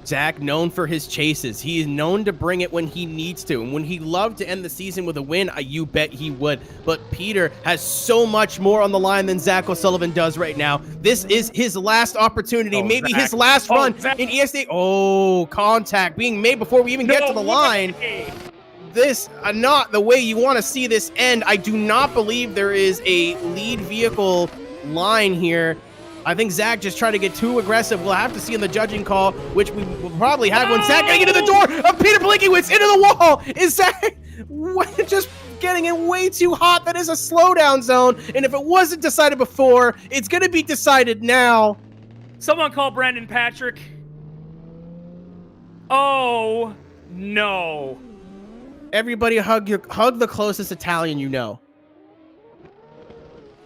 Zach, known for his chases. He is known to bring it when he needs to. And when he loved to end the season with a win, you bet he would. But Peter has so much more on the line than Zach O'Sullivan does right now. This is his last opportunity, maybe Zach. his last run Zach. in ESD. Oh, contact being made before we even get to the line. This not the way you want to see this end. I do not believe there is a lead vehicle line here. I think Zach just trying to get too aggressive. We'll have to see in the judging call, which we will probably have when Zach getting into the door of Peter Palinkiewicz into the wall. Is Zach just getting it way too hot? That is a slowdown zone. And if it wasn't decided before, it's going to be decided now. Someone call Brandon Patrick. Oh, no. Everybody hug the closest Italian you know.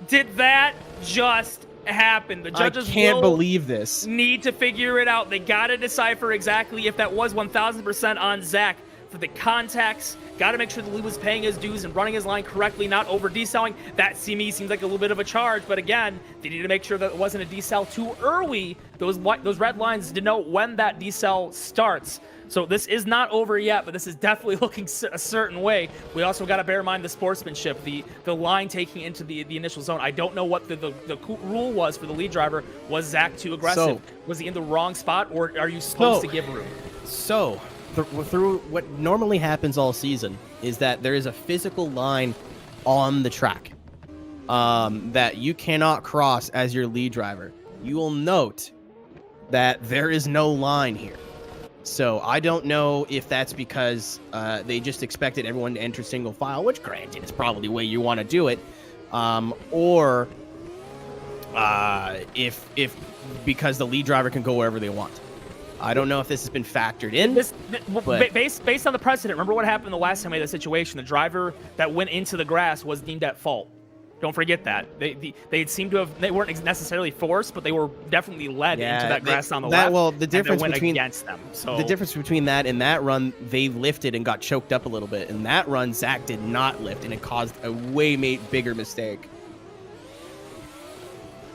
Did that just happen. The judges I can't will believe this. need to figure it out. They got to decipher exactly if that was 1,000% on Zach for the contacts. Got to make sure the lead was paying his dues and running his line correctly, not over decelling. That to me seems like a little bit of a charge, but again, they need to make sure that it wasn't a decel too early. Those red lines denote when that decel starts. So this is not over yet, but this is definitely looking a certain way. We also got to bear in mind the sportsmanship, the line taking into the initial zone. I don't know what the rule was for the lead driver. Was Zach too aggressive? Was he in the wrong spot, or are you supposed to give room? So, through what normally happens all season is that there is a physical line on the track that you cannot cross as your lead driver. You will note that there is no line here. So I don't know if that's because they just expected everyone to enter single file, which granted is probably the way you want to do it, or if because the lead driver can go wherever they want. I don't know if this has been factored in. Based on the precedent, remember what happened the last time we had a situation? The driver that went into the grass was deemed at fault. Don't forget that. They seemed to have, they weren't necessarily forced, but they were definitely led into that grass on the left. Well, the difference went between against them. So the difference between that and that run, they lifted and got choked up a little bit. In that run, Zach did not lift, and it caused a way bigger mistake.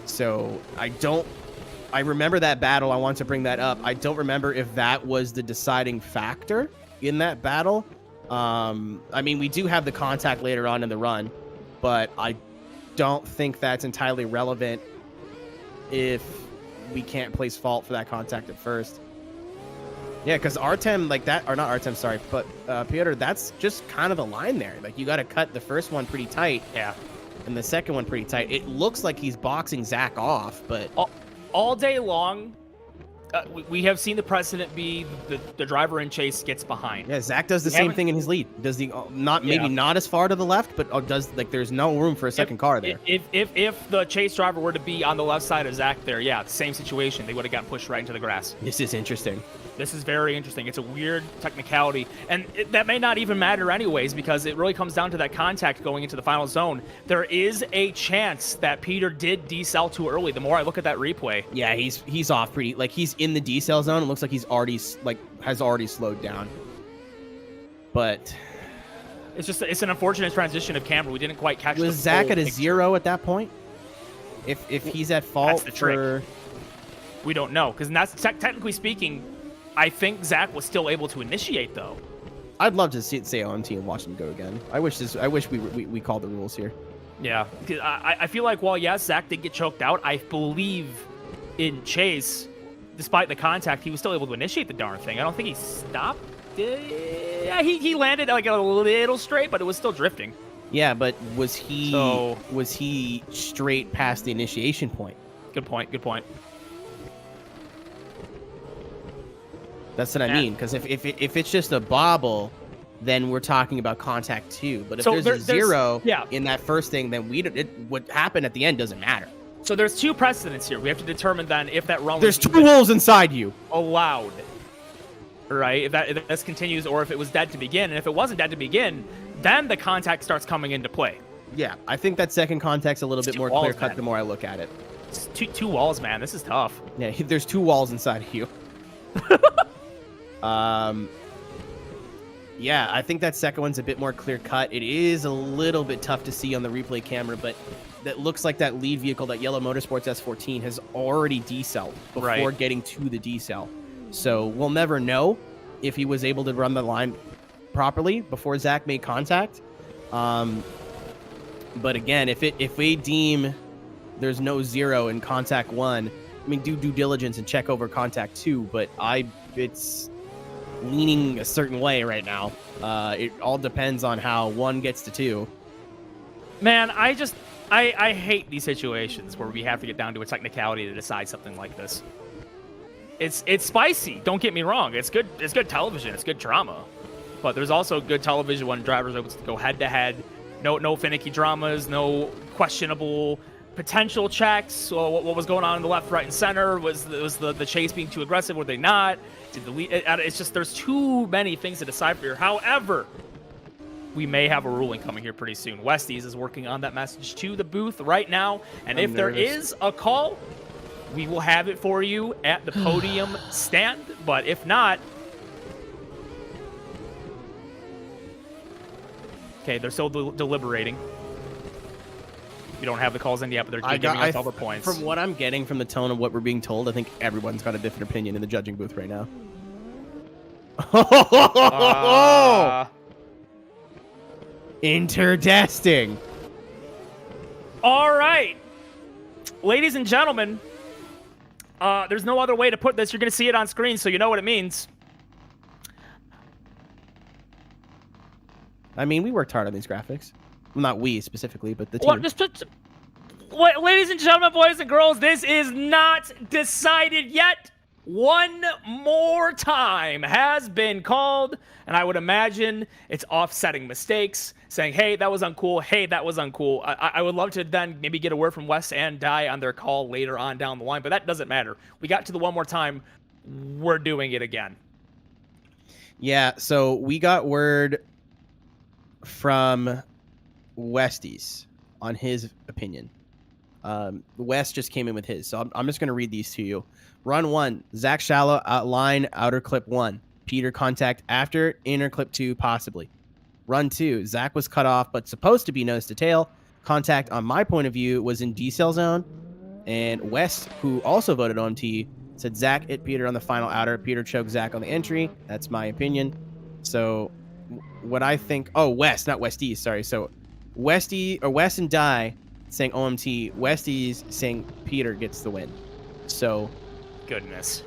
So I remember that battle. I want to bring that up. I don't remember if that was the deciding factor in that battle. I mean, we do have the contact later on in the run, but I don't think that's entirely relevant if we can't place fault for that contact at first. Yeah, because Artem, like that, or not Artem, sorry, but Piotr, that's just kind of the line there. Like, you got to cut the first one pretty tight. Yeah. And the second one pretty tight. It looks like he's boxing Zach off, but... All day long, we have seen the precedent be the driver in chase gets behind. Yeah, Zach does the same thing in his lead. Does the not as far to the left, but does, like, there's no room for a second car there. If the chase driver were to be on the left side of Zach there, yeah, same situation. They would have got pushed right into the grass. This is interesting. This is very interesting. It's a weird technicality, and that may not even matter anyways, because it really comes down to that contact going into the final zone. There is a chance that Peter did decel too early. The more I look at that replay, yeah, he's off pretty. Like, he's in the decel zone. It looks like he's already has already slowed down. But it's an unfortunate transition of camera. We didn't quite catch. Was Zach at a zero at that point? If he's at fault that's the trick. We don't know, because that's technically speaking. I think Zach was still able to initiate, though. I'd love to stay on team and watch them go again. I wish we called the rules here. Yeah, because I feel like, while yes, Zach did get choked out, I believe in chase, despite the contact, he was still able to initiate the darn thing. I don't think he stopped. Yeah, he landed like a little straight, but it was still drifting. Yeah, but was he straight past the initiation point? Good point. Good point. That's what I mean, because if it's just a bobble, then we're talking about contact 2. But if there's a zero in that first thing, then what happened at the end doesn't matter. So there's two precedents here. We have to determine then if that run there's 2 holes inside you allowed, right? If this continues, or if it was dead to begin. And if it wasn't dead to begin, then the contact starts coming into play. Yeah, I think that second contact's a little bit more clear cut the more I look at it. It's two walls, man. This is tough. Yeah, there's 2 walls inside of you. Yeah, I think that second one's a bit more clear cut. It is a little bit tough to see on the replay camera, but that looks like that lead vehicle, that yellow Motorsports S14, has already decelled before getting to the decel. So we'll never know if he was able to run the line properly before Zach made contact. But again, if we deem there's no zero in contact 1, I mean, do due diligence and check over contact 2, but it's leaning a certain way right now. It all depends on how 1 gets to 2. Man, I hate these situations where we have to get down to a technicality to decide something like this. It's spicy, don't get me wrong. It's good television, it's good drama. But there's also good television when drivers are able to go head to head. No finicky dramas, no questionable potential checks. What was going on in the left, right, and center? Was the chase being too aggressive? Were they not? It's just there's too many things to decipher here. However, we may have a ruling coming here pretty soon. Westies is working on that message to the booth right now, and if there is a call, we will have it for you at the podium stand, but if not... Okay, they're still deliberating. You don't have the calls in yet, but they're giving us all the points. From what I'm getting from the tone of what we're being told, I think everyone's got a different opinion in the judging booth right now. Interdesting. All right. Ladies and gentlemen, there's no other way to put this. You're going to see it on screen, so you know what it means. I mean, we worked hard on these graphics. Well, not we specifically, but the team. Ladies and gentlemen, boys and girls, this is not decided yet. One more time has been called, and I would imagine it's offsetting mistakes, saying, hey, that was uncool, hey, that was uncool. I would love to then maybe get a word from Wes and Dai on their call later on down the line, but that doesn't matter. We got to the one more time. We're doing it again. Yeah, so we got word from Westies on his opinion. Wes just came in with his, so I'm just going to read these to you. Run 1, Zach Shallow, line, outer clip 1. Peter contact after, inner clip 2, possibly. Run 2, Zach was cut off, but supposed to be nose to tail. Contact, on my point of view, was in decel zone. And Wes, who also voted OMT, said Zach hit Peter on the final outer. Peter choked Zach on the entry. That's my opinion. So what I think... Oh, Wes, not Westies, sorry. So Wes and Dai saying OMT. Westies saying Peter gets the win. So... Goodness.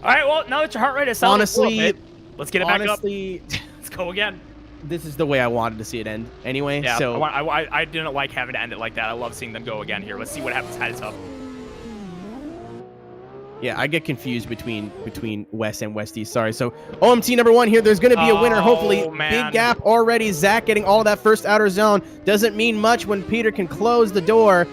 All right, well, now that your heart rate is honestly, let's get it back up. Let's go again. This is the way I wanted to see it end anyway. Yeah, so I didn't like having to end it like that. I love seeing them go again here. Let's see what happens heads up. Yeah, I get confused between Wes and Westies. Sorry. So OMT number 1 here. There's going to be a winner, hopefully. Man. Big gap already. Zach getting all of that first outer zone. Doesn't mean much when Peter can close the door.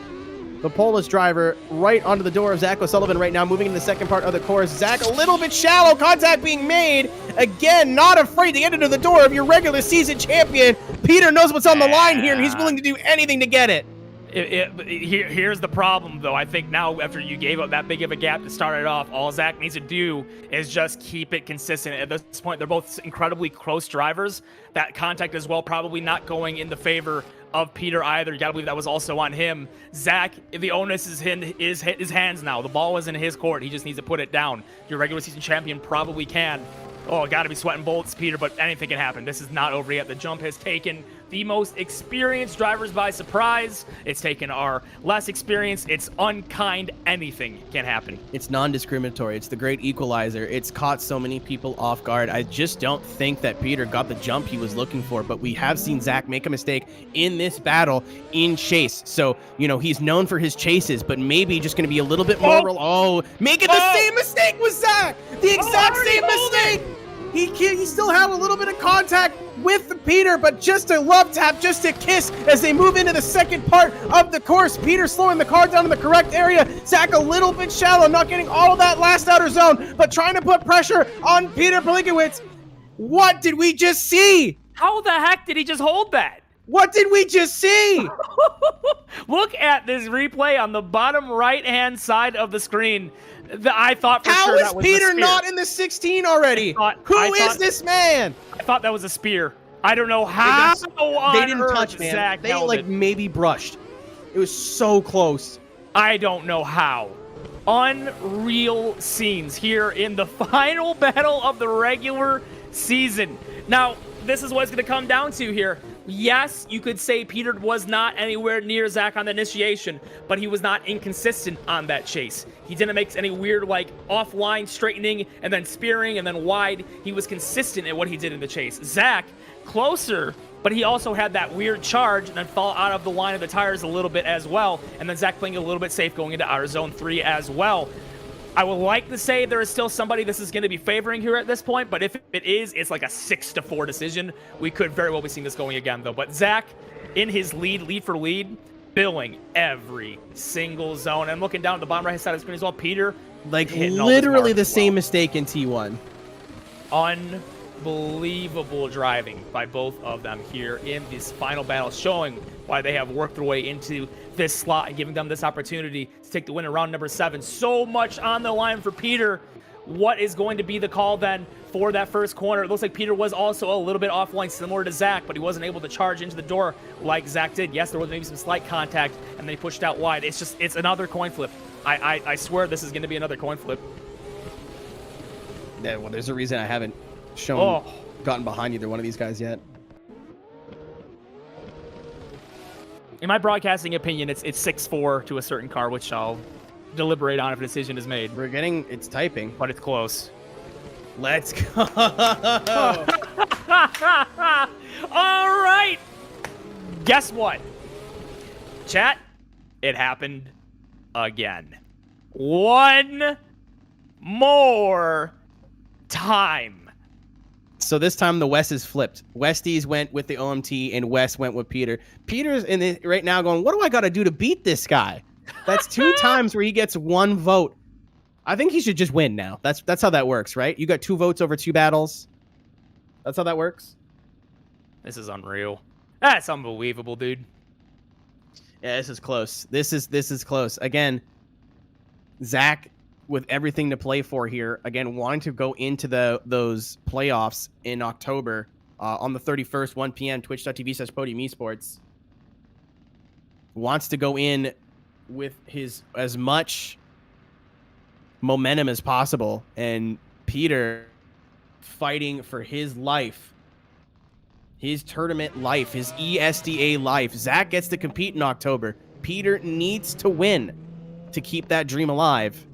The Polis driver right onto the door of Zach O'Sullivan right now, moving into the second part of the course. Zach a little bit shallow, contact being made. Again, not afraid to get into the door of your regular season champion. Peter knows what's on the line here, and he's willing to do anything to get it. Here's the problem, though. I think now, after you gave up that big of a gap to start it off, all Zach needs to do is just keep it consistent. At this point, they're both incredibly close drivers. That contact as well probably not going in the favor of Peter either. You gotta believe that was also on him. Zach, the onus is in his hands now. The ball is in his court. He just needs to put it down. Your regular season champion probably can. Oh, gotta be sweating bullets, Peter, but anything can happen. This is not over yet. The jump has taken the most experienced drivers by surprise. It's taken our less experienced. It's unkind. Anything can happen. It's non-discriminatory. It's the great equalizer. It's caught so many people off guard. I just don't think that Peter got the jump he was looking for, but we have seen Zach make a mistake in this battle in chase. So, you know, he's known for his chases, but maybe just going to be a little bit more... making the same mistake with Zach! The exact same mistake! He still had a little bit of contact with Peter, but just a love tap, just a kiss as they move into the second part of the course. Peter slowing the car down in the correct area. Zach a little bit shallow, not getting all of that last outer zone, but trying to put pressure on Peter Pelikiewicz. What did we just see? How the heck did he just hold that? What did we just see? Look at this replay on the bottom right-hand side of the screen. I thought for sure that was How is Peter a spear. not in the 16 already? Who is this man? I thought that was a spear. I don't know how They didn't touch, man. Zach They held like it. maybe brushed. It was so close. I don't know how. Unreal scenes here in the final battle of the regular season. Now, this is what it's going to come down to here. Yes, you could say Peter was not anywhere near Zach on the initiation, but he was not inconsistent on that chase. He didn't make any weird, like, offline straightening and then spearing and then wide. He was consistent in what he did in the chase. Zach, closer, but he also had that weird charge and then fall out of the line of the tires a little bit as well. And then Zach playing a little bit safe going into outer zone 3 as well. I would like to say there is still somebody this is going to be favoring here at this point, but if it is, it's like a 6-4 decision. We could very well be seeing this going again, though. But Zach, in his lead for lead, billing every single zone. And looking down at the bottom right side of the screen as well, Peter, like literally the same mistake in T1. unbelievable driving by both of them here in this final battle, showing why they have worked their way into this slot and giving them this opportunity to take the win in round number 7. So much on the line for Peter. What is going to be the call then for that first corner? It looks like Peter was also a little bit offline, similar to Zach, but he wasn't able to charge into the door like Zach did. Yes, there was maybe some slight contact, and then he pushed out wide. It's another coin flip. I swear this is going to be another coin flip. Yeah, well, there's a reason I haven't gotten behind either one of these guys yet. In my broadcasting opinion, it's 6-4 to a certain car, which I'll deliberate on if a decision is made. It's typing. But it's close. Let's go. All right. Guess what? Chat, it happened again. One more time. So this time the West is flipped. Westies went with the OMT and West went with Peter. Peter's in it right now going, what do I got to do to beat this guy? That's 2 times where he gets 1 vote. I think he should just win now. That's how that works, right? You got 2 votes over 2 battles. That's how that works. This is unreal. That's unbelievable, dude. Yeah, this is close. This is close. Again, Zach with everything to play for here. Again, wanting to go into those playoffs in October on the 31st, 1 p.m. Twitch.tv/Podium Esports. Wants to go in with his as much momentum as possible, and Peter fighting for his life, his tournament life, his ESDA life. Zach gets to compete in October. Peter needs to win to keep that dream alive.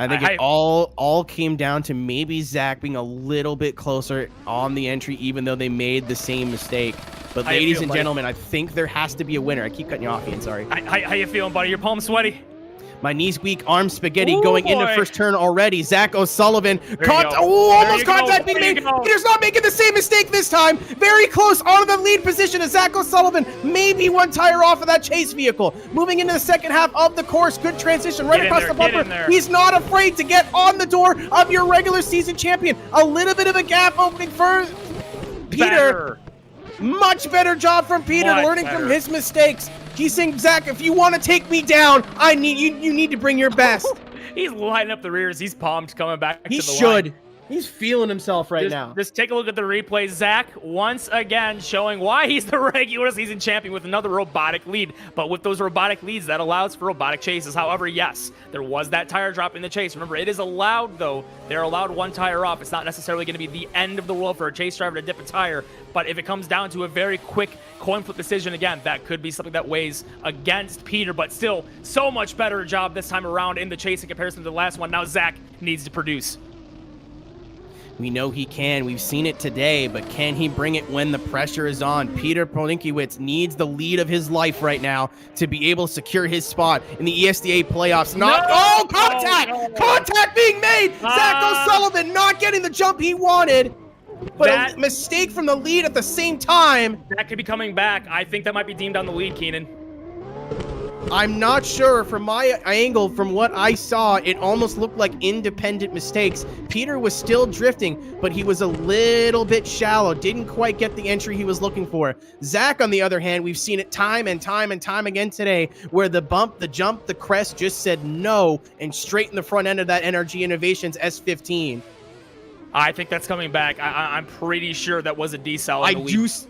I think it all came down to maybe Zach being a little bit closer on the entry, even though they made the same mistake. But ladies and gentlemen, I think there has to be a winner. I keep cutting you off, Ian. Sorry. How you feeling, buddy? Your palms sweaty? My knees weak, arms spaghetti, going into first turn already. Zach O'Sullivan. Almost contact being made. Peter's not making the same mistake this time. Very close onto the lead position as Zach O'Sullivan. Maybe 1 tire off of that chase vehicle. Moving into the second half of the course. Good transition right across the bumper. He's not afraid to get on the door of your regular season champion. A little bit of a gap opening for Peter. Much better job from Peter, learning from his mistakes. He's saying, Zach, if you want to take me down, I need you need to bring your best. He's lighting up the rears. He's pumped coming back to the line. He's feeling himself now. Just take a look at the replay. Zach, once again, showing why he's the regular season champion with another robotic lead. But with those robotic leads, that allows for robotic chases. However, yes, there was that tire drop in the chase. Remember, it is allowed, though. They're allowed 1 tire off. It's not necessarily going to be the end of the world for a chase driver to dip a tire. But if it comes down to a very quick coin flip decision, again, that could be something that weighs against Peter. But still, so much better job this time around in the chase in comparison to the last one. Now Zach needs to produce. We know he can. We've seen it today, but can he bring it when the pressure is on? Peter Polinkiewicz needs the lead of his life right now to be able to secure his spot in the ESDA playoffs. Contact! No. Contact being made! Zach O'Sullivan not getting the jump he wanted, but a mistake from the lead at the same time. That could be coming back. I think that might be deemed on the lead, Keenan. I'm not sure. From my angle, from what I saw, it almost looked like independent mistakes. Peter was still drifting, but he was a little bit shallow. Didn't quite get the entry he was looking for. Zach, on the other hand, we've seen it time and time and time again today, where the bump, the jump, the crest just said no and straight in the front end of that NRG Innovations S15. I think that's coming back. I'm pretty sure that was a decel.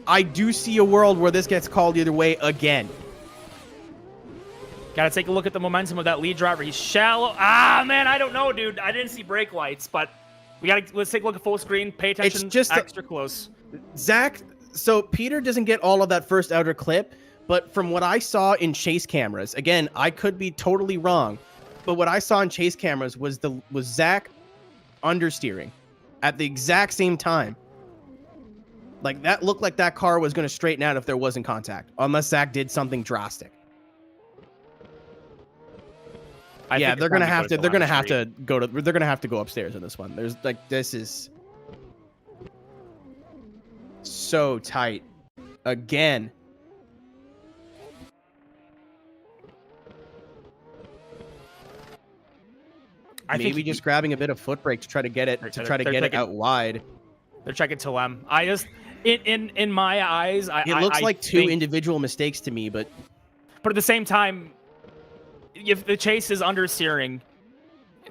I do see a world where this gets called either way again. Gotta take a look at the momentum of that lead driver. He's shallow. Man, I don't know, dude. I didn't see brake lights, but let's take a look at full screen. Pay attention. It's just extra close. Zach, so Peter doesn't get all of that first outer clip, but from what I saw in chase cameras, again, I could be totally wrong, but what I saw in chase cameras was Zach understeering at the exact same time. Like, that looked like that car was going to straighten out if there wasn't contact, unless Zach did something drastic. Yeah, they're gonna have to go upstairs in this one. There's this is so tight. Again. maybe just grabbing a bit of foot brake to try to get it it out wide. They're checking Tilem. I just in my eyes, it looks like two individual mistakes to me, but at the same time, if the chase is understeering,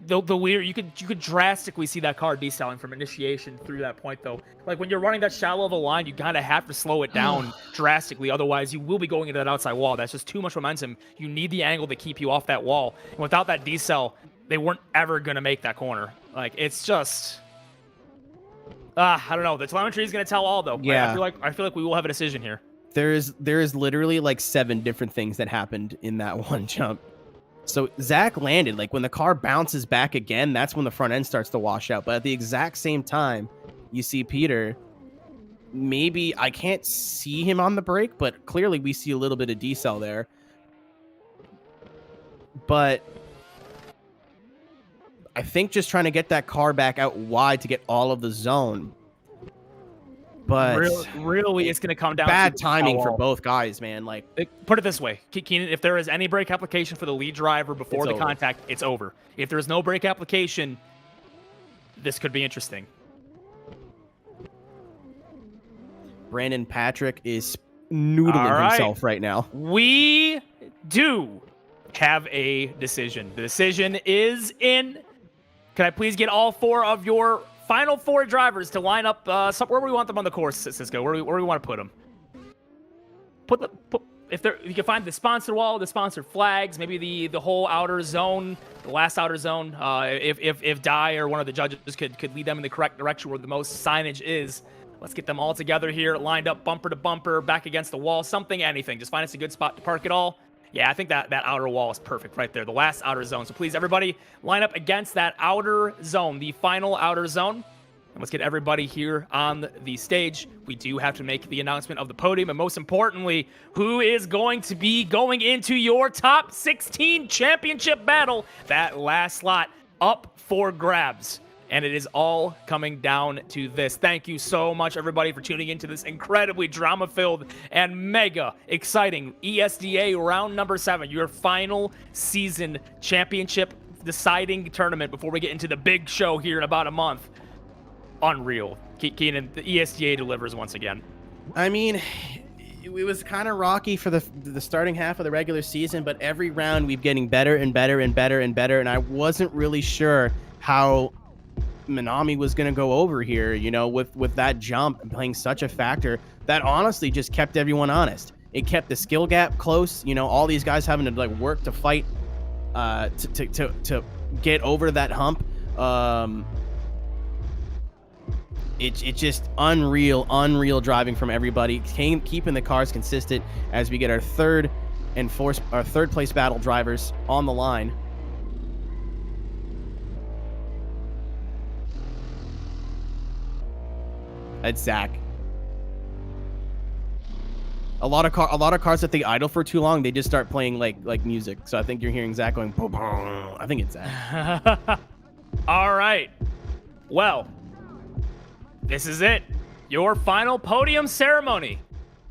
the weird you could drastically see that car decelerating from initiation through that point though. Like when you're running that shallow of a line, you kind of have to slow it down drastically, otherwise you will be going into that outside wall. That's just too much momentum. You need the angle to keep you off that wall, and without that decel, they weren't ever gonna make that corner. Like it's just I don't know. The telemetry is gonna tell all though. Yeah. I feel like we will have a decision here. There is literally like 7 different things that happened in that one jump. So Zach landed, like when the car bounces back again, that's when the front end starts to wash out. But at the exact same time, you see Peter, maybe I can't see him on the brake, but clearly we see a little bit of decel there. But I think just trying to get that car back out wide to get all of the zone. But really, it's going to come down bad to timing for both guys, man. Like, put it this way, Keenan, if there is any brake application for the lead driver before the contact, it's over. If there is no brake application, this could be interesting. Brandon Patrick is noodling himself right now. We do have a decision. The decision is in. Can I please get all 4 of your final 4 drivers to line up where we want them on the course, Cisco? Where do we want to put them? If you can find the sponsor wall, the sponsor flags, maybe the whole outer zone, the last outer zone. If Dye or one of the judges could lead them in the correct direction where the most signage is. Let's get them all together here, lined up bumper to bumper, back against the wall, something, anything. Just find us a good spot to park it all. Yeah, I think that outer wall is perfect right there, the last outer zone. So please, everybody, line up against that outer zone, the final outer zone. And let's get everybody here on the stage. We do have to make the announcement of the podium, and most importantly, who is going to be going into your top 16 championship battle. That last slot up for grabs. And it is all coming down to this. Thank you so much, everybody, for tuning into this incredibly drama-filled and mega exciting ESDA round number 7, your final season championship deciding tournament before we get into the big show here in about a month. Unreal. Keenan, the ESDA delivers once again. I mean, it was kind of rocky for the starting half of the regular season, but every round we've getting better and better and better and better, and I wasn't really sure how Minami was going to go over here, you know, with that jump and playing such a factor that honestly just kept everyone honest. It kept the skill gap close, you know, all these guys having to like work to fight to get over that hump. It's just unreal driving from everybody, keeping the cars consistent as we get our third place battle drivers on the line. That's Zach. A lot of cars that they idle for too long, they just start playing like music. So I think you're hearing Zach going boom, boom. I think it's Zach. All right. Well, this is it. Your final podium ceremony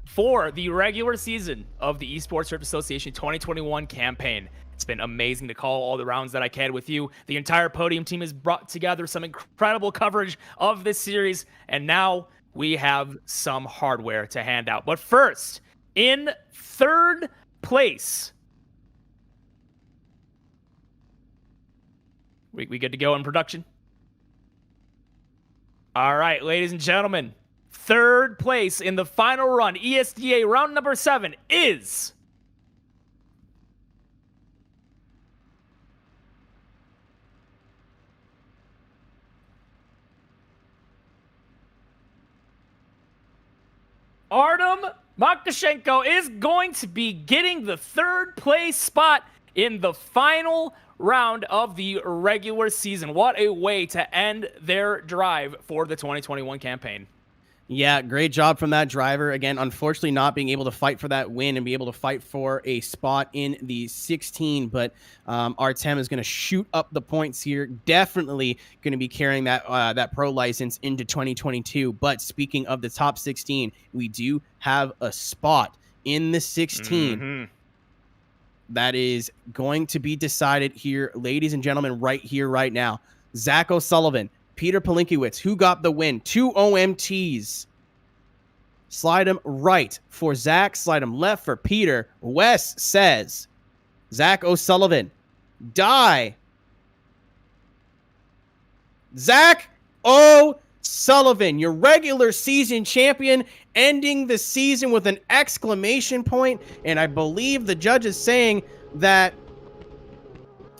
for the regular season of the Esports Drift Association 2021 campaign. It's been amazing to call all the rounds that I can with you. The entire podium team has brought together some incredible coverage of this series, and now we have some hardware to hand out. But first, in 3rd place, we good to go in production? All right, ladies and gentlemen, 3rd place in the final run, ESDA round number 7, is Artem Makashenko is going to be getting the 3rd place spot in the final round of the regular season. What a way to end their drive for the 2021 campaign. Yeah, great job from that driver. Again, unfortunately not being able to fight for that win and be able to fight for a spot in the 16, but Artem is going to shoot up the points here. Definitely going to be carrying that pro license into 2022. But speaking of the top 16, we do have a spot in the 16. that is going to be decided here, ladies and gentlemen, right here, right now. Zach O'Sullivan, Peter Palinkiewicz, who got the win? 2 OMTs. Slide him right for Zach. Slide him left for Peter. Wes says, Zach O'Sullivan, die. Zach O'Sullivan, your regular season champion, ending the season with an exclamation point. And I believe the judge is saying that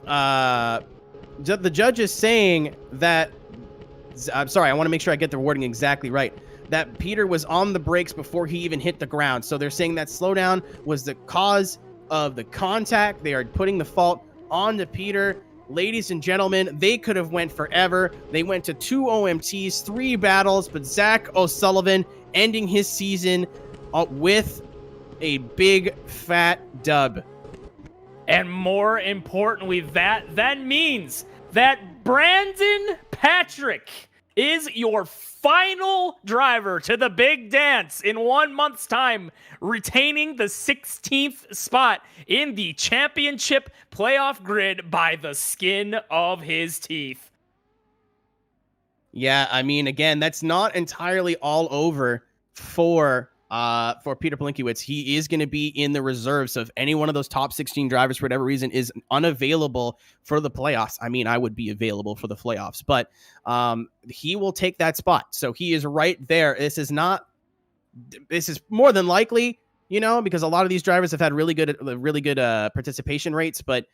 the judge is saying that, I'm sorry, I want to make sure I get the wording exactly right, that Peter was on the brakes before he even hit the ground. So they're saying that slowdown was the cause of the contact. They are putting the fault on to Peter. Ladies and gentlemen, they could have went forever. They went to 2 OMTs, 3 battles, but Zach O'Sullivan ending his season with a big fat dub. And more importantly, that then means that Brandon Patrick is your final driver to the big dance in 1 month's time, retaining the 16th spot in the championship playoff grid by the skin of his teeth. Yeah, I mean, again, that's not entirely all over for Peter Palinkiewicz. He is going to be in the reserves. So if any one of those top 16 drivers, for whatever reason, is unavailable for the playoffs, I mean, I would be available for the playoffs, but he will take that spot. So he is right there. This is more than likely, because a lot of these drivers have had really good participation rates, but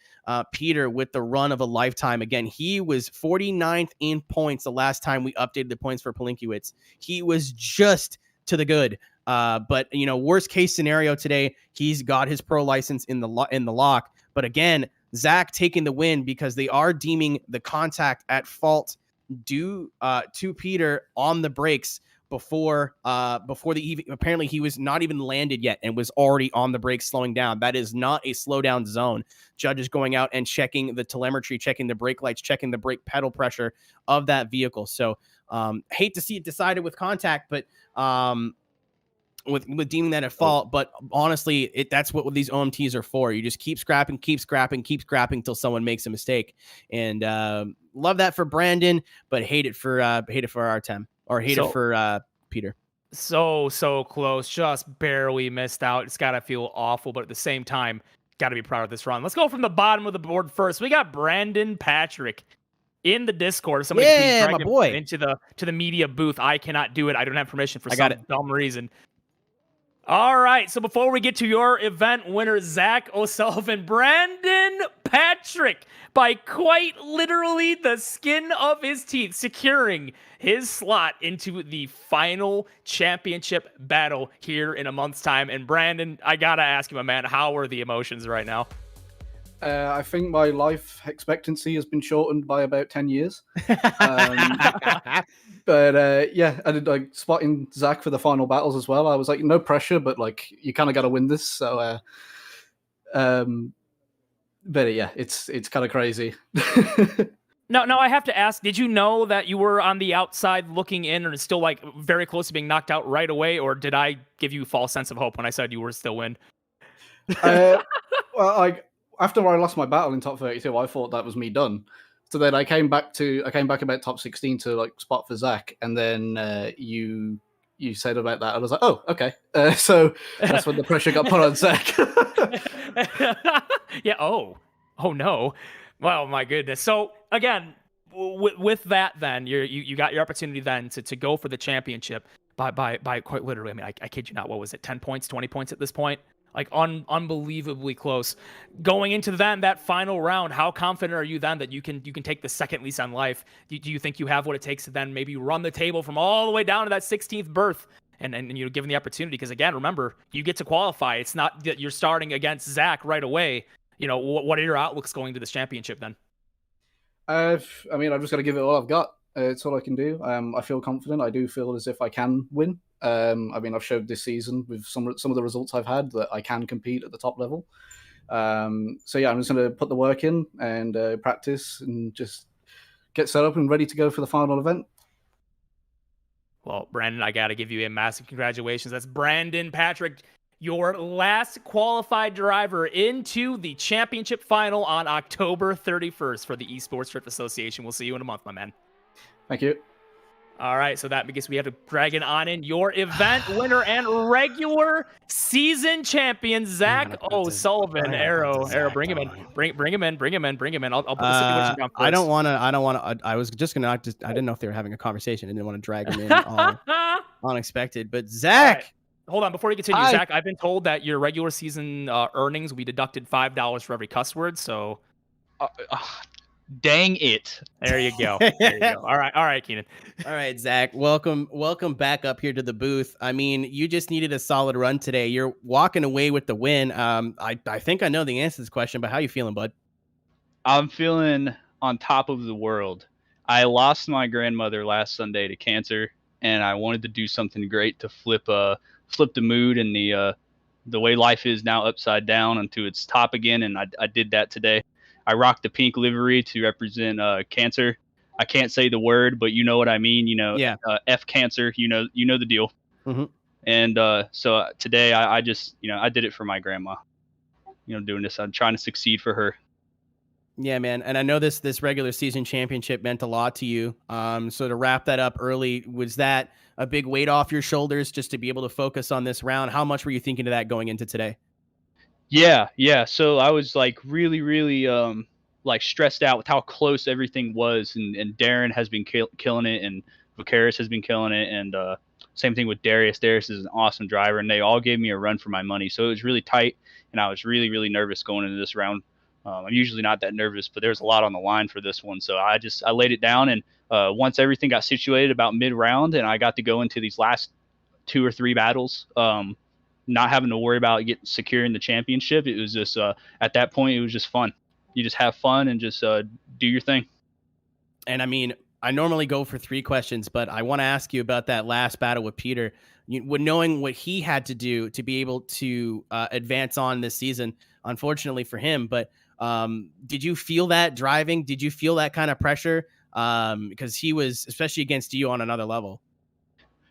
Peter, with the run of a lifetime, again, he was 49th in points the last time we updated the points for Palinkiewicz. He was just to the good. But worst case scenario today, he's got his pro license in the lock. But again, Zach taking the win because they are deeming the contact at fault due to Peter on the brakes before apparently he was not even landed yet and was already on the brakes slowing down. That is not a slowdown zone. Judges going out and checking the telemetry, checking the brake lights, checking the brake pedal pressure of that vehicle. So hate to see it decided with contact, but with deeming that at fault. But honestly, that's what these OMTs are for. You just keep scrapping until someone makes a mistake. And love that for Brandon, but hate it for Artem, or hate it for Peter. So close, just barely missed out. It's got to feel awful, but at the same time, got to be proud of this run. Let's go from the bottom of the board first. We got Brandon Patrick in the Discord. Somebody please drag him into the media booth. I cannot do it. I don't have permission for some dumb reason. All right, so before we get to your event winner, Zach O'Sullivan, Brandon Patrick, by quite literally the skin of his teeth, securing his slot into the final championship battle here in a month's time. And Brandon, I gotta ask you, my man, how are the emotions right now? I think my life expectancy has been shortened by about 10 years. But yeah, I did spotting Zach for the final battles as well. I was like, no pressure, but you kind of got to win this. So, but yeah, it's kind of crazy. No, I have to ask, did you know that you were on the outside looking in and still very close to being knocked out right away? Or did I give you a false sense of hope when I said you were still win? Well, after I lost my battle in top 32, I thought that was me done. So then I came back about top 16 to spot for Zach, and then you said about that. I was like, oh, okay. So that's when the pressure got put on Zach. Yeah. Oh no. Well, my goodness. So again, with that, then you got your opportunity then to go for the championship by quite literally. I mean, I kid you not. What was it? 10 points, 20 points at this point? Unbelievably close. Going into that final round, how confident are you then that you can take the second lease on life? Do you think you have what it takes to then maybe run the table from all the way down to that 16th berth and given the opportunity? Because again, remember, you get to qualify. It's not that you're starting against Zach right away. What are your outlooks going to this championship then? I mean, I've just got to give it all I've got. It's all I can do. I feel confident. I do feel as if I can win. I mean, I've showed this season with some of the results I've had that I can compete at the top level. So yeah, I'm just going to put the work in and practice and just get set up and ready to go for the final event. Well, Brandon, I got to give you a massive congratulations. That's Brandon Patrick, your last qualified driver into the championship final on October 31st for the Esports Drift Association. We'll see you in a month, my man. Thank you. All right, so that means we have to drag it on in your event winner and regular season champion, Zach O'Sullivan. Arrow, bring him in. Bring him in. I'll put the situation down first. I don't want to. I was just gonna. I didn't know if they were having a conversation. I didn't want to drag him in all unexpected. But Zach, right. Hold on before you continue, Zach. I've been told that your regular season earnings will be deducted $5 for every cuss word. So. Dang it. There you go. All right, Keenan. All right, Zach. Welcome back up here to the booth. I mean, you just needed a solid run today. You're walking away with the win. I think I know the answer to this question, but how you feeling, bud? I'm feeling on top of the world. I lost my grandmother last Sunday to cancer, and I wanted to do something great to flip the mood and the way life is now upside down into its top again, and I did that today. I rocked the pink livery to represent cancer. I can't say the word, but you know what I mean. Yeah. F cancer. You know the deal. Mm-hmm. And so today I just I did it for my grandma. Doing this, I'm trying to succeed for her. Yeah, man. And I know this regular season championship meant a lot to you. So to wrap that up early, was that a big weight off your shoulders just to be able to focus on this round? How much were you thinking of that going into today? Yeah. So I was like really like stressed out with how close everything was, and Darren has been killing it, and Vacaris has been killing it, and same thing with Darius. Darius is an awesome driver, and they all gave me a run for my money. So it was really tight, and I was really nervous going into this round. I'm usually not that nervous, but there's a lot on the line for this one. So I laid it down, and once everything got situated about mid-round, and I got to go into these last 2 or 3 battles, not having to worry about securing the championship. It was just at that point, it was just fun. You just have fun and just do your thing. And I mean, I normally go for 3 questions, but I want to ask you about that last battle with Peter. Knowing what he had to do to be able to advance on this season, unfortunately for him, but did you feel that driving? Did you feel that kind of pressure? Because he was, especially against you, on another level.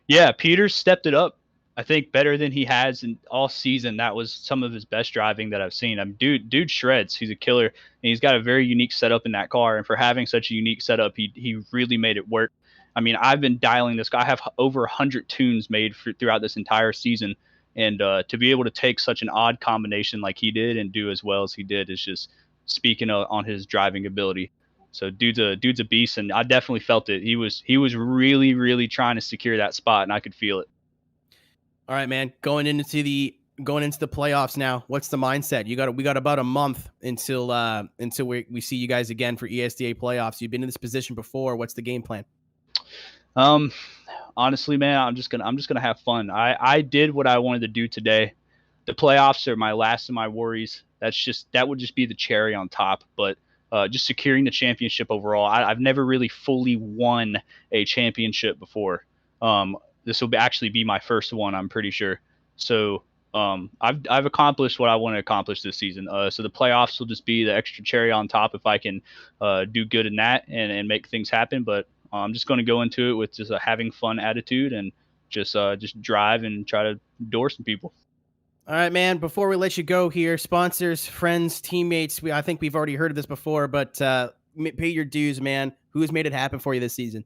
Yeah, Peter stepped it up. I think better than he has in all season. That was some of his best driving that I've seen. Dude shreds. He's a killer, and he's got a very unique setup in that car. And for having such a unique setup, he really made it work. I mean, I've been dialing this guy. I have over 100 tunes made throughout this entire season, and to be able to take such an odd combination like he did and do as well as he did is just speaking on his driving ability. So dude's a beast, and I definitely felt it. He was really trying to secure that spot, and I could feel it. All right, man. Going into the playoffs now. What's the mindset? We got about a month until we see you guys again for ESDA playoffs. You've been in this position before. What's the game plan? Honestly, man, I'm just gonna have fun. I did what I wanted to do today. The playoffs are my last of my worries. That would just be the cherry on top. But just securing the championship overall. I've never really fully won a championship before. This will actually be my first one, I'm pretty sure. So I've accomplished what I want to accomplish this season. So the playoffs will just be the extra cherry on top if I can do good in that and make things happen. But I'm just going to go into it with just a having fun attitude and just drive and try to door some people. All right, man. Before we let you go here, sponsors, friends, teammates, I think we've already heard of this before, but pay your dues, man. Who's made it happen for you this season?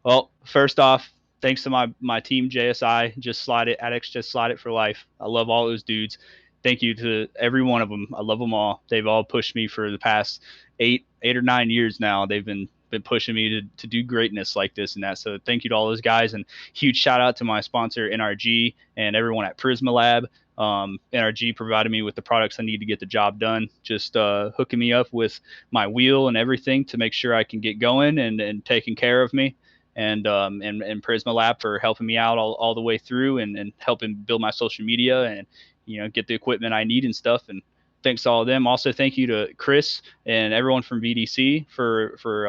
Well, first off, thanks to my team, JSI, Just Slide It, Addicts Just Slide It for life. I love all those dudes. Thank you to every one of them. I love them all. They've all pushed me for the past 8 or 9 years now. They've been pushing me to do greatness like this and that. So thank you to all those guys, and huge shout out to my sponsor, NRG, and everyone at Prisma Lab. NRG provided me with the products I need to get the job done, just hooking me up with my wheel and everything to make sure I can get going and taking care of me. And Prisma Lab for helping me out all the way through and helping build my social media and get the equipment I need and stuff. And thanks to all of them. Also, thank you to Chris and everyone from VDC for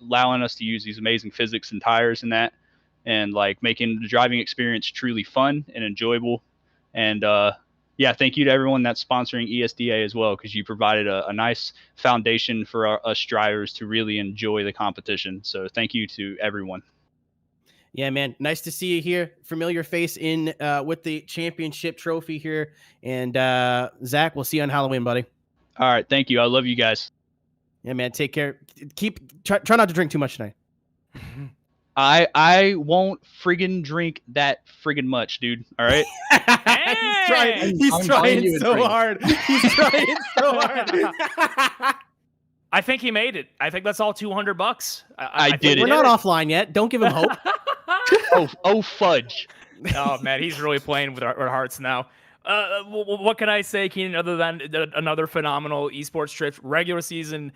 allowing us to use these amazing physics and tires and that, and like making the driving experience truly fun and enjoyable. And thank you to everyone that's sponsoring ESDA as well, because you provided a nice foundation for us drivers to really enjoy the competition. So thank you to everyone. Yeah, man. Nice to see you here. Familiar face in with the championship trophy here. And Zach, we'll see you on Halloween, buddy. All right, thank you. I love you guys. Yeah, man. Take care. Try not to drink too much tonight. I won't friggin' drink that friggin' much, dude. All right. He's trying so hard. He's trying so hard. I think he made it. I think that's all $200. I did it. We're not offline yet. Don't give him hope. oh fudge. Oh man, he's really playing with our hearts now. What can I say, Keenan, other than another phenomenal esports drift regular season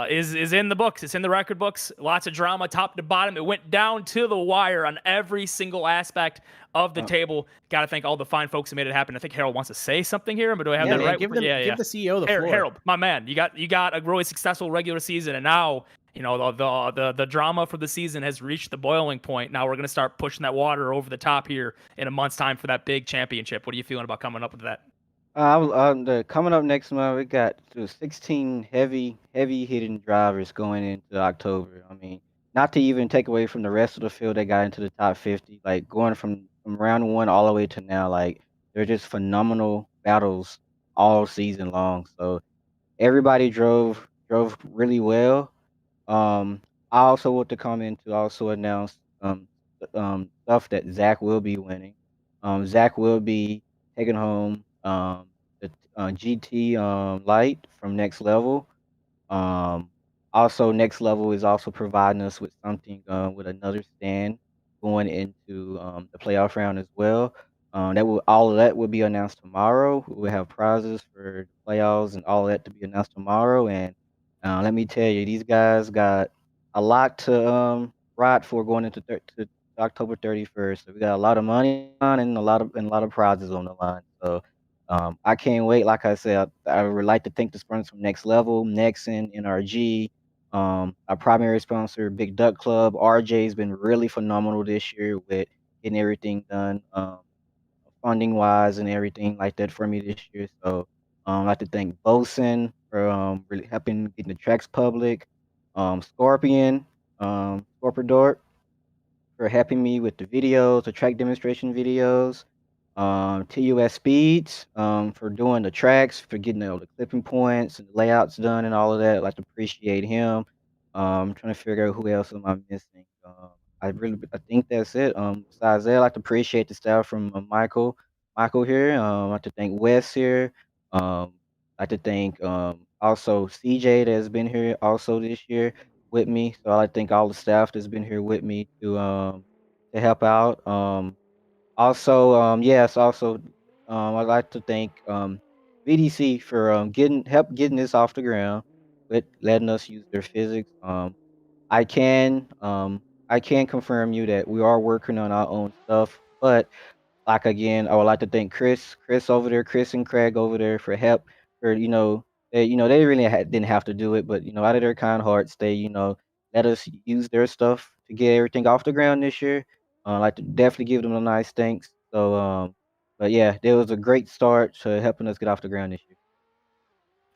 is in the books. It's in the record books. Lots of drama, top to bottom. It went down to the wire on every single aspect of the table. Got to thank all the fine folks who made it happen. I think Harold wants to say something here, but do I have that right? Give the CEO the floor. Harold, my man, you got a really successful regular season, and now the drama for the season has reached the boiling point. Now we're gonna start pushing that water over the top here in a month's time for that big championship. What are you feeling about coming up with that? Coming up next month, we got 16 heavy hitting drivers going into October. I mean, not to even take away from the rest of the field that got into the top 50, like going from round one all the way to now, like they're just phenomenal battles all season long. So everybody drove really well. I also want to come in to also announce stuff that Zach will be winning. Zach will be taking home the GT Light from Next Level. Also, Next Level is also providing us with something with another stand going into the playoff round as well. All of that will be announced tomorrow. We'll have prizes for the playoffs and all of that to be announced tomorrow. And let me tell you, these guys got a lot to ride for going into to October 31st. So we got a lot of money on and a lot of prizes on the line. So I can't wait. Like I said, I would like to thank the sponsors from Next Level, Nexen, NRG, our primary sponsor, Big Duck Club. RJ has been really phenomenal this year with getting everything done, funding wise and everything like that for me this year. So I'd like to thank Vosan for really helping getting the tracks public, Scorpion, Scorpidort for helping me with the videos, the track demonstration videos. TUS Speedxs for doing the tracks, for getting all the clipping points and the layouts done and all of that. I'd like to appreciate him. I'm trying to figure out who else am I missing. I think that's it. Besides that, I'd like to appreciate the staff from Michael here. I'd like to thank Wes here. I'd like to thank also CJ that has been here also this year with me. So I'd like to thank all the staff that's been here with me to help out. Also, I'd like to thank VDC for getting this off the ground, with letting us use their physics. I can confirm you that we are working on our own stuff, but like again, I would like to thank Chris over there, Chris and Craig over there for help. For they really didn't have to do it, but out of their kind hearts, they let us use their stuff to get everything off the ground this year. I'd like to definitely give them a nice thanks. So, but yeah, there was a great start to helping us get off the ground this year.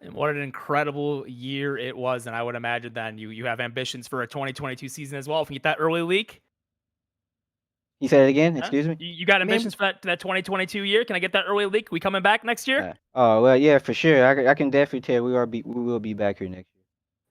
And what an incredible year it was. And I would imagine then you have ambitions for a 2022 season as well. If you get that early leak. You said it again? Excuse me? You got ambitions for that 2022 year? Can I get that early leak? We coming back next year? Oh, well, yeah, for sure. I can definitely tell we will be back here next year.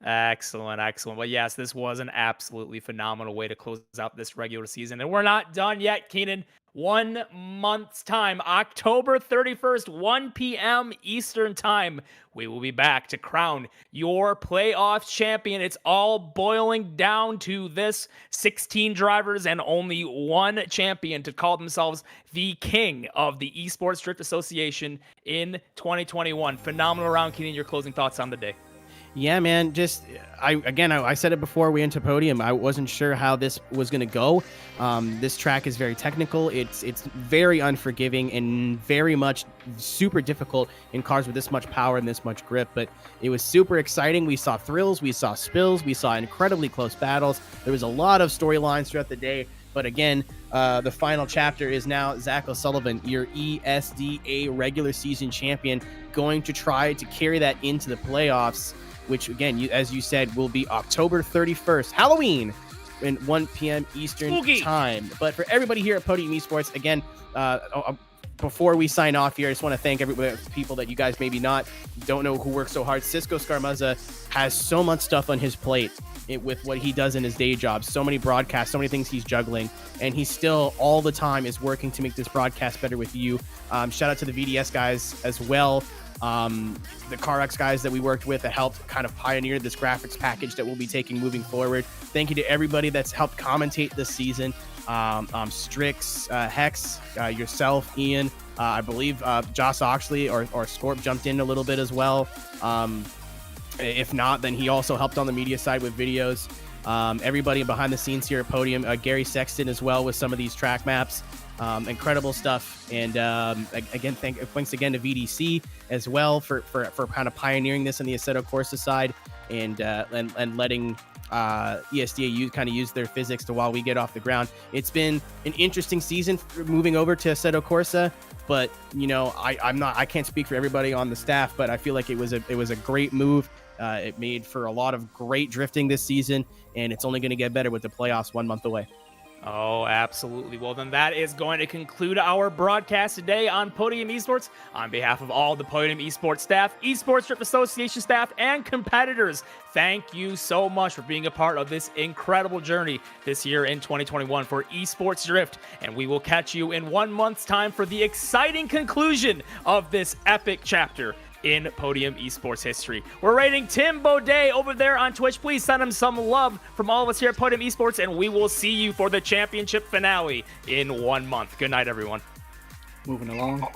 Excellent. Well, yes, this was an absolutely phenomenal way to close out this regular season. And we're not done yet, Keenan. 1 month's time, October 31st, 1 p.m. Eastern time, we will be back to crown your playoff champion. It's all boiling down to this: 16 drivers and only one champion to call themselves the king of the Esports Drift Association in 2021. Phenomenal round, Keenan. Your closing thoughts on the day? Yeah, man. I said it before we entered Podium. I wasn't sure how this was going to go. This track is very technical. It's very unforgiving and very much super difficult in cars with this much power and this much grip. But it was super exciting. We saw thrills. We saw spills. We saw incredibly close battles. There was a lot of storylines throughout the day. But again, the final chapter is now Zach O'Sullivan, your ESDA regular season champion, going to try to carry that into the playoffs, which again, as you said, will be October 31st, Halloween, 1 p.m. Eastern Spooky. time. But for everybody here at Podium Esports, again, before we sign off here, I just want to thank everybody, people that you guys maybe don't know who work so hard. Cisco Scarmuzza has so much stuff on his plate with what he does in his day job. So many broadcasts, so many things he's juggling, and he still all the time is working to make this broadcast better with you. Shout out to the VDS guys as well. The CarX guys that we worked with that helped kind of pioneer this graphics package that we'll be taking moving forward. Thank you to everybody that's helped commentate this season. Strix, Hex, yourself, Ian, I believe Josh Oxley or Scorp jumped in a little bit as well. If not, then he also helped on the media side with videos. Everybody behind the scenes here at Podium, Gary Sexton as well with some of these track maps. Incredible stuff. And again, thanks again to VDC as well for kind of pioneering this on the Assetto Corsa side and letting ESDA kind of use their physics to while we get off the ground. It's been an interesting season moving over to Assetto Corsa, but you know, I can't speak for everybody on the staff, but I feel like it was a great move. It made for a lot of great drifting this season, and it's only going to get better with the playoffs 1 month away. Oh, absolutely. Well, then that is going to conclude our broadcast today on Podium Esports. On behalf of all the Podium Esports staff, Esports Drift Association staff, and competitors, thank you so much for being a part of this incredible journey this year in 2021 for Esports Drift. And we will catch you in 1 month's time for the exciting conclusion of this epic chapter in Podium Esports history. We're rating Tim Baudet over there on Twitch. Please send him some love from all of us here at Podium Esports, and we will see you for the championship finale in 1 month. Good night, everyone. Moving along.